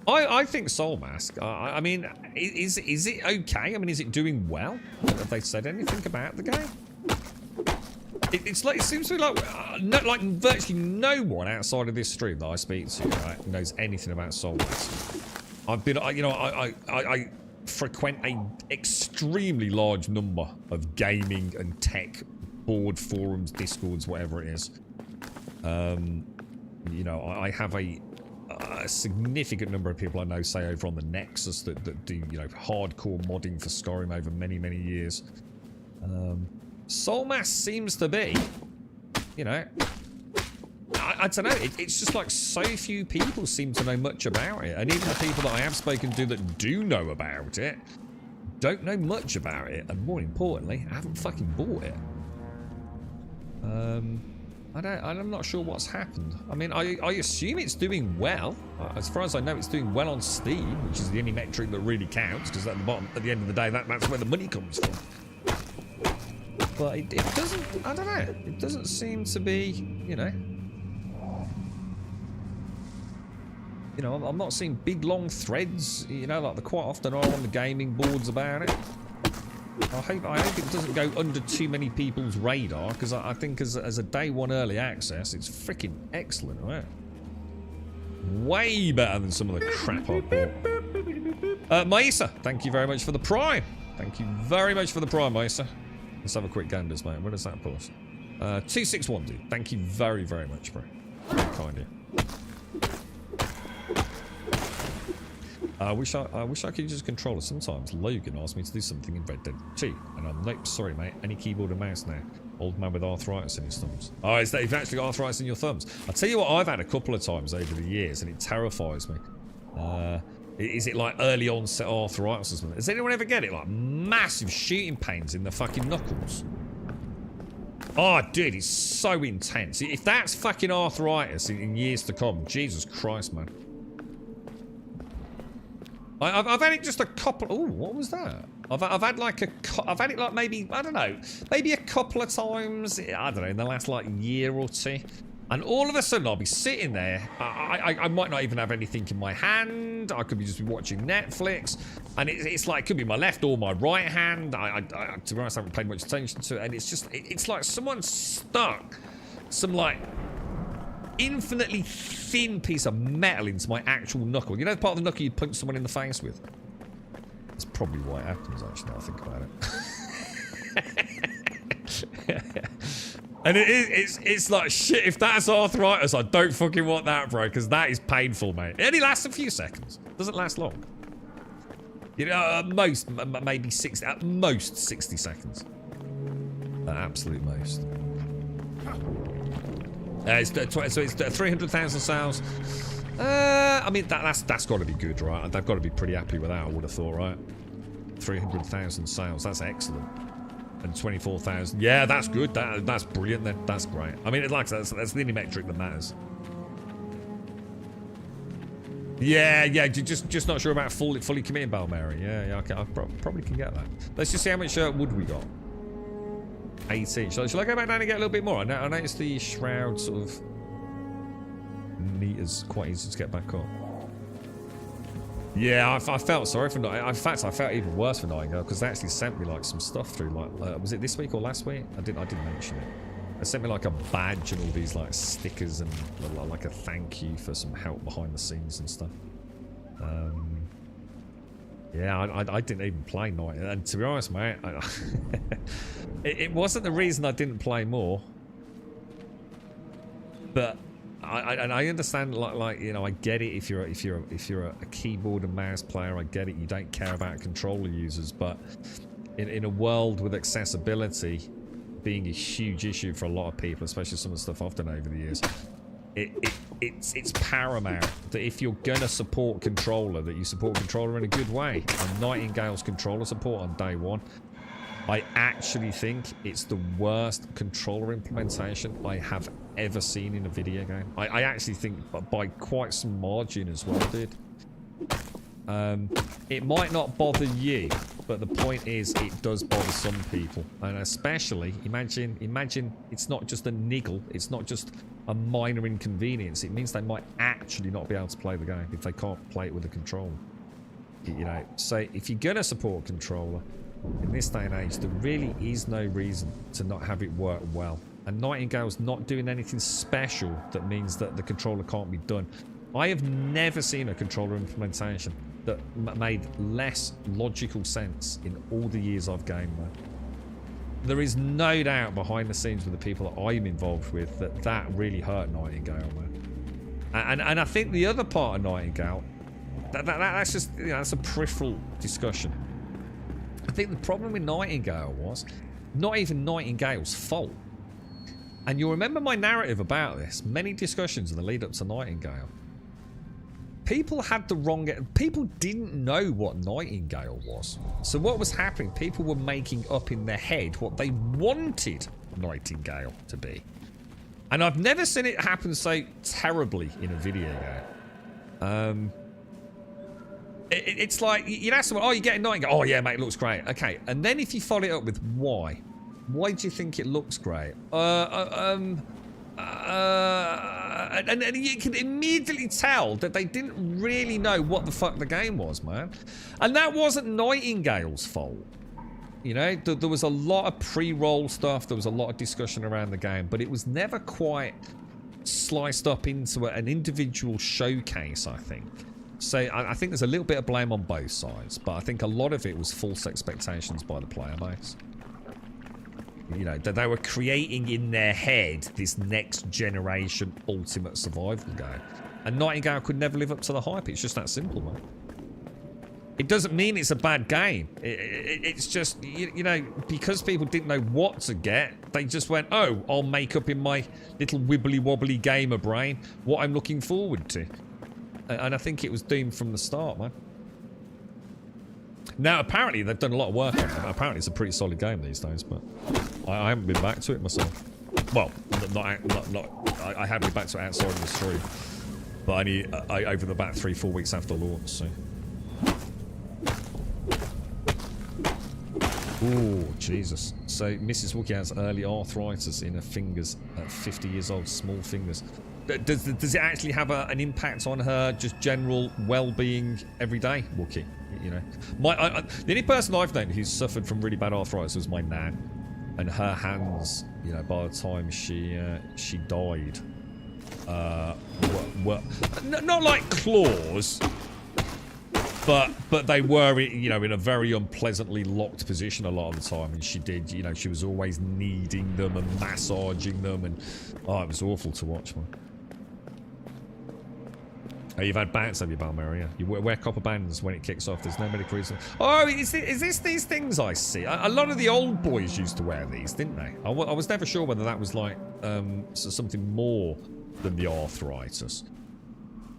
S2: I think Soul Mask. I mean, is it okay? I mean, is it doing well? Have they said anything about the game? It seems to be like virtually no one outside of this stream that I speak to, right, knows anything about Soul Mask. I've been, you know, I frequent a extremely large number of gaming and tech board forums, discords, whatever it is. You know, I have a significant number of people I know, say over on the Nexus, that do, you know, hardcore modding for Skyrim over many years. Soul Mask seems to be, you know, I don't know, it's just like so few people seem to know much about it, and even the people that I have spoken to that do know about it don't know much about it, and more importantly, haven't fucking bought it. I'm not sure what's happened. I mean, I assume it's doing well. As far as I know, it's doing well on Steam, which is the only metric that really counts, because at the end of the day, that's where the money comes from. But it doesn't, I don't know, it doesn't seem to be, you know, I'm not seeing big long threads, you know, like there quite often are on the gaming boards about it. I hope it doesn't go under too many people's radar, because I think as a day one early access, it's freaking excellent, right? Way better than some of the crap I bought. Maisa, thank you very much for the Prime. Thank you very much for the Prime, Maisa. Let's have a quick ganders, mate. Where does that put us? 261, dude. Thank you very much, bro. Very kind of you. I wish I could use a controller. Sometimes Logan asks me to do something in Red Dead 2, and I'm like, sorry, mate. Any keyboard and mouse now. Old man with arthritis in his thumbs. Oh, is that you've actually got arthritis in your thumbs? I'll tell you what, I've had a couple of times over the years, and it terrifies me. Is it like early onset arthritis or something? Does anyone ever get it? Like massive shooting pains in the fucking knuckles. Oh, dude, it's so intense. If that's fucking arthritis in years to come, Jesus Christ, man. I've had it just a couple. Oh, what was that? I've had it like maybe, I don't know, maybe a couple of times. I don't know, in the last like year or two. And all of a sudden, I'll be sitting there. I might not even have anything in my hand. I could be just watching Netflix, and it's like it could be my left or my right hand. To be honest, I haven't paid much attention to it, and it's like someone stuck some like infinitely thin piece of metal into my actual knuckle. You know the part of the knuckle you punch someone in the face with? That's probably why it happens, actually, now I think about it. And it's like, shit, if that's arthritis, I don't fucking want that, bro, because that is painful, mate. It only lasts a few seconds. Doesn't last long. You know, at most, maybe 60, at most 60 seconds. At absolute most. So it's 300,000 sales. I mean, that's got to be good, right? They've got to be pretty happy with that, I would have thought, right? 300,000 sales, that's excellent. And 24,000. Yeah, that's good. That's brilliant then. That's great. I mean, that's the only metric that matters. Yeah, just not sure about fully committing Balmary. Yeah, okay, I probably can get that. Let's just see how much wood we got. 18. Shall I go back down and get a little bit more? I noticed the shroud sort of meters quite easy to get back up. Yeah, I felt sorry for Nightingale. In fact, I felt even worse for Nightingale because they actually sent me like some stuff through. Like, was it this week or last week? I didn't mention it. They sent me like a badge and all these like stickers and like a thank you for some help behind the scenes and stuff. Yeah, I didn't even play Nightingale, and to be honest, mate, it wasn't the reason I didn't play more. But I understand, like you know, I get it if you're a keyboard and mouse player. I get it. You don't care about controller users, but in a world with accessibility being a huge issue for a lot of people, especially some of the stuff I've done over the years, it's paramount that if you're gonna support controller, that you support controller in a good way. And Nightingale's controller support on day one, I actually think it's the worst controller implementation I have ever seen in a video game. I actually think by quite some margin as well, dude. It might not bother you, but the point is it does bother some people. And especially, imagine it's not just a niggle, it's not just a minor inconvenience. It means they might actually not be able to play the game if they can't play it with a controller. You know, so if you're gonna support a controller, in this day and age, there really is no reason to not have it work well. And Nightingale's not doing anything special that means that the controller can't be done. I have never seen a controller implementation that made less logical sense in all the years I've gamed, man. There is no doubt behind the scenes with the people that I'm involved with that really hurt Nightingale, man. And I think the other part of Nightingale, that's just, you know, that's a peripheral discussion. I think the problem with Nightingale was not even Nightingale's fault. And you'll remember my narrative about this, many discussions in the lead up to Nightingale. People had the wrong... People didn't know what Nightingale was. So what was happening? People were making up in their head what they wanted Nightingale to be. And I've never seen it happen so terribly in a video game. It's like, you'd ask someone, oh, you're getting Nightingale. Oh, yeah, mate, it looks great. Okay, and then if you follow it up with why? Why do you think it looks great? And you can immediately tell that they didn't really know what the fuck the game was, man. And that wasn't Nightingale's fault. You know, there was a lot of pre-roll stuff. There was a lot of discussion around the game, but it was never quite sliced up into an individual showcase, I think. So I think there's a little bit of blame on both sides, but I think a lot of it was false expectations by the player base. You know, that they were creating in their head this next generation ultimate survival game. And Nightingale could never live up to the hype. It's just that simple, man. It doesn't mean it's a bad game. It's just, you know, because people didn't know what to get, they just went, oh, I'll make up in my little wibbly-wobbly gamer brain what I'm looking forward to. And I think it was doomed from the start, man. Now, apparently, they've done a lot of work on it. Apparently, it's a pretty solid game these days, but I haven't been back to it myself. Well, I have been back to it outside of the stream, but only over about 3-4 weeks after launch, so. Ooh, Jesus. So, Mrs. Wookie has early arthritis in her fingers at 50 years old, small fingers. Does it actually have an impact on her just general well-being every day, Wookie? You know, the only person I've known who's suffered from really bad arthritis was my nan, and her hands, you know, by the time she died, were not like claws, but they were, you know, in a very unpleasantly locked position a lot of the time, and she did, you know, she was always kneading them and massaging them, and oh, it was awful to watch, man. Oh, you've had bands, have you, Balmer? Yeah. You wear copper bands when it kicks off. There's no medical reason. Oh, is this these things I see? A lot of the old boys used to wear these, didn't they? I was never sure whether that was like something more than the arthritis.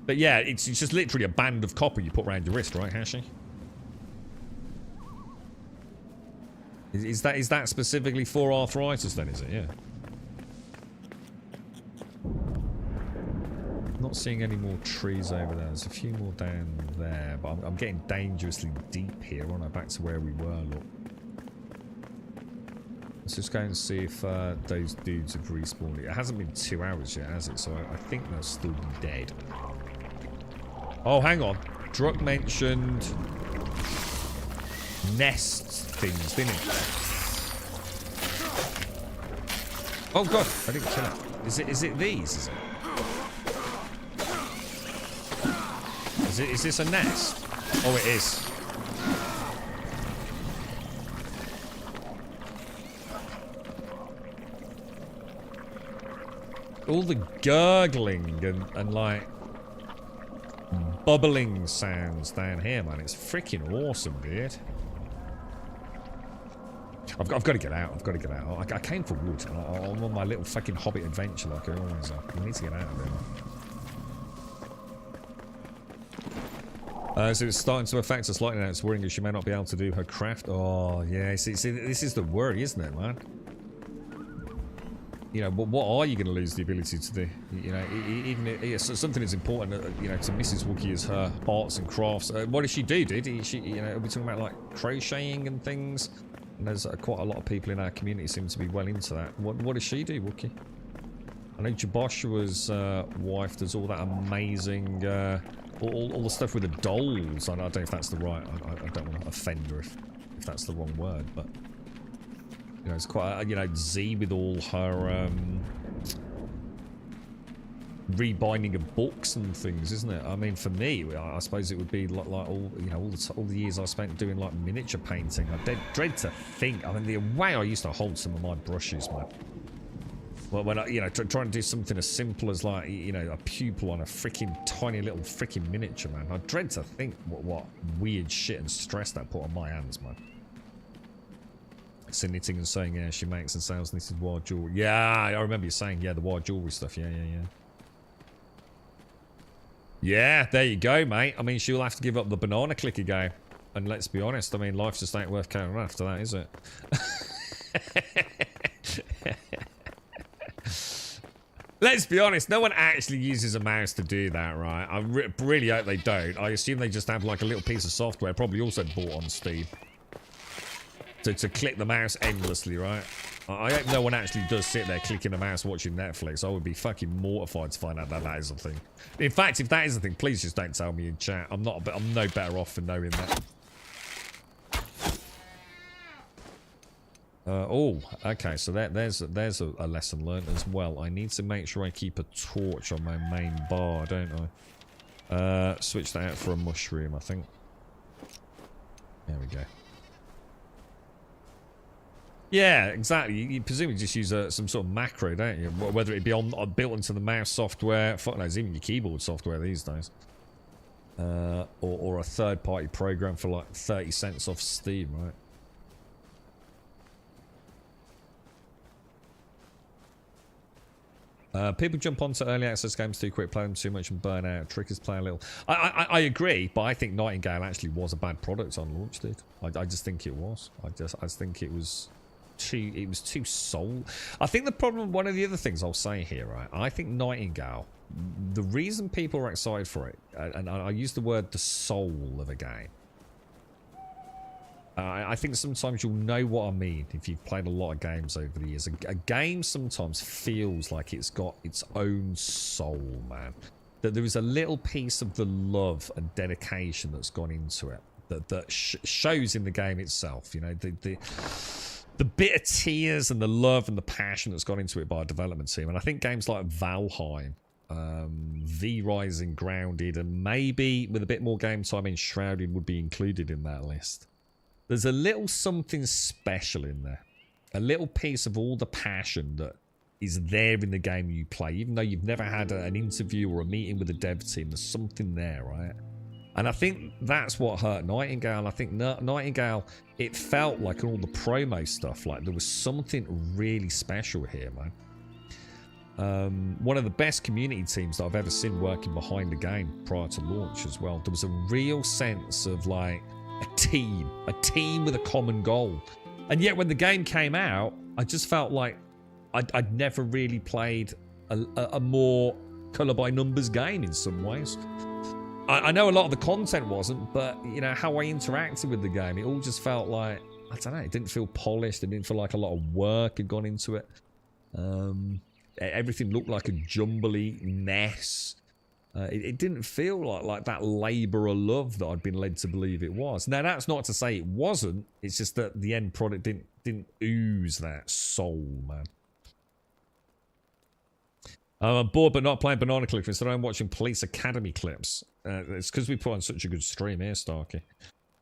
S2: But yeah, it's just literally a band of copper you put around your wrist, right, Hashi? Is that specifically for arthritis then, is it? Yeah. Not seeing any more trees over there. There's a few more down there, but I'm getting dangerously deep here, aren't I? Back to where we were, look. Let's just go and see if those dudes have respawned. It hasn't been 2 hours yet, has it? So I think they'll still be dead. Oh, hang on. Druck mentioned nest things, didn't he? Oh god, I didn't kill it. Is it these? Is this a nest? Oh, it is. All the gurgling and like bubbling sounds down here, man. It's freaking awesome, dude. I've got to get out. I've got to get out. I came for wood. I'm on my little fucking hobbit adventure like I always are. I need to get out of there. So it's starting to affect us slightly now. It's worrying that she may not be able to do her craft. Oh, yeah. See, this is the worry, isn't it, man? You know, what are you going to lose the ability to do? You know, even if something as important, you know, to Mrs. Wookiee as her arts and crafts. What does she do, dude? She, you know, are we talking about like crocheting and things? And there's quite a lot of people in our community seem to be well into that. What does she do, Wookiee? I know Jaboshua's wife does all that amazing, all the stuff with the dolls. I don't know if that's the right. I don't want to offend her if that's the wrong word, but you know, it's quite you know, Z with all her rebinding of books and things, isn't it? I mean, for me, I suppose it would be like all, you know, all the years I spent doing like miniature painting. I dread to think. I mean, the way I used to hold some of my brushes, man. Well, when I, you know, trying to do something as simple as like, you know, a pupil on a freaking tiny little freaking miniature, man. I dread to think what weird shit and stress that put on my hands, man. So knitting and saying, yeah, she makes and sells knitted wild jewelry. Yeah, I remember you saying, yeah, the wild jewelry stuff. Yeah. Yeah, there you go, mate. I mean, she'll have to give up the banana clicker game. And let's be honest, I mean, life just ain't worth carrying after that, is it? Let's be honest, no one actually uses a mouse to do that, right? I really hope they don't. I assume they just have like a little piece of software, probably also bought on Steam, to click the mouse endlessly, right? I hope no one actually does sit there clicking the mouse watching Netflix. I would be fucking mortified to find out that that is a thing. In fact, if that is a thing, please just don't tell me in chat. I'm no better off for knowing that. Oh, okay, so there's a lesson learned as well. I need to make sure I keep a torch on my main bar, don't I? Switch that out for a mushroom, I think. There we go. Yeah, exactly. You presumably just use some sort of macro, don't you? Whether it be built into the mouse software, fuck knows, even your keyboard software these days. Or a third-party program for like 30 cents off Steam, right? People jump onto early access games too quick, play them too much and burn out. Trickers play a little. I agree, but I think Nightingale actually was a bad product on launch, dude. I just think it was. I just think it was too soul. I think the problem, one of the other things I'll say here, right? I think Nightingale, the reason people are excited for it, and I use the word the soul of a game. I think sometimes you'll know what I mean if you've played a lot of games over the years. A game sometimes feels like it's got its own soul, man. That there is a little piece of the love and dedication that's gone into it that shows in the game itself. You know, the bitter tears and the love and the passion that's gone into it by a development team. And I think games like Valheim, V-Rising, Grounded, and maybe with a bit more game time, Enshrouded would be included in that list. There's a little something special in there. A little piece of all the passion that is there in the game you play. Even though you've never had an interview or a meeting with the dev team, there's something there, right? And I think that's what hurt Nightingale. I think Nightingale, it felt like all the promo stuff, like there was something really special here, man. One of the best community teams that I've ever seen working behind the game prior to launch as well. There was a real sense of like, a team with a common goal. And yet when the game came out, I just felt like I'd never really played a more colour by numbers game in some ways. I know a lot of the content wasn't, but you know how I interacted with the game, it all just felt like, I don't know, it didn't feel polished. It didn't feel like a lot of work had gone into it. Everything looked like a jumbly mess. It didn't feel like that labour of love that I'd been led to believe it was. Now, that's not to say it wasn't. It's just that the end product didn't ooze that soul, man. I'm bored but not playing Banana Clips. Instead, I'm watching Police Academy clips. It's because we put on such a good stream here, Starkey.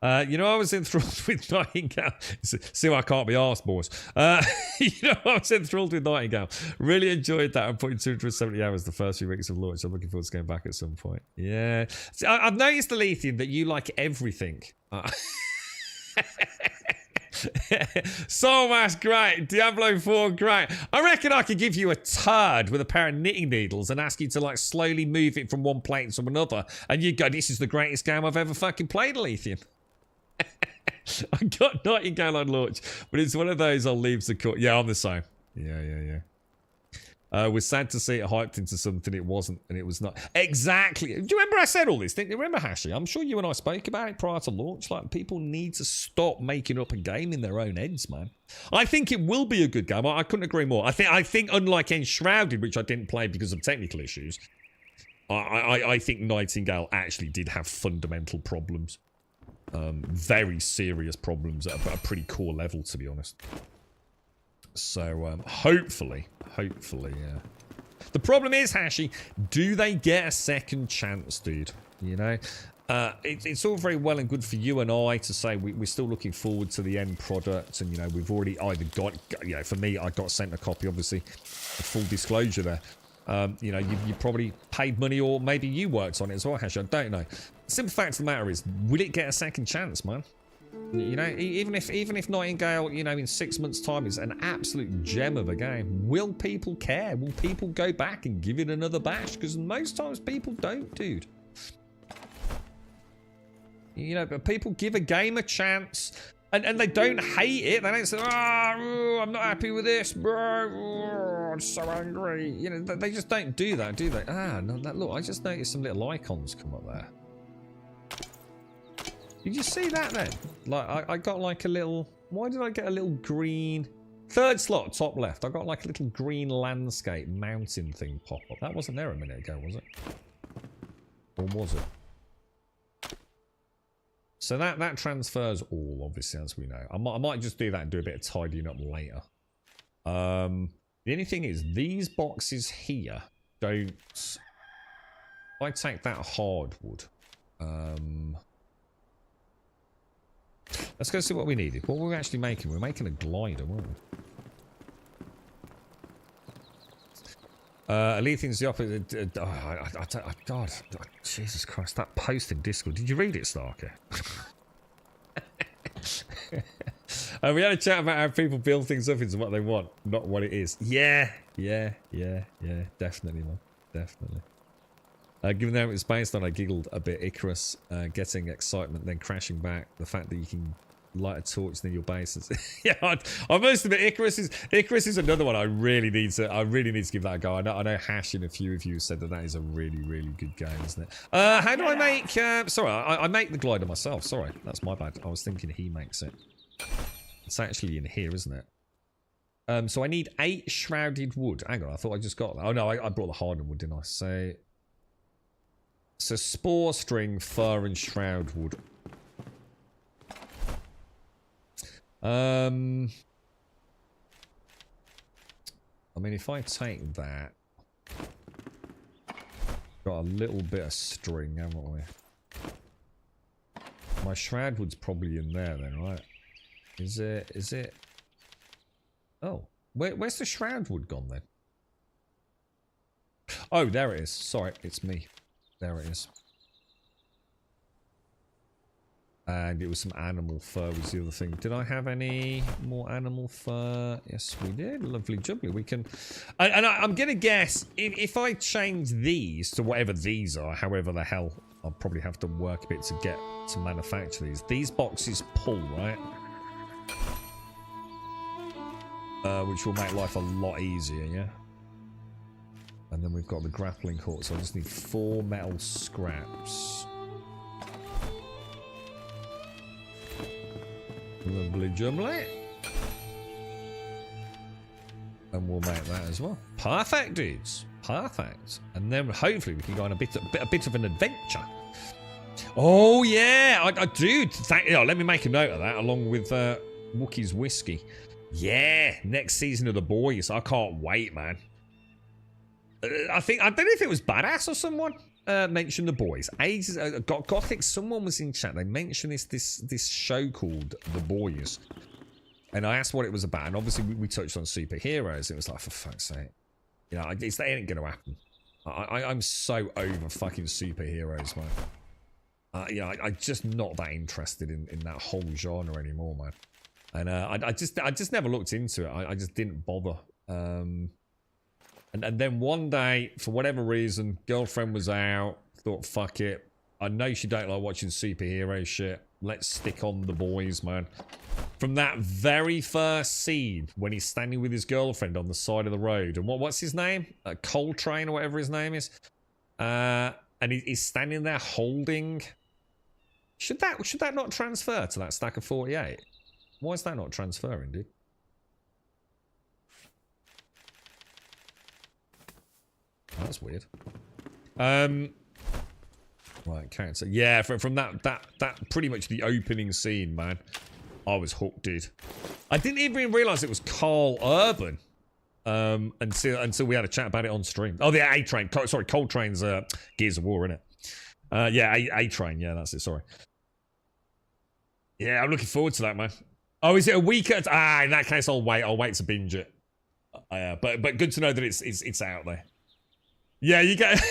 S2: You know, I was enthralled with Nightingale. See, I can't be arsed, boys. You know, I was enthralled with Nightingale. Really enjoyed that. I'm putting 270 hours the first few weeks of launch. I'm looking forward to going back at some point. Yeah. See, I've noticed, Alethea, that you like everything. Soulmash, great. Diablo 4, great. I reckon I could give you a turd with a pair of knitting needles and ask you to, like, slowly move it from one plate to another. And you'd go, this is the greatest game I've ever fucking played, Alethea. I got Nightingale on launch, but it's one of those I'll leave the court. Yeah, I'm the same. Yeah. We're sad to see it hyped into something it wasn't, and it was not. Exactly. Do you remember I said all this? Didn't you remember, Hashi? I'm sure you and I spoke about it prior to launch. Like, people need to stop making up a game in their own heads, man. I think it will be a good game. I couldn't agree more. I think unlike Enshrouded, which I didn't play because of technical issues, I think Nightingale actually did have fundamental problems. Very serious problems at a pretty core level, to be honest. So, hopefully, yeah. The problem is, Hashi, do they get a second chance, dude? You know? It's all very well and good for you and I to say we're still looking forward to the end product, and, you know, we've already either got, you know, for me, I got sent a copy, obviously, full disclosure there. You know, you probably paid money, or maybe you worked on it as well, Hashi. I don't know. The simple fact of the matter is, will it get a second chance, man? You know, even if Nightingale, you know, in 6 months' time is an absolute gem of a game, will people care? Will people go back and give it another bash? Because most times people don't, dude. You know, but people give a game a chance, and they don't hate it. They don't say, oh, I'm not happy with this, bro. Oh, I'm so angry. You know, they just don't do that, do they? No, look, I just noticed some little icons come up there. Did you see that then? Like, I got like a little... Why did I get a little green... Third slot, top left. I got like a little green landscape mountain thing pop up. That wasn't there a minute ago, was it? Or was it? So that transfers all, obviously, as we know. I might just do that and do a bit of tidying up later. The only thing is, these boxes here don't... If I take that hardwood... Let's go see what we needed. What were we actually making? We were making a glider, weren't we? Alethea's the opposite. God, Jesus Christ, that post in Discord. Did you read it, Starker? We had a chat about how people build things up into what they want, not what it is. Yeah. Definitely, man. Definitely. Given that it was based on, I giggled a bit. Icarus, getting excitement, then crashing back. The fact that you can light a torch near your base. Yeah, I must admit, Icarus is another one I really need to give that a go. I know Hash and a few of you said that is a really, really good game, isn't it? How do I make? Sorry, I make the glider myself. Sorry, that's my bad. I was thinking he makes it. It's actually in here, isn't it? So I need 8 shrouded wood. Hang on, I thought I just got that. Oh no, I brought the hardened wood, didn't I? So spore string, fur, and shroud wood. I mean, if I take that, got a little bit of string, haven't we? My shroud wood's probably in there then, right? Is it? Oh, where's the shroud wood gone then? Oh, there it is. Sorry, it's me. There it is. And it was some animal fur was the other thing. Did I have any more animal fur? Yes, we did. Lovely jubbly. We can... And I'm going to guess, if I change these to whatever these are, however the hell, I'll probably have to work a bit to get to manufacture these. These boxes pull, right? Which will make life a lot easier, yeah? And then we've got the grappling hook, so I just need 4 metal scraps. Lovely jumbly. And we'll make that as well. Perfect, dudes. Perfect. And then hopefully we can go on a bit of an adventure. Oh yeah, I do. Let me make a note of that along with Wookie's whiskey. Yeah, next season of The Boys. I can't wait, man. I don't know if it was Badass or someone mentioned The Boys. Ages Gothic. Someone was in chat. They mentioned this show called The Boys, and I asked what it was about. And obviously we touched on superheroes. It was like, for fuck's sake, you know, that ain't gonna happen. I'm so over fucking superheroes, man. I'm just not that interested in that whole genre anymore, man. And I just never looked into it. I just didn't bother. And then one day, for whatever reason, girlfriend was out. Thought, fuck it. I know she don't like watching superhero shit. Let's stick on The Boys, man. From that very first scene, when he's standing with his girlfriend on the side of the road, and what's his name? Coltrane or whatever his name is. And he's standing there holding. Should that not transfer to that stack of 48? Why is that not transferring, dude? Oh, that's weird. Right, character. Yeah, from that pretty much the opening scene, man. I was hooked, dude. I didn't even realise it was Carl Urban until we had a chat about it on stream. Oh, the A-Train. Sorry, Coltrane's Gears of War, innit? Yeah, A-Train. Yeah, that's it. Sorry. Yeah, I'm looking forward to that, man. Oh, is it a week at... in that case, I'll wait to binge it. But good to know that it's out there. Yeah, you get...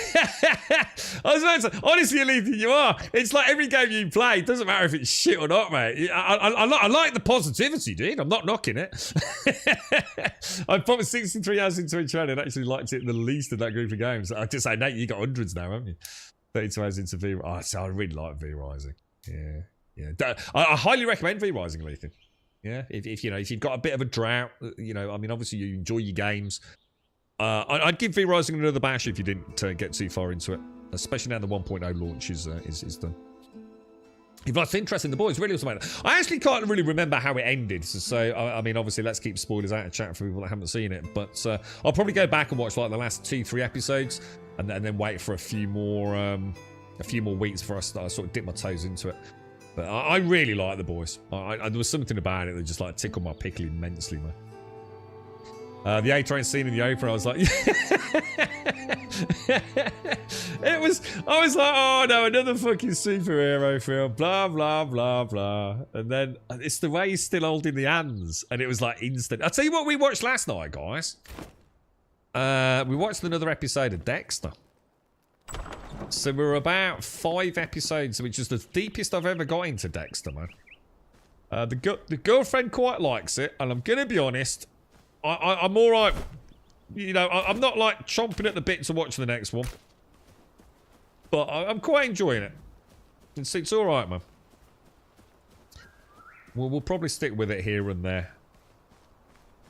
S2: I was about to... Honestly, Alethea, you are. It's like every game you play, it doesn't matter if it's shit or not, mate. I like the positivity, dude. I'm not knocking it. I put 63 hours into Enshrouded and actually liked it the least of that group of games. I just say, Nate, you got hundreds now, haven't you? 32 hours into V... Oh, so I really like V Rising. Yeah. I highly recommend V Rising, Alethea. Yeah, if you've got a bit of a drought, you know, I mean, obviously you enjoy your games. I'd give V Rising another bash if you didn't get too far into it, especially now the 1.0 launch is done. If that's interesting, The Boys really was about it. I actually can't really remember how it ended, so I mean, obviously, let's keep spoilers out of chat for people that haven't seen it. But I'll probably go back and watch like the last 2-3 episodes, and then wait for a few more weeks before I sort of dip my toes into it. But I really like The Boys. There was something about it that just like tickled my pickle immensely, man. The A-Train scene in the opener, I was like... I was like, oh no, another fucking superhero film, blah, blah, blah, blah. And then it's the way he's still holding the hands. And it was like instant. I'll tell you what we watched last night, guys. We watched another episode of Dexter. So we're about 5 episodes, which is the deepest I've ever got into Dexter, man. The girlfriend quite likes it, and I'm going to be honest, I'm alright. You know, I'm not like chomping at the bit to watch the next one. But I'm quite enjoying it. It's alright, man. We'll probably stick with it here and there.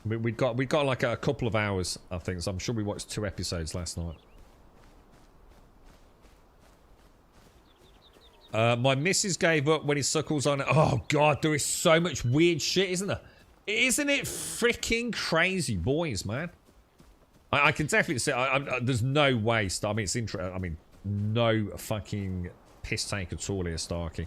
S2: I mean, we got like a couple of hours, I think, so I'm sure we watched 2 episodes last night. My missus gave up when he suckles on it. Oh god, there is so much weird shit, isn't there? Isn't it freaking crazy, boys, man? I can definitely say there's no waste. I mean, it's interesting. I mean, no fucking piss take at all here, Starkey.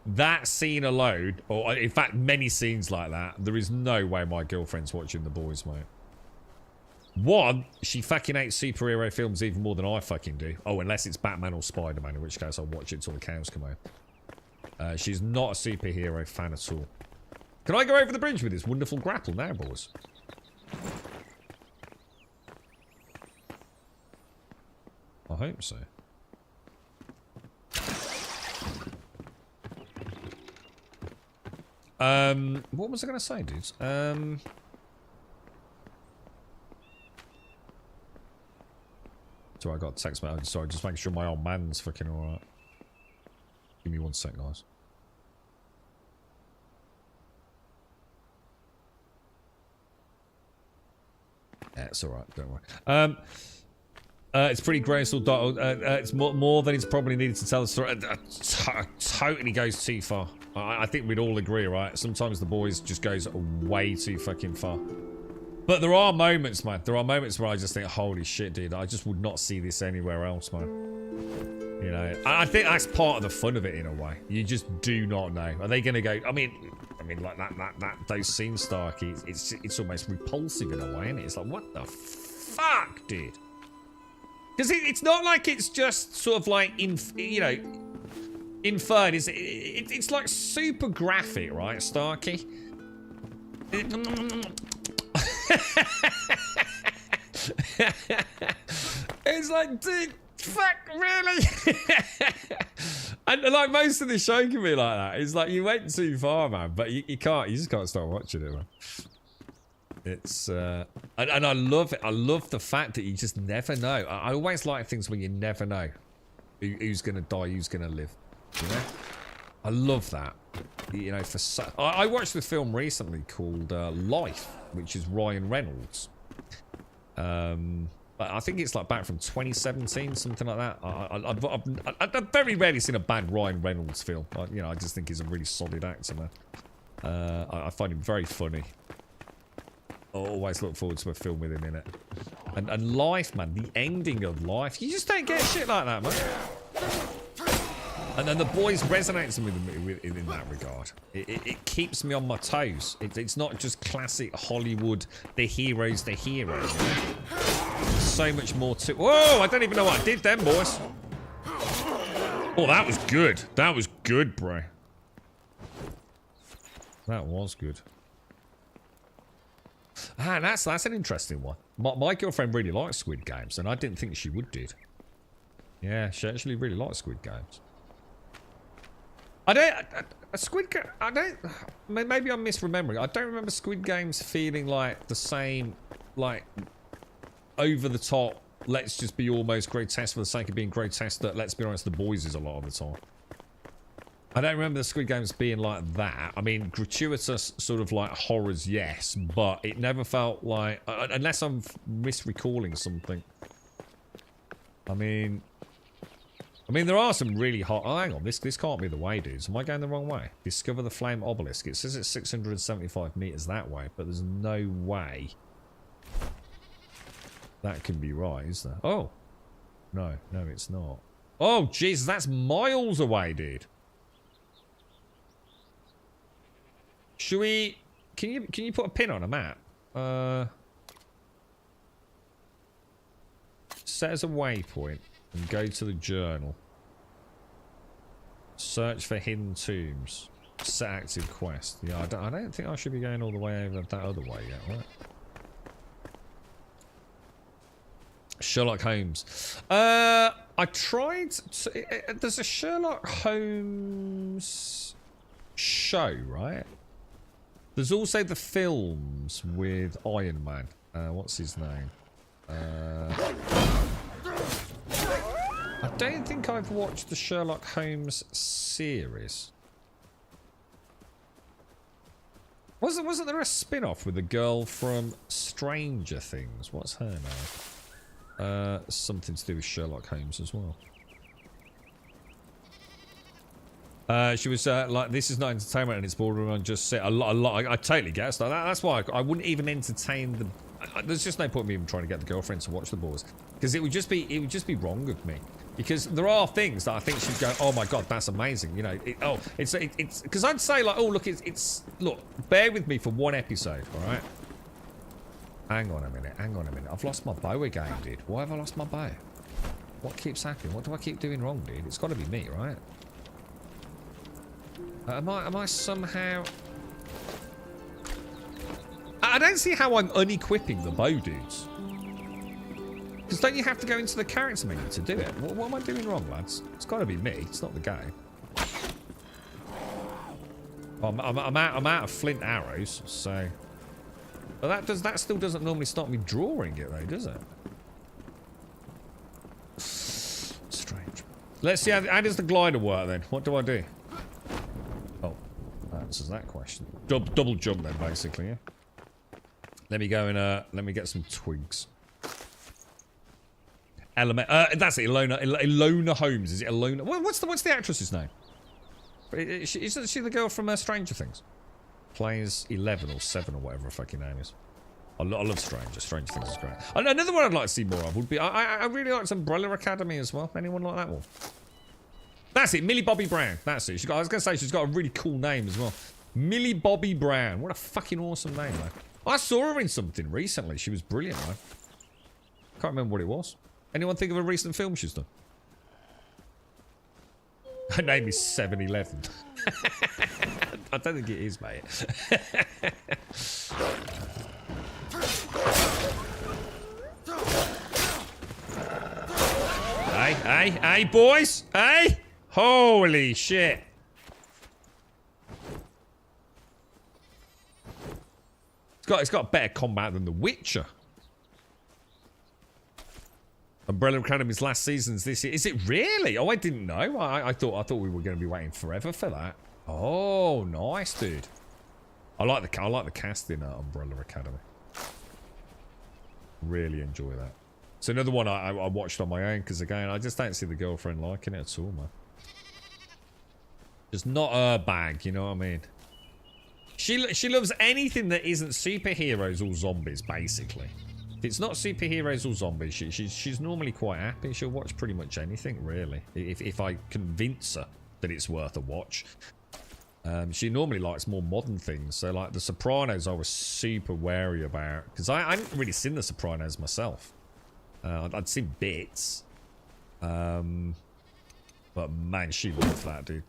S2: That scene alone, or in fact, many scenes like that, there is no way my girlfriend's watching The Boys, mate. One, she fucking hates superhero films even more than I fucking do. Oh, unless it's Batman or Spider-Man, in which case I'll watch it till the cows come home. She's not a superhero fan at all. Can I go over the bridge with this wonderful grapple now, boys? I hope so. What was I going to say, dudes? So I got a text message. Sorry, just making sure my old man's fucking alright. Give me 1 sec, guys. Yeah, it's alright, don't worry. It's pretty graceful. It's more than it's probably needed to tell the story. Totally goes too far. I think we'd all agree, right? Sometimes The Boys just goes way too fucking far. But there are moments, man. There are moments where I just think, holy shit, dude. I just would not see this anywhere else, man. You know, I think that's part of the fun of it in a way. You just do not know. Are they going to go? I mean, like those scenes, Starkey. It's almost repulsive in a way, isn't it? It's like, what the fuck, dude? Because it's not like it's just sort of like inferred. It's like super graphic, right, Starkey? It's like, dude, fuck, really? And like most of the show can be like that. It's like you went too far, man. But you can't. You just can't stop watching it, man. It's and I love it. I love the fact that you just never know. I always like things where you never know who's gonna die, who's gonna live. You know, I love that. You know, I watched the film recently called Life, which is Ryan Reynolds. I think it's like back from 2017, something like that. I've very rarely seen a bad Ryan Reynolds film. You know, I just think he's a really solid actor, man. I find him very funny. I always look forward to a film with him in it. And Life, man, the ending of Life, you just don't get shit like that, man. And then The Boys resonates with me in that regard. It keeps me on my toes. It's not just classic Hollywood, the hero's the hero. You know? There's so much more to... Whoa, I don't even know what I did then, boys. Oh, that was good. That was good, bro. That was good. Ah, that's an interesting one. My girlfriend really likes Squid Games, and I didn't think she would, did. Yeah, she actually really likes Squid Games. Maybe I'm misremembering. I don't remember Squid Games feeling like the same, like, over the top, let's just be almost grotesque for the sake of being grotesque that, let's be honest, The Boys is a lot of the time. I don't remember the Squid Games being like that. I mean, gratuitous sort of like horrors, yes, but it never felt like, unless I'm misrecalling something. I mean, there are some really hot... Oh, hang on. This can't be the way, dudes. Am I going the wrong way? Discover the Flame Obelisk. It says it's 675 meters that way, but there's no way that can be right, is there? Oh. No, it's not. Oh, Jesus, that's miles away, dude. Should we... Can you put a pin on a map? Set as a waypoint and go to the journal. Search for hidden tombs. Set active quest. Yeah, I don't think I should be going all the way over that other way yet, right? Sherlock Holmes. I tried to, there's a Sherlock Holmes show, right? There's also the films with Iron Man. What's his name? I don't think I've watched the Sherlock Holmes series. Wasn't there a spin-off with the girl from Stranger Things? What's her name? Something to do with Sherlock Holmes as well. She was like, this is not entertainment and it's borderline just set. I totally guess that. That's why I wouldn't even entertain the... there's just no point in me even trying to get the girlfriend to watch the Boys, because it would just be wrong of me. Because there are things that I think she'd go, oh my god, that's amazing, you know. It's because I'd say like, oh look, look, bear with me for one episode, all right? Hang on a minute. I've lost my bow again, dude. Why have I lost my bow? What keeps happening? What do I keep doing wrong, dude? It's got to be me, right? Am I somehow... I don't see how I'm unequipping the bow, dudes. Because don't you have to go into the character menu to do it? What am I doing wrong, lads? It's got to be me. It's not the game. Well, I'm out of flint arrows, so... But that still doesn't normally stop me drawing it, though, does it? Strange. Let's see, how does the glider work, then? What do I do? Oh, that answers that question. Double jump, then, basically, yeah? Let me go and, let me get some twigs. That's it, Ilona Holmes. Is it Ilona? What's the actress's name? Isn't she the girl from Stranger Things? Plays 11 or 7 or whatever her fucking name is. I love Stranger. Stranger Things is great. And another one I'd like to see more of would be... I really liked Umbrella Academy as well. Anyone like that one? That's it. Millie Bobby Brown. That's it. I was going to say she's got a really cool name as well. Millie Bobby Brown. What a fucking awesome name, man. I saw her in something recently. She was brilliant, man. Can't remember what it was. Anyone think of a recent film she's done? Her name is 7-Eleven. I don't think it is, mate. Hey, boys! Hey! Holy shit! It's got better combat than The Witcher. Umbrella Academy's last season's this year. Is it really? Oh, I didn't know. I thought we were going to be waiting forever for that. Oh, nice, dude. I like the cast in Umbrella Academy. Really enjoy that. It's another one I watched on my own because again, I just don't see the girlfriend liking it at all, man. It's not her bag, you know what I mean? She loves anything that isn't superheroes or zombies, basically. If it's not superheroes or zombies, she's normally quite happy. She'll watch pretty much anything, really. If I convince her that it's worth a watch. She normally likes more modern things. So, like, The Sopranos, I was super wary about. Because I hadn't really seen The Sopranos myself. I'd seen bits. But, man, she loved that, dude.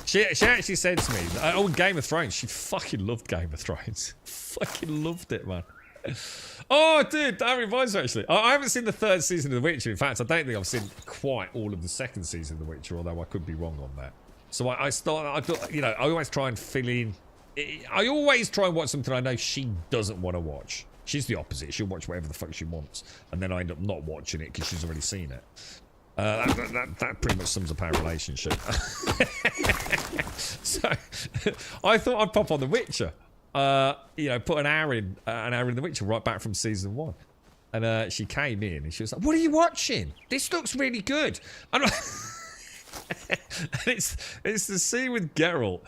S2: She actually said to me, oh, Game of Thrones. She fucking loved Game of Thrones. Fucking loved it, man. Oh, dude, that reminds me, actually. I haven't seen the third season of The Witcher. In fact, I don't think I've seen quite all of the second season of The Witcher, although I could be wrong on that. So I thought, you know, I always try and fill in. I always try and watch something I know she doesn't want to watch. She's the opposite. She'll watch whatever the fuck she wants. And then I end up not watching it because she's already seen it. That pretty much sums up our relationship. So, I thought I'd pop on The Witcher. You know, put an hour in The Witcher right back from season 1. And she came in and she was like, "What are you watching? This looks really good." And it's the scene with Geralt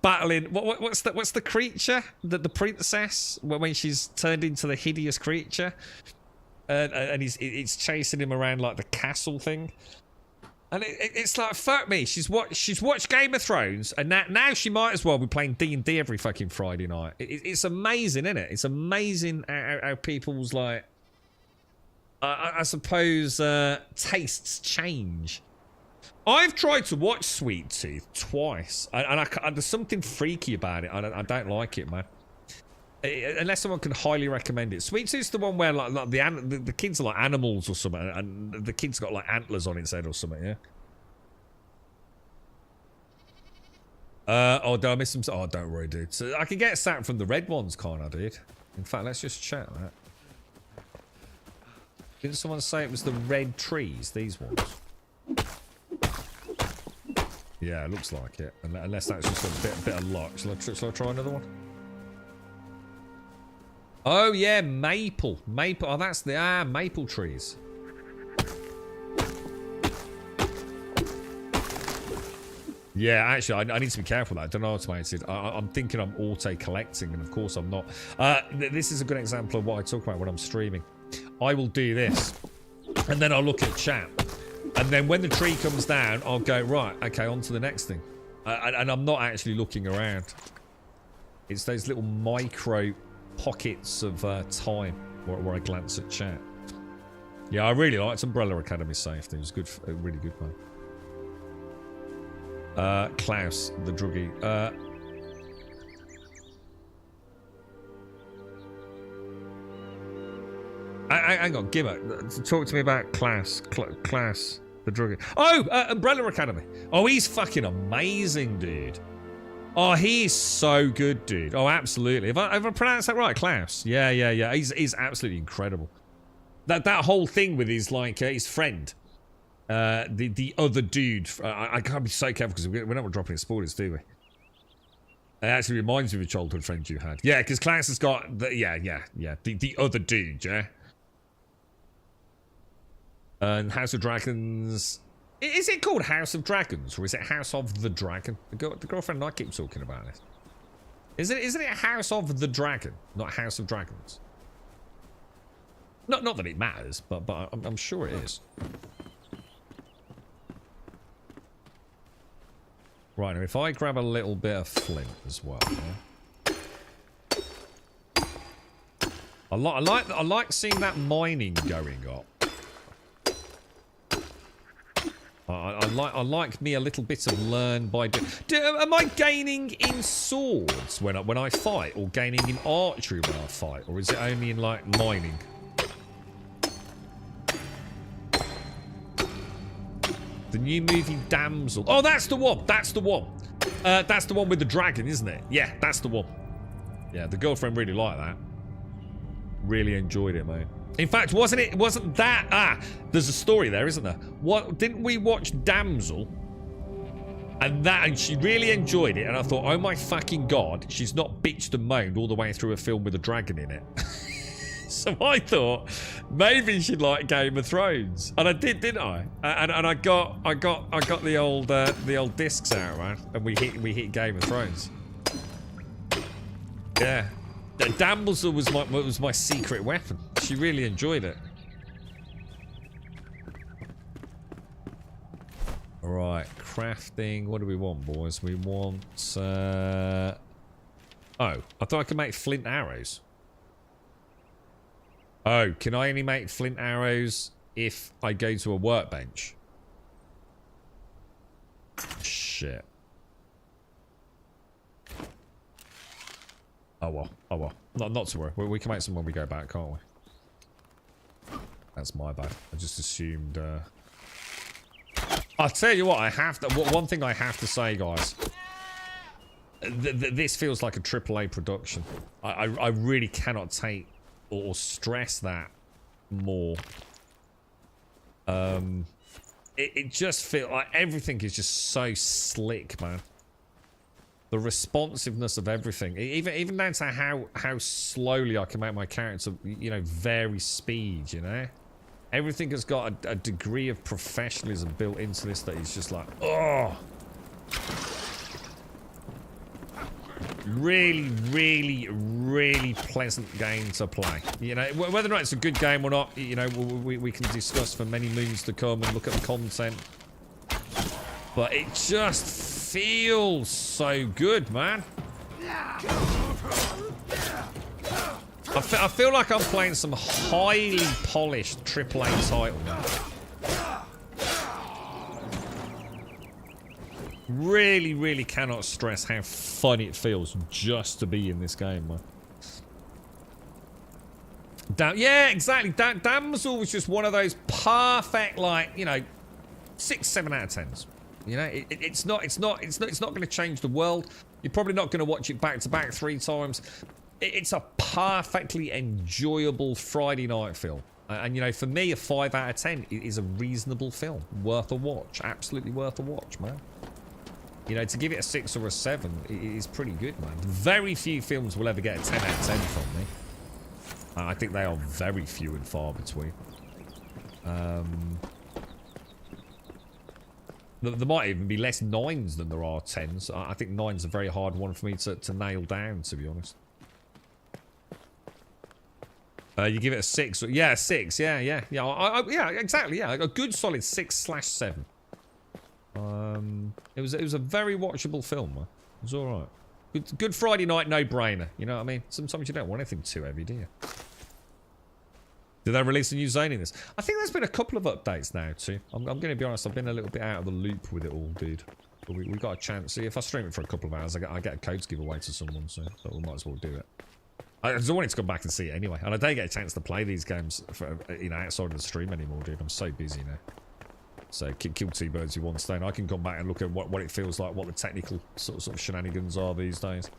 S2: battling what's the creature, the princess, when she's turned into the hideous creature, and it's chasing him around like the castle thing. And it's like, fuck me, she's watched Game of Thrones, and now she might as well be playing D&D every fucking Friday night. It's amazing, isn't it? It's amazing how people's, like, I suppose, tastes change. I've tried to watch Sweet Tooth twice, and there's something freaky about it. I don't like it, man. Unless someone can highly recommend it. Sweet Tooth's the one where like the kids are like animals or something, and the kid's got like antlers on its head or something, yeah? Oh, did I miss some? Oh, don't worry, dude. So I can get sat from the red ones, can't I, dude? In fact, let's just check that. Didn't someone say it was the red trees, these ones? Yeah, it looks like it. Unless that's just a bit of luck. Shall I try another one? Oh, yeah, maple. Maple. Oh, that's the... maple trees. Yeah, actually, I need to be careful with that. I don't know automated. I'm thinking I'm auto-collecting, and of course I'm not. This is a good example of what I talk about when I'm streaming. I will do this, and then I'll look at chat. And then when the tree comes down, I'll go, right, okay, on to the next thing. And I'm not actually looking around. It's those little micro pockets of time where I glance at chat. Yeah, I really liked Umbrella Academy Safety. It was good, a really good one. Klaus, the druggie. Hang on, Gimmer. Talk to me about Klaus, the druggie. Oh, Umbrella Academy. Oh, he's fucking amazing, dude. Oh, he is so good, dude. Oh, absolutely. Have I pronounced that right? Klaus? Yeah. He's absolutely incredible. That whole thing with his, like, his friend. The other dude. I can't be so careful because we're not dropping spoilers, do we? It actually reminds me of a childhood friend you had. Yeah, because Klaus has got... The other dude, yeah? And House of Dragons... Is it called House of Dragons, or is it House of the Dragon? The girlfriend and I keep talking about this. Isn't it House of the Dragon, not House of Dragons? Not that it matters, but I'm sure it is. Right, now if I grab a little bit of flint as well, yeah? I like seeing that mining going up. I like me a little bit of learn by doing. Am I gaining in swords when I fight, or gaining in archery when I fight, or is it only in like mining? The new movie Damsel. Oh, that's the one. That's the one. That's the one with the dragon, isn't it? Yeah, that's the one. Yeah, the girlfriend really liked that. Really enjoyed it, mate. In fact, wasn't that... Ah, there's a story there, isn't there? What, didn't we watch Damsel? And she really enjoyed it. And I thought, oh my fucking God, she's not bitched and moaned all the way through a film with a dragon in it. So I thought, maybe she'd like Game of Thrones. And I did, didn't I? And I got the old discs out, man. And we hit Game of Thrones. Yeah. Damsel was my secret weapon. She really enjoyed it. Alright, crafting. What do we want, boys? We want... Oh, I thought I could make flint arrows. Oh, can I only make flint arrows if I go to a workbench? Shit. Oh well, oh well. Not to worry. We can make some when we go back, can't we? That's my bad. I just assumed... I'll tell you what, I have to... One thing I have to say, guys. This feels like a AAA production. I really cannot take or stress that more. It just feels like everything is just so slick, man. The responsiveness of everything, even down to how slowly I can make my character, you know, vary speed, you know. Everything has got a degree of professionalism built into this that is just like, oh. Really, really, really pleasant game to play. You know, whether or not it's a good game or not, you know, we can discuss for many moons to come and look at the content. But it just feels so good, man. I feel like I'm playing some highly polished AAA title now. Really, really cannot stress how fun it feels just to be in this game, man. Yeah, exactly. Damsel was just one of those perfect, like, you know, 6, 7 out of 10s. You know, it's not going to change the world. You're probably not going to watch it back to back 3 times. It's a perfectly enjoyable Friday night film. And, you know, for me, a 5 out of 10 is a reasonable film. Worth a watch. Absolutely worth a watch, man. You know, to give it a 6 or a 7 is pretty good, man. Very few films will ever get a 10 out of 10 from me. I think they are very few and far between. There might even be less 9s than there are 10s. I think 9's a very hard one for me to nail down, to be honest. You give it a 6. Yeah, 6. Yeah, yeah, exactly. Yeah, a good solid 6/7. It was a very watchable film, man. It was all right. Good Friday night no-brainer. You know what I mean? Sometimes you don't want anything too heavy, do you? Did they release a new zone in this? I think there's been a couple of updates now too. I'm going to be honest. I've been a little bit out of the loop with it all, dude. But we got a chance. See, if I stream it for a couple of hours, I get a code to give away to someone, so we might as well do it. I just wanted to come back and see it anyway, and I don't get a chance to play these games for, you know, outside of the stream anymore, dude. I'm so busy now. So kill 2 birds with 1 stone. I can come back and look at what it feels like, what the technical sort of shenanigans are these days.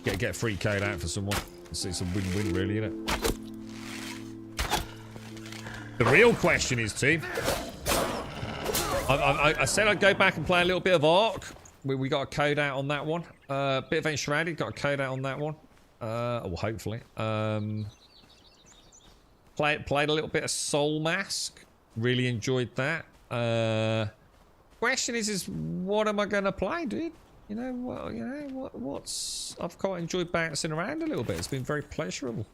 S2: Get a free code out for someone. It's a win-win, really, isn't it? The real question is, team. I said I'd go back and play a little bit of Ark. We got a code out on that one. Bit of Enshrouded, got a code out on that one. Well, hopefully. Played a little bit of Soul Mask. Really enjoyed that. Question is what am I going to play, dude? You know what? You know what's? I've quite enjoyed bouncing around a little bit. It's been very pleasurable.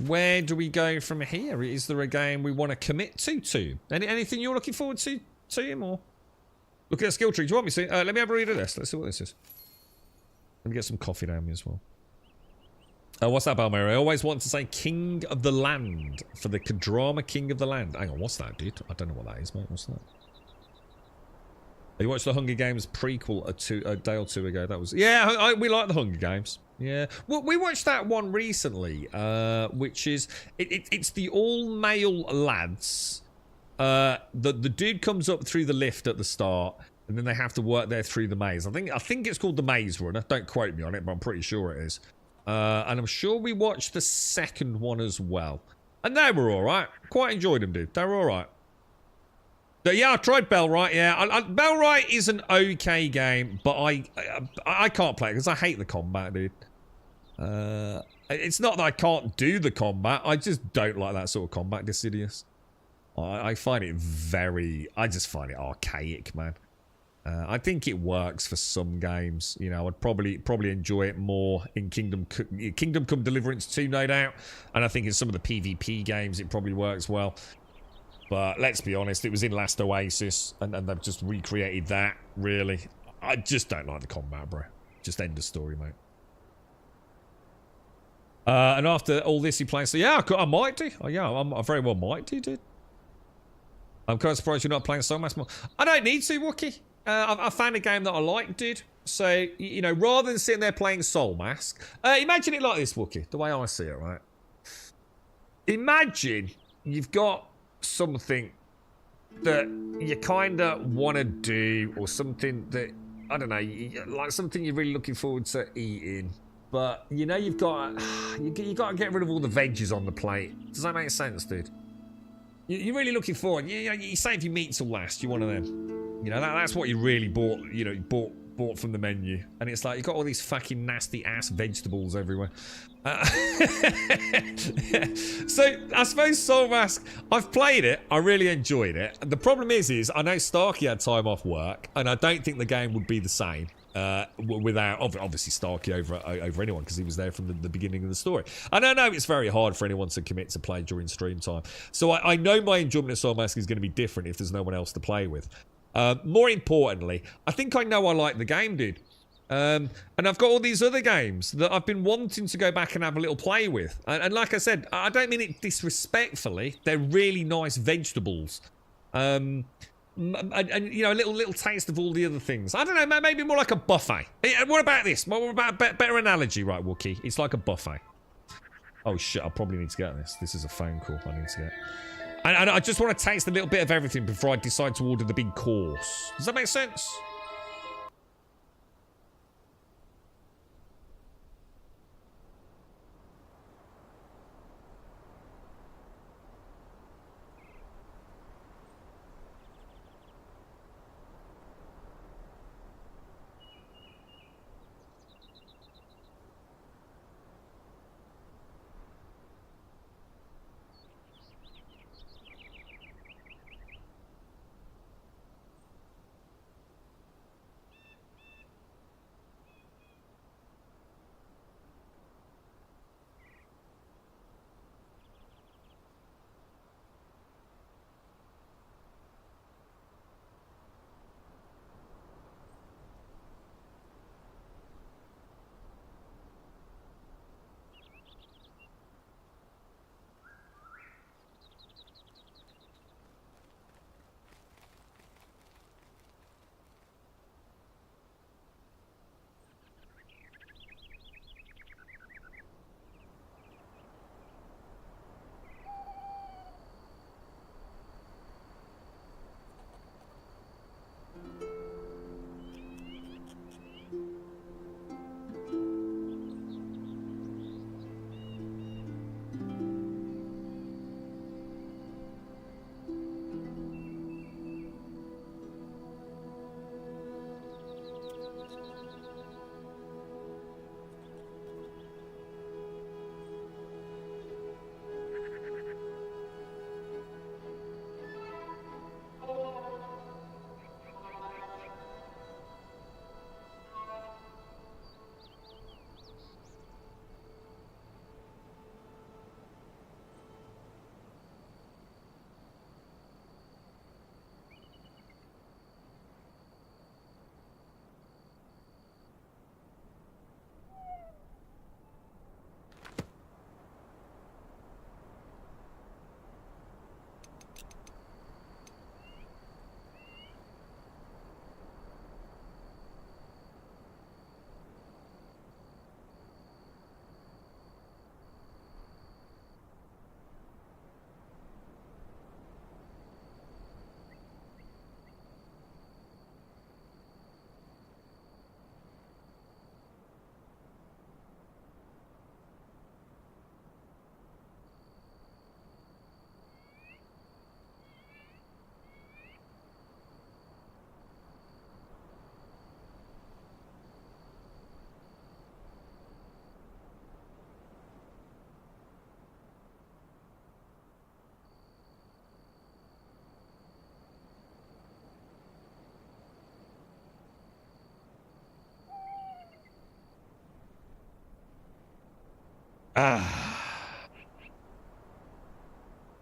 S2: Where do we go from here? Is there a game we want to commit to? Anything you're looking forward to, Tim? Or look at the skill tree. Do you want me to see? Let me have a read of this. Let's see what this is. Let me get some coffee down me as well. What's that, Balmer? I always want to say King of the Land for the Kadrama King of the Land. Hang on, what's that, dude? I don't know what that is, mate. What's that? You watched the Hunger Games prequel a day or two ago. That was... Yeah, we like the Hunger Games. Yeah. Well, we watched that one recently, which is... It's the all-male lads. The dude comes up through the lift at the start, and then they have to work there through the maze. I think it's called the Maze Runner. Don't quote me on it, but I'm pretty sure it is. And I'm sure we watched the second one as well. And they were alright. Quite enjoyed them, dude. They were alright. Yeah, I tried Bellwright, yeah. Bellwright is an okay game, but I can't play it because I hate the combat, dude. It's not that I can't do the combat. I just don't like that sort of combat, Decidious. I find it I just find it archaic, man. I think it works for some games. You know, I'd probably enjoy it more in Kingdom Come Deliverance 2, no doubt. And I think in some of the PvP games, it probably works well. But let's be honest, it was in Last Oasis, and they've just recreated that, really. I just don't like the combat, bro. Just end of story, mate. And after all this, he plays... So yeah, I might do. Oh, yeah, I very well might do, dude. I'm kind of surprised you're not playing so much more. I don't need to, Wookie. I found a game that I like, dude. So, you know, rather than sitting there playing Soul Mask... imagine it like this, Wookie, the way I see it, right? Imagine you've got something that you kind of want to do, or something that, I don't know, like something you're really looking forward to eating, but you know you've got to get rid of all the veggies on the plate. Does that make sense, dude? You're really looking forward. You save your meat till last. You're one of them. You know that's what you really bought. You know, bought from the menu, and it's like you got all these fucking nasty ass vegetables everywhere. So I suppose Soul Mask, I've played it, I really enjoyed it. The problem is I know Starkey had time off work, and I don't think the game would be the same without obviously Starkey over anyone, because he was there from the beginning of the story. And I know it's very hard for anyone to commit to play during stream time, so I know my enjoyment of Soul Mask is going to be different if there's no one else to play with. More importantly, I think I know I like the game, dude. And I've got all these other games that I've been wanting to go back and have a little play with. And like I said, I don't mean it disrespectfully. They're really nice vegetables. And you know, a little taste of all the other things. I don't know, maybe more like a buffet. What about this? What about a better analogy, right, Wookie? It's like a buffet. Oh, shit, I probably need to get this. This is a phone call I need to get. And I just want to taste a little bit of everything before I decide to order the big course. Does that make sense?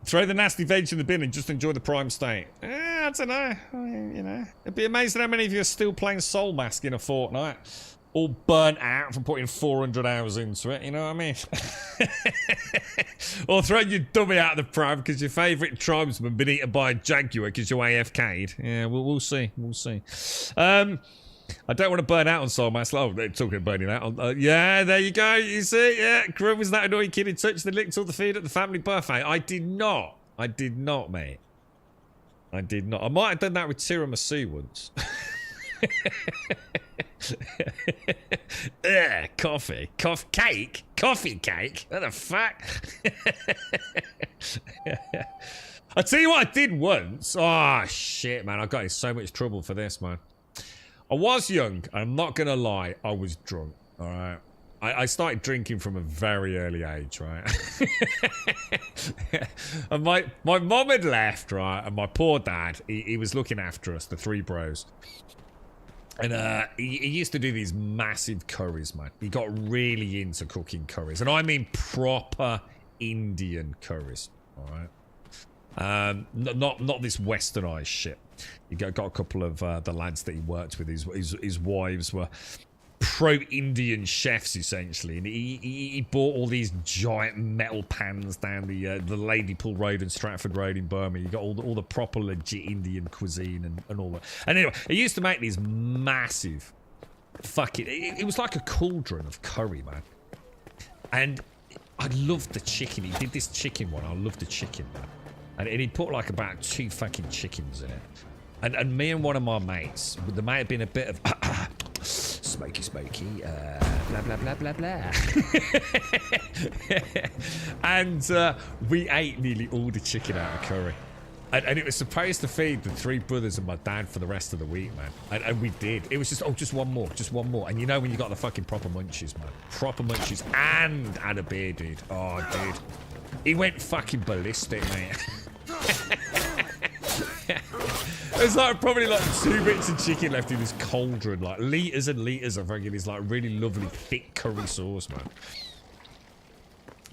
S2: Throw the nasty veg in the bin and just enjoy the prime state. I don't know. You know, it'd be amazing how many of you are still playing Soul Mask in a fortnight. All burnt out from putting 400 hours into it, you know what I mean? Or throwing your dummy out of the pram because your favourite tribesman been eaten by a jaguar because you're AFK'd. Yeah, we'll see. We'll see. I don't want to burn out on Soul Mask. Oh, they're talking of burning out. Yeah, there you go. You see? Yeah, Grum was that annoying kid who touched and licked all the food at the family buffet. I did not. I did not, mate. I did not. I might have done that with tiramisu once. Coffee cake? Coffee cake? What the fuck? I tell you what I did once. Oh, shit, man. I got in so much trouble for this, man. I was young. I'm not going to lie. I was drunk, all right? I started drinking from a very early age, right? And my mom had left, right? And my poor dad, he was looking after us, the three bros. And he used to do these massive curries, man. He got really into cooking curries. And I mean proper Indian curries, all right? Not this westernized shit. He got a couple of the lads that he worked with. His wives were pro-Indian chefs, essentially. And he bought all these giant metal pans down the Ladypool Road and Stratford Road in Birmingham. You got all the proper legit Indian cuisine and all that. And anyway, he used to make these massive fucking... It was like a cauldron of curry, man. And I loved the chicken. He did this chicken one. I loved the chicken, man. And he'd put like about 2 fucking chickens in it. And me and one of my mates, there may have been a bit of smoky, blah, blah, blah, blah, blah. And we ate nearly all the chicken out of curry. And it was supposed to feed the 3 brothers and my dad for the rest of the week, man. And we did. It was just, oh, just one more. And you know when you got the fucking proper munchies, man. Proper munchies and had a beer, dude. Oh, dude. He went fucking ballistic, mate. There's like probably like 2 bits of chicken left in this cauldron, like litres and litres of fucking this like really lovely thick curry sauce, man.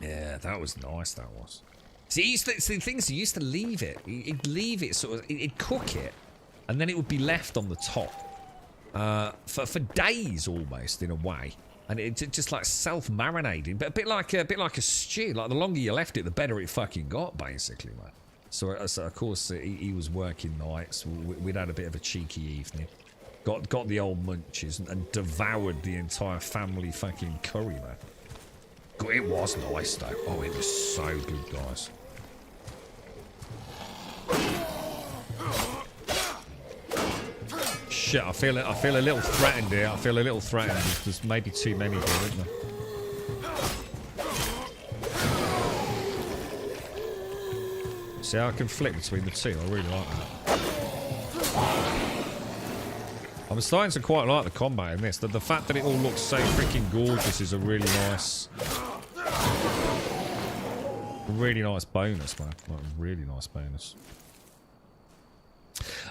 S2: Yeah, that was nice, that was. See, the things he used to leave it. He'd leave it sort of, he'd cook it, and then it would be left on the top for days almost in a way, and it just like self-marinating, but a bit like a stew. Like the longer you left it, the better it fucking got, basically, man. So of course he was working nights. We'd had a bit of a cheeky evening. Got the old munchies and devoured the entire family fucking curry, man. God, it was nice though. Oh, it was so good, guys. Shit, I feel a little threatened here. I feel a little threatened. There's maybe too many here, isn't there? See how I can flip between the two? I really like that. I'm starting to quite like the combat in this. The fact that it all looks so freaking gorgeous is a really nice bonus, man. Like, really nice bonus.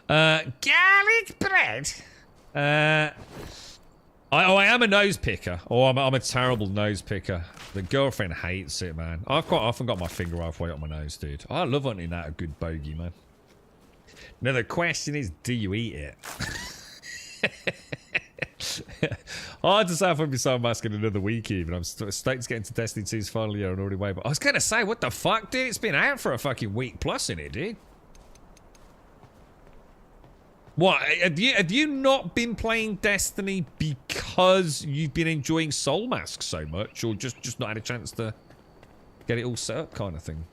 S2: Garlic bread. I am a nose picker. Oh, I'm a terrible nose picker. The girlfriend hates it, man. I've quite often got my finger halfway up my nose, dude. I love hunting out a good bogey, man. Now the question is, do you eat it? Hard to say if I'll be so masking another week even. I'm stoked to get into Destiny 2's final year and already way, but I was gonna say, what the fuck, dude? It's been out for a fucking week plus in it, dude. What, have you not been playing Destiny because you've been enjoying Soul Mask so much, or just not had a chance to get it all set up kind of thing?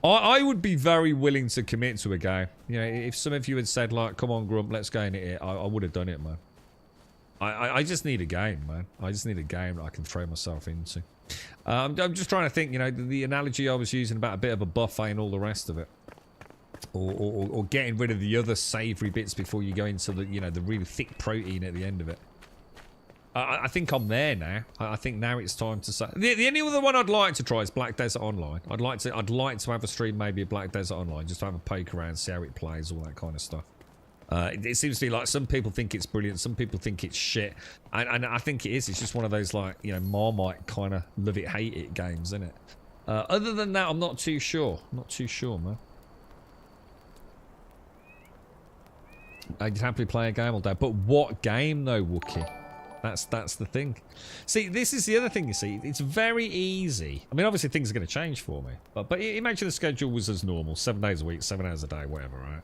S2: I would be very willing to commit to a game. You know, if some of you had said, like, come on, Grump, let's go in it, I would have done it, man. I just need a game, man. I just need a game that I can throw myself into. I'm just trying to think, you know, the analogy I was using about a bit of a buffet and all the rest of it. Or getting rid of the other savoury bits before you go into the, you know, the really thick protein at the end of it. I think I'm there now. I think now it's time to say the only other one I'd like to try is Black Desert Online. I'd like to have a stream, maybe a Black Desert Online, just to have a poke around, see how it plays, all that kind of stuff. It seems to be like some people think it's brilliant, some people think it's shit, and I think it is. It's just one of those, like, you know, Marmite kind of love it, hate it games, isn't it? Other than that, I'm not too sure. Not too sure, man. I'd happily play a game all day, but what game though, Wookie? That's the thing. See, this is the other thing. You see, it's very easy. I mean, obviously things are going to change for me, but imagine the schedule was as normal, 7 days a week, 7 hours a day, whatever, right?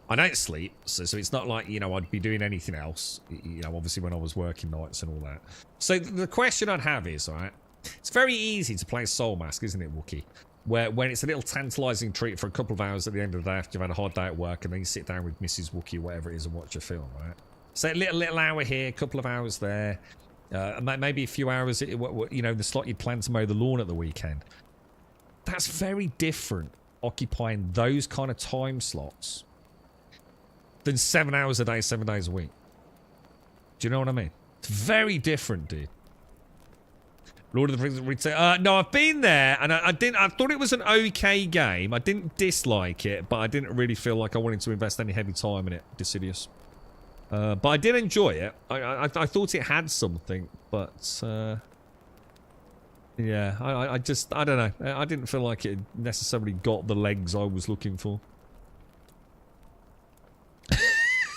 S2: I don't sleep, so it's not like, you know, I'd be doing anything else, you know, obviously when I was working nights and all that. So the question I'd have is, right, it's very easy to play Soul Mask, isn't it, Wookie? When it's a little tantalising treat for a couple of hours at the end of the day after you've had a hard day at work, and then you sit down with Mrs. Wookie, whatever it is, and watch a film, right? So a little hour here, a couple of hours there, maybe a few hours, you know, the slot you plan to mow the lawn at the weekend. That's very different, occupying those kind of time slots, than 7 hours a day, 7 days a week. Do you know what I mean? It's very different, dude. Lord of the Rings. No, I've been there, and I thought it was an okay game. I didn't dislike it, but I didn't really feel like I wanted to invest any heavy time in it. Deciduous. But I did enjoy it. I thought it had something, but yeah, I don't know. I didn't feel like it necessarily got the legs I was looking for.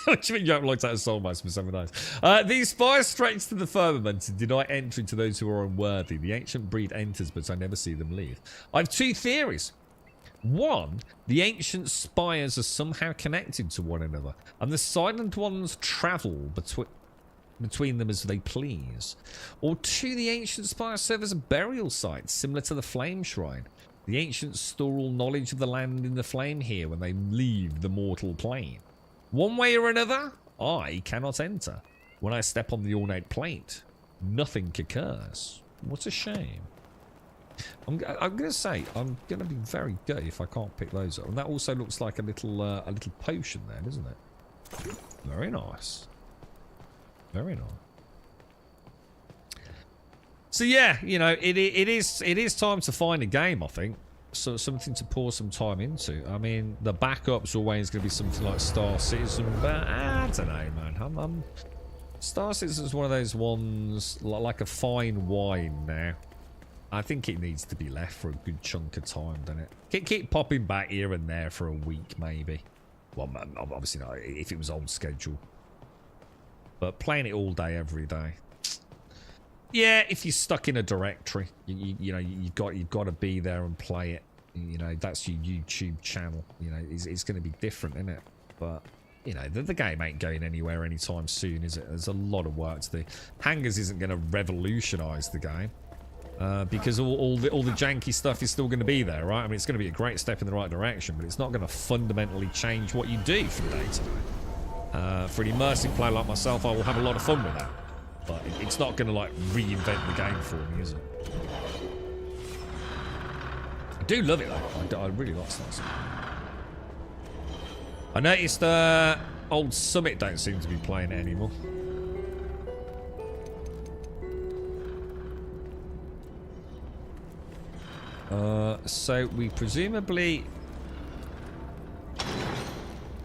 S2: What do you mean you haven't looked at a soul mask for 7 days? These spires straight to the firmament and deny entry to those who are unworthy. The ancient breed enters, but I never see them leave. I have 2 theories. One, the ancient spires are somehow connected to one another, and the silent ones travel between them as they please. Or 2, the ancient spires serve as a burial site, similar to the flame shrine. The ancients store all knowledge of the land in the flame here when they leave the mortal plane. One way or another, I cannot enter. When I step on the ornate plate, nothing occurs. What a shame. I'm going to say, I'm going to be very gutted if I can't pick those up. And that also looks like a little potion there, doesn't it? Very nice. Very nice. So yeah, you know, it is time to find a game, I think. So something to pour some time into. I mean, the backup's always going to be something like Star Citizen, but I don't know, man. Star Citizen's one of those ones, like a fine wine now. I think it needs to be left for a good chunk of time, doesn't it? Keep popping back here and there for a week, maybe. Well, obviously not if it was on schedule. But playing it all day, every day. Yeah, if you're stuck in a directory, you know, you've got to be there and play it. You know, that's your YouTube channel. You know, it's going to be different, isn't it? But you know, the game ain't going anywhere anytime soon, is it? There's a lot of work to do. Hangers isn't going to revolutionise the game because all the janky stuff is still going to be there, right? I mean, it's going to be a great step in the right direction, but it's not going to fundamentally change what you do from day to day. For an immersive player like myself, I will have a lot of fun with that. But it's not going to, like, reinvent the game for me, is it? I do love it, though. I really like Star Citizen. I noticed Old Summit don't seem to be playing it anymore. So we presumably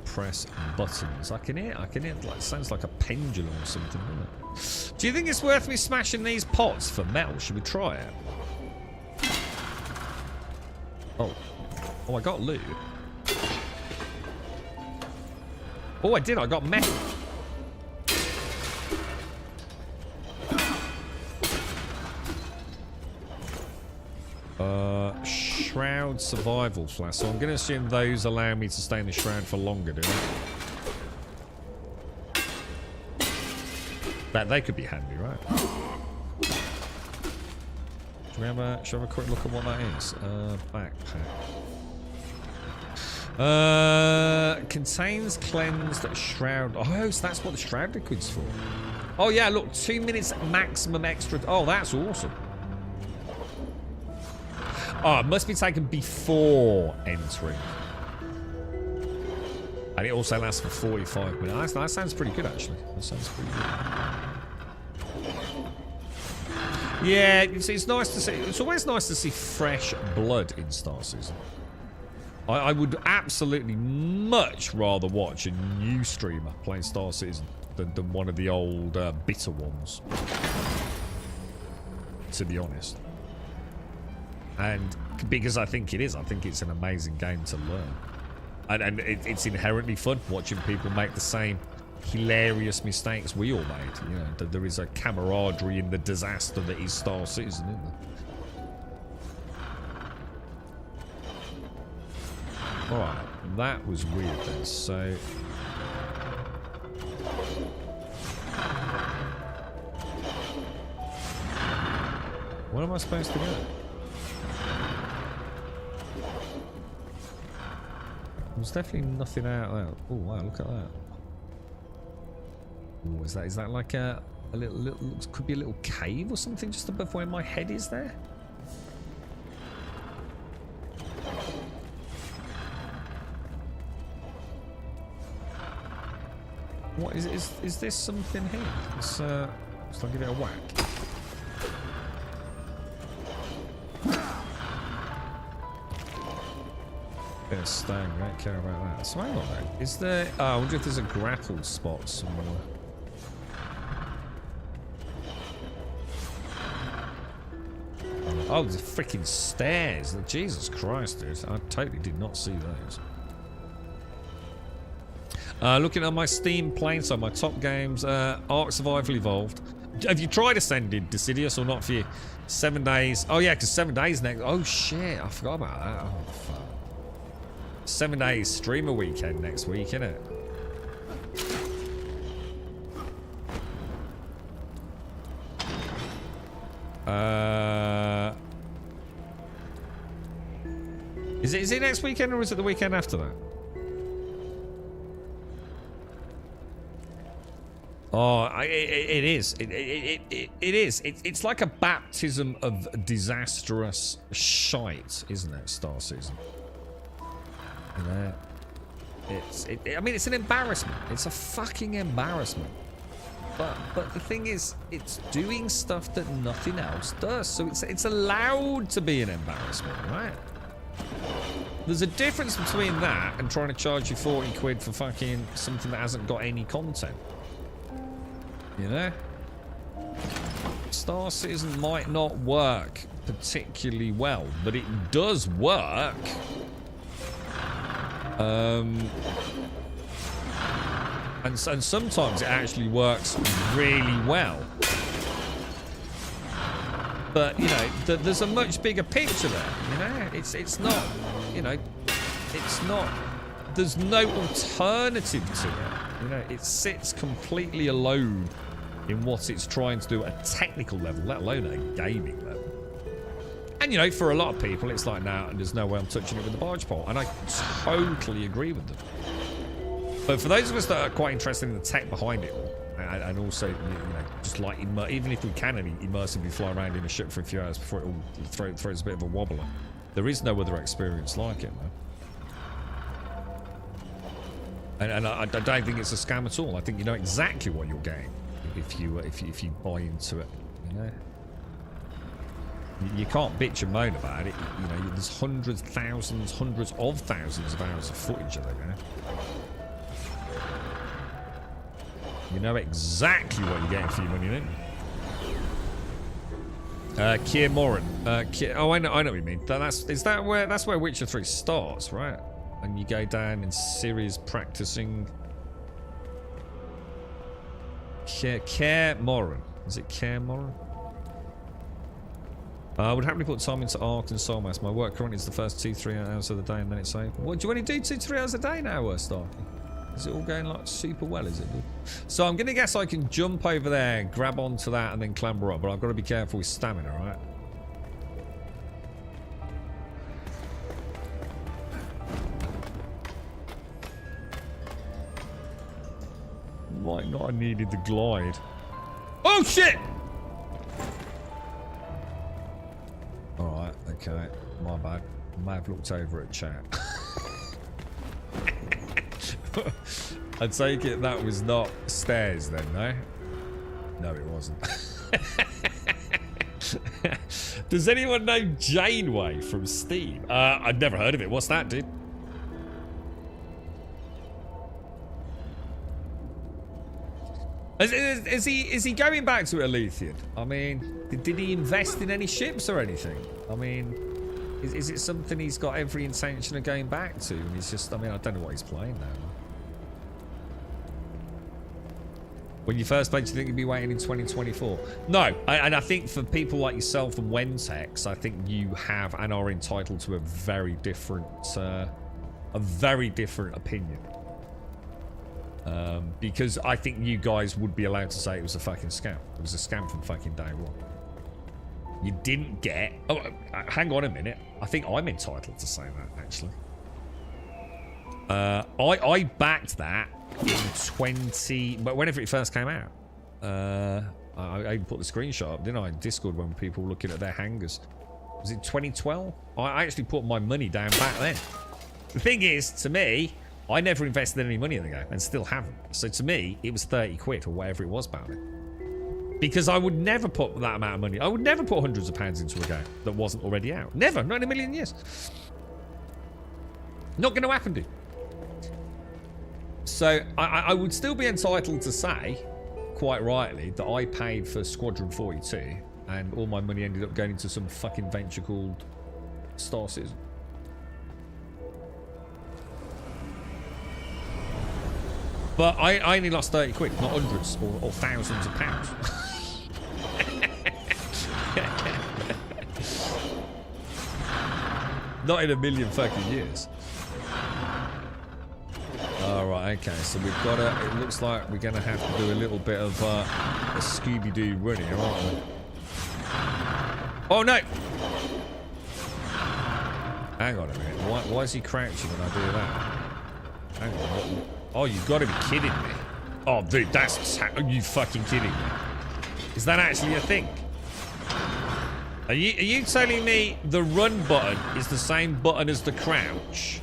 S2: press buttons. I can hear like, sounds like a pendulum or something, doesn't it? Do you think it's worth me smashing these pots for metal? Should we try it? Oh, I got loot. Oh, I did. I got metal. Shroud survival flask. So I'm going to assume those allow me to stay in the shroud for longer, do they? They could be handy, right? Should we have a quick look at what that is? Backpack. Contains cleansed shroud. Oh, so that's what the shroud liquid's for. Oh yeah, look, 2 minutes maximum extra. Oh, that's awesome. Oh, it must be taken before entering. And it also lasts for 45 minutes. That sounds pretty good, actually. That sounds pretty good. Yeah, it's nice to see. It's always nice to see fresh blood in Star Citizen. I would absolutely much rather watch a new streamer play Star Citizen than one of the old bitter ones. To be honest. And because I think it is. I think it's an amazing game to learn. And it's inherently fun watching people make the same hilarious mistakes we all made. You know, there is a camaraderie in the disaster that is Star Citizen, isn't there? Alright, that was weird then, so... Where am I supposed to go? There's definitely nothing out there. Oh wow, look at that. Oh, is that like a little could be a little cave or something just above where my head is there? What is this something here? Let's give it a whack. Bit of stone, we don't care about that. So hang on then. Is there... Oh, I wonder if there's a grapple spot somewhere. Oh, there's freaking stairs. Jesus Christ, dude. I totally did not see those. Looking at my Steam playing, so my top games, Ark Survival Evolved. Have you tried Ascended, Deciduous, or not for you? 7 days. Oh yeah, because 7 days next. Oh shit, I forgot about that. Oh fuck. 7 days streamer weekend next week, innit? Is it next weekend or is it the weekend after that? Oh, it is. It is. It's like a baptism of disastrous shite, isn't it, Star Citizen? You know, I mean, it's an embarrassment. It's a fucking embarrassment. But the thing is, it's doing stuff that nothing else does. So it's allowed to be an embarrassment, right? There's a difference between that and trying to charge you 40 quid for fucking something that hasn't got any content. You know? Star Citizen might not work particularly well, but it does work. And sometimes it actually works really well. But, you know, there's a much bigger picture there, you know? It's not, you know, it's not, there's no alternative to it. You know, it sits completely alone in what it's trying to do at a technical level, let alone at a gaming level. And, you know, for a lot of people, it's like, now there's no way I'm touching it with a barge pole. And I totally agree with them. But for those of us that are quite interested in the tech behind it all, and also, you know, just like, even if we can immersively fly around in a ship for a few hours before it all throws a bit of a wobbler, there is no other experience like it, man. And I don't think it's a scam at all. I think you know exactly what you're getting if you buy into it, you know. You can't bitch and moan about it. You know, there's hundreds of thousands of hours of footage of it, you know. You know exactly what you're getting for your money, don't you? Kier Moran. Oh, I know what you mean. That's where Witcher 3 starts, right? And you go down in series practicing. Kier Moran. Is it Kier Moran? I would happily put time into Ark and Soulmass. My work currently is the first 2-3 hours of the day, and then it's over. What do you only do 2-3 hours a day now, Starkey? Is it all going like super well, is it, dude? So I'm gonna guess I can jump over there, grab onto that, and then clamber up, but I've got to be careful with stamina, right? Might not have needed the glide. Oh shit! Alright, okay. My bad. I may have looked over at chat. I take it that was not stairs then, no? No, it wasn't. Does anyone know Janeway from Steam? I'd never heard of it. What's that, dude? Is he going back to Alethean? I mean, did he invest in any ships or anything? I mean, is it something he's got every intention of going back to? And he's just, I mean, I don't know what he's playing now. When you first played, do you think you'd be waiting in 2024? No, and I think for people like yourself and Wentex, I think you have and are entitled to a very different opinion. Because I think you guys would be allowed to say it was a fucking scam. It was a scam from fucking day one. You didn't get... Oh, hang on a minute. I think I'm entitled to say that, actually. I backed that in but whenever it first came out. I even put the screenshot up, didn't I, in Discord when people were looking at their hangars. Was it 2012? I actually put my money down back then. The thing is, to me, I never invested any money in the game and still haven't. So to me, it was 30 quid or whatever it was back then. Because I would never put that amount of money. I would never put hundreds of pounds into a game that wasn't already out. Never. Not in a million years. Not going to happen, dude. So I would still be entitled to say, quite rightly, that I paid for Squadron 42 and all my money ended up going into some fucking venture called Star Citizen. But I only lost 30 quid, not hundreds or thousands of pounds. Not in a million fucking years. Alright, okay, so we've got to... It looks like we're going to have to do a little bit of a Scooby-Doo run here, aren't we? Oh, no! Hang on a minute. Why is he crouching when I do that? Hang on. Oh, you've got to be kidding me. Oh, dude, are you fucking kidding me? Is that actually a thing? Are you telling me the run button is the same button as the crouch?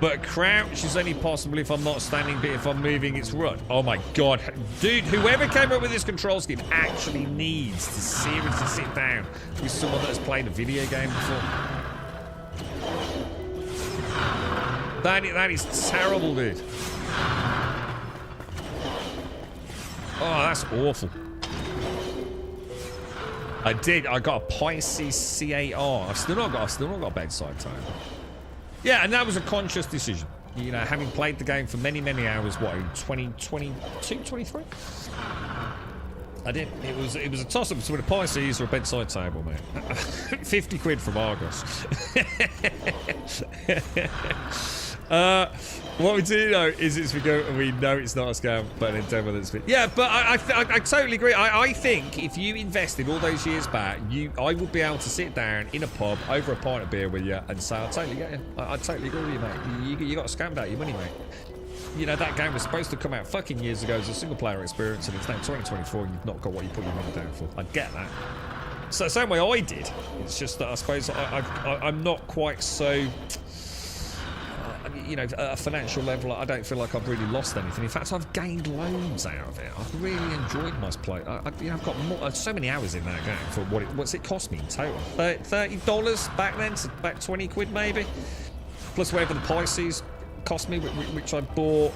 S2: But crouch is only possible if I'm not standing, but if I'm moving, it's run. Oh my god. Dude, whoever came up with this control scheme actually needs to seriously sit down with someone that has played a video game before. That is terrible, dude. Oh, that's awful. I got a Pisces C8R. I've still not got a bedside time. Yeah, and that was a conscious decision. You know, having played the game for many, many hours, what, in 2022, 23? I did. It was a toss-up between a Pisces or a bedside table, mate. 50 quid from Argos. What we do know is we know it's not a scam, but then tell me that it's... Yeah, but I totally agree. I think if you invested all those years back, I would be able to sit down in a pub over a pint of beer with you and say, I totally get you. I totally agree with you, mate. You got scammed out of your money, mate. You know, that game was supposed to come out fucking years ago as a single-player experience, and it's now 2024 and you've not got what you put your money down for. I get that. So the same way I did. It's just that I suppose I'm not quite so... you know, at a financial level, I don't feel like I've really lost anything. In fact, I've gained loads out of it. I've really enjoyed my play. I've got so many hours in that game for what's it cost me in total? $30 back then, so about 20 quid maybe, plus whatever the Pisces cost me, which I bought,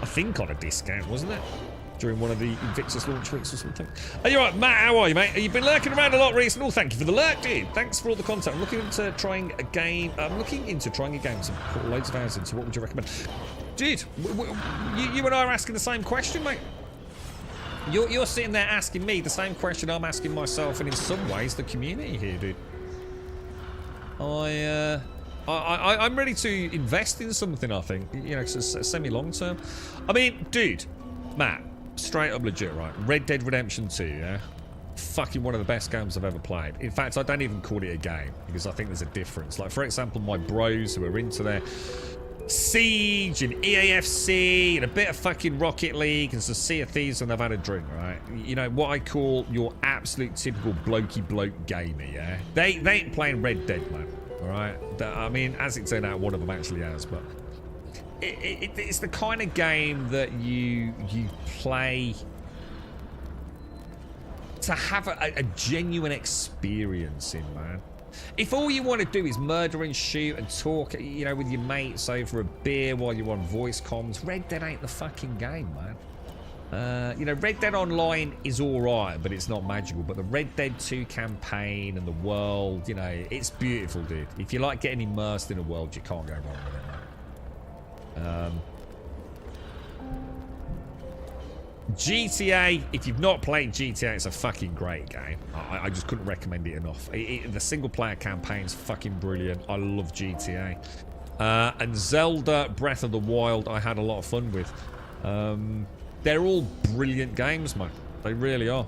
S2: I think on a discount, wasn't it? During one of the Invictus launch weeks or something. Are you right, Matt? How are you, mate? You've been lurking around a lot recently. Oh, thank you for the lurk, dude. Thanks for all the content. I'm looking into trying a game. I'm looking into trying a game to put loads of hours into. What would you recommend? Dude, you and I are asking the same question, mate. You're sitting there asking me the same question I'm asking myself, and in some ways, the community here, dude. I'm ready to invest in something, I think. You know, semi-long term. I mean, dude, Matt. Straight up legit, right? Red Dead Redemption 2, yeah? Fucking one of the best games I've ever played. In fact, I don't even call it a game because I think there's a difference. Like, for example, my bros who are into their Siege and EAFC and a bit of fucking Rocket League and some Sea of Thieves when they've had a drink, right? You know, what I call your absolute typical blokey bloke gamer, yeah? They ain't playing Red Dead, man, alright? I mean, as it turned out, one of them actually has, but... It's the kind of game that you play to have a genuine experience in, man. If all you want to do is murder and shoot and talk, you know, with your mates over a beer while you're on voice comms, Red Dead ain't the fucking game, man. You know, Red Dead Online is alright, but it's not magical. But the Red Dead 2 campaign and the world, you know, it's beautiful, dude. If you like getting immersed in a world, you can't go wrong with it, man. GTA, if you've not played GTA, it's a fucking great game. I just couldn't recommend it enough. The single-player campaign's fucking brilliant. I love GTA. And Zelda Breath of the Wild, I had a lot of fun with. They're all brilliant games, man. They really are.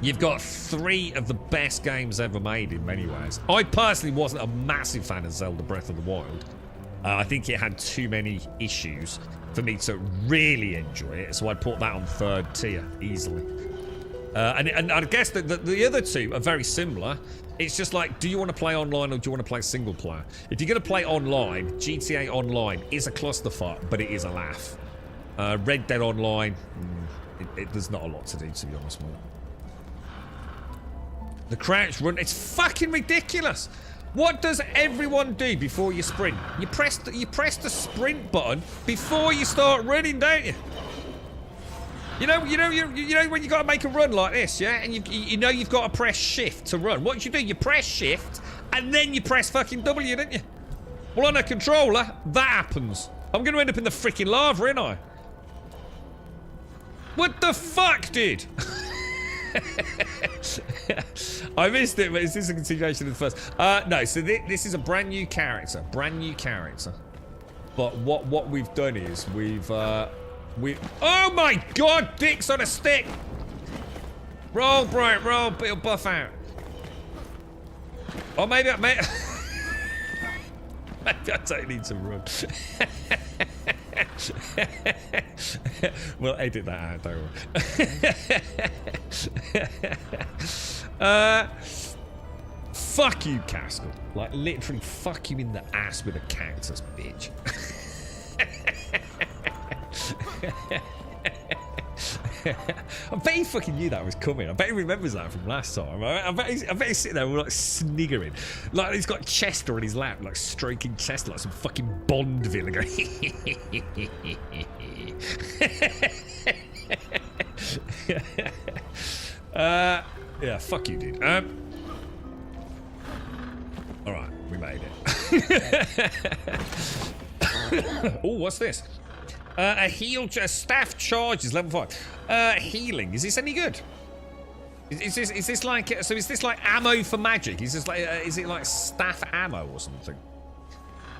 S2: You've got 3 of the best games ever made in many ways. I personally wasn't a massive fan of Zelda Breath of the Wild. I think it had too many issues for me to really enjoy it, so I'd put that on 3rd tier easily. And I guess that the other 2 are very similar. It's just like, do you want to play online or do you want to play single player? If you're going to play online, GTA Online is a clusterfuck, but it is a laugh. Red Dead Online, there's not a lot to do, to be honest, mate. The crouch run, it's fucking ridiculous. What does everyone do before you sprint? You press the sprint button before you start running, don't you? You know when you got to make a run like this, yeah? And you know you've got to press shift to run. What do? You press shift and then you press fucking W, don't you? Well, on a controller, that happens. I'm going to end up in the freaking lava, ain't I? What the fuck, dude? I missed it, but is this a continuation of the first? No, so this is a brand new character. But what we've done is oh my god, dicks on a stick! Roll, bro, roll, it'll buff out. Or maybe maybe I don't need to run. We'll edit that out, don't worry. Fuck you, Caskell. Like, literally fuck you in the ass with a cactus, bitch. I bet he fucking knew that was coming. I bet he remembers that from last time. I bet he's sitting there like sniggering. Like he's got Chester on his lap, like stroking Chester like some fucking Bond villain going. Yeah, fuck you, dude. Alright, we made it. Oh, what's this? A staff charge is level 5. Healing. Is this any good? Is this like ammo for magic? Is this like is it like staff ammo or something?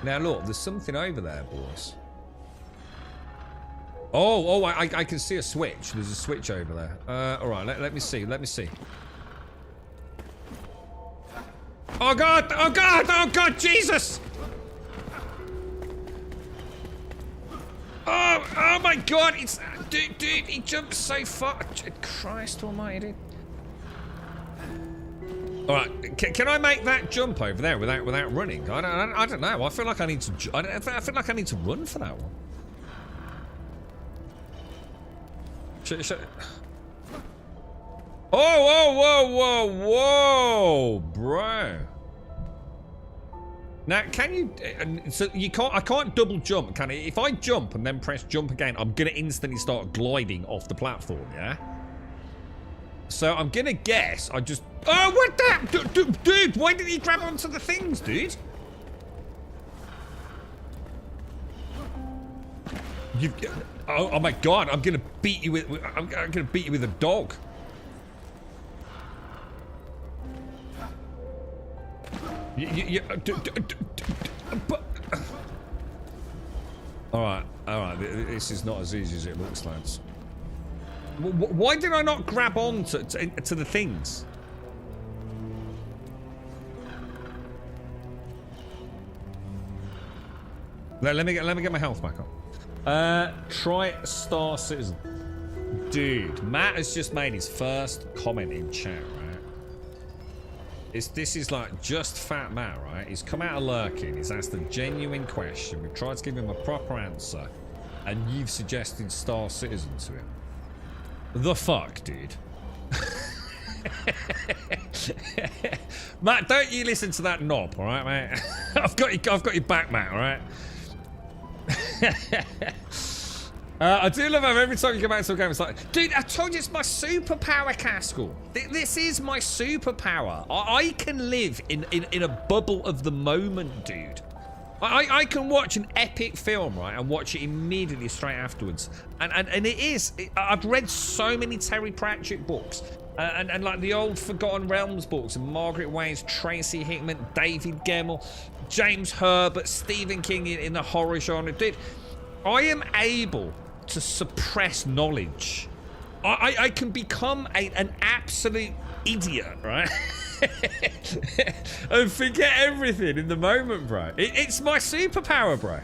S2: Now look, there's something over there, boys. Oh, I can see a switch. There's a switch over there. All right, let me see. Oh god, Jesus! Oh my god, it's... Dude, he jumps so far. Christ almighty, dude. Alright, can I make that jump over there without running? I don't know. I feel like I need to... I feel like I need to run for that one. Whoa, bro. Now, can you... So you can't... I can't double jump, can I? If I jump and then press jump again, I'm going to instantly start gliding off the platform, yeah? So I'm going to guess I just... Oh, what the... Dude, why didn't he grab onto the things, dude? Oh my god, I'm going to beat you with... I'm going to beat you with a dog. Alright, this is not as easy as it looks, lads. Why did I not grab on to the things? Let me get my health back up. Try Star Citizen. Dude, Matt has just made his first comment in chat, right? This is like just Fat Matt, right? He's come out of lurking, he's asked a genuine question, we've tried to give him a proper answer, and you've suggested Star Citizen to him. The fuck, dude? Matt, don't you listen to that knob, alright, mate? I've got your back, Matt, alright? I do love how every time you come back to a game, it's like, dude, I told you it's my superpower, Castle. This is my superpower. I can live in a bubble of the moment, dude. I can watch an epic film, right, and watch it immediately straight afterwards. And it is. I've read so many Terry Pratchett books. And like the old Forgotten Realms books, and Margaret Wayne's, Tracy Hickman, David Gemmell, James Herbert, Stephen King in the horror genre. Dude, I am able to suppress knowledge. I can become an absolute idiot, right? And forget everything in the moment, bro. It's my superpower, bro.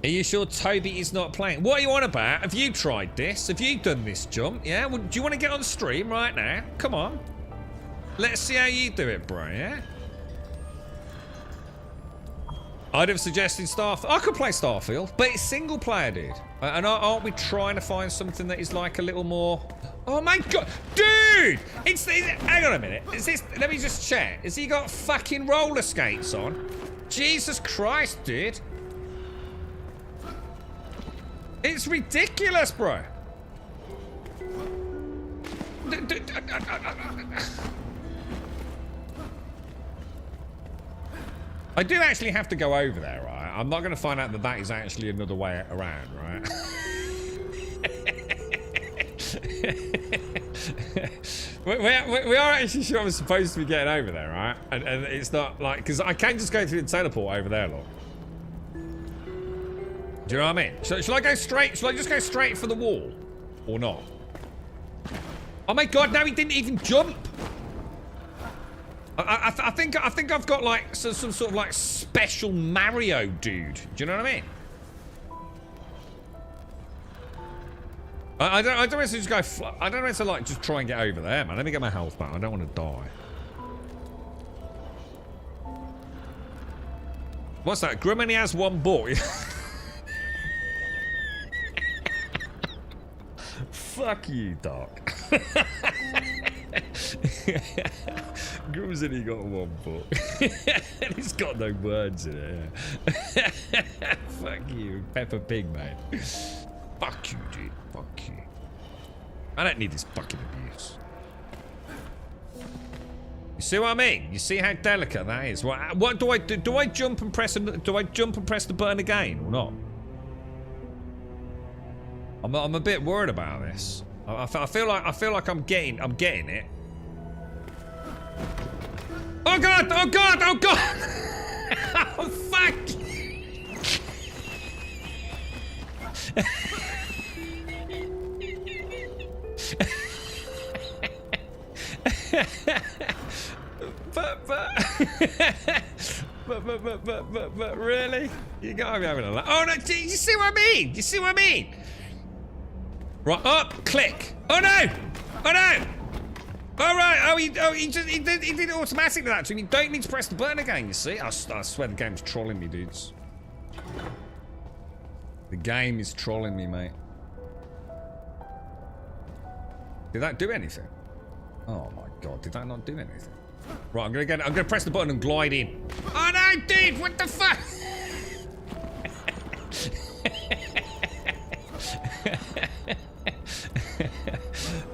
S2: Are you sure Toby is not playing? What are you on about? Have you tried this? Have you done this jump? Yeah? Well, do you want to get on the stream right now? Come on. Let's see how you do it, bro, yeah? I'd have suggested Starfield. I could play Starfield, but it's single player, dude. And aren't we trying to find something that is like a little more... Oh my god, dude! Hang on a minute. Is this... Let me just check. Has he got fucking roller skates on? Jesus Christ, dude. It's ridiculous, bro. I do actually have to go over there, right? I'm not going to find out that that is actually another way around, right? we are actually sure I'm supposed to be getting over there, right? And it's not like... Because I can just go through the teleport over there, look. Do you know what I mean? Shall I go straight? Shall I just go straight for the wall? Or not? Oh my god, no, he didn't even jump! I think I've got like some sort of like special Mario dude. Do you know what I mean? I don't know if to just go. I don't know if to like just try and get over there, man. Let me get my health back. I don't want to die. What's that? Grim only has one boy. Fuck you, Doc. Grim's only got one book. And he's got no words in it. Fuck you, Peppa Pig, mate. Fuck you, dude. Fuck you. I don't need this fucking abuse. You see what I mean? You see how delicate that is? What do I do? Do I jump and press? Do I jump and press the button again or not? I'm a bit worried about this. I feel like I'm getting it. Oh god! Oh god! Oh god! Oh fuck! but really? You gotta be having a laugh. Oh no! Do you see what I mean? Do you see what I mean? Right, up, click. Oh no! Oh no! All right. Oh, he did it automatically that, so you don't need to press the button again. You see? I swear the game's trolling me, dudes. The game is trolling me, mate. Did that do anything? Oh my god! Did that not do anything? Right, I'm gonna press the button and glide in. Oh no, dude! What the fuck?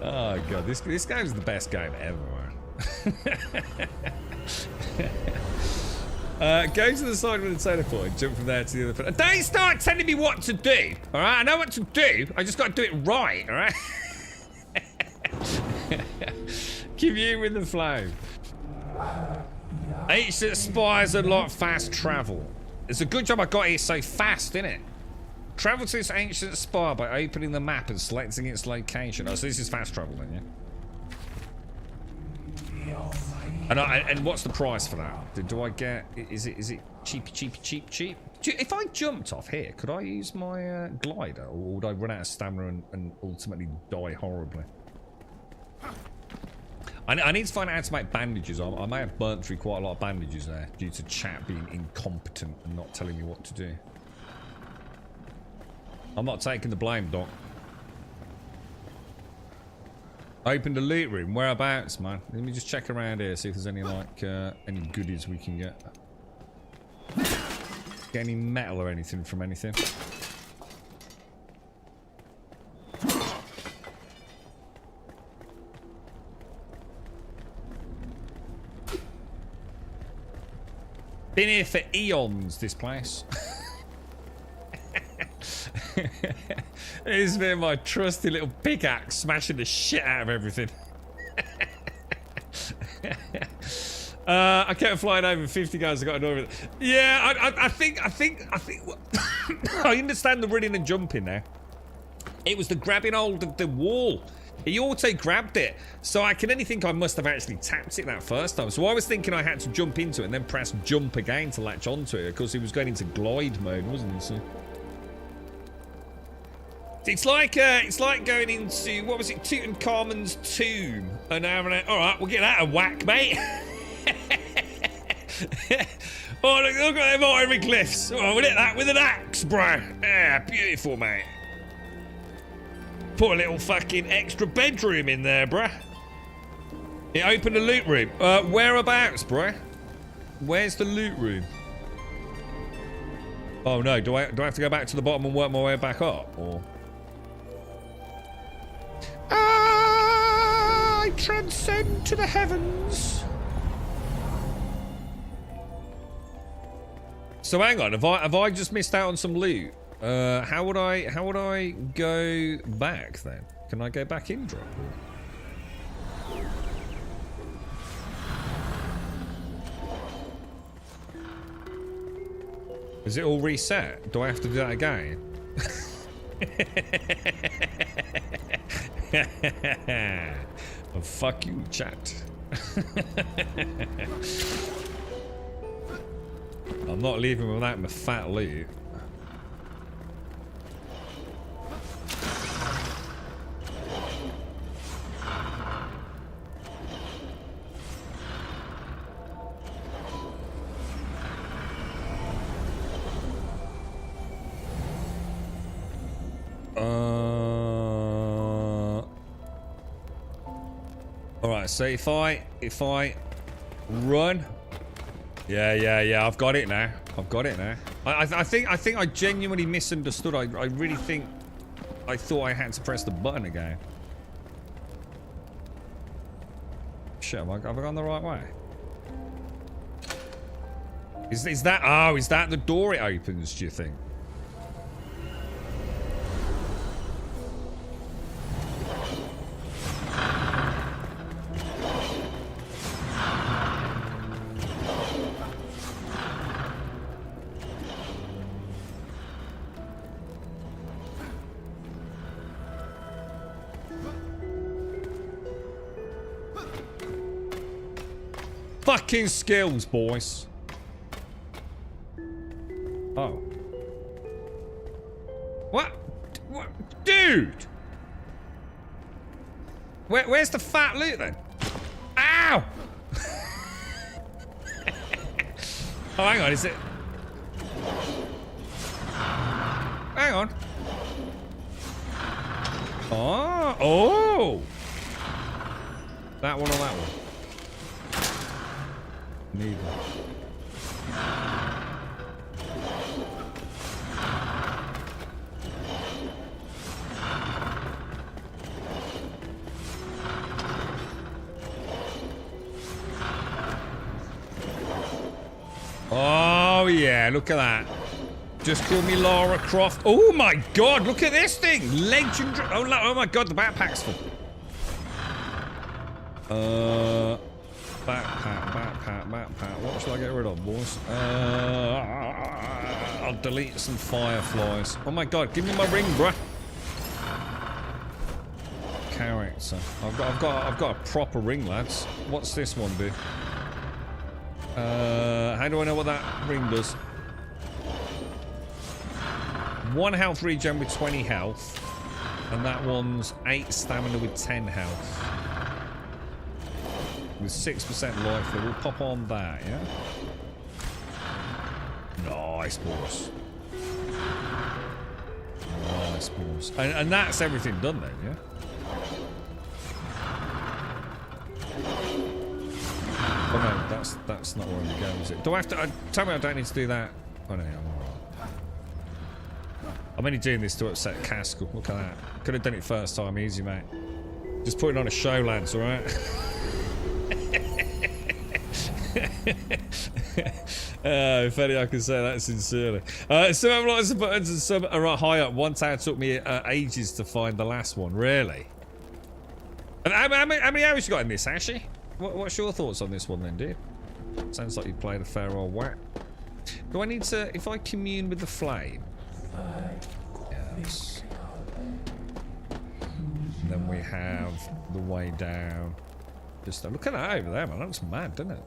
S2: Oh god, this game's the best game ever, man. Go to the side with the teleport and jump from there to the other. Don't start telling me what to do, alright? I know what to do, I just gotta do it right, alright? Keep you with the flow. Ancient Spires unlock fast travel. It's a good job I got here so fast, isn't it? Travel to this ancient spire by opening the map and selecting its location. Oh, so this is fast travel then, yeah? And what's the price for that? Do I get... Is it cheap? If I jumped off here, could I use my glider? Or would I run out of stamina and ultimately die horribly? I need to find out how to make bandages. I may have burnt through quite a lot of bandages there due to chat being incompetent and not telling me what to do. I'm not taking the blame, Doc. Opened a loot room. Whereabouts, man? Let me just check around here, see if there's any, like, any goodies we can get. Get any metal or anything from anything? Been here for eons, this place. It's been my trusty little pickaxe smashing the shit out of everything. I kept flying over 50 guys. I got annoyed with it. Yeah, I think. I understand the running and jumping now. It was the grabbing hold of the wall. He auto-grabbed it. So I can only think I must have actually tapped it that first time. So I was thinking I had to jump into it and then press jump again to latch onto it. Because he was going into glide mode, wasn't he? So it's like going into, what was it, Tutankhamun's tomb. And having a, all right, we'll get that a whack, mate. Oh, look at them hieroglyphs. Oh, we'll hit that with an axe, bro. Yeah, beautiful, mate. Put a little fucking extra bedroom in there, bruh. It opened a loot room. Whereabouts, bruh? Where's the loot room? Oh no, do I have to go back to the bottom and work my way back up? Or I transcend to the heavens. So hang on, have I just missed out on some loot? How would I go back then? Can I go back in drop? Is it all reset? Do I have to do that again? Oh, fuck you, chat. I'm not leaving without my fat loot. Alright, so if I run. Yeah, I've got it now. I think I genuinely misunderstood. I really think I thought I had to press the button again. Shit, have I gone the right way? Is that, oh, is that the door it opens, do you think? Fucking skills, boys. Oh. What? Dude! Where's the fat loot then? Ow! Oh, hang on, is it? Hang on. Oh! That one or that one? Neither. Oh yeah, look at that. Just kill me Lara Croft. Oh my god, look at this thing. Legendary. Oh my god, the backpack's full. Backpack. What should I get rid of, boys? I'll delete some fireflies. Oh my god, give me my ring, bruh. Character. I've got a proper ring, lads. What's this one do? How do I know what that ring does? 1 health regen with 20 health, and that one's 8 stamina with 10 health. With 6% life, we'll pop on that, yeah? Nice, boys. Nice, boys. And that's everything done then, yeah? Oh no, that's not where I'm going, is it? Do I have to... tell me I don't need to do that. Oh no, I'm alright. I'm only doing this to upset Caskell. Look at that. Could have done it first time, easy, mate. Just putting on a show, lads, alright? If any I can say that sincerely. Some have lots of buttons and some are high up. One tower took me ages to find the last one. Really? And how many hours you got in this, Ashy? What's your thoughts on this one then, dude? Sounds like you played a fair old whack. Do I need to, if I commune with the flame? Yes. And then we have the way down. Just look at that over there, man. That looks mad, doesn't it?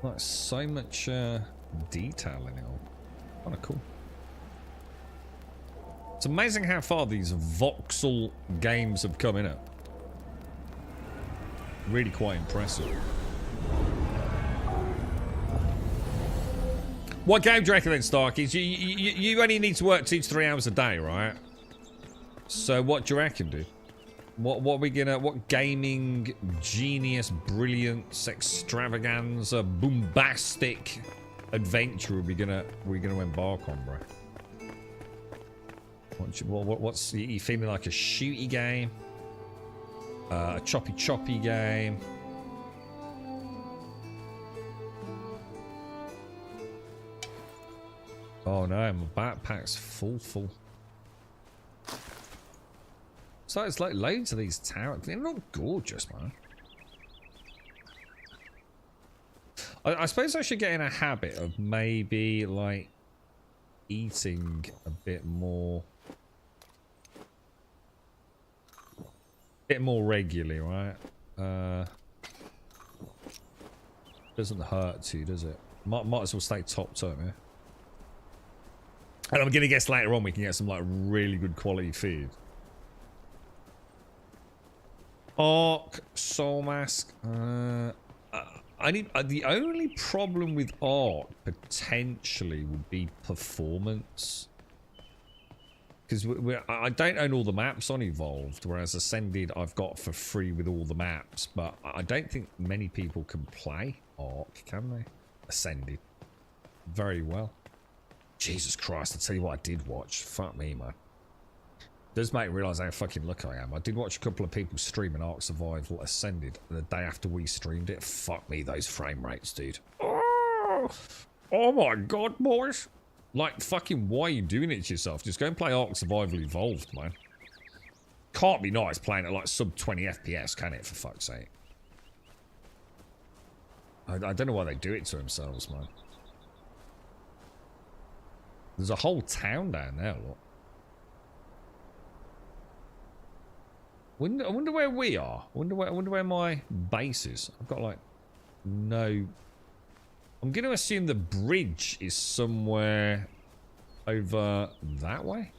S2: Like so much detail in it all. Kind of cool. It's amazing how far these voxel games have come in it. Really quite impressive. What game do you reckon then, Starkies? You only need to work 2 to 3 hours a day, right? So what do you reckon, dude? What gaming genius, brilliance, extravaganza, bombastic adventure are we gonna embark on, bro? What's you feeling like a shooty game? A choppy game? Oh no, my backpack's full. So it's like loads of these towers. They're not gorgeous, man. I suppose I should get in a habit of maybe like eating a bit more regularly, right? Doesn't hurt to, does it? Might as well stay topped up, yeah. And I'm gonna guess later on we can get some like really good quality food. Arc, Soul Mask. I need the only problem with Arc potentially would be performance, because I don't own all the maps on Evolved, whereas Ascended I've got for free with all the maps. But I don't think many people can play Arc, can they? Ascended very well. Jesus Christ! I tell you what, I did watch. Fuck me, man. Does make me realise how fucking lucky I am. I did watch a couple of people streaming Ark Survival Ascended the day after we streamed it. Fuck me, those frame rates, dude. Oh my god, boys. Like, fucking, why are you doing it to yourself? Just go and play Ark Survival Evolved, man. Can't be nice playing at like sub 20 FPS, can it, for fuck's sake? I don't know why they do it to themselves, man. There's a whole town down there, look. I wonder where we are. I wonder where my base is. I've got like no. I'm going to assume the bridge is somewhere over that way.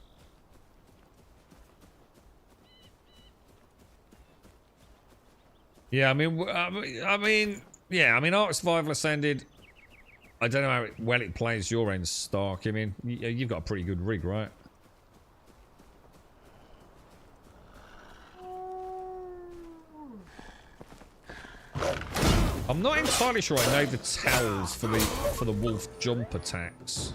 S2: Yeah, I mean, Ark Survival Ascended. I don't know how well it plays your end, Stark. I mean, you've got a pretty good rig, right? I'm not entirely sure I know the tells for the wolf jump attacks.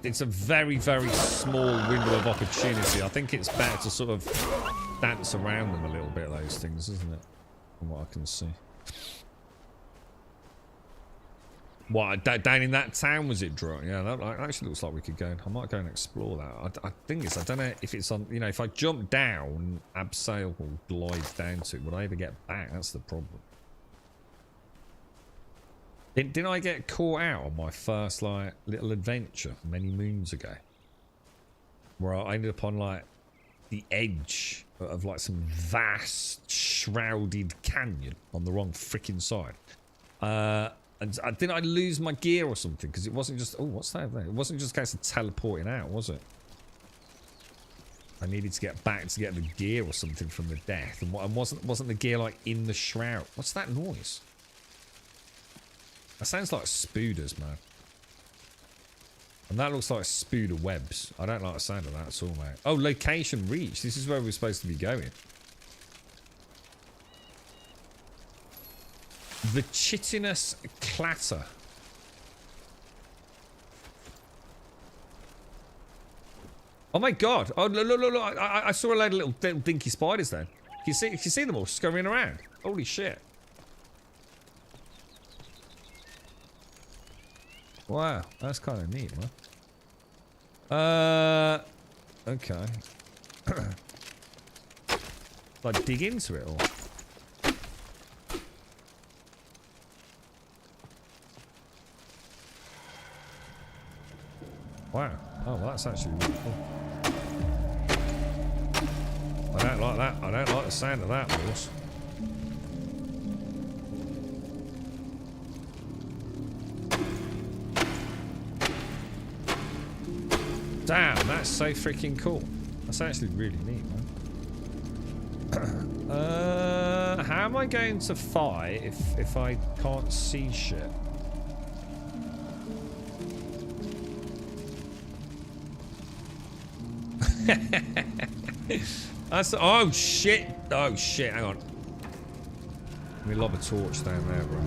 S2: It's a very, very small window of opportunity. I think it's better to sort of dance around them a little bit, those things, isn't it? From what I can see. What, down in that town was it, Drew? Yeah, that actually looks like we could go. I might go and explore that. I think I don't know if it's on, you know, if I jump down, Abseil will glide down to it. Would I ever get back? That's the problem. Didn't I get caught out on my first, like, little adventure many moons ago? Where I ended up on, like, the edge of, like, some vast, shrouded canyon on the wrong freaking side. And didn't I lose my gear or something? Because it wasn't just... Oh, what's that there? It wasn't just a case of teleporting out, was it? I needed to get back to get the gear or something from the death. And wasn't the gear, like, in the shroud? What's that noise? That sounds like spooders, man. And that looks like spooder webs. I don't like the sound of that at all, mate. Oh, location reach. This is where we're supposed to be going. The chitinous clatter. Oh my god. Oh, look. I saw a load of little dinky spiders then. Can you see them all scurrying around? Holy shit. Wow, that's kind of neat, man. Okay. Like dig into it all. Wow. Oh, well, that's actually really cool. I don't like that. I don't like the sound of that, boss. Damn, that's so freaking cool. That's actually really neat, man. How am I going to fight if I can't see shit? That's oh shit! Oh shit! Hang on. Let me lob a torch down there, bro.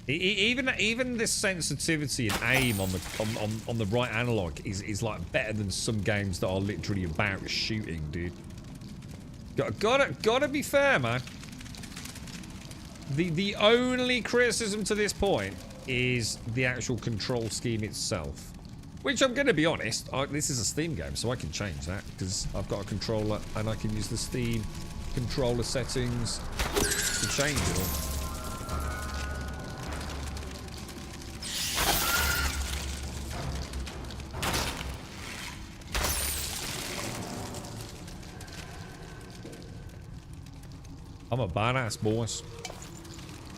S2: Even this sensitivity and aim on the right analog is like better than some games that are literally about shooting, dude. Gotta be fair, man. The only criticism to this point is the actual control scheme itself. Which I'm gonna be honest, this is a Steam game, so I can change that because I've got a controller and I can use the Steam controller settings to change it all. I'm a badass, boys.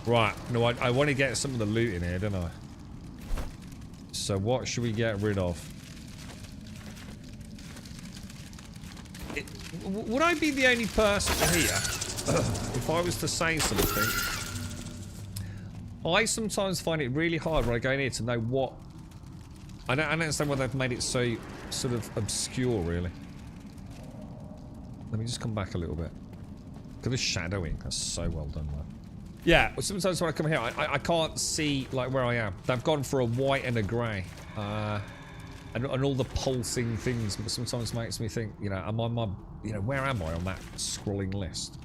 S2: Right, no, I want to get some of the loot in here, don't I? So what should we get rid of? Would I be the only person here, if I was to say something? I sometimes find it really hard when I go in here to know what... I don't understand why they've made it so sort of obscure, really. Let me just come back a little bit. Look at the shadowing. That's so well done, man. Yeah, sometimes when I come here, I can't see like where I am. They've gone for a white and a grey. And all the pulsing things sometimes makes me think, you know, am I where am I on that scrolling list?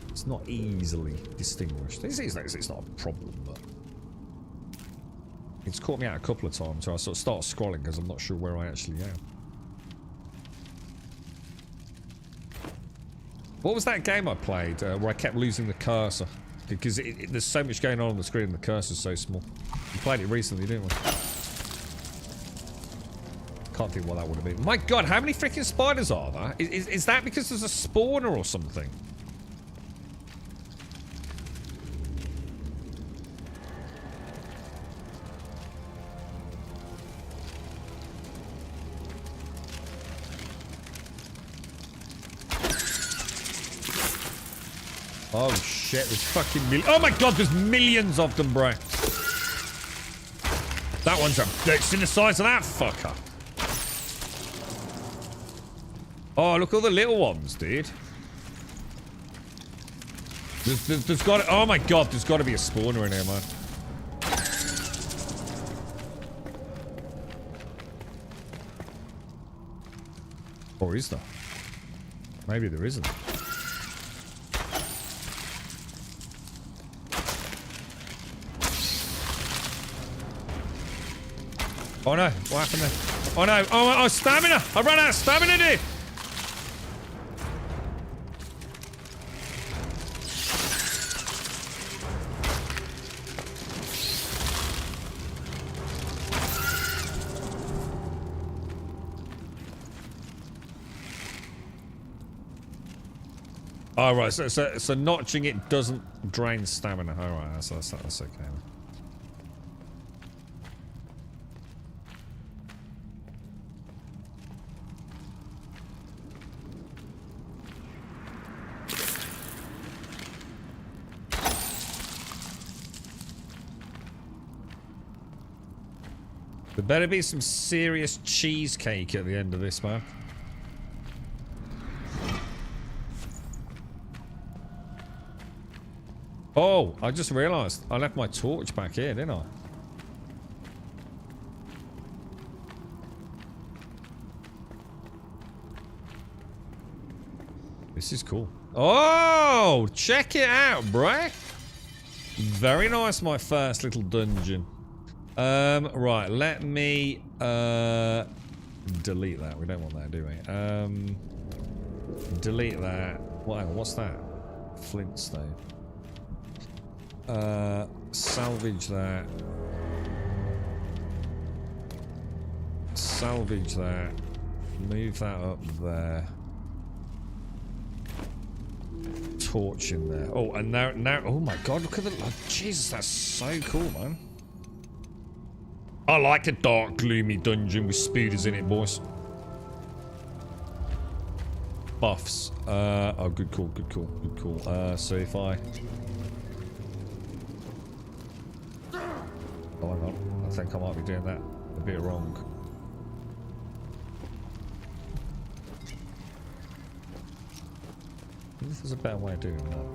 S2: It's not easily distinguished. It's not a problem, but it's caught me out a couple of times, so I sort of start scrolling because I'm not sure where I actually am. What was that game I played where I kept losing the cursor? Because there's so much going on the screen and the cursor's so small. We played it recently, didn't we? Can't think what that would have been. My god, how many freaking spiders are there? Is that because there's a spawner or something? Oh shit, there's fucking oh my god, there's millions of them, bro. That one's it's in the size of that fucker. Oh, look at all the little ones, dude. There's got oh my god, there's got to be a spawner in here, man. Or is there? Maybe there isn't. Oh no, what happened there? Oh no, oh stamina! I ran out of stamina, dude! Oh right, so notching it doesn't drain stamina. Alright, that's okay. There better be some serious cheesecake at the end of this, man. Oh, I just realised I left my torch back here, didn't I? This is cool. Oh, check it out, bruh. Very nice, my first little dungeon. Right, let me delete that. We don't want that, do we? Delete that. Well, hang on, what's that? Flintstone. Salvage that. Salvage that. Move that up there. Torch in there. Oh, and now, oh my god, look at the, oh, Jesus, that's so cool, man. I like a dark, gloomy dungeon with speeders in it, boys. Buffs. Oh, good call, good call, good call. So if I... Oh, hang on. I think I might be doing that a bit wrong. There's a better way of doing that.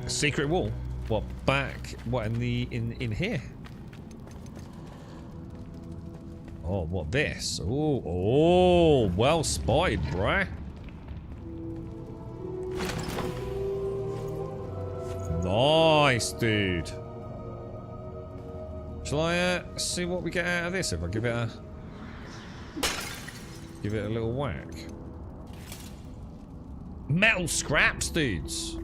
S2: A secret wall? What, back? What, in here? Oh, what, this? Oh, well spotted, bruh. Nice, dude. Shall I see what we get out of this if I give it a little whack? Metal scraps, dudes.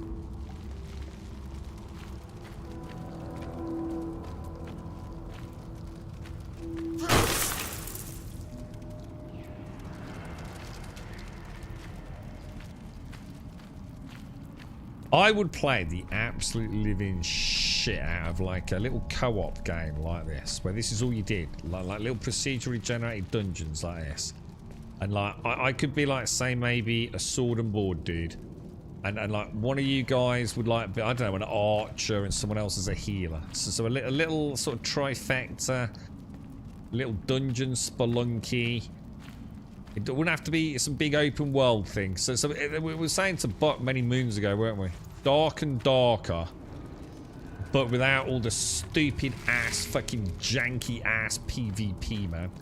S2: I would play the absolute living shit out of like a little co-op game like this, where this is all you did, like little procedurally generated dungeons like this. And like, I could be like, say maybe a sword and board dude. And like one of you guys would like, I don't know, an archer and someone else is a healer. So a little sort of trifecta, little dungeon spelunky. It wouldn't have to be some big open world thing. So we were saying to Buck many moons ago, weren't we? Dark and darker, but without all the stupid ass, fucking janky ass PvP, man.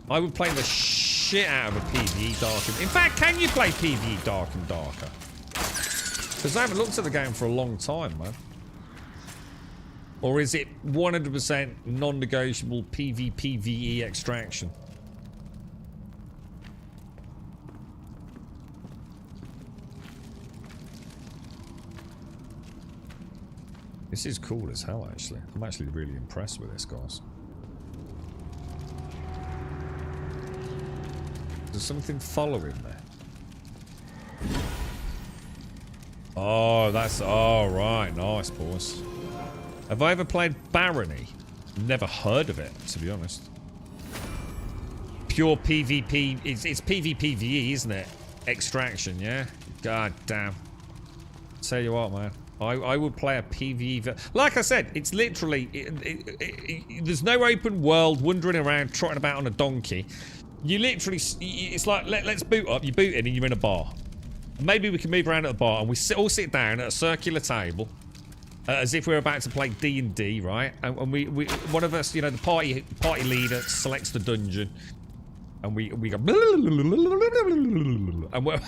S2: I would play the shit out of a PvE dark and... In fact, can you play PvE dark and darker? Because I haven't looked at the game for a long time, man. Or is it 100% non-negotiable PvPvE extraction? This is cool as hell, actually. I'm actually really impressed with this, guys. There's something following there. Oh, that's... Oh, right. Nice, boys. Have I ever played Barony? Never heard of it, to be honest. Pure PvP... It's PvPvE, isn't it? Extraction, yeah? God damn. Tell you what, man. I would play a PvE... Like I said, it's literally... there's no open world wandering around, trotting about on a donkey. You literally... It's like, let's boot up. You boot in and you're in a bar. Maybe we can move around at the bar and we all sit down at a circular table. As if we're about to play D&D, right? And we one of us, you know, the party leader selects the dungeon. And we go... And we're...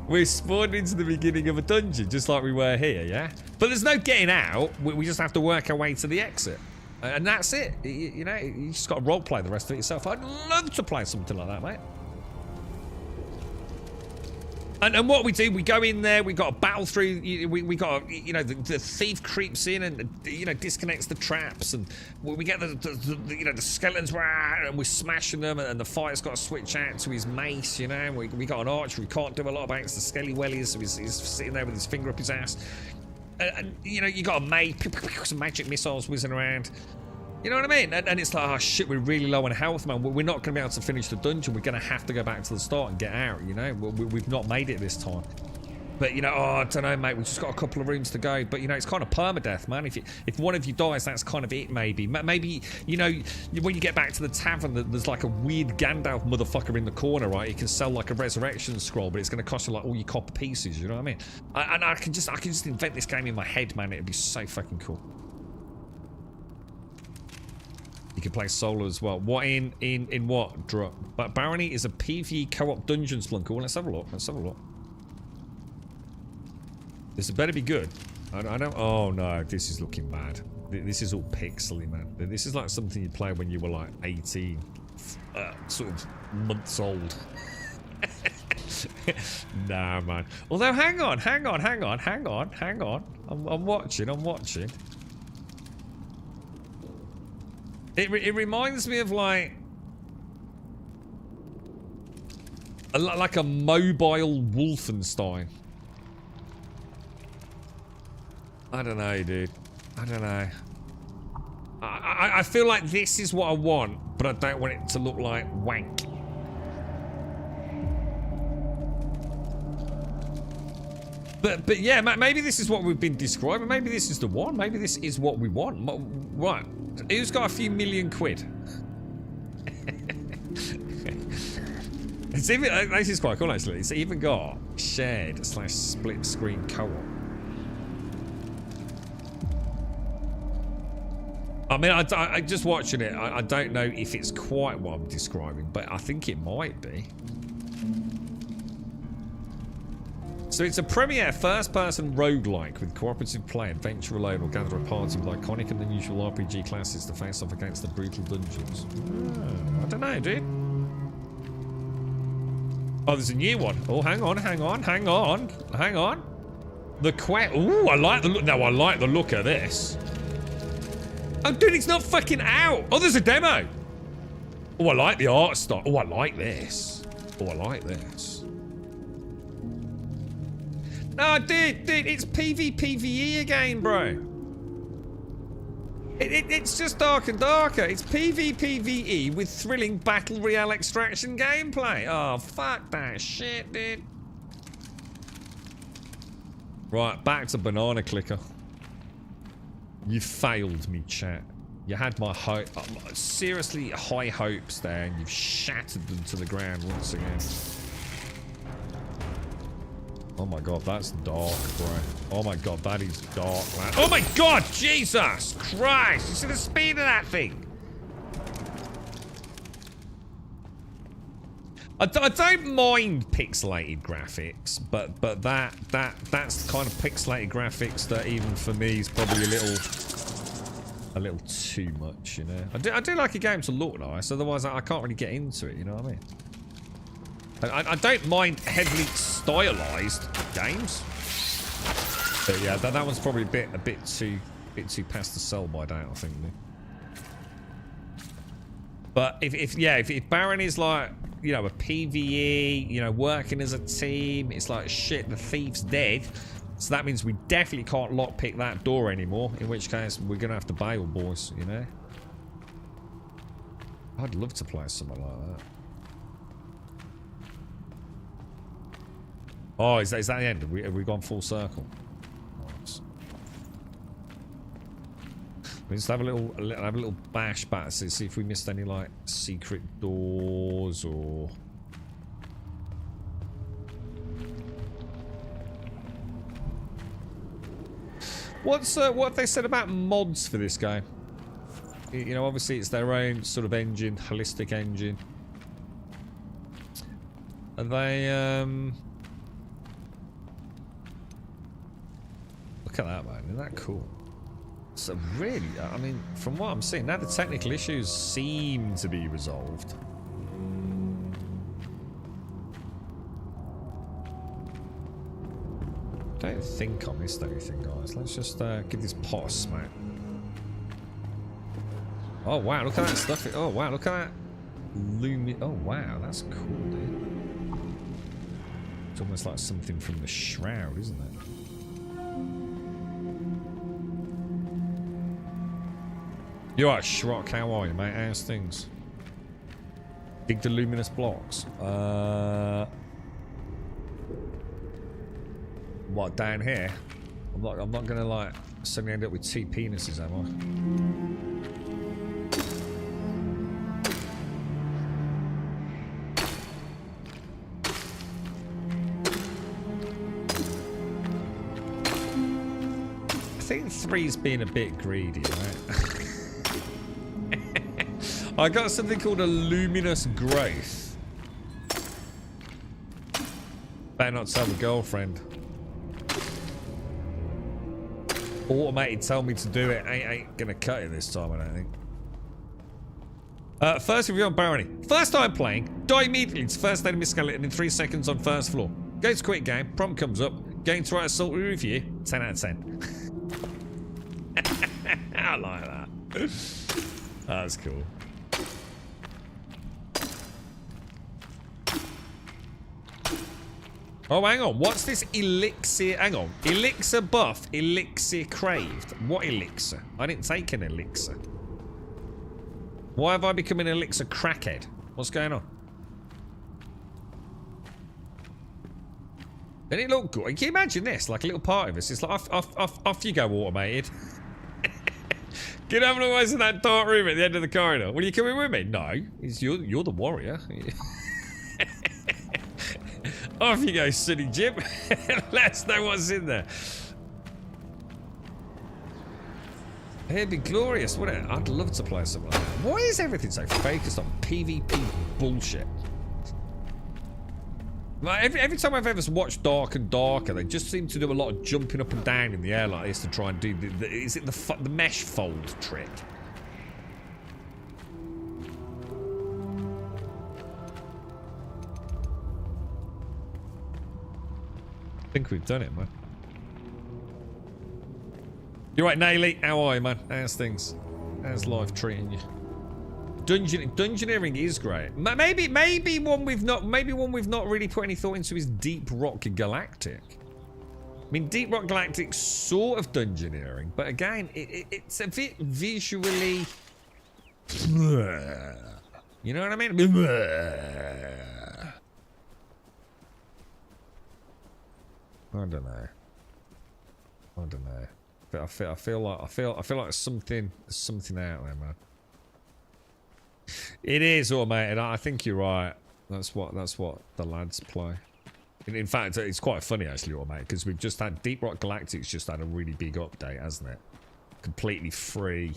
S2: We're spawned into the beginning of a dungeon, just like we were here, yeah? But there's no getting out. We just have to work our way to the exit. And that's it. You know, you just got to roleplay the rest of it yourself. I'd love to play something like that, mate. And what we do, we go in there, we got to battle through, we got to, you know, the thief creeps in and, you know, disconnects the traps, and we get you know, the skeletons, and we're smashing them, and the fighter's got to switch out to his mace, you know, and we got an archer who can't do a lot against the skelly wellies, so he's sitting there with his finger up his ass, and you know, you got a mage, some magic missiles whizzing around. You know what I mean? And it's like, oh shit, we're really low on health, man. We're not going to be able to finish the dungeon. We're going to have to go back to the start and get out, you know? We've not made it this time. But, you know, oh, I don't know, mate. We've just got a couple of rooms to go. But, you know, it's kind of permadeath, man. If one of you dies, that's kind of it, maybe. Maybe, you know, when you get back to the tavern, there's like a weird Gandalf motherfucker in the corner, right? You can sell like a resurrection scroll, but it's going to cost you like all your copper pieces, you know what I mean? And I can just invent this game in my head, man. It'd be so fucking cool. You can play solo as well. What in what? Drop. But Barony is a PvE co-op dungeon spelunker. Well, let's have a look. Let's have a look. This better be good. I don't. Oh no, this is looking bad. This is all pixely, man. This is like something you play when you were like 18, sort of months old. Nah, man. Although, hang on. I'm watching. It reminds me of like a mobile Wolfenstein. I don't know, dude. I don't know. I feel like this is what I want, but I don't want it to look like wank. But yeah, maybe this is what we've been describing. Maybe this is the one. Maybe this is what we want. Right. Who's got a few million quid? It's even, this is quite cool, actually. It's even got shared / split screen co-op. I mean, I just watching it, I don't know if it's quite what I'm describing, but I think it might be. So it's a premiere first-person roguelike with cooperative play, adventure alone, or gather a party with iconic and unusual RPG classes to face off against the brutal dungeons. I don't know, dude. Oh, there's a new one. Oh, hang on. The quest. Ooh, I like the look. No, I like the look of this. Oh, dude, it's not fucking out. Oh, there's a demo. Oh, I like the art style. Oh, I like this. No, dude, it's PvPvE again, bro. It's just dark and darker. It's PvPvE with thrilling battle royale extraction gameplay. Oh, fuck that shit, dude. Right, back to Banana Clicker. You failed me, chat. You had my seriously high hopes there, and you've shattered them to the ground once again. Oh my god, that's dark, bro. Oh my god, that is dark, man. Oh my god, Jesus Christ! You see the speed of that thing? I don't mind pixelated graphics, but that's kind of pixelated graphics that even for me is probably a little too much, you know. I do like a game to look nice, otherwise I can't really get into it, you know what I mean? I don't mind heavily stylized games, but yeah, that one's probably a bit too past the sell by date, I think. But if Baron is like, you know, a PvE, you know, working as a team, it's like shit, the thief's dead, so that means we definitely can't lockpick that door anymore. In which case, we're gonna have to bail, boys. You know. I'd love to play something like that. Oh, is that the end? Have we gone full circle? Nice. We just have a little bash back to see if we missed any like secret doors or. What have they said about mods for this game? You know, obviously it's their own sort of engine, holistic engine. Are they look at that, man. Isn't that cool? So really, I mean, from what I'm seeing, now the technical issues seem to be resolved. I don't think I missed anything, guys. Let's just give this pot a smack. Oh wow, look at that stuff. Oh wow, look at that. Oh wow, that's cool, dude. It's almost like something from the Shroud, isn't it? You're right, Shrock, how are you, mate? How's things? Dig the luminous blocks. What, down here? I'm not gonna like suddenly end up with 2 penises, am I? I think 3's being a bit greedy, right? I got something called a luminous growth. Better not tell the girlfriend. Automated tell me to do it. Ain't gonna cut it this time, I don't think. First review on Barony. First time playing. Die immediately. It's first enemy skeleton in 3 seconds on first floor. Go to quit game. Prompt comes up. Going to write a sultry review. 10 out of 10. I like that. That's cool. Oh, hang on. What's this elixir? Hang on. Elixir buff. Elixir craved. What elixir? I didn't take an elixir. Why have I become an elixir crackhead? What's going on? Doesn't it look good? Can you imagine this? Like a little part of us. It's like, off you go, automated. Get over the ways in that dark room at the end of the corridor. Will you come in with me? No. You're the warrior. Off you go, Sonny Jim. Let us know what's in there. It'd be glorious, wouldn't it? I'd love to play something like that. Why is everything so focused on PvP bullshit? Like every time I've ever watched Dark and Darker, they just seem to do a lot of jumping up and down in the air like this to try and do is it the mesh fold trick? I think we've done it, man. You're right, Naily. How are you, man? How's things? How's life treating you? Dungeoneering is great. Maybe one we've not really put any thought into is Deep Rock Galactic. I mean, Deep Rock Galactic's sort of dungeoneering, but again, it's a bit visually. You know what I mean? I don't know. But I feel like there's something out there, man. It is automated. I think you're right. That's what the lads play. In fact, it's quite funny actually, automated, because we've just had Deep Rock Galactic's just had a really big update, hasn't it? Completely free,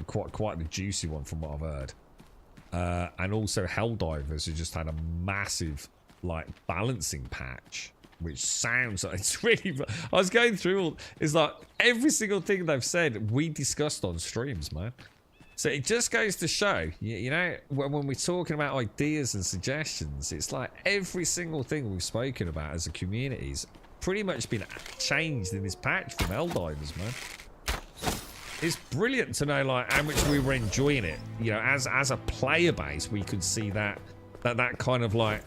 S2: quite the juicy one from what I've heard. And also Helldivers has just had a massive like balancing patch. Which sounds like it's really. I was going through all. It's like every single thing they've said we discussed on streams, man. So it just goes to show, you know, when we're talking about ideas and suggestions, it's like every single thing we've spoken about as a community's pretty much been changed in this patch from Helldivers, man. It's brilliant to know like how much we were enjoying it. You know, as a player base, we could see that kind of like.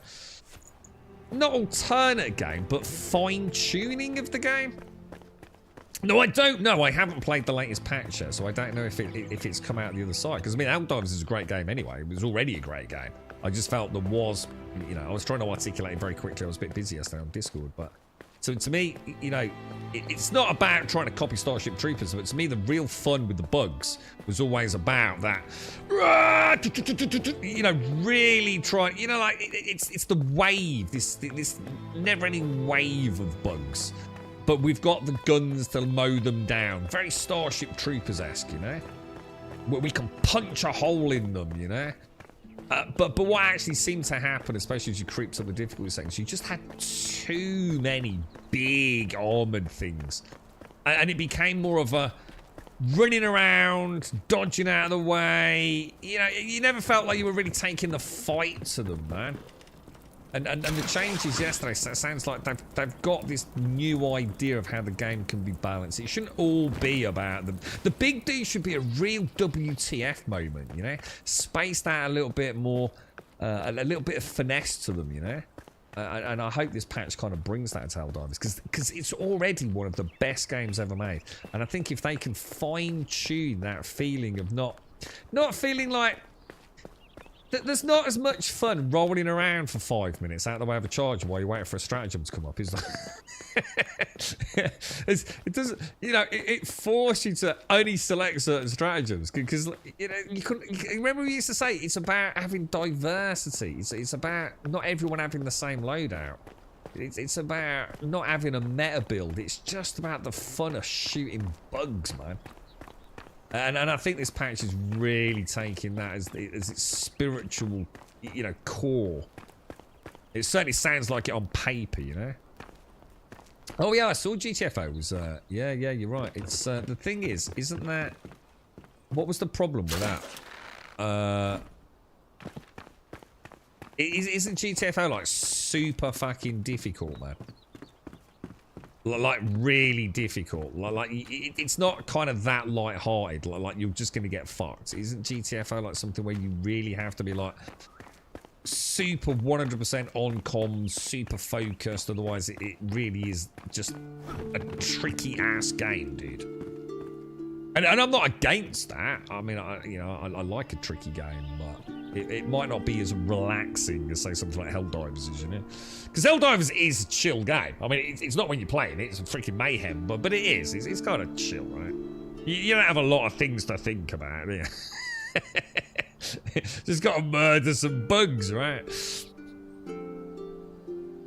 S2: Not alternate game, but fine-tuning of the game. No, I don't know. I haven't played the latest patch yet, so I don't know if it's come out the other side. Because, I mean, Helldivers is a great game anyway. It was already a great game. I just felt there was, you know, I was trying to articulate it very quickly. I was a bit busy yesterday on Discord, but... So, to me, you know, it's not about trying to copy Starship Troopers, but to me, the real fun with the bugs was always about that, you know, really trying, you know, like, it's the wave, this never-ending wave of bugs. But we've got the guns to mow them down. Very Starship Troopers-esque, you know? Where we can punch a hole in them, you know? But what actually seemed to happen, especially as you creeped up the difficulty settings, you just had too many big armoured things. And it became more of a running around, dodging out of the way. You know, you never felt like you were really taking the fight to them, man. And the changes yesterday sounds like they've got this new idea of how the game can be balanced. It shouldn't all be about them. The big D should be a real WTF moment, you know? Spaced out a little bit more, a little bit of finesse to them, you know? And I hope this patch kind of brings that to Helldivers, because it's already one of the best games ever made. And I think if they can fine-tune that feeling of not feeling like... there's not as much fun rolling around for 5 minutes out of the way of a charger while you're waiting for a stratagem to come up, is there? It doesn't, you know, it forces you to only select certain stratagems because, you know, you remember we used to say it's about having diversity. It's about not everyone having the same loadout. It's about not having a meta build. It's just about the fun of shooting bugs, man. And I think this patch is really taking that as its spiritual, you know, core. It certainly sounds like it on paper, you know. Oh yeah, I saw GTFO was. Yeah, you're right. It's the thing is, isn't that? What was the problem with that? Isn't GTFO like super fucking difficult, man? Like really difficult. Like it's not kind of that light-hearted. Like you're just gonna get fucked. Isn't GTFO like something where you really have to be like super 100% on comms, super focused? Otherwise, it really is just a tricky ass game, dude. And I'm not against that. I mean, I like a tricky game, but it might not be as relaxing as, say, something like Helldivers is, you know? Because Helldivers is a chill game. I mean, it's not when you're playing it. It's a freaking mayhem, but it is. It's kind of chill, right? You don't have a lot of things to think about, do you? Just got to murder some bugs, right?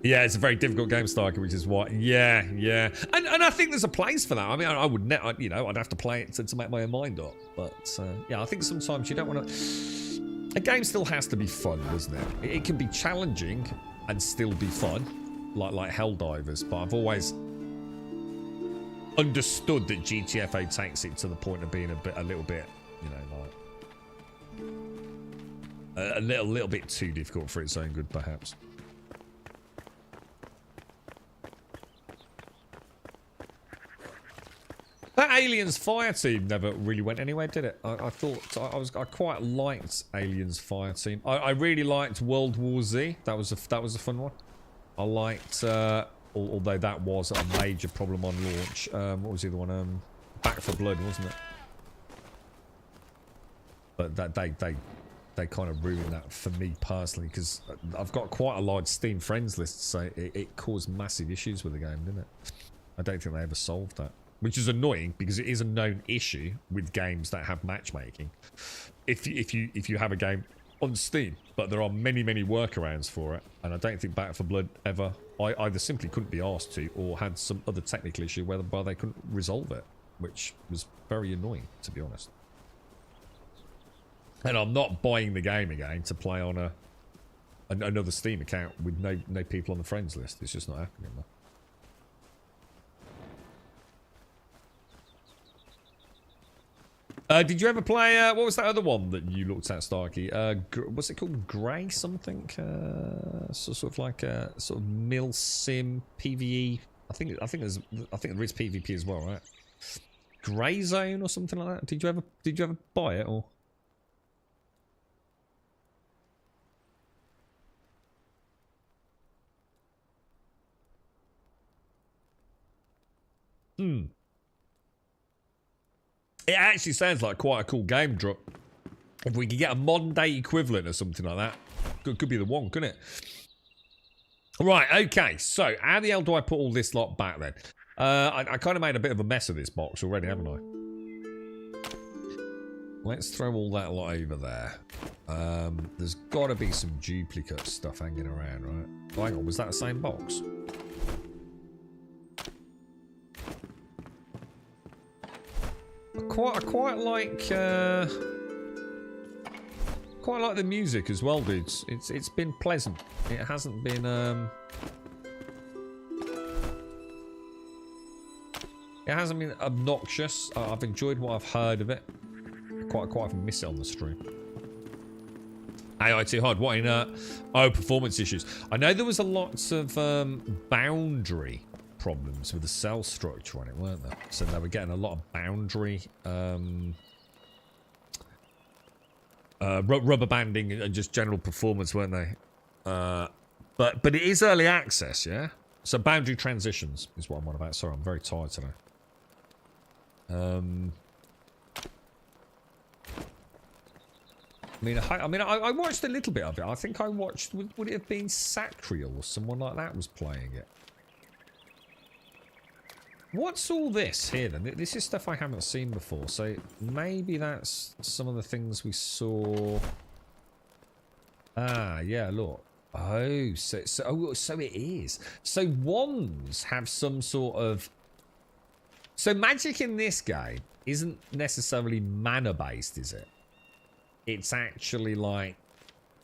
S2: Yeah, it's a very difficult game, Starker, which is what. Yeah. And I think there's a place for that. I mean, I would never, you know, I'd have to play it to make my own mind up. But, yeah, I think sometimes you don't want to... A game still has to be fun, doesn't it? It can be challenging and still be fun, like Helldivers, but I've always understood that GTFO takes it to the point of being a little bit, you know, like a little bit too difficult for its own good, perhaps. That Aliens fire team never really went anywhere, did it? I thought I quite liked Aliens fire team. I really liked World War Z. That was a fun one. I liked, although that was a major problem on launch. What was the other one? Back for Blood, wasn't it? But that they kind of ruined that for me personally because I've got quite a large Steam friends list, so it caused massive issues with the game, didn't it? I don't think they ever solved that. Which is annoying because it is a known issue with games that have matchmaking. If you have a game on Steam, but there are many workarounds for it, and I don't think Back for Blood ever either simply couldn't be asked to or had some other technical issue whereby they couldn't resolve it, which was very annoying, to be honest. And I'm not buying the game again to play on another Steam account with no people on the friends list. It's just not happening, man. Did you ever play, what was that other one that you looked at, Starkey? What's it called? Grey something? Sort of like a sort of mil sim PvE. I think there is PvP as well, right? Grey Zone or something like that. Did you ever buy it or? It actually sounds like quite a cool game drop. If we could get a modern day equivalent or something like that, could be the one, couldn't it? Right, okay, so how the hell do I put all this lot back then? I kind of made a bit of a mess of this box already, haven't I? Let's throw all that lot over there. There's got to be some duplicate stuff hanging around, right? Oh, hang on, was that the same box? I quite like the music as well, dudes. It's been pleasant. It hasn't been obnoxious. I've enjoyed what I've heard of it. Quite miss it on the stream. AI too hard. What in performance issues? I know there was a lots of boundary problems with the cell structure on it, weren't there? So they were getting a lot of boundary rubber banding and just general performance, weren't they? But it is early access, yeah? So boundary transitions is what I'm on about. Sorry, I'm very tired today. I watched a little bit of it. I think I watched, would it have been Sacriel or someone like that was playing it? What's all this here then? This is stuff I haven't seen before, so maybe that's some of the things we saw. Ah, yeah, look. Oh, so it is. So wands have some sort of... So magic in this game isn't necessarily mana based, is it? It's actually like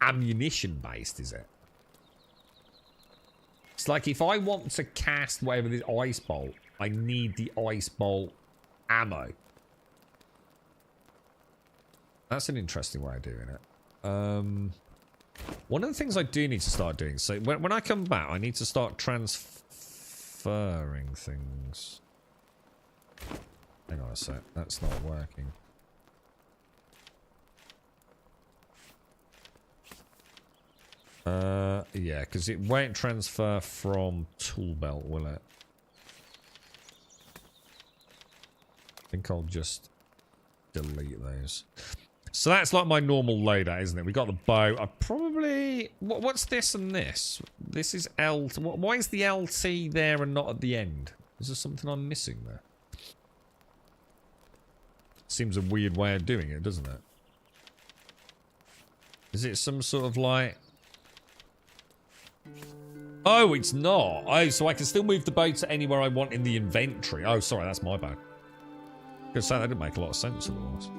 S2: ammunition based, is it? It's like if I want to cast whatever this ice bolt, I need the ice bolt ammo. That's an interesting way of doing it. One of the things I do need to start doing, so when I come back, I need to start transferring things. Hang on a sec, that's not working. Yeah, because it won't transfer from tool belt, will it? I think I'll just delete those. So that's like my normal loadout, isn't it? We got the bow. I probably... What's this and this? This is LT. Why is the LT there and not at the end? Is there something I'm missing there? Seems a weird way of doing it, doesn't it? Is it some sort of like... Oh, it's not. Oh, so I can still move the bow to anywhere I want in the inventory. Oh, sorry, that's my bad. Because that didn't make a lot of sense otherwise.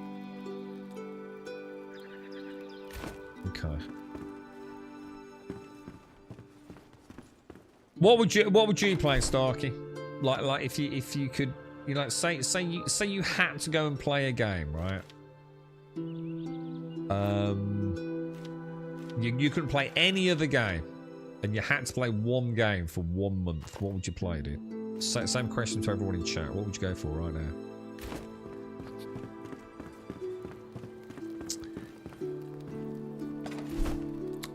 S2: Okay. What would you play, Starkey? Like if you could, you know, say you had to go and play a game, right? You couldn't play any other game, and you had to play one game for 1 month. What would you play, dude? Same question to everyone in chat. What would you go for right now?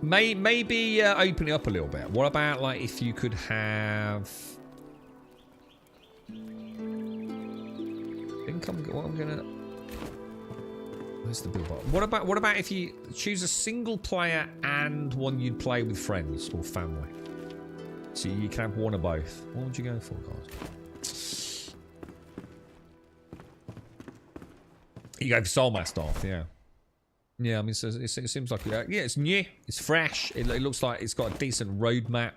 S2: Maybe open it up a little bit. What about like if you could have? I think what I'm gonna. Where's the billboard? What about if you choose a single player and one you'd play with friends or family? So you can have one or both. What would you go for, guys? You go for Soulmaster, yeah. Yeah, I mean, it seems like... yeah, it's new. It's fresh. It looks like it's got a decent roadmap.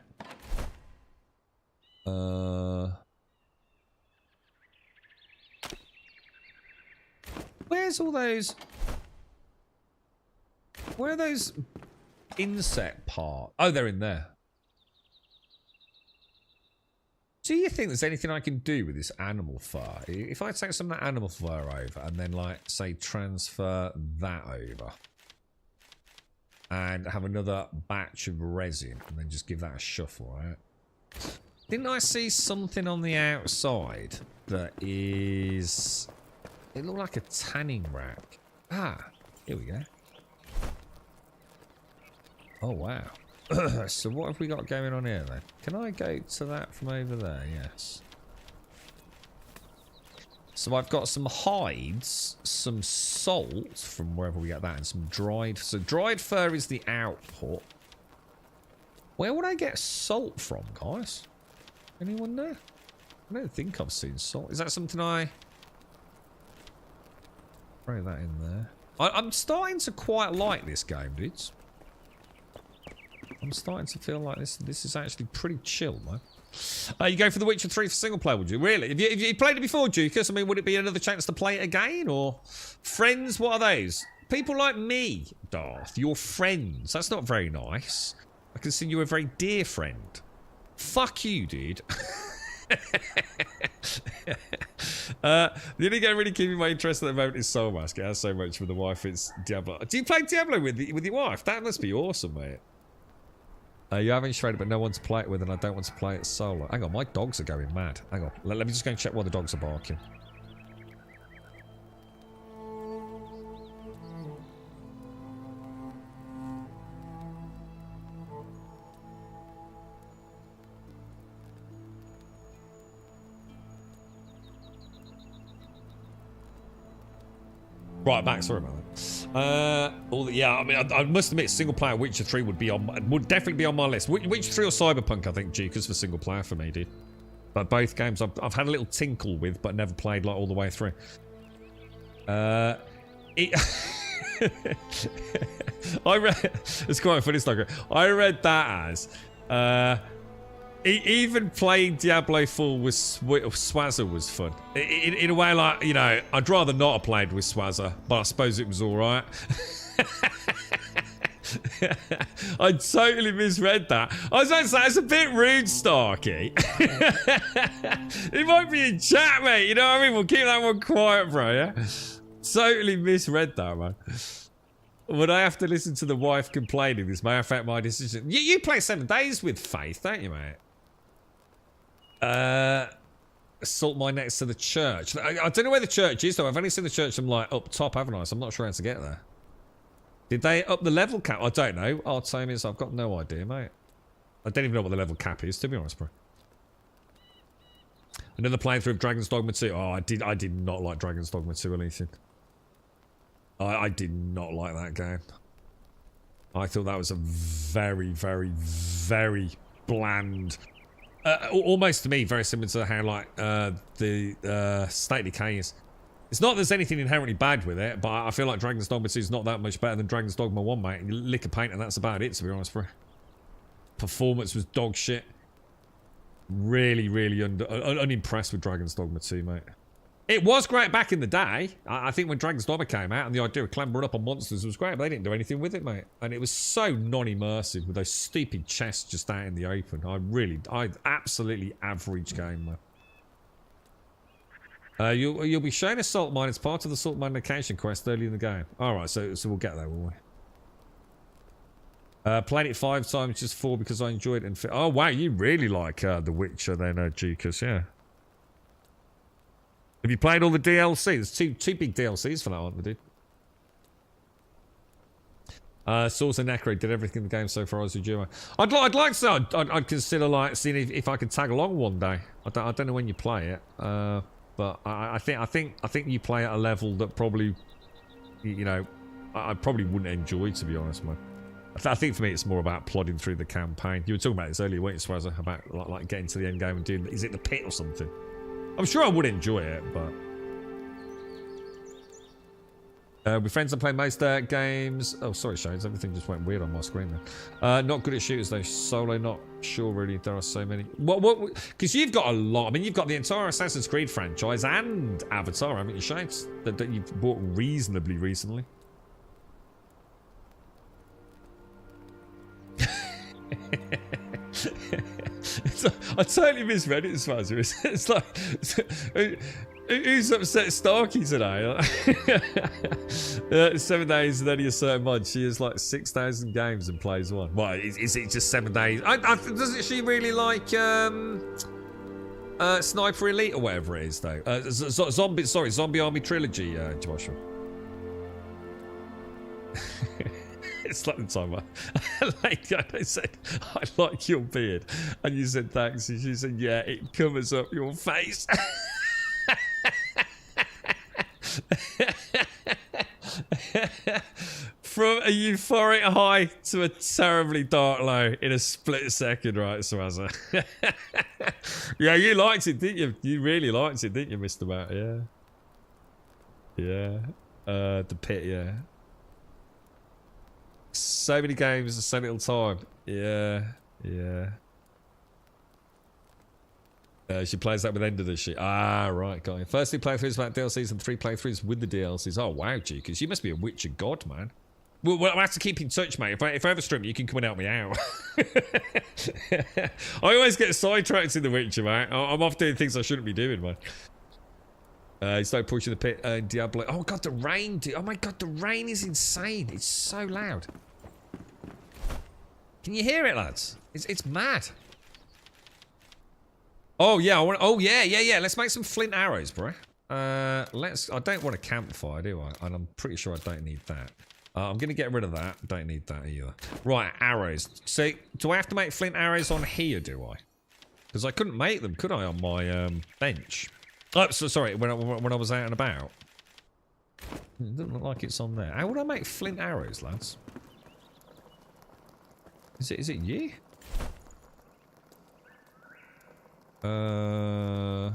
S2: Where's all those... Where are those insect parts? Oh, they're in there. Do you think there's anything I can do with this animal fur? If I take some of that animal fur over and then, like, say, transfer that over and have another batch of resin and then just give that a shuffle, right? Didn't I see something on the outside that is... It looked like a tanning rack. Ah, here we go. Oh, wow. So what have we got going on here then? Can I go to that from over there? Yes. So I've got some hides, some salt from wherever we get that, and some dried... So dried fur is the output. Where would I get salt from, guys? Anyone know? I don't think I've seen salt. Is that something I... Throw that in there. I'm starting to quite like this game, dudes. I'm starting to feel like this is actually pretty chill, man. You go for The Witcher 3 for single player, would you? Really? Have you played it before, Dukas? I mean, would it be another chance to play it again? Or friends? What are those? People like me, Darth. Your friends. That's not very nice. I consider you a very dear friend. Fuck you, dude. The only game really keeping my interest at the moment is Soul Mask. It has so much with the wife. It's Diablo. Do you play Diablo with your wife? That must be awesome, mate. You have Enshrouded, but no one to play it with, and I don't want to play it solo. Hang on, my dogs are going mad. Hang on, let me just go and check why the dogs are barking. Right, back. Sorry about that. Yeah, I mean, I must admit, single player Witcher 3 would definitely be on my list. Witcher 3 or Cyberpunk, I think, Jeekers for single player for me, dude. But both games I've had a little tinkle with, but never played like all the way through. It's quite a funny story. I read that as even playing Diablo 4 with Swazza was fun. In a way, like, you know, I'd rather not have played with Swazza, but I suppose it was all right. I totally misread that. I was going to say, it's a bit rude, Starkey. It might be in chat, mate. You know what I mean? We'll keep that one quiet, bro, yeah? Totally misread that, man. Would I have to listen to the wife complaining? This may affect my decision. You play 7 Days with Faith, don't you, mate? Salt mine next to the church. I don't know where the church is, though. I've only seen the church from, like, up top, haven't I? So I'm not sure how to get there. Did they up the level cap? I don't know. Artemis, I've got no idea, mate. I don't even know what the level cap is, to be honest, bro. Another playthrough of Dragon's Dogma 2. Oh, I did not like Dragon's Dogma 2 or anything. I did not like that game. I thought that was a very, very, very bland... almost to me, very similar to how, like, the State of Decay is. It's not that there's anything inherently bad with it, but I feel like Dragon's Dogma 2 is not that much better than Dragon's Dogma 1, mate. You lick a paint and that's about it, to be honest, bro. Performance was dog shit. Really, really unimpressed with Dragon's Dogma 2, mate. It was great back in the day. I think when Dragon's Dogma came out and the idea of clambering up on monsters was great, but they didn't do anything with it, mate. And it was so non-immersive with those stupid chests just out in the open. I absolutely average game, man. You'll be shown a salt mine. It's part of the salt mine location quest early in the game. Alright, so we'll get there, will we? Played it 5 times, just 4 because I enjoyed it. And oh, wow, you really like The Witcher then, Jeekers, yeah. Have you played all the DLC? There's two big DLCs for that one, dude. Source and Necro did everything in the game so far as a duo. I'd like to say I'd consider like seeing if I could tag along one day. I don't know when you play it, but I think you play at a level that probably, you know, I probably wouldn't enjoy, to be honest, man. I think for me it's more about plodding through the campaign. You were talking about this earlier, weren't you, Swazza? About like getting to the end game and doing, is it the pit or something? I'm sure I would enjoy it, but... with friends I play most games... Oh, sorry, Shades. Everything just went weird on my screen there. Not good at shooters, though. Solo, not sure, really. There are so many. What? Because you've got a lot. I mean, you've got the entire Assassin's Creed franchise and Avatar, haven't you, Shades? That you've bought reasonably recently. I totally misread it, Swazzer. It's like... Who's upset Starkey today? 7 days and only a certain mod. She has like 6,000 games and plays one. What, is it just 7 days? Doesn't she really like Sniper Elite or whatever it is, though? Zombie Army Trilogy, Joshua. It's like the time I said, I like your beard. And you said thanks. And she said, yeah, it covers up your face. From a euphoric high to a terribly dark low in a split second, right, Swazza? Yeah, you liked it, didn't you? You really liked it, didn't you, Mr. Matt? Yeah. Yeah. The pit, yeah. So many games, so little time. Yeah. Yeah. She plays that with End of the shit. Ah, right, got it. First 2 playthroughs without DLCs and 3 playthroughs with the DLCs. Oh, wow, Jeekers. You must be a Witcher god, man. Well, I have to keep in touch, mate. If I ever stream, you can come and help me out. I always get sidetracked in The Witcher, mate. I'm off doing things I shouldn't be doing, man. You start pushing the pit, Diablo. Oh, God, the rain, dude. Oh, my God, the rain is insane. It's so loud. Can you hear it, lads? It's mad. Oh yeah, yeah. Let's make some flint arrows, bro. I don't want a campfire, do I? And I'm pretty sure I don't need that. I'm gonna get rid of that. Don't need that either. Right, arrows. So, do I have to make flint arrows on here? Do I? Because I couldn't make them, could I, on my bench? Oh, so sorry. When I was out and about. It doesn't look like it's on there. How would I make flint arrows, lads? Is it you? No.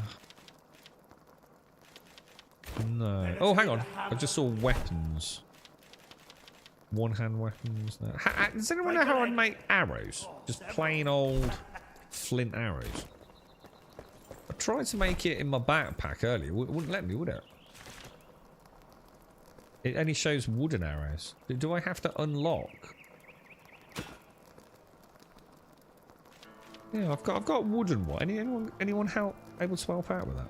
S2: Oh, hang on. I just saw weapons. One-hand weapons. No. Does anyone know how I'd make arrows? Just plain old flint arrows. I tried to make it in my backpack earlier. It wouldn't let me, would it? It only shows wooden arrows. Do I have to unlock? Yeah, I've got wooden one. Anyone able to help out with that?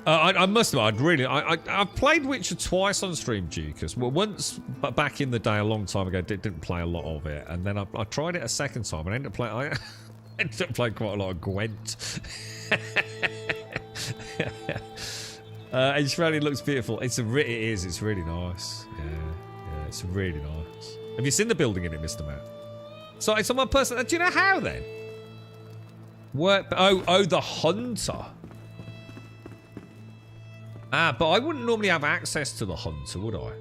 S2: I must admit, I've played Witcher twice on stream, Dukas. Well, once, but back in the day, a long time ago, didn't play a lot of it, and then I tried it a second time, and I ended up playing quite a lot of Gwent. Enshrouded looks beautiful. It is. It's really nice. Yeah, it's really nice. Have you seen the building in it, Mr. Matt? So it's on my person. Do you know how then? Work. Oh, the hunter. Ah, but I wouldn't normally have access to the hunter, would I?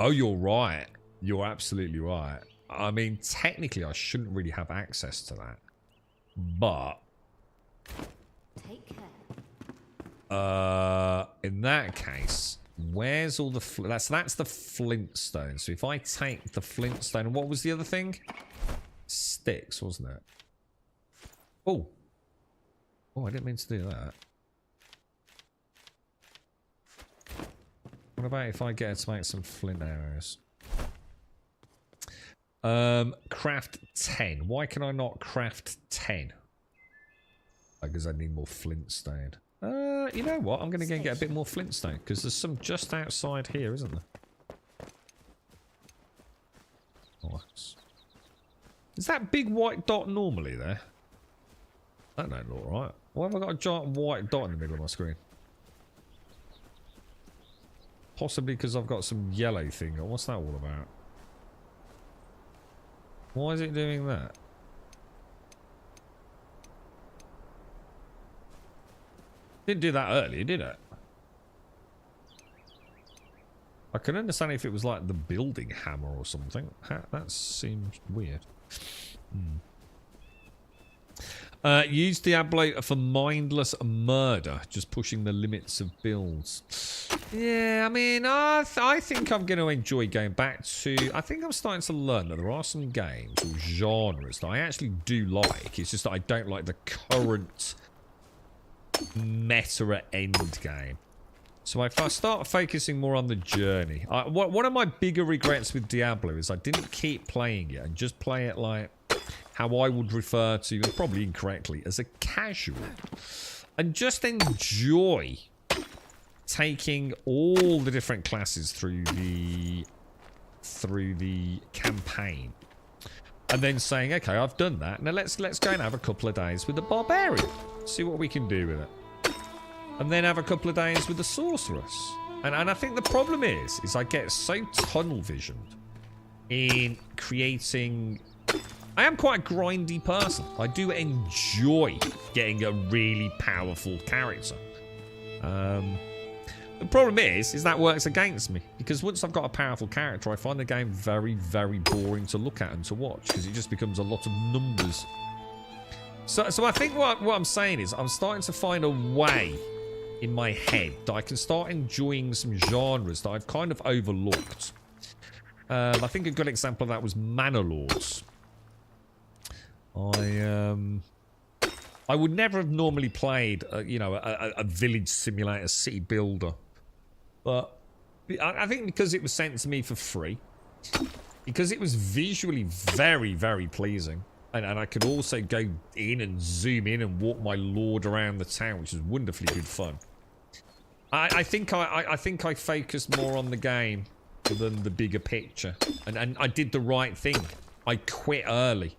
S2: Oh, you're right. You're absolutely right. I mean, technically, I shouldn't really have access to that. But
S7: take care.
S2: In that case, where's all the that's the flintstone. So if I take the flintstone, what was the other thing? Sticks, wasn't it? Oh, I didn't mean to do that. What about if I get her to make some flint arrows? Craft 10. Why can I not craft 10? Because I need more flintstone. You know what? I'm going to go and get a bit more flintstone because there's some just outside here, isn't there? Nice. Is that big white dot normally there? That don't look right. Why have I got a giant white dot in the middle of my screen? Possibly because I've got some yellow thing. What's that all about? Why is it doing that? Didn't do that earlier, did it? I can understand if it was like the building hammer or something. That seems weird. Use Diablo for mindless murder, just pushing the limits of builds. Yeah, I mean, I think I'm going to enjoy going back to... I think I'm starting to learn that there are some games or genres that I actually do like. It's just that I don't like the current meta at end game. So if I start focusing more on the journey... one of my bigger regrets with Diablo is I didn't keep playing it and just play it like... how I would refer to, and probably incorrectly, as a casual. And just enjoy taking all the different classes through the campaign. And then saying, okay, I've done that. Now let's go and have a couple of days with the barbarian. See what we can do with it. And then have a couple of days with the sorceress. And I think the problem is I get so tunnel visioned in creating... I am quite a grindy person. I do enjoy getting a really powerful character. The problem is that works against me. Because once I've got a powerful character, I find the game very, very boring to look at and to watch. Because it just becomes a lot of numbers. So I think what I'm saying is I'm starting to find a way in my head that I can start enjoying some genres that I've kind of overlooked. I think a good example of that was Manor Lords. I would never have normally played, a village simulator city builder, but I think because it was sent to me for free, because it was visually very, very pleasing, and I could also go in and zoom in and walk my lord around the town, which was wonderfully good fun. I think I focused more on the game than the bigger picture, and I did the right thing. I quit early.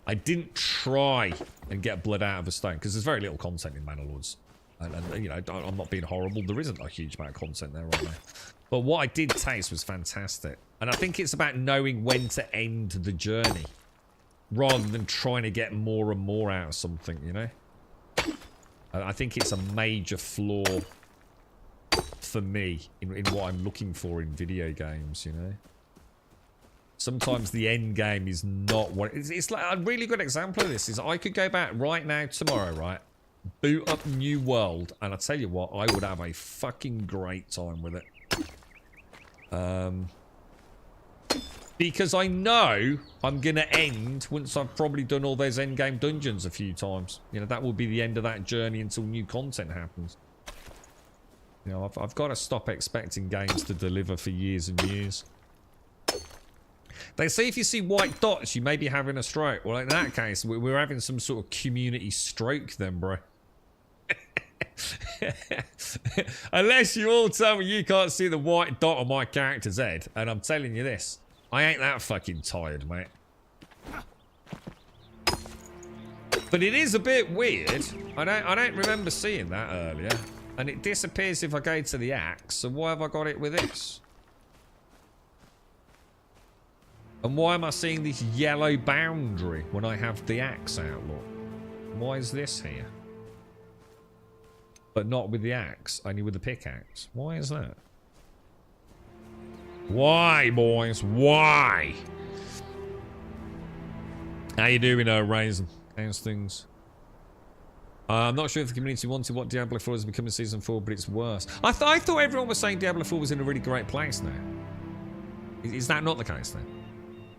S2: I didn't try and get blood out of a stone, because there's very little content in Manor Lords. And I'm not being horrible. There isn't a huge amount of content there right now. But what I did taste was fantastic. And I think it's about knowing when to end the journey, rather than trying to get more and more out of something, you know? I think it's a major flaw for me in what I'm looking for in video games, you know. Sometimes the end game is not what... It's like a really good example of this is I could go back right now, tomorrow, right? Boot up New World, and I tell you what, I would have a fucking great time with it. Because I know I'm going to end once I've probably done all those endgame dungeons a few times. You know, that will be the end of that journey until new content happens. You know, I've got to stop expecting games to deliver for years and years. They say if you see white dots, you may be having a stroke. Well, in that case, we're having some sort of community stroke then, bro. Unless you all tell me you can't see the white dot on my character's head. And I'm telling you this, I ain't that fucking tired, mate. But it is a bit weird. I don't remember seeing that earlier. And it disappears if I go to the axe. So why have I got it with this? And why am I seeing this yellow boundary when I have the axe out, look? Why is this here? But not with the axe, only with the pickaxe. Why is that? Why, boys? Why? How you doing, Raisin? How's things? I'm not sure if the community wanted what Diablo 4 has become in Season 4, but it's worse. I thought everyone was saying Diablo 4 was in a really great place now. Is that not the case then?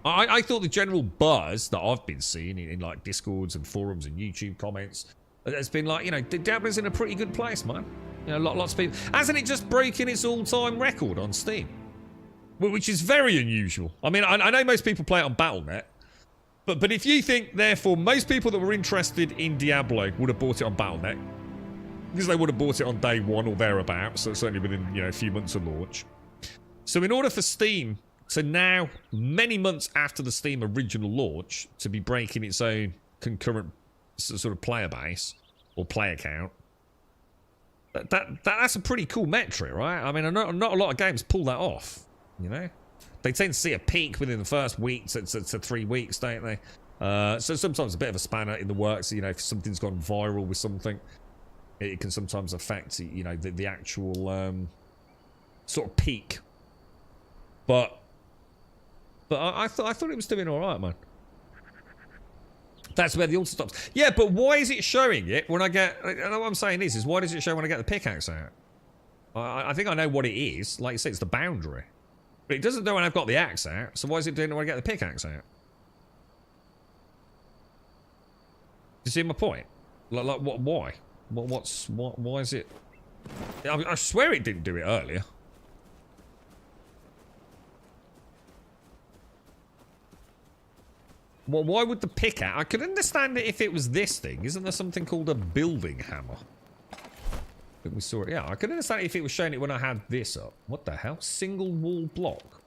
S2: I thought the general buzz that I've been seeing in like Discords and forums and YouTube comments has been like, you know, Diablo's in a pretty good place, man. You know, lots of people... Hasn't it just broken its all-time record on Steam? Which is very unusual. I mean, I know most people play it on Battle.net, but if you think, therefore, most people that were interested in Diablo would have bought it on Battle.net, because they would have bought it on day one or thereabouts, so certainly within, you know, a few months of launch. So in order for Steam to now, many months after the Steam original launch, to be breaking its own concurrent sort of player base or player count, that's a pretty cool metric, right? I mean, not a lot of games pull that off, you know? They tend to see a peak within the first week to 3 weeks, don't they? So sometimes a bit of a spanner in the works, you know, if something's gone viral with something, it can sometimes affect, you know, the actual sort of peak. But I thought it was doing all right, man. That's where the altar stops. Yeah, but why is it showing it when I get... I know what I'm saying is why does it show when I get the pickaxe out? I think I know what it is. Like you say, it's the boundary. But it doesn't know when I've got the axe out, so why is it doing it when I get the pickaxe out? You see my point? Like what? Why? Why is it... I swear it didn't do it earlier. Well, why would the pickaxe... I could understand it if it was this thing. Isn't there something called a building hammer? I think we saw it. Yeah, I could understand it if it was showing it when I had this up. What the hell? Single wall block?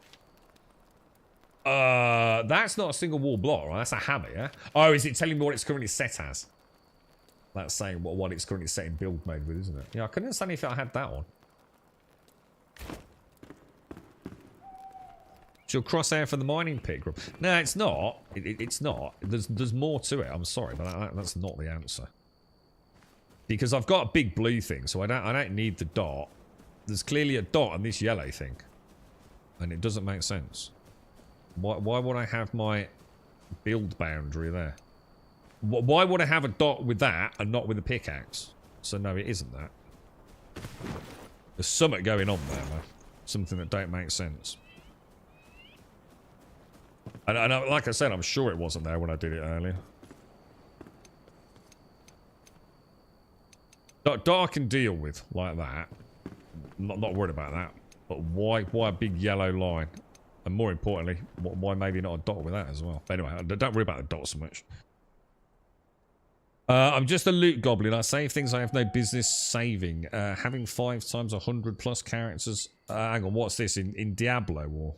S2: That's not a single wall block, right? That's a hammer, yeah? Oh, is it telling me what it's currently set as? That's saying what it's currently set in build mode with, isn't it? Yeah, I couldn't understand if I had that on. It's your crosshair for the mining pit group. No, it's not. It's not. There's more to it. I'm sorry, but that's not the answer. Because I've got a big blue thing, so I don't need the dot. There's clearly a dot on this yellow thing, and it doesn't make sense. Why would I have my build boundary there? Why would I have a dot with that and not with a pickaxe? So no, it isn't that. There's something going on there, man. Something that don't make sense. And like I said, I'm sure it wasn't there when I did it earlier. Dot I can deal with like that. Not worried about that. But why a big yellow line? And more importantly, why maybe not a dot with that as well? But anyway, don't worry about the dot so much. I'm just a loot goblin. I save things I have no business saving. Having 5 times 100 plus characters. Hang on, what's this in Diablo or?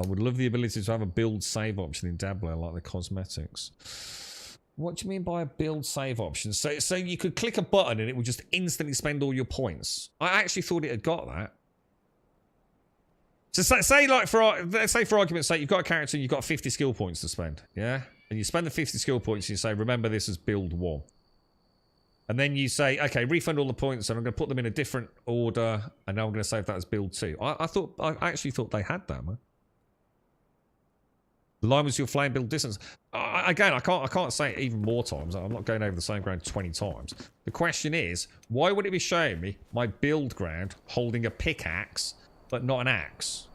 S2: I would love the ability to have a build save option in Diablo, like the cosmetics. What do you mean by a build save option? So you could click a button and it would just instantly spend all your points. I actually thought it had got that. So say like let's say for argument's sake, you've got a character and you've got 50 skill points to spend, yeah? And you spend the 50 skill points and you say, remember this as build 1. And then you say, okay, refund all the points and I'm going to put them in a different order and now I'm going to save that as build 2. I actually thought they had that, man. The line was your flame build distance. Again, I can't say it even more times. I'm not going over the same ground 20 times. The question is, why would it be showing me my build ground holding a pickaxe but not an axe?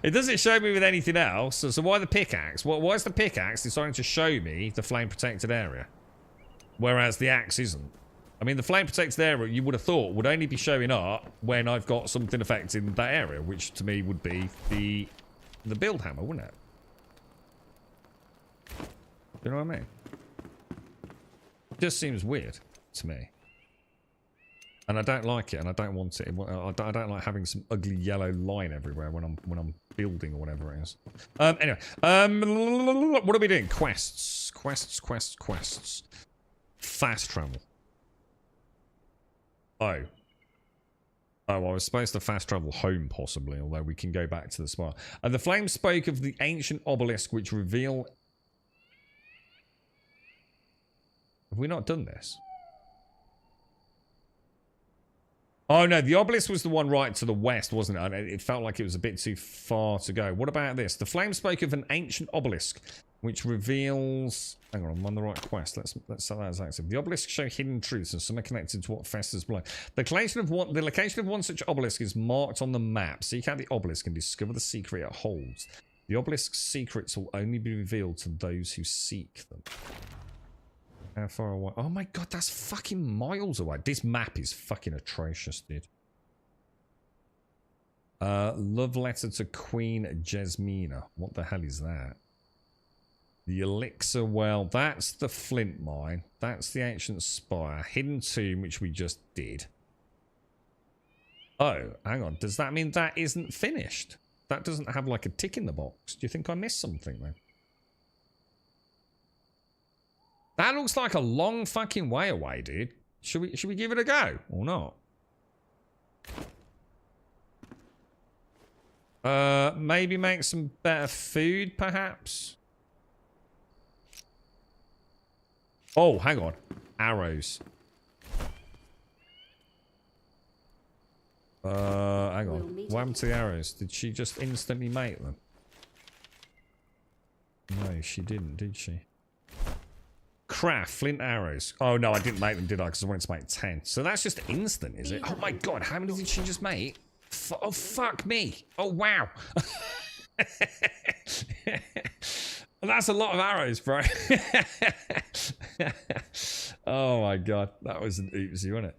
S2: It doesn't show me with anything else. So why the pickaxe? Why is the pickaxe deciding to show me the flame protected area, whereas the axe isn't? I mean, the flame protected area you would have thought would only be showing up when I've got something affecting that area, which to me would be the build hammer, wouldn't it? You know what I mean? It just seems weird to me. And I don't like it, and I don't want it. I don't like having some ugly yellow line everywhere when I'm building or whatever it is. Anyway, what are we doing? Quests. Fast travel. Oh, I was supposed to fast travel home, possibly, although we can go back to the spire. And the flame spoke of the ancient obelisk, which reveal... Have we not done this? Oh, no, the obelisk was the one right to the west, wasn't it? It felt like it was a bit too far to go. What about this? The flame spoke of an ancient obelisk, which reveals... Hang on, I'm on the right quest. Let's set that as active. The obelisks show hidden truths, and some are connected to what festers below. The location of one such obelisk is marked on the map. Seek out the obelisk and discover the secret it holds. The obelisk's secrets will only be revealed to those who seek them. How far away? Oh my god, that's fucking miles away. This map is fucking atrocious, dude. Love letter to Queen Jasmina. What the hell is that? The elixir well. That's the flint mine. That's the ancient spire. Hidden tomb, which we just did. Oh, hang on. Does that mean that isn't finished? That doesn't have like a tick in the box. Do you think I missed something then? That looks like a long fucking way away, dude. Should we give it a go or not? Maybe make some better food, perhaps. Oh, hang on. Arrows. Hang on. What happened to the arrows? Did she just instantly make them? No, she didn't, did she? Craft flint arrows. Oh no, I didn't make them, did I? Because I wanted to make 10. So that's just instant, is it? Oh my god, how many did she just make? Oh fuck me. Oh wow. That's a lot of arrows, bro. Oh my god, that was an oopsie, wasn't it?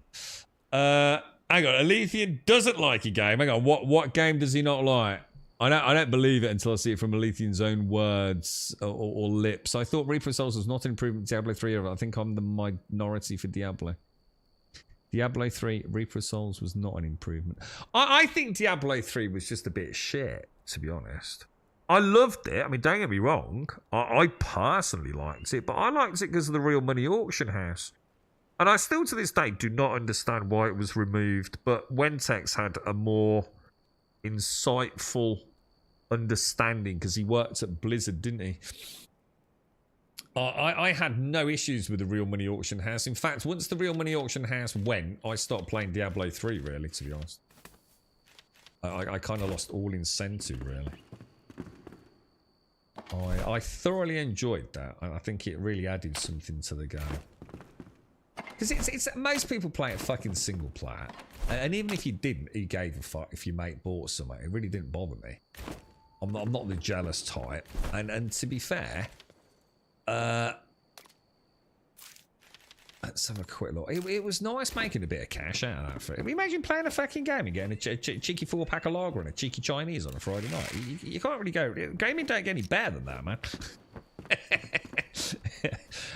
S2: Hang on, Alethian doesn't like a game. Hang on, what game does he not like? I don't believe it until I see it from Alethian's own words or lips. I thought Reaper of Souls was not an improvement to Diablo 3 era. I think I'm the minority for Diablo. Diablo 3, Reaper of Souls was not an improvement. I think Diablo 3 was just a bit shit, to be honest. I loved it. I mean, don't get me wrong. I personally liked it, but I liked it because of the real money auction house. And I still, to this day, do not understand why it was removed. But Wentex had a more insightful understanding because he worked at Blizzard, didn't he? I had no issues with the real money auction house. In fact, once the real money auction house went, I stopped playing Diablo 3, really, to be honest. I kind of lost all incentive, really. I thoroughly enjoyed that. I think it really added something to the game. Because it's most people play it fucking single player. And even if you didn't, you gave a fuck if your mate bought something. It really didn't bother me. I'm not the jealous type. And to be fair, let's have a quick look. It was nice making a bit of cash out of that. For it. Imagine playing a fucking game and getting a cheeky 4-pack of lager and a cheeky Chinese on a Friday night. You can't really go. Gaming don't get any better than that, man.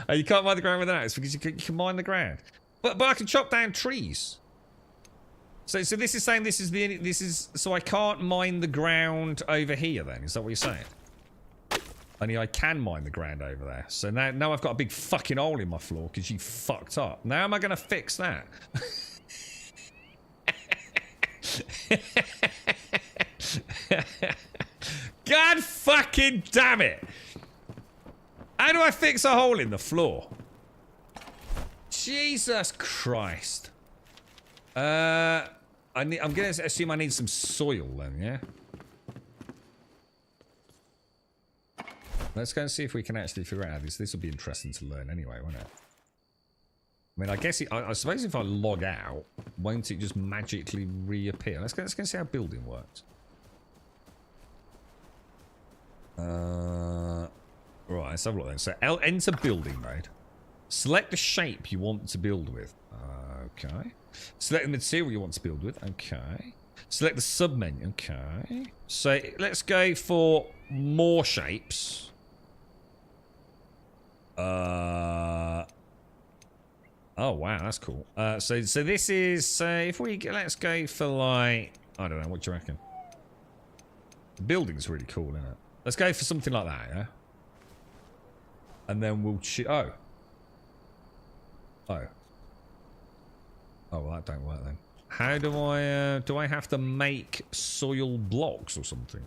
S2: You can't mine the ground with an axe because you can mine the ground. But I can chop down trees. So this is saying this is so I can't mine the ground over here then? Is that what you're saying? Only I can mine the ground over there. So now I've got a big fucking hole in my floor because you fucked up. Now am I going to fix that? God fucking damn it! How do I fix a hole in the floor? Jesus Christ. I'm gonna assume I need some soil then, yeah? Let's go and see if we can actually figure out this. This will be interesting to learn anyway, won't it? I mean, I guess I suppose if I log out, won't it just magically reappear? Let's go and see how building works. Right, let's have a look then. So enter building mode. Select the shape you want to build with. Okay. Select the material you want to build with. Okay. Select the submenu. Okay. So let's go for more shapes. Oh wow, that's cool. So this is if we let's go for like I don't know, what do you reckon? The building's really cool, isn't it? Let's go for something like that, yeah. And then we'll oh, well that don't work then. How do I have to make soil blocks or something?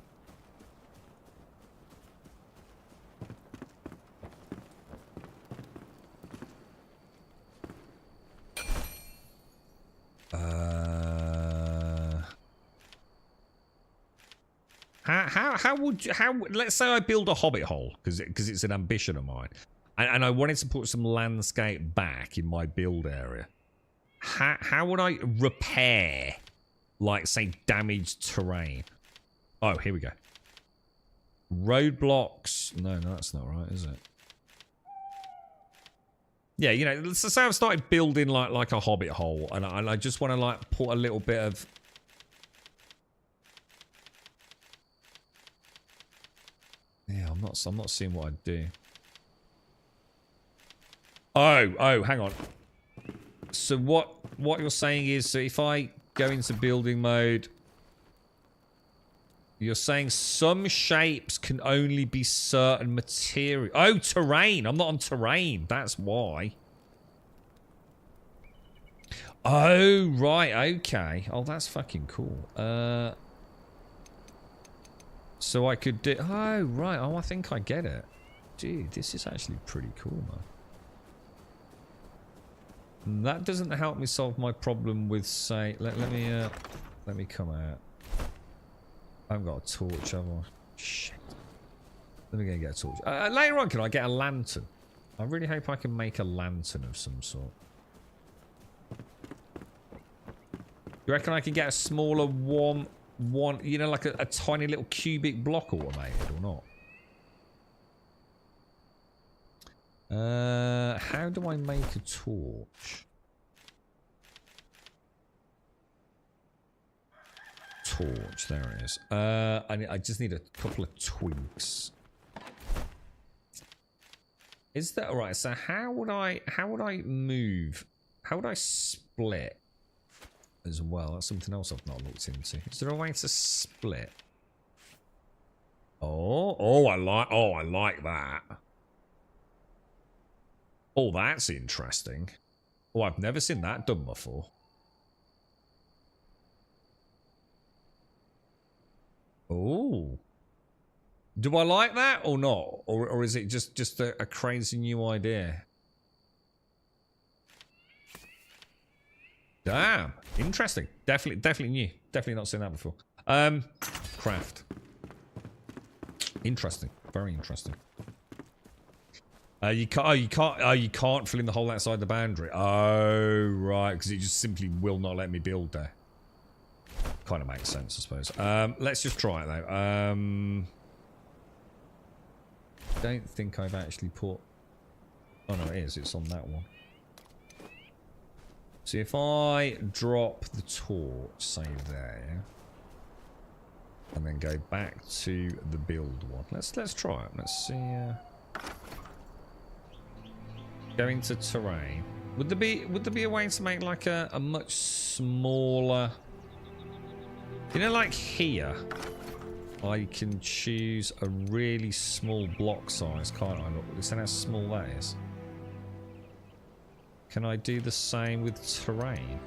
S2: How let's say I build a hobbit hole because it's an ambition of mine, and I wanted to put some landscape back in my build area. How would I repair, like say, damaged terrain? Oh, here we go. Roadblocks. No, that's not right, is it? Yeah, you know, let's say I've started building like a hobbit hole, and I just want to like put a little bit of. Yeah, I'm not seeing what I'd do. Oh, hang on. So what you're saying is, so if I go into building mode, you're saying some shapes can only be certain material. Oh, terrain. I'm not on terrain. That's why. Oh, right. Okay. Oh, that's fucking cool. So I could do... Oh, right. Oh, I think I get it. Dude, this is actually pretty cool, man. That doesn't help me solve my problem with, say... Let me come out. I haven't got a torch, have I? Shit. Let me go and get a torch. Later on, can I get a lantern? I really hope I can make a lantern of some sort. You reckon I can get a smaller one, you know, like a tiny little cubic block automated or not? How do I make a torch? Torch, there it is. I just need a couple of twigs. Is that right? So how would I move? How would I split as well? That's something else I've not looked into. Is there a way to split? Oh, I like that. Oh, that's interesting. Oh, I've never seen that done before. Oh. Do I like that or not? Or is it just a crazy new idea? Damn. Interesting. Definitely new. Definitely not seen that before. Craft. Interesting. Very interesting. You can't fill in the hole outside the boundary. Oh, right. Because it just simply will not let me build there. Kind of makes sense, I suppose. Let's just try it, though. Don't think I've actually put... Oh, no, it is. It's on that one. So if I drop the torch, say there, and then go back to the build one. Let's try it. Let's see. Go into terrain. Would there be a way to make like a much smaller? You know, like here, I can choose a really small block size, can't I? Look, listen how small that is. Can I do the same with terrain?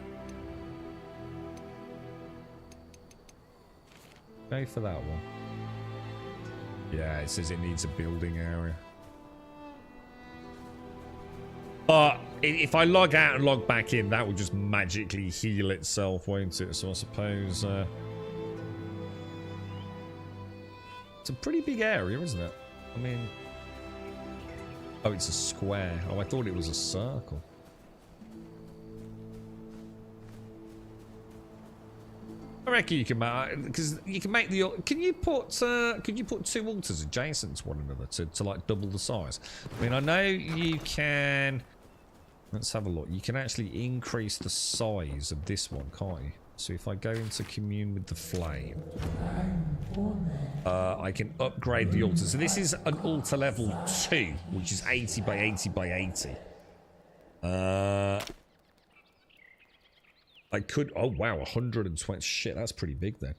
S2: Go for that one. Yeah, it says it needs a building area. But if I log out and log back in, that will just magically heal itself, won't it? So I suppose... it's a pretty big area, isn't it? I mean... Oh, it's a square. Oh, I thought it was a circle. I reckon you can make, because you can make the. Can you put 2 altars adjacent to one another to like double the size? I mean, I know you can. Let's have a look. You can actually increase the size of this one, can't you? So if I go into commune with the flame, I can upgrade the altar. So this is an altar level 2, which is 80 by 80 by 80. I could... Oh, wow, 120... Shit, that's pretty big, then.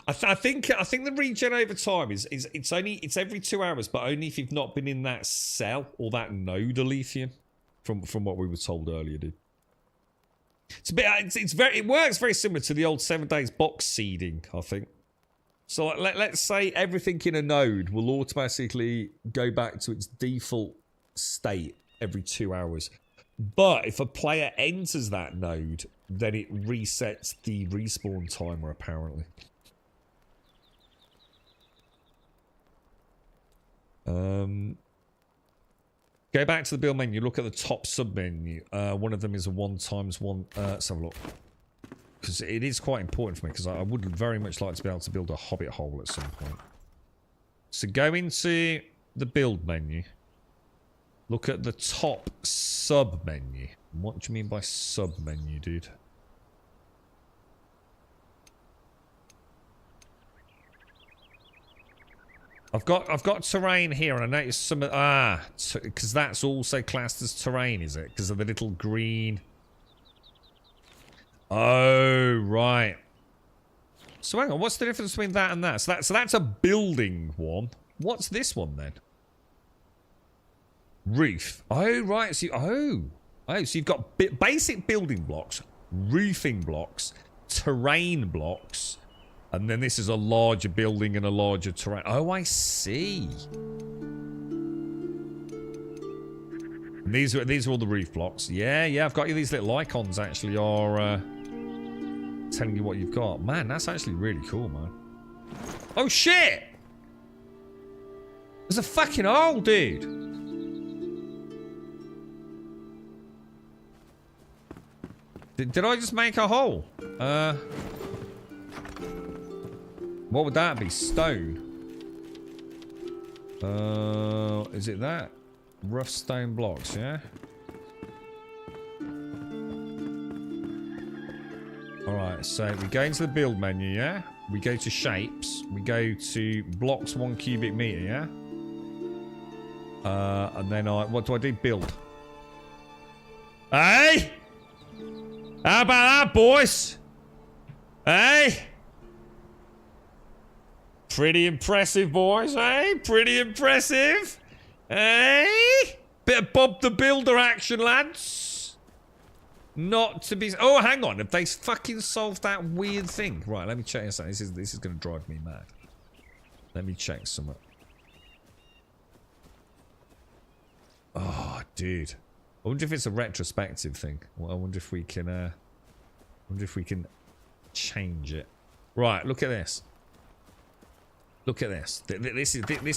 S2: I think the regen over time is it's every 2 hours, but only if you've not been in that cell or that node of lithium, from what we were told earlier, dude. It's a bit... it works very similar to the old 7 days box seeding, I think. So let's say everything in a node will automatically go back to its default state every 2 hours. But if a player enters that node, then it resets the respawn timer, apparently. Go back to the build menu, look at the top sub-menu. One of them is a 1x1... let's have a look. Because it is quite important for me, because I would very much like to be able to build a hobbit hole at some point. So go into the build menu. Look at the top sub-menu. What do you mean by sub-menu, dude? I've got terrain here, and I noticed some... because that's also classed as terrain, is it? Because of the little green... Oh, right. So hang on, what's the difference between that and that? So that's a building one. What's this one, then? Roof. Oh, right. So you've got basic building blocks, roofing blocks, terrain blocks, and then this is a larger building and a larger terrain. Oh, I see. And these are all the roof blocks. Yeah, I've got you. These little icons actually are telling you what you've got. Man, that's actually really cool, man. Oh, shit! There's a fucking hole, dude. Did I just make a hole? What would that be? Stone. Is it that? Rough stone blocks, yeah? Alright, so we go into the build menu, yeah? We go to shapes. We go to blocks 1 cubic meter, yeah? And then what do I do? Build. Hey! How about that, boys? Hey? Pretty impressive, boys, eh? Pretty impressive. Hey? Bit of Bob the Builder action, lads. Not to be... Oh, hang on. Have they fucking solved that weird thing? Right, let me check this out. This is going to drive me mad. Let me check something. Oh, dude. I wonder if it's a retrospective thing. Well, I wonder if we can change it. Right, look at this. Look at this. This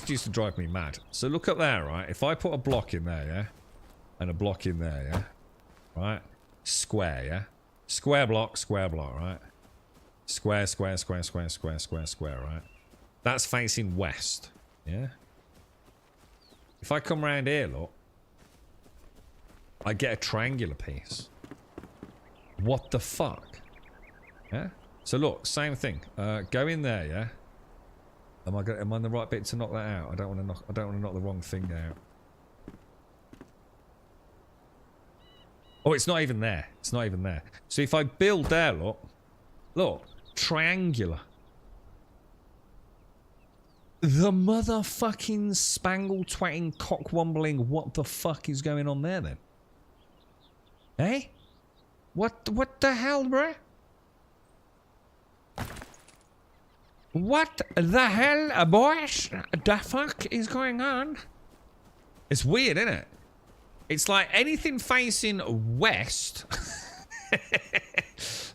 S2: used to drive me mad. So look up there, right? If I put a block in there, yeah? And a block in there, yeah? Right? Square, yeah? Square block, right? Square, square, square, square, square, square, square, right? That's facing west, yeah? If I come around here, look. I get a triangular piece. What the fuck? Yeah? So look, same thing. Go in there, yeah? Am I in the right bit to knock that out? I don't want to knock the wrong thing out. Oh, it's not even there. It's not even there. So if I build there, look, triangular. The motherfucking spangle twatting cock wombling. What the fuck is going on there then? Eh? What the hell, bruh? What the hell, boys? The fuck is going on? It's weird, isn't it? It's like anything facing west.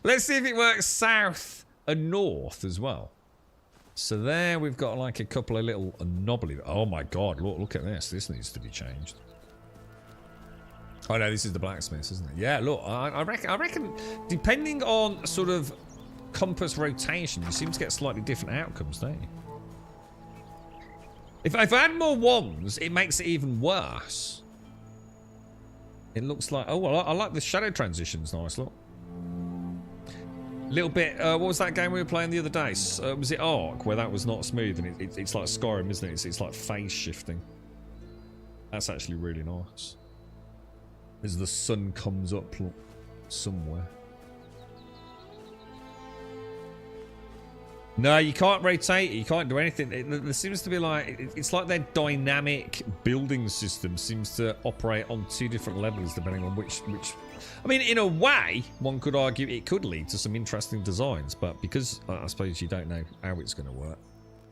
S2: Let's see if it works south and north as well. So there we've got like a couple of little knobbly. Oh my god, look at this. This needs to be changed. Oh no, this is the blacksmith, isn't it? Yeah, look, I reckon depending on sort of compass rotation, you seem to get slightly different outcomes, don't you? If I had more wands, it makes it even worse. It looks like... Oh, well, I like the shadow transitions. Nice, look. Little bit... what was that game we were playing the other day? Was it Ark, where that was not smooth? And it's like Skyrim, isn't it? It's like phase shifting. That's actually really nice. As the sun comes up somewhere. No, you can't rotate it. You can't do anything. There seems to be like... It's like their dynamic building system seems to operate on two different levels depending on which... I mean, in a way, one could argue it could lead to some interesting designs. But because I suppose you don't know how it's going to work,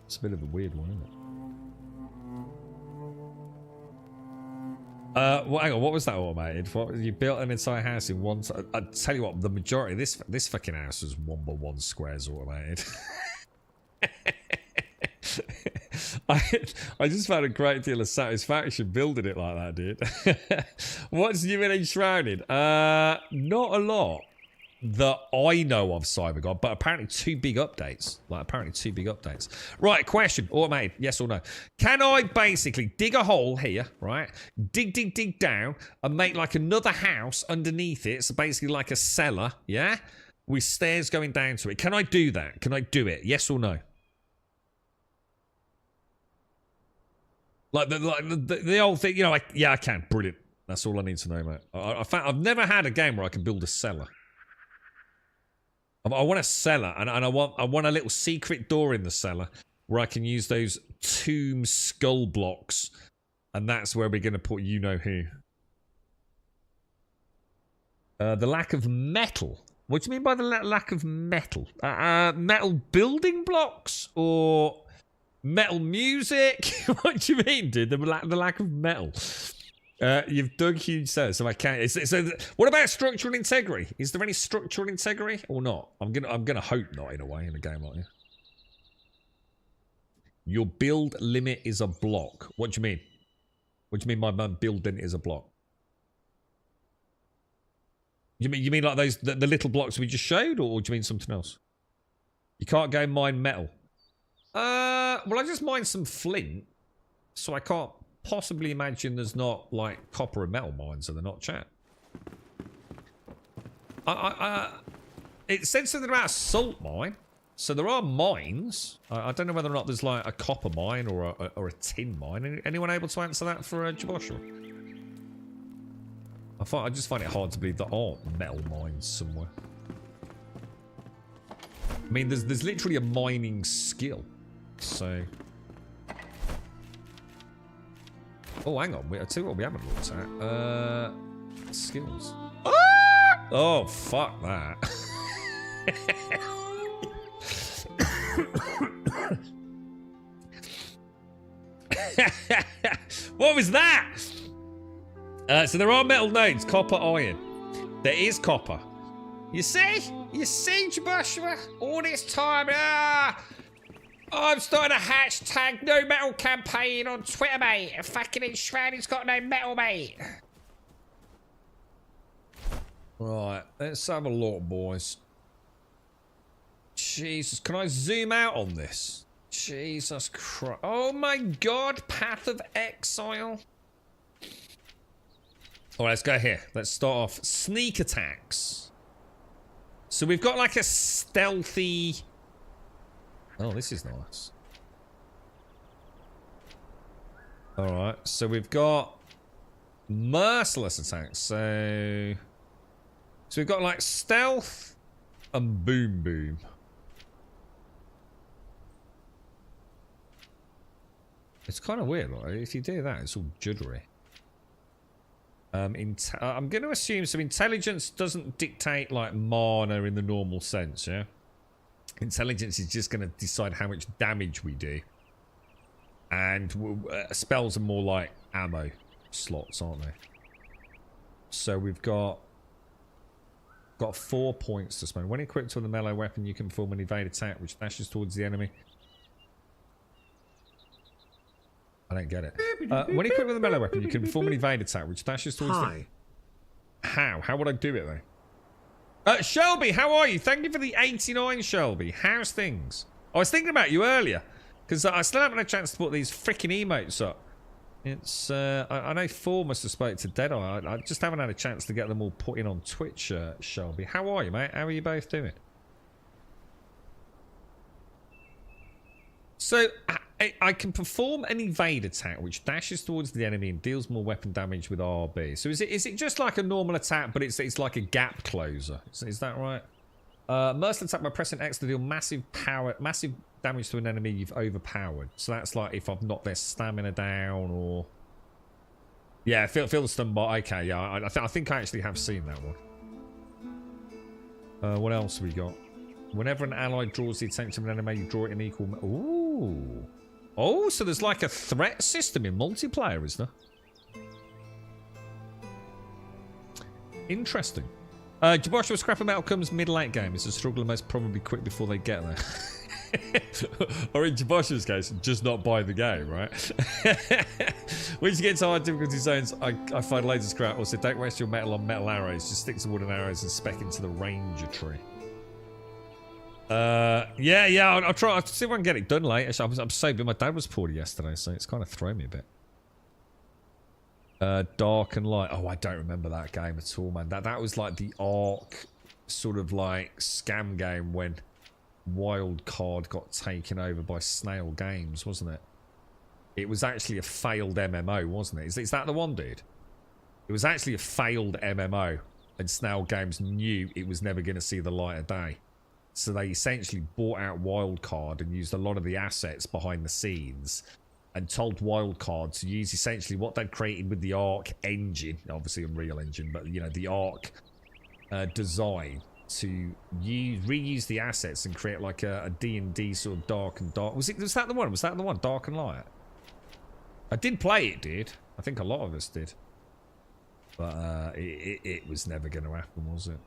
S2: it's a bit of a weird one, isn't it? Well, hang on, what was that automated? You built an entire house in one... I tell you what, the majority of this fucking house was 1x1 squares automated. I just found a great deal of satisfaction building it like that, dude. What's new in Enshrouded? Not a lot that I know of, CyberGod, but apparently two big updates. Right, question, automated, yes or no. Can I basically dig a hole here, right? Dig down and make like another house underneath it, so basically like a cellar, yeah? With stairs going down to it. Can I do that? Can I do it? Yes or no? Like the old thing, you know, like, yeah, I can. Brilliant. That's all I need to know, mate. I've never had a game where I can build a cellar. I want a cellar, and I want a little secret door in the cellar where I can use those tomb skull blocks, and that's where we're going to put you know who. The lack of metal. What do you mean by the lack of metal? Metal building blocks or metal music? What do you mean, dude? The lack of metal. You've dug huge cells, so I can't. So what about structural integrity? Is there any structural integrity or not? I'm gonna hope not in a way in a game like this. Your build limit is a block. What do you mean? What do you mean my build limit is a block? You mean like those the little blocks we just showed, or do you mean something else? You can't go mine metal. Well, I just mined some flint, so I can't possibly imagine there's not like copper and metal mines, are there not, chat? It said something about a salt mine, so there are mines. I don't know whether or not there's like a copper mine or a tin mine. Anyone able to answer that for Joshua? I just find it hard to believe there aren't metal mines somewhere. I mean, there's literally a mining skill, so. Oh, hang on. I'll tell you what we haven't looked at. Skills. Ah! Oh, fuck that. What was that? So there are metal nodes, copper, iron. There is copper. You see, Joshua? All this time, I'm starting a hashtag no metal campaign on Twitter, mate. Fucking Enshrouded's got no metal, mate. Right, let's have a look, boys. Jesus, can I zoom out on this? Jesus Christ. Oh my god, Path of Exile. Alright, let's go here. Let's start off. Sneak attacks. So we've got like a stealthy... Oh, this is nice. Alright, so we've got merciless attacks. So we've got like stealth and boom boom. It's kind of weird, right? If you do that, it's all juddery. I'm going to assume some intelligence doesn't dictate like mana in the normal sense, yeah? Intelligence is just going to decide how much damage we do. And spells are more like ammo slots, aren't they? So we've got 4 points to spend. When equipped with a melee weapon, you can perform an evade attack which dashes towards the enemy. I don't get it. When equipped with a melee weapon, you can perform an evade attack which dashes towards the... How would I do it, though? Shelby, how are you? Thank you for the 89, Shelby. How's things? I was thinking about you earlier, because I still haven't had a chance to put these freaking emotes up. It's, I know 4 must have spoke to Deadeye. I just haven't had a chance to get them all put in on Twitch, Shelby. How are you, mate? How are you both doing? So, I can perform an evade attack which dashes towards the enemy and deals more weapon damage with RB. So is it just like a normal attack, but it's like a gap closer? Is that right? Merciless attack by pressing X to deal massive damage to an enemy you've overpowered. So that's like if I've knocked their stamina down or... Yeah, feel the stun bot. Okay, yeah, I think I actually have seen that one. What else have we got? Whenever an ally draws the attention of an enemy, you draw it in equal... Ooh. Oh, so there's like a threat system in multiplayer, is there? Interesting. Jabosha, scrap of metal comes mid-late game. It's a struggle and most probably quick before they get there. Or in Jabosha's case, just not buy the game, right? When you get to hard difficulty zones, I find loads of scrap. Also, don't waste your metal on metal arrows. Just stick to wooden arrows and spec into the ranger tree. Yeah, I'll try. I'll see if I can get it done later. I'm so busy. My dad was poorly yesterday, so it's kind of thrown me a bit. Dark and Light. Oh, I don't remember that game at all, man. That was like the Ark sort of like scam game when Wildcard got taken over by Snail Games, wasn't it? It was actually a failed MMO, wasn't it? Is that the one, dude? It was actually a failed MMO, and Snail Games knew it was never going to see the light of day. So they essentially bought out Wildcard and used a lot of the assets behind the scenes and told Wildcard to use essentially what they'd created with the Ark engine, obviously Unreal Engine, but, you know, the Ark design to reuse the assets and create like a D&D sort of dark and dark. Was that the one? Was that the one? Dark and Light? I did play it, dude. I think a lot of us did. But it was never going to happen, was it?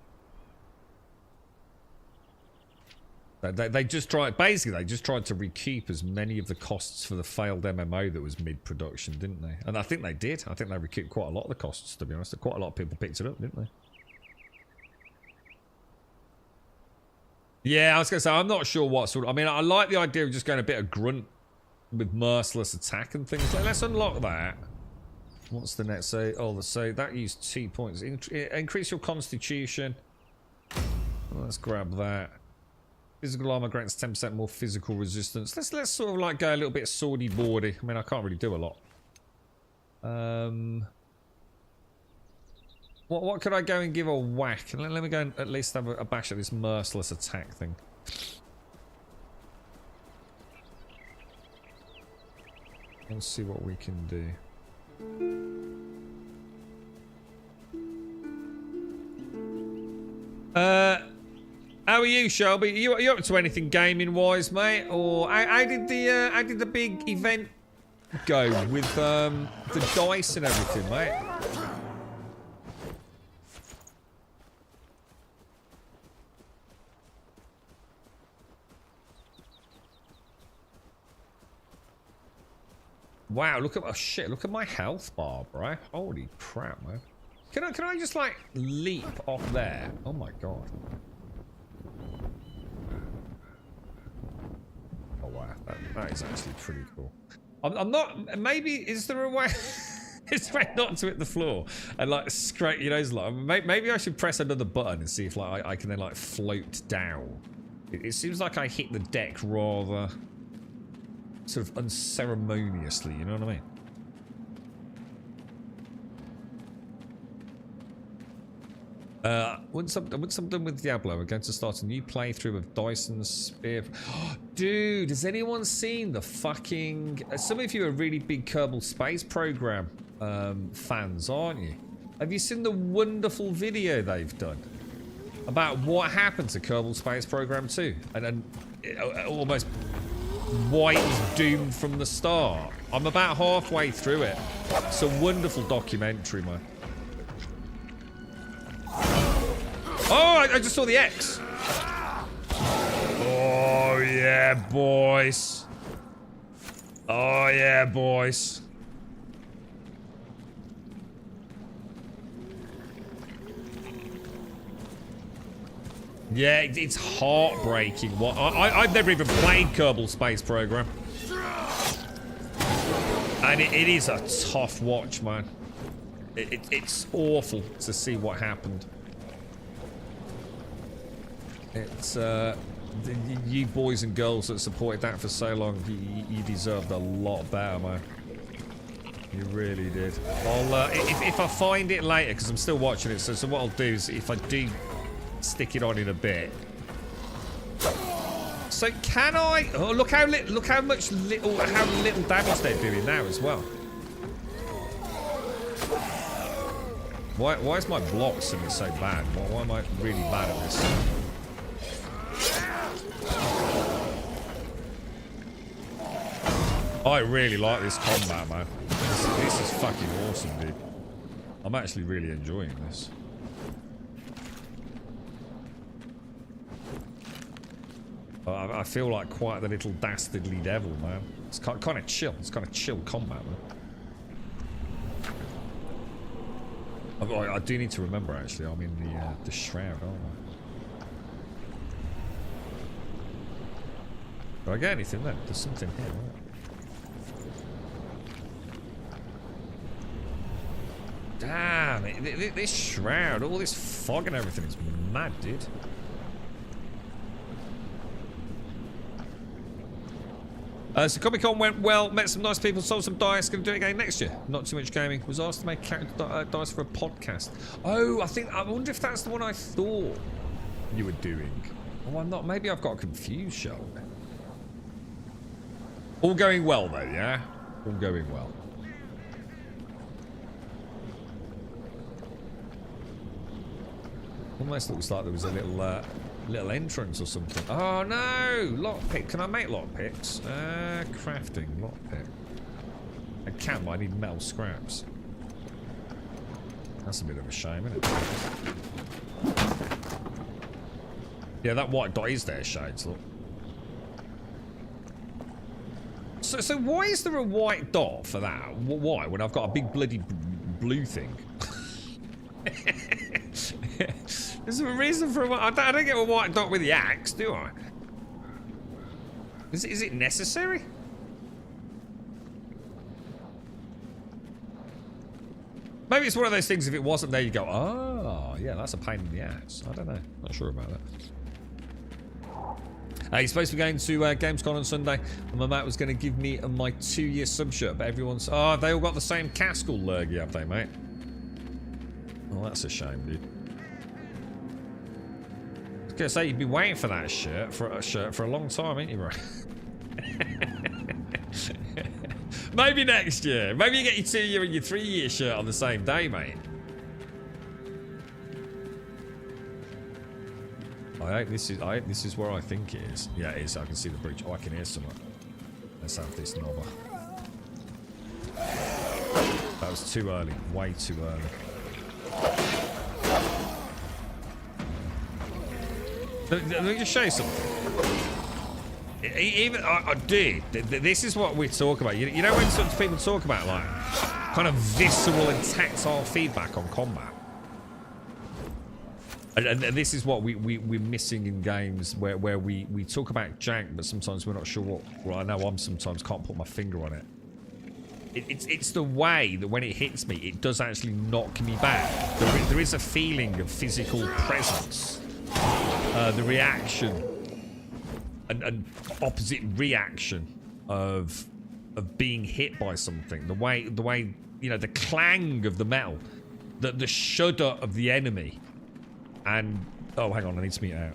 S2: They just tried, basically they just tried to recoup as many of the costs for the failed MMO that was mid-production, didn't they? And I think they did. I think they recouped quite a lot of the costs, to be honest. Quite a lot of people picked it up, didn't they? Yeah, I was going to say, I'm not sure what sort of... I mean, I like the idea of just going a bit of grunt with merciless attack and things. Like, let's unlock that. What's the next? So that used 2 points. Increase your constitution. Let's grab that. Physical armor grants 10% more physical resistance. Let's sort of like go a little bit swordy boardy. I mean, I can't really do a lot. What could I go and give a whack? Let me go and at least have a bash at this merciless attack thing. Let's see what we can do. How are you, Shelby? Are you up to anything gaming-wise, mate? Or how did the big event go with the dice and everything, mate? Wow, look at look at my health bar, bro. Holy crap, man. Can I just like leap off there? Oh my god. Oh wow, that is actually pretty cool. I'm not. Maybe is there a way? It's way not to hit the floor and like scrape your nose. Like maybe I should press another button and see if like I can then like float down. It seems like I hit the deck rather sort of unceremoniously. You know what I mean? Once I'm done with Diablo, we're going to start a new playthrough of Dyson's Spear. Dude, has anyone seen the fucking... some of you are really big Kerbal Space Program fans, aren't you? Have you seen the wonderful video they've done? about what happened to Kerbal Space Program 2, and then almost why it was doomed from the start. I'm about halfway through it. It's a wonderful documentary, man. Oh, I just saw the X. Oh yeah, boys. Oh yeah, boys. Yeah, it's heartbreaking. What I've never even played Kerbal Space Program, and it is a tough watch, man. It's awful to see what happened. It's you boys and girls that supported that for so long, you deserved a lot better, man. You really did. I'll if I find it later, because I'm still watching it. So what I'll do is, if I do stick it on in a bit. So can I? Oh, look how little damage they're doing now as well. Why is my block suddenly so bad? Why am I really bad at this? I really like this combat, man. This is fucking awesome, dude. I'm actually really enjoying this. I feel like quite the little dastardly devil, man. It's kind of chill. It's kind of chill combat, man. I do need to remember, actually. I'm in the Shroud, aren't I? Do I get anything there? There's something here, right? Damn, this Shroud, all this fog and everything is mad, dude. So Comic-Con went well, met some nice people, sold some dice, gonna do it again next year. Not too much gaming. Was asked to make dice for a podcast. Oh, I wonder if that's the one I thought you were doing. Oh, I'm not. Maybe I've got confused, Sheldon. All going well, though, yeah? All going well. Almost looks like there was a little entrance or something. Oh no! Lockpick. Can I make lockpicks? Crafting. Lockpick. I can, but I need metal scraps. That's a bit of a shame, isn't it? Yeah, that white dot is there, Shades, look. So why is there a white dot for that? Why? When I've got a big bloody blue thing? Is there a reason for a white... I don't get a white dot with the axe, do I? Is it necessary? Maybe it's one of those things, if it wasn't there, you go, oh, yeah, that's a pain in the ass. I don't know. Not sure about that. He's supposed to be going to Gamescom on Sunday, and my mate was going to give me my 2-year sub shirt, but everyone's... Oh, they all got the same Caskell lurgy, have they, mate? Oh, that's a shame, dude. I was going to say, you've been waiting for that shirt for a long time, ain't you, bro? Maybe next year. Maybe you get your 2-year and your 3-year shirt on the same day, mate. I hope this is where I think it is. Yeah, it is. I can see the bridge. Oh, I can hear someone. Let's have this knobber. That was too early. Way too early. Let me just show you something. Even dude, this is what we talk about. You know when some people talk about like kind of visceral and tactile feedback on combat, and this is what we're missing in games where we talk about jank, but sometimes we're not sure what. Well, I know I'm sometimes can't put my finger on it. It's the way that when it hits me, it does actually knock me back. There is a feeling of physical presence. The reaction and opposite reaction of being hit by something. The way you know, the clang of the metal, the shudder of the enemy, and oh, hang on, I need to meet out.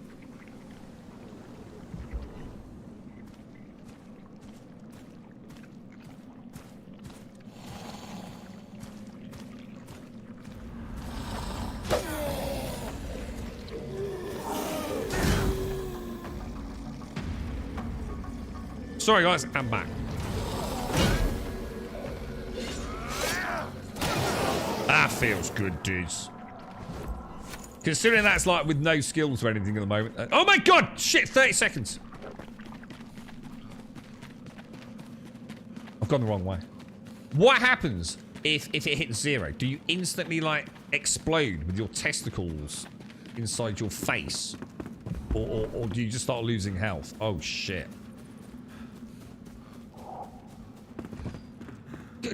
S2: Sorry, guys. I'm back. That feels good, dudes. Considering that's like with no skills or anything at the moment. Oh my god! Shit, 30 seconds. I've gone the wrong way. What happens if it hits 0? Do you instantly, like, explode with your testicles inside your face? Or do you just start losing health? Oh, shit.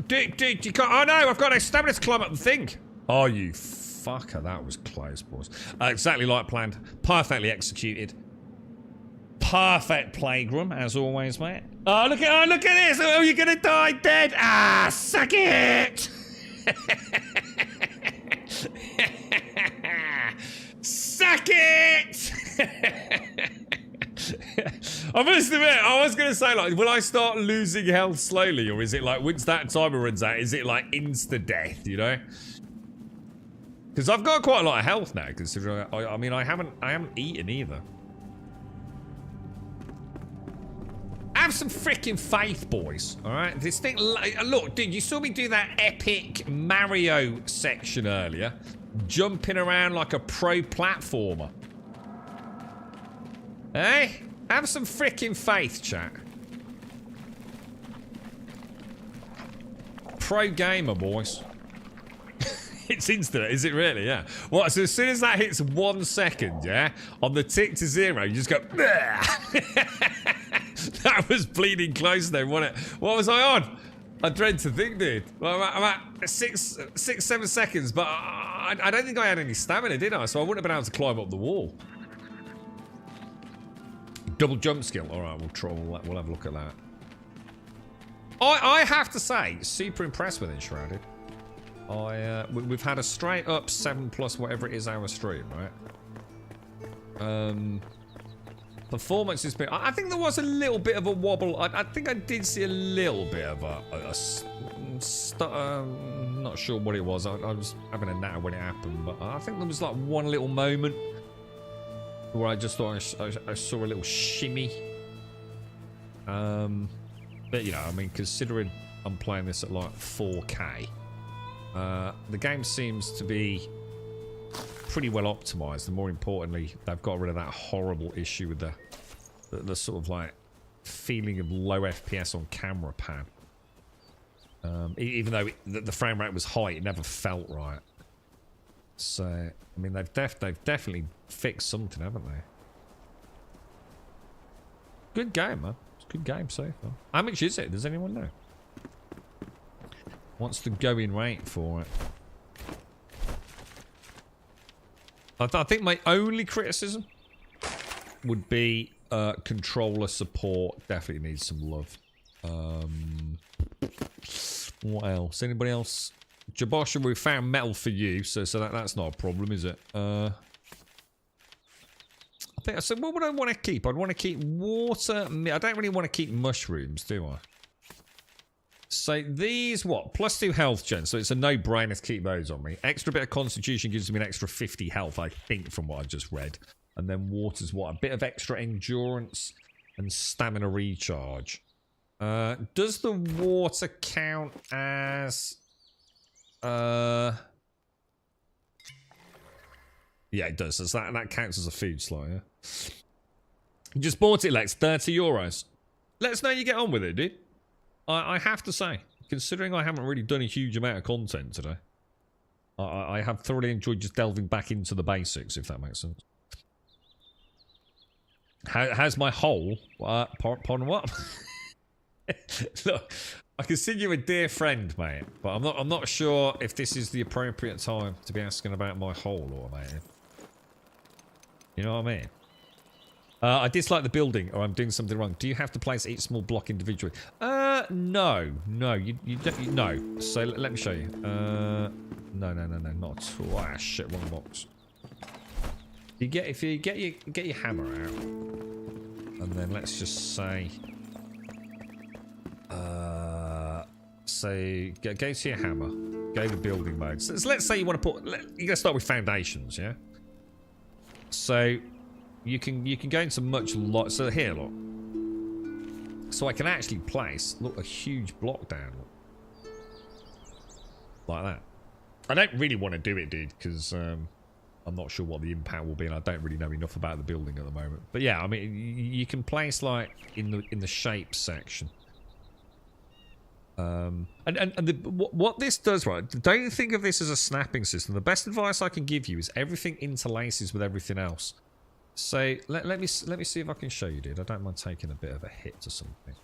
S2: Dude, you can't... Oh, no, I've got a stamina to climb up the thing. Oh, you fucker. That was close, boys. Exactly like planned. Perfectly executed. Perfect playground, as always, mate. Oh, look at this. Oh, you're going to die dead. Ah, suck it. Suck it. I must admit, I was going to say, like, will I start losing health slowly? Or is it like, once that timer runs out, is it like insta-death, you know? Because I've got quite a lot of health now, considering, I mean, I haven't eaten either. Have some freaking faith, boys. All right, this thing. Look, dude, you saw me do that epic Mario section earlier, jumping around like a pro platformer. Hey, have some freaking faith, chat. Pro gamer, boys. It's instant, is it really? Yeah. What? So as soon as that hits 1 second, yeah, on the tick to 0, you just go. That was bleeding close then, wasn't it? What was I on? I dread to think, dude. Well, I'm at 7 seconds, but I don't think I had any stamina, did I? So I wouldn't have been able to climb up the wall. Double jump skill. All right, we'll try. We'll have a look at that. I have to say, super impressed with Enshrouded. We've had a straight up 7+ whatever it is hour stream, right? Performance has been... I think there was a little bit of a wobble. I think I did see a little bit of not sure what it was. I was having a natter when it happened, but I think there was like one little moment where I just thought I saw a little shimmy. But you know, I mean, considering I'm playing this at like 4K, the game seems to be pretty well optimized, and more importantly, they've got rid of that horrible issue with the sort of like feeling of low FPS on camera pan. Even though the frame rate was high, it never felt right. So, I mean, they've definitely fixed something, haven't they? Good game, man. It's a good game so far. How much is it? Does anyone know? What's the going rate for it? I think my only criticism would be controller support definitely needs some love. What else? Anybody else? Jabosha, we found metal for you, so that's not a problem, is it? I think I said, what would I want to keep? I'd want to keep water. I don't really want to keep mushrooms, do I? So these, what? +2 health gen, so it's a no-brainer to keep those on me. Extra bit of constitution gives me an extra 50 health, I think, from what I just read. And then water's what? A bit of extra endurance and stamina recharge. Does the water count as... Yeah, it does. So that counts as a food slot, yeah? You just bought it, Lex. €30. Let us know you get on with it, dude. I have to say, considering I haven't really done a huge amount of content today, I have thoroughly enjoyed just delving back into the basics, if that makes sense. How's my hole? Pardon what? Look, I consider you a dear friend, mate, but I'm not sure if this is the appropriate time to be asking about my hole, or mate. You know what I mean? I dislike the building, or I'm doing something wrong. Do you have to place each small block individually? No, you don't. No. So let me show you. No, not at all. Ah, shit, wrong box. If you get your hammer out, and then let's just say, go to your hammer, go to building mode. So let's say you want to you're gonna start with foundations, yeah. So you can go into much lot. So here, look. So I can actually place, look, a huge block down. Like that. I don't really want to do it, dude, because I'm not sure what the impact will be, and I don't really know enough about the building at the moment. But yeah, I mean, you can place, like, in the shape section. What this does, right, don't think of this as a snapping system. The best advice I can give you is everything interlaces with everything else. So let me see if I can show you, dude. I don't mind taking a bit of a hit to something.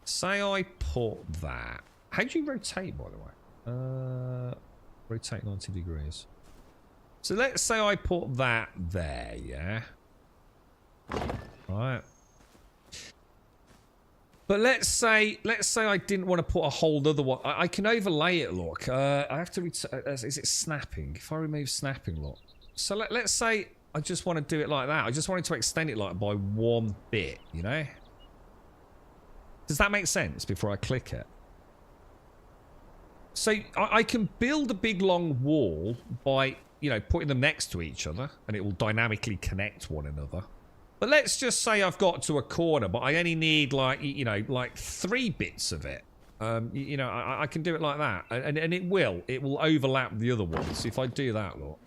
S2: Say I put that. How do you rotate, by the way? Rotate 90 degrees. So let's say I put that there, yeah. Right. But let's say I didn't want to put a whole other one. I can overlay it, look. I have to, is it snapping? If I remove snapping, look. So let's say I just want to do it like that. I just wanted to extend it like by 1 bit, you know? Does that make sense before I click it? So I can build a big long wall by, you know, putting them next to each other, and it will dynamically connect one another. But let's just say I've got to a corner, but I only need, like, you know, like 3 bits of it. You know, I can do it like that. And it will overlap the other ones. If I do that, look,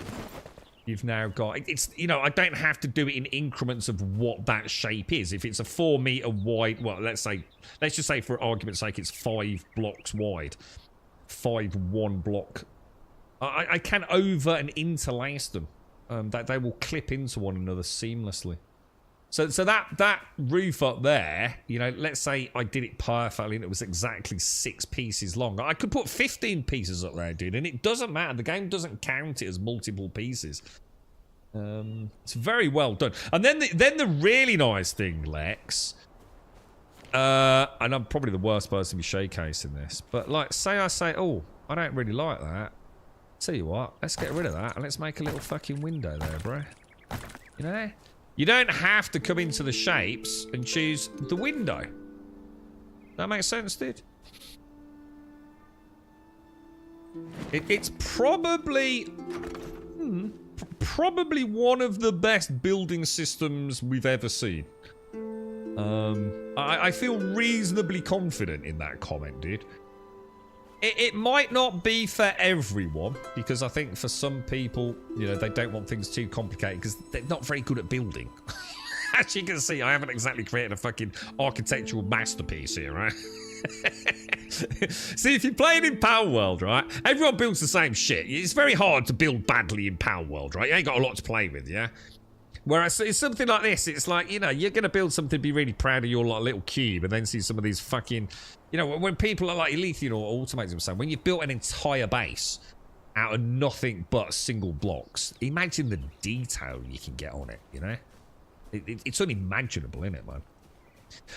S2: you've now got, it's, you know, I don't have to do it in increments of what that shape is. If it's a 4 meter wide, well, let's just say for argument's sake, it's 5 blocks wide. 5 1 block. I can over and interlace them. That they will clip into one another seamlessly. So that roof up there, you know, let's say I did it perfectly and it was exactly 6 pieces long. I could put 15 pieces up there, dude, and it doesn't matter. The game doesn't count it as multiple pieces. It's very well done. And then the really nice thing, Lex, and I'm probably the worst person to be showcasing this, but like, say I say, oh, I don't really like that. Tell you what, let's get rid of that and let's make a little fucking window there, bro. You know? You don't have to come into the shapes and choose the window. That makes sense, dude? It's probably one of the best building systems we've ever seen. I feel reasonably confident in that comment, dude. It might not be for everyone, because I think for some people, you know, they don't want things too complicated because they're not very good at building. As you can see, I haven't exactly created a fucking architectural masterpiece here, right? See, if you're playing in Power World, right, everyone builds the same shit. It's very hard to build badly in Power World, right? You ain't got a lot to play with, yeah? Whereas it's something like this, it's like, you know, you're going to build something, be really proud of your like, little cube, and then see some of these fucking, you know, when people are like Elithian or Automated or something, when you've built an entire base out of nothing but single blocks, imagine the detail you can get on it, you know? It's unimaginable, isn't it, man?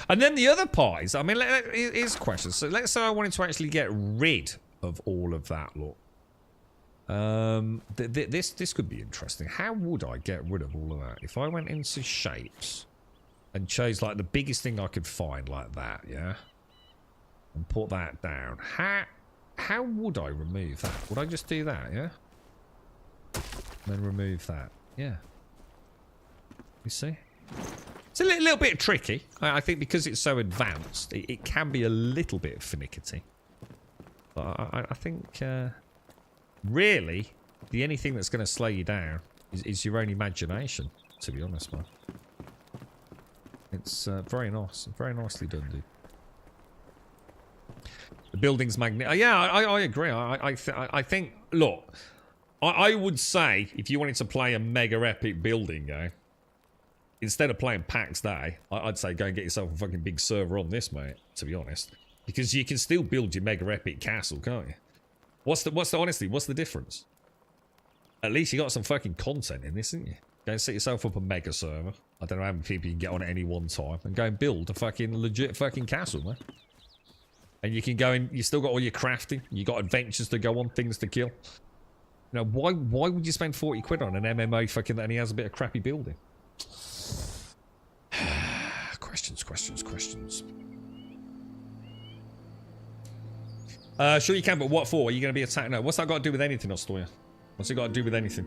S2: And then the other part is, I mean, here's a question. So let's say I wanted to actually get rid of all of that, look. This could be interesting. How would I get rid of all of that? If I went into shapes and chose like the biggest thing I could find like that, yeah, and put that down, how would I remove that? Would I just do that, yeah, and then remove that? Yeah, you see, it's a little bit tricky. I think because it's so advanced, it can be a little bit finicky, but I think really, the only thing that's going to slow you down is your own imagination, to be honest, man. It's very nice. Very nicely done, dude. The building's magnificent. Yeah, I agree. I think, look, I would say, if you wanted to play a mega epic building game, instead of playing PAX Day, I'd say go and get yourself a fucking big server on this, mate, to be honest. Because you can still build your mega epic castle, can't you? What's the honestly, what's the difference? At least you got some fucking content in this, didn't you? Go and set yourself up a mega server. I don't know how many people you can get on at any one time, and go and build a fucking legit fucking castle, man. And you can go and you still got all your crafting, you got adventures to go on, things to kill. You know, why would you spend 40 quid on an MMO fucking that only has a bit of crappy building? Questions. Sure you can, but what for? Are you going to be attacked? No, what's that got to do with anything, Ostoya? What's it got to do with anything?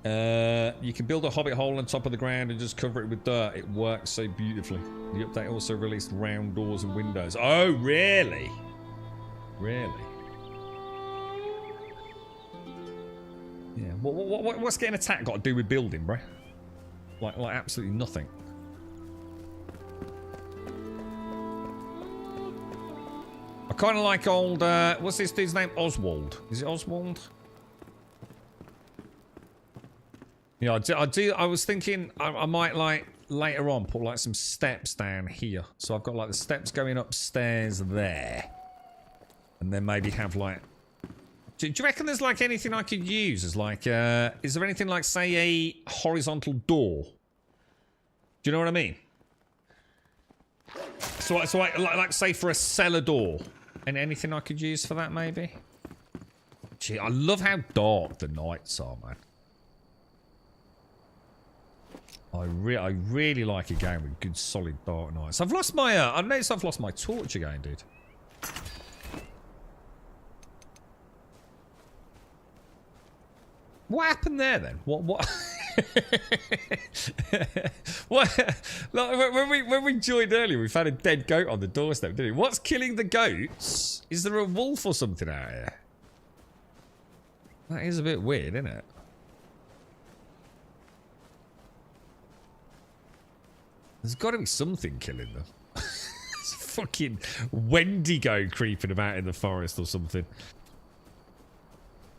S2: You can build a hobbit hole on top of the ground and just cover it with dirt. It works so beautifully. The update also released round doors and windows. Oh, really? Really? Yeah. What's getting attacked got to do with building, bro? Like absolutely nothing. I kind of like old. What's this dude's name? Oswald. Is it Oswald? Yeah, I do. I was thinking I might like later on put like some steps down here. So I've got like the steps going upstairs there, and then maybe have like. Do you reckon there's like anything I could use as like? Is there anything like say a horizontal door? Do you know what I mean? So I like say for a cellar door, and anything I could use for that maybe. Gee, I love how dark the nights are, man. I really like a game with good solid dark nights. I've lost my I noticed I've lost my torch again, dude. What happened there then? What what like, when we joined earlier, we found a dead goat on the doorstep, didn't we? What's killing the goats? Is there a wolf or something out here? That is a bit weird, isn't it? There's got to be something killing them. It's a fucking Wendigo creeping about in the forest or something.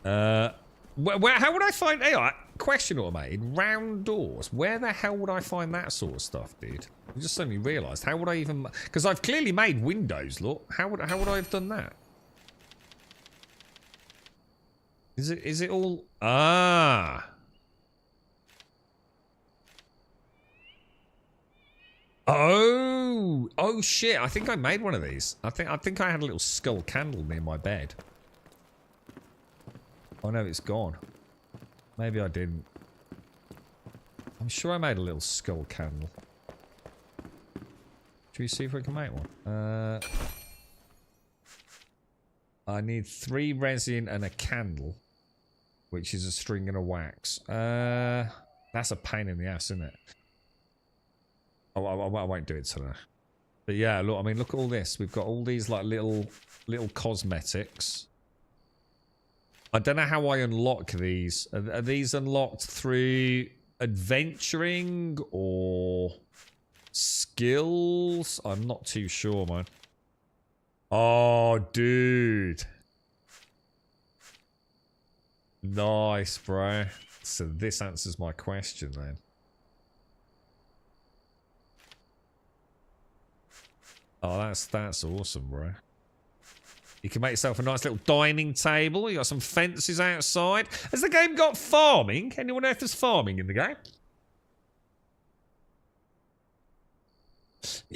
S2: How would I find... Hey, question automated. Round doors. Where the hell would I find that sort of stuff, dude? I just suddenly realised. How would I even... Because I've clearly made windows, look. How would I have done that? Is it all... Ah... Oh shit! I think I made one of these. I think I had a little skull candle near my bed. Oh no, it's gone. Maybe I didn't. I'm sure I made a little skull candle. Should we see if we can make one? I need 3 resin and a candle, which is a string and a wax. That's a pain in the ass, isn't it? Oh, I won't do it today. But yeah, look, I mean, look at all this. We've got all these like little cosmetics. I don't know how I unlock these. Are these unlocked through adventuring or skills? I'm not too sure, man. Oh, dude. Nice, bro. So this answers my question then. Oh, that's awesome, bro. You can make yourself a nice little dining table. You got some fences outside. Has the game got farming? Anyone know if there's farming in the game?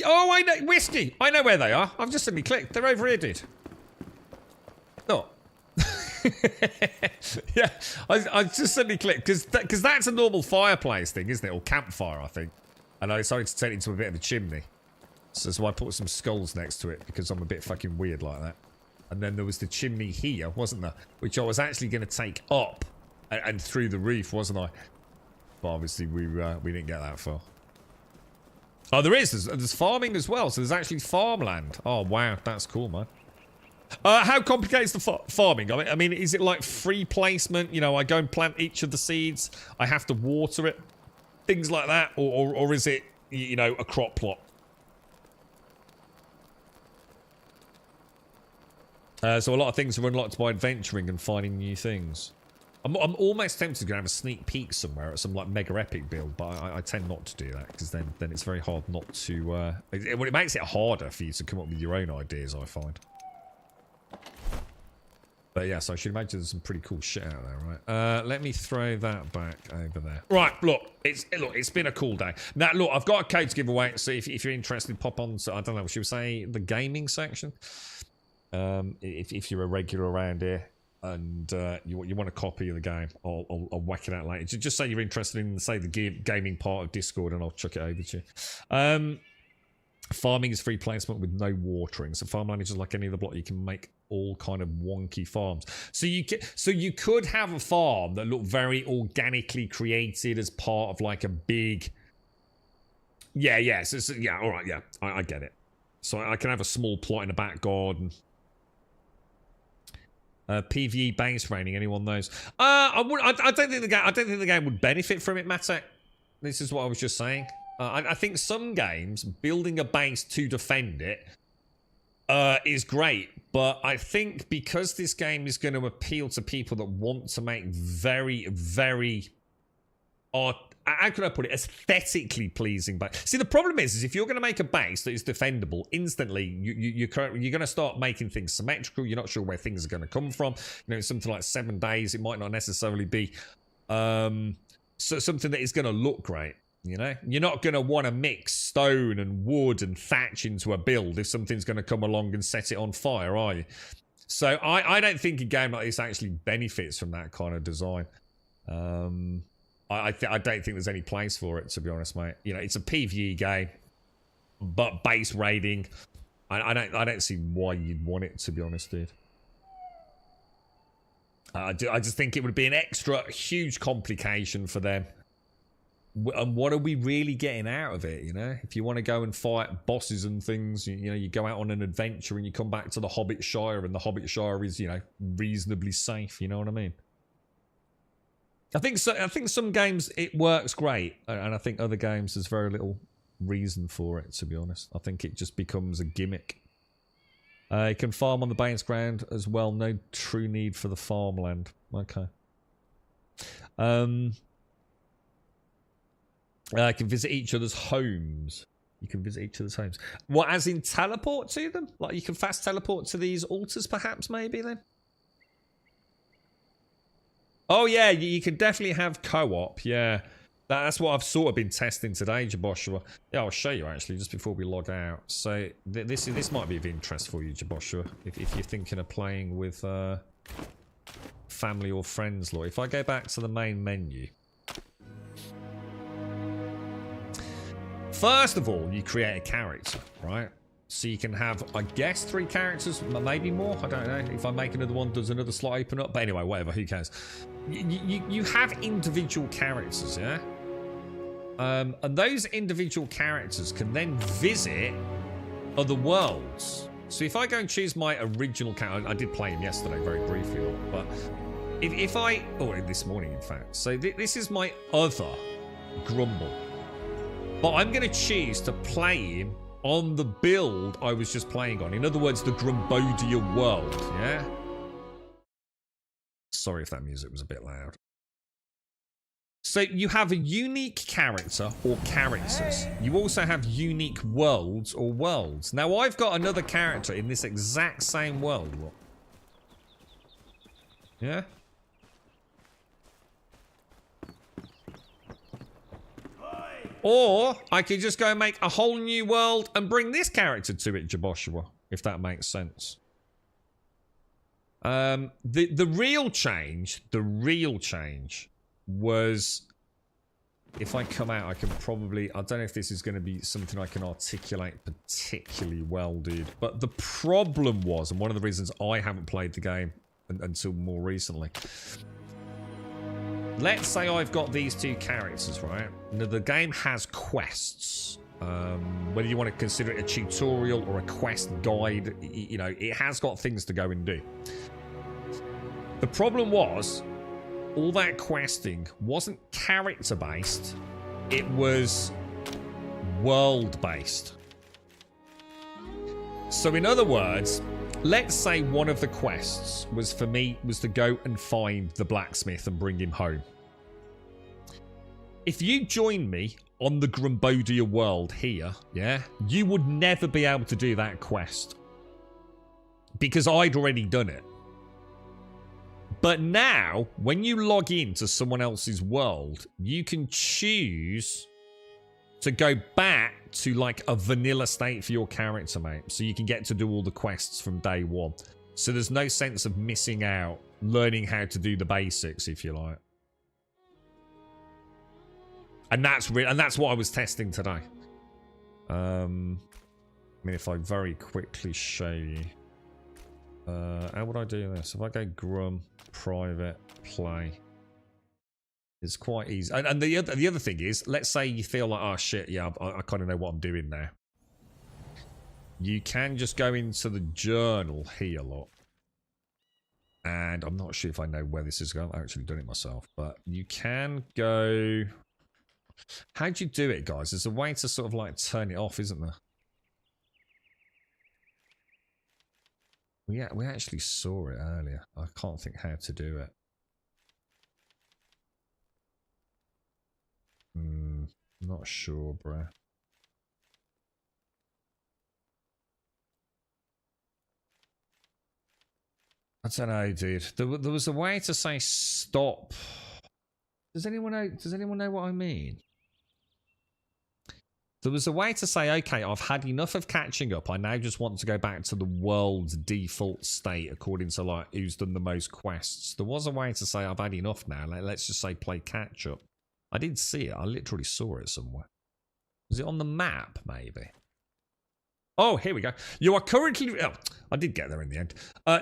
S2: Oh, I know. Whiskey. I know where they are. I've just suddenly clicked. They're over here, dude. Oh. Yeah, I just suddenly clicked because that's a normal fireplace thing, isn't it? Or campfire, I think. And I decided to turn it into a bit of a chimney. So I put some skulls next to it because I'm a bit fucking weird like that. And then there was the chimney here, wasn't there? Which I was actually going to take up and through the roof, wasn't I? But obviously we didn't get that far. Oh, there's farming as well. So there's actually farmland. Oh, wow. That's cool, man. How complicated is the farming? I mean, is it like free placement? You know, I go and plant each of the seeds. I have to water it. Things like that. Or is it, you know, a crop plot? So a lot of things are unlocked by adventuring and finding new things. I'm almost tempted to go have a sneak peek somewhere at some like mega epic build, but I tend not to do that because then it's very hard not to. It makes it harder for you to come up with your own ideas, I find. But yeah, so I should imagine there's some pretty cool shit out there, right? Let me throw that back over there. Right, look, it's been a cool day. Now, look, I've got a code to give away. So if you're interested, pop on. So I don't know, should we say the gaming section? If you're a regular around here and you want a copy of the game, I'll whack it out later. Just say you're interested in, say, the gaming part of Discord, and I'll chuck it over to you. Farming is free placement with no watering. So farmland is just like any other block. You can make all kind of wonky farms. So you could have a farm that looked very organically created as part of like a big. Yeah. Yeah. All right. Yeah, I get it. So I can have a small plot in a back garden. PvE base rating. Anyone knows? I don't think the game would benefit from it, Matek. This is what I was just saying. I think some games, building a base to defend it is great. But I think because this game is going to appeal to people that want to make very, very... how can I put it? Aesthetically pleasing base. See, the problem is if you're going to make a base that is defendable, instantly you're going to start making things symmetrical. You're not sure where things are going to come from. You know, something like 7 days, it might not necessarily be so something that is going to look great. You know, you're not going to want to mix stone and wood and thatch into a build if something's going to come along and set it on fire, are you? So I don't think a game like this actually benefits from that kind of design. I don't think there's any place for it, to be honest, mate. You know, it's a PvE game, but base raiding, I don't see why you'd want it, to be honest, dude. I just think it would be an extra huge complication for them. And what are we really getting out of it, you know? If you want to go and fight bosses and things, you know, you go out on an adventure and you come back to the Hobbit Shire and the Hobbit Shire is, you know, reasonably safe, you know what I mean? I think some games it works great, and I think other games there's very little reason for it, to be honest. I think it just becomes a gimmick. You can farm on the base ground as well. No true need for the farmland. Okay. You can visit each other's homes. You can visit each other's homes. What, as in teleport to them? Like you can fast teleport to these altars, perhaps, maybe, then? Oh, yeah, you can definitely have co-op, yeah. That's what I've sort of been testing today, Jaboshua. Yeah, I'll show you, actually, just before we log out. So, this might be of interest for you, Jaboshua, if you're thinking of playing with family or friends, Lord. If I go back to the main menu... First of all, you create a character, right? So you can have, I guess, 3 characters, maybe more. I don't know. If I make another one, does another slot open up? But anyway, whatever, who cares? You have individual characters, yeah? And those individual characters can then visit other worlds. So if I go and choose my original character, I did play him yesterday very briefly, but if I, or this morning, in fact. So this is my other Grumble. But I'm going to choose to play him on the build I was just playing on. In other words, the Grumbodia world, yeah? Sorry if that music was a bit loud. So you have a unique character or characters. You also have unique worlds or worlds. Now I've got another character in this exact same world. Look. Yeah? Or I could just go and make a whole new world and bring this character to it, Jaboshua, if that makes sense. The real change was, if I come out, I can probably, I don't know if this is going to be something I can articulate particularly well, dude. But the problem was, and one of the reasons I haven't played the game until more recently, let's say I've got these 2 characters, right? Now, the game has quests. Whether you want to consider it a tutorial or a quest guide, you know, it has got things to go and do. The problem was, all that questing wasn't character-based. It was world-based. So in other words, let's say one of the quests was for me was to go and find the blacksmith and bring him home. If you join me on the Grumbodia world here, yeah, you would never be able to do that quest. Because I'd already done it. But now, when you log into someone else's world, you can choose to go back to like a vanilla state for your character, mate. So you can get to do all the quests from day one. So there's no sense of missing out, learning how to do the basics, if you like. And that's what I was testing today. I mean, if I very quickly show you, how would I do this? If I go Grum, private, play, it's quite easy. And the other thing is, let's say you feel like, oh shit, yeah, I kind of know what I'm doing now. You can just go into the journal here, look. And I'm not sure if I know where this is going. I've actually done it myself, but you can go. How do you do it, guys? There's a way to sort of like turn it off, isn't there? Yeah, we actually saw it earlier. I can't think how to do it. Not sure, bro. I don't know, dude. There was a way to say stop. Does anyone know? Does anyone know what I mean? There was a way to say, okay, I've had enough of catching up. I now just want to go back to the world's default state according to like who's done the most quests. There was a way to say I've had enough now. Like, let's just say play catch up. I did see it. I literally saw it somewhere. Was it on the map, maybe? Oh, here we go. You are currently... Oh, I did get there in the end.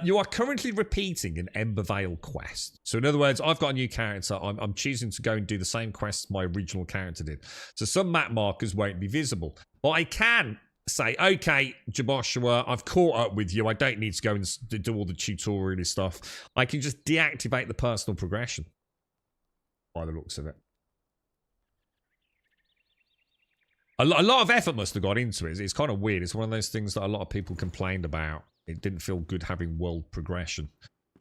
S2: You are currently repeating an Embervale quest. So in other words, I've got a new character. I'm choosing to go and do the same quests my original character did. So some map markers won't be visible. But I can say, okay, Jaboshua, I've caught up with you. I don't need to go and do all the tutorial stuff. I can just deactivate the personal progression. By the looks of it. A lot of effort must have gone into it. It's kind of weird. It's one of those things that a lot of people complained about. It didn't feel good having world progression.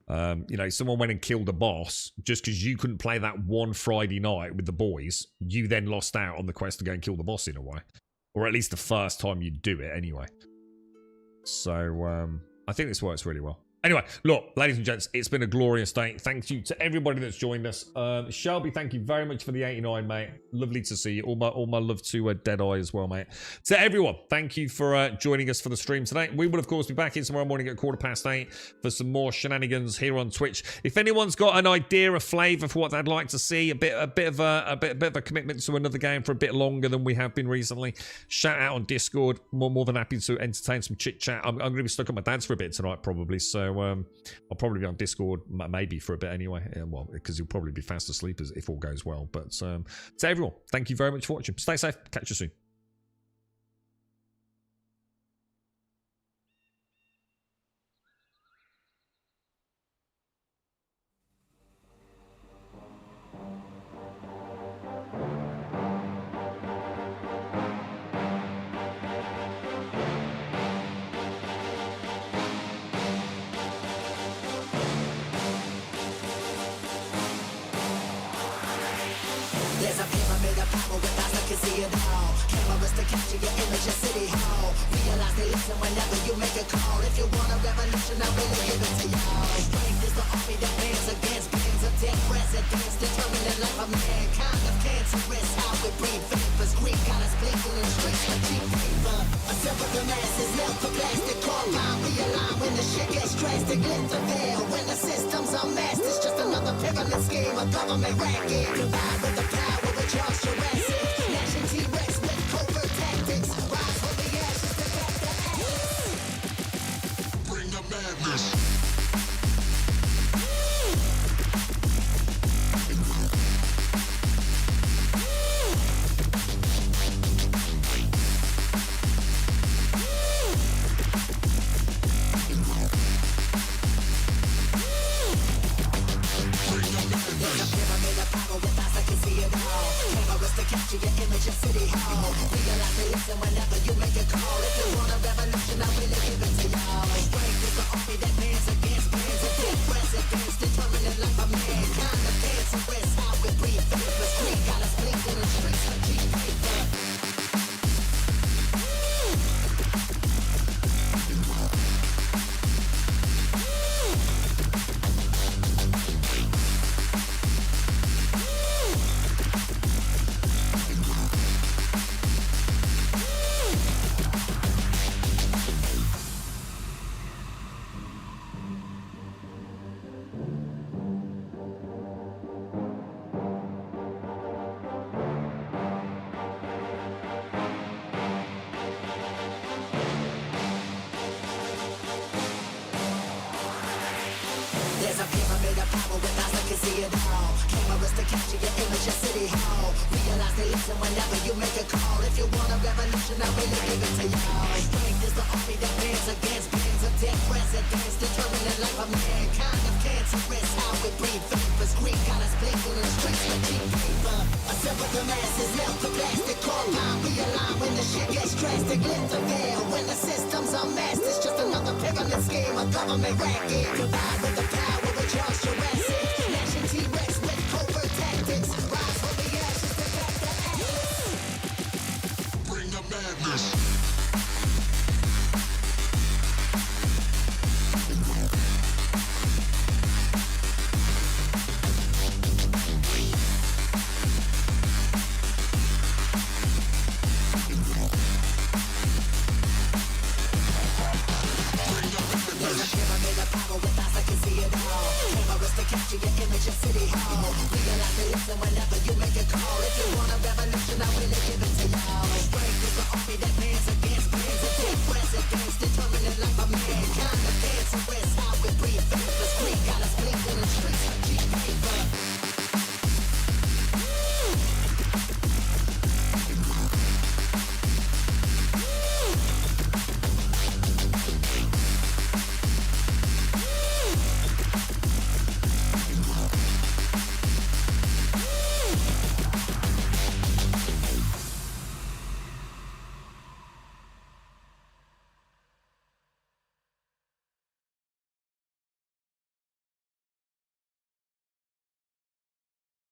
S2: You know, someone went and killed a boss just because you couldn't play that one Friday night with the boys. You then lost out on the quest to go and kill the boss in a way. Or at least the first time you do it anyway. So, I think this works really well. Anyway, look, ladies and gents, it's been a glorious day. Thank you to everybody that's joined us. Shelby, thank you very much for the 89, mate. Lovely to see you. All my love to Deadeye as well, mate. To everyone, thank you for joining us for the stream today. We will, of course, be back in tomorrow morning at 8:15 for some more shenanigans here on Twitch. If anyone's got an idea, a flavour for what they'd like to see, a bit of a commitment to another game for a bit longer than we have been recently, shout out on Discord. More than happy to entertain some chit chat. I'm going to be stuck at my dad's for a bit tonight, probably. So I'll probably be on Discord maybe for a bit anyway. Well, because he'll probably be fast asleep if all goes well. But to everyone, thank you very much for watching. Stay safe. Catch you soon.
S1: There's a pyramid of power with eyes that can see it all. Cameras to capture your image at City Hall. Realize they listen whenever you make a call. If you want a revolution, I really give it to y'all. Strength is the army that bands against bands of dead presidents, determining the life of mankind of cancerous. How we breathe vapors, Greek got us blinking in streets with cheap paper. A silver the masses, nailed to plastic, carbine. Realign when the shit gets drastic. Lift the veil when the system's unmasked. It's just another pyramid scheme, a government racket. Combined with the power. Charles Jurassic, Nation T-Rex with covert tactics. Rise from the ashes to back the ashes. Bring the madness. There's a pyramid of power with eyes that can see it to y'all. Strength is the army that bands against bands of dead presidents, determining the life of mankind of cancerous. How we breathe vapors, greed got us blinking in the streets like cheap paper. Assemble the masses, melt the plastic compound. Realign when the shit gets drastic, lift the veil. When the system's unmasked, it's just another pyramid scheme, a government racket. Combined with the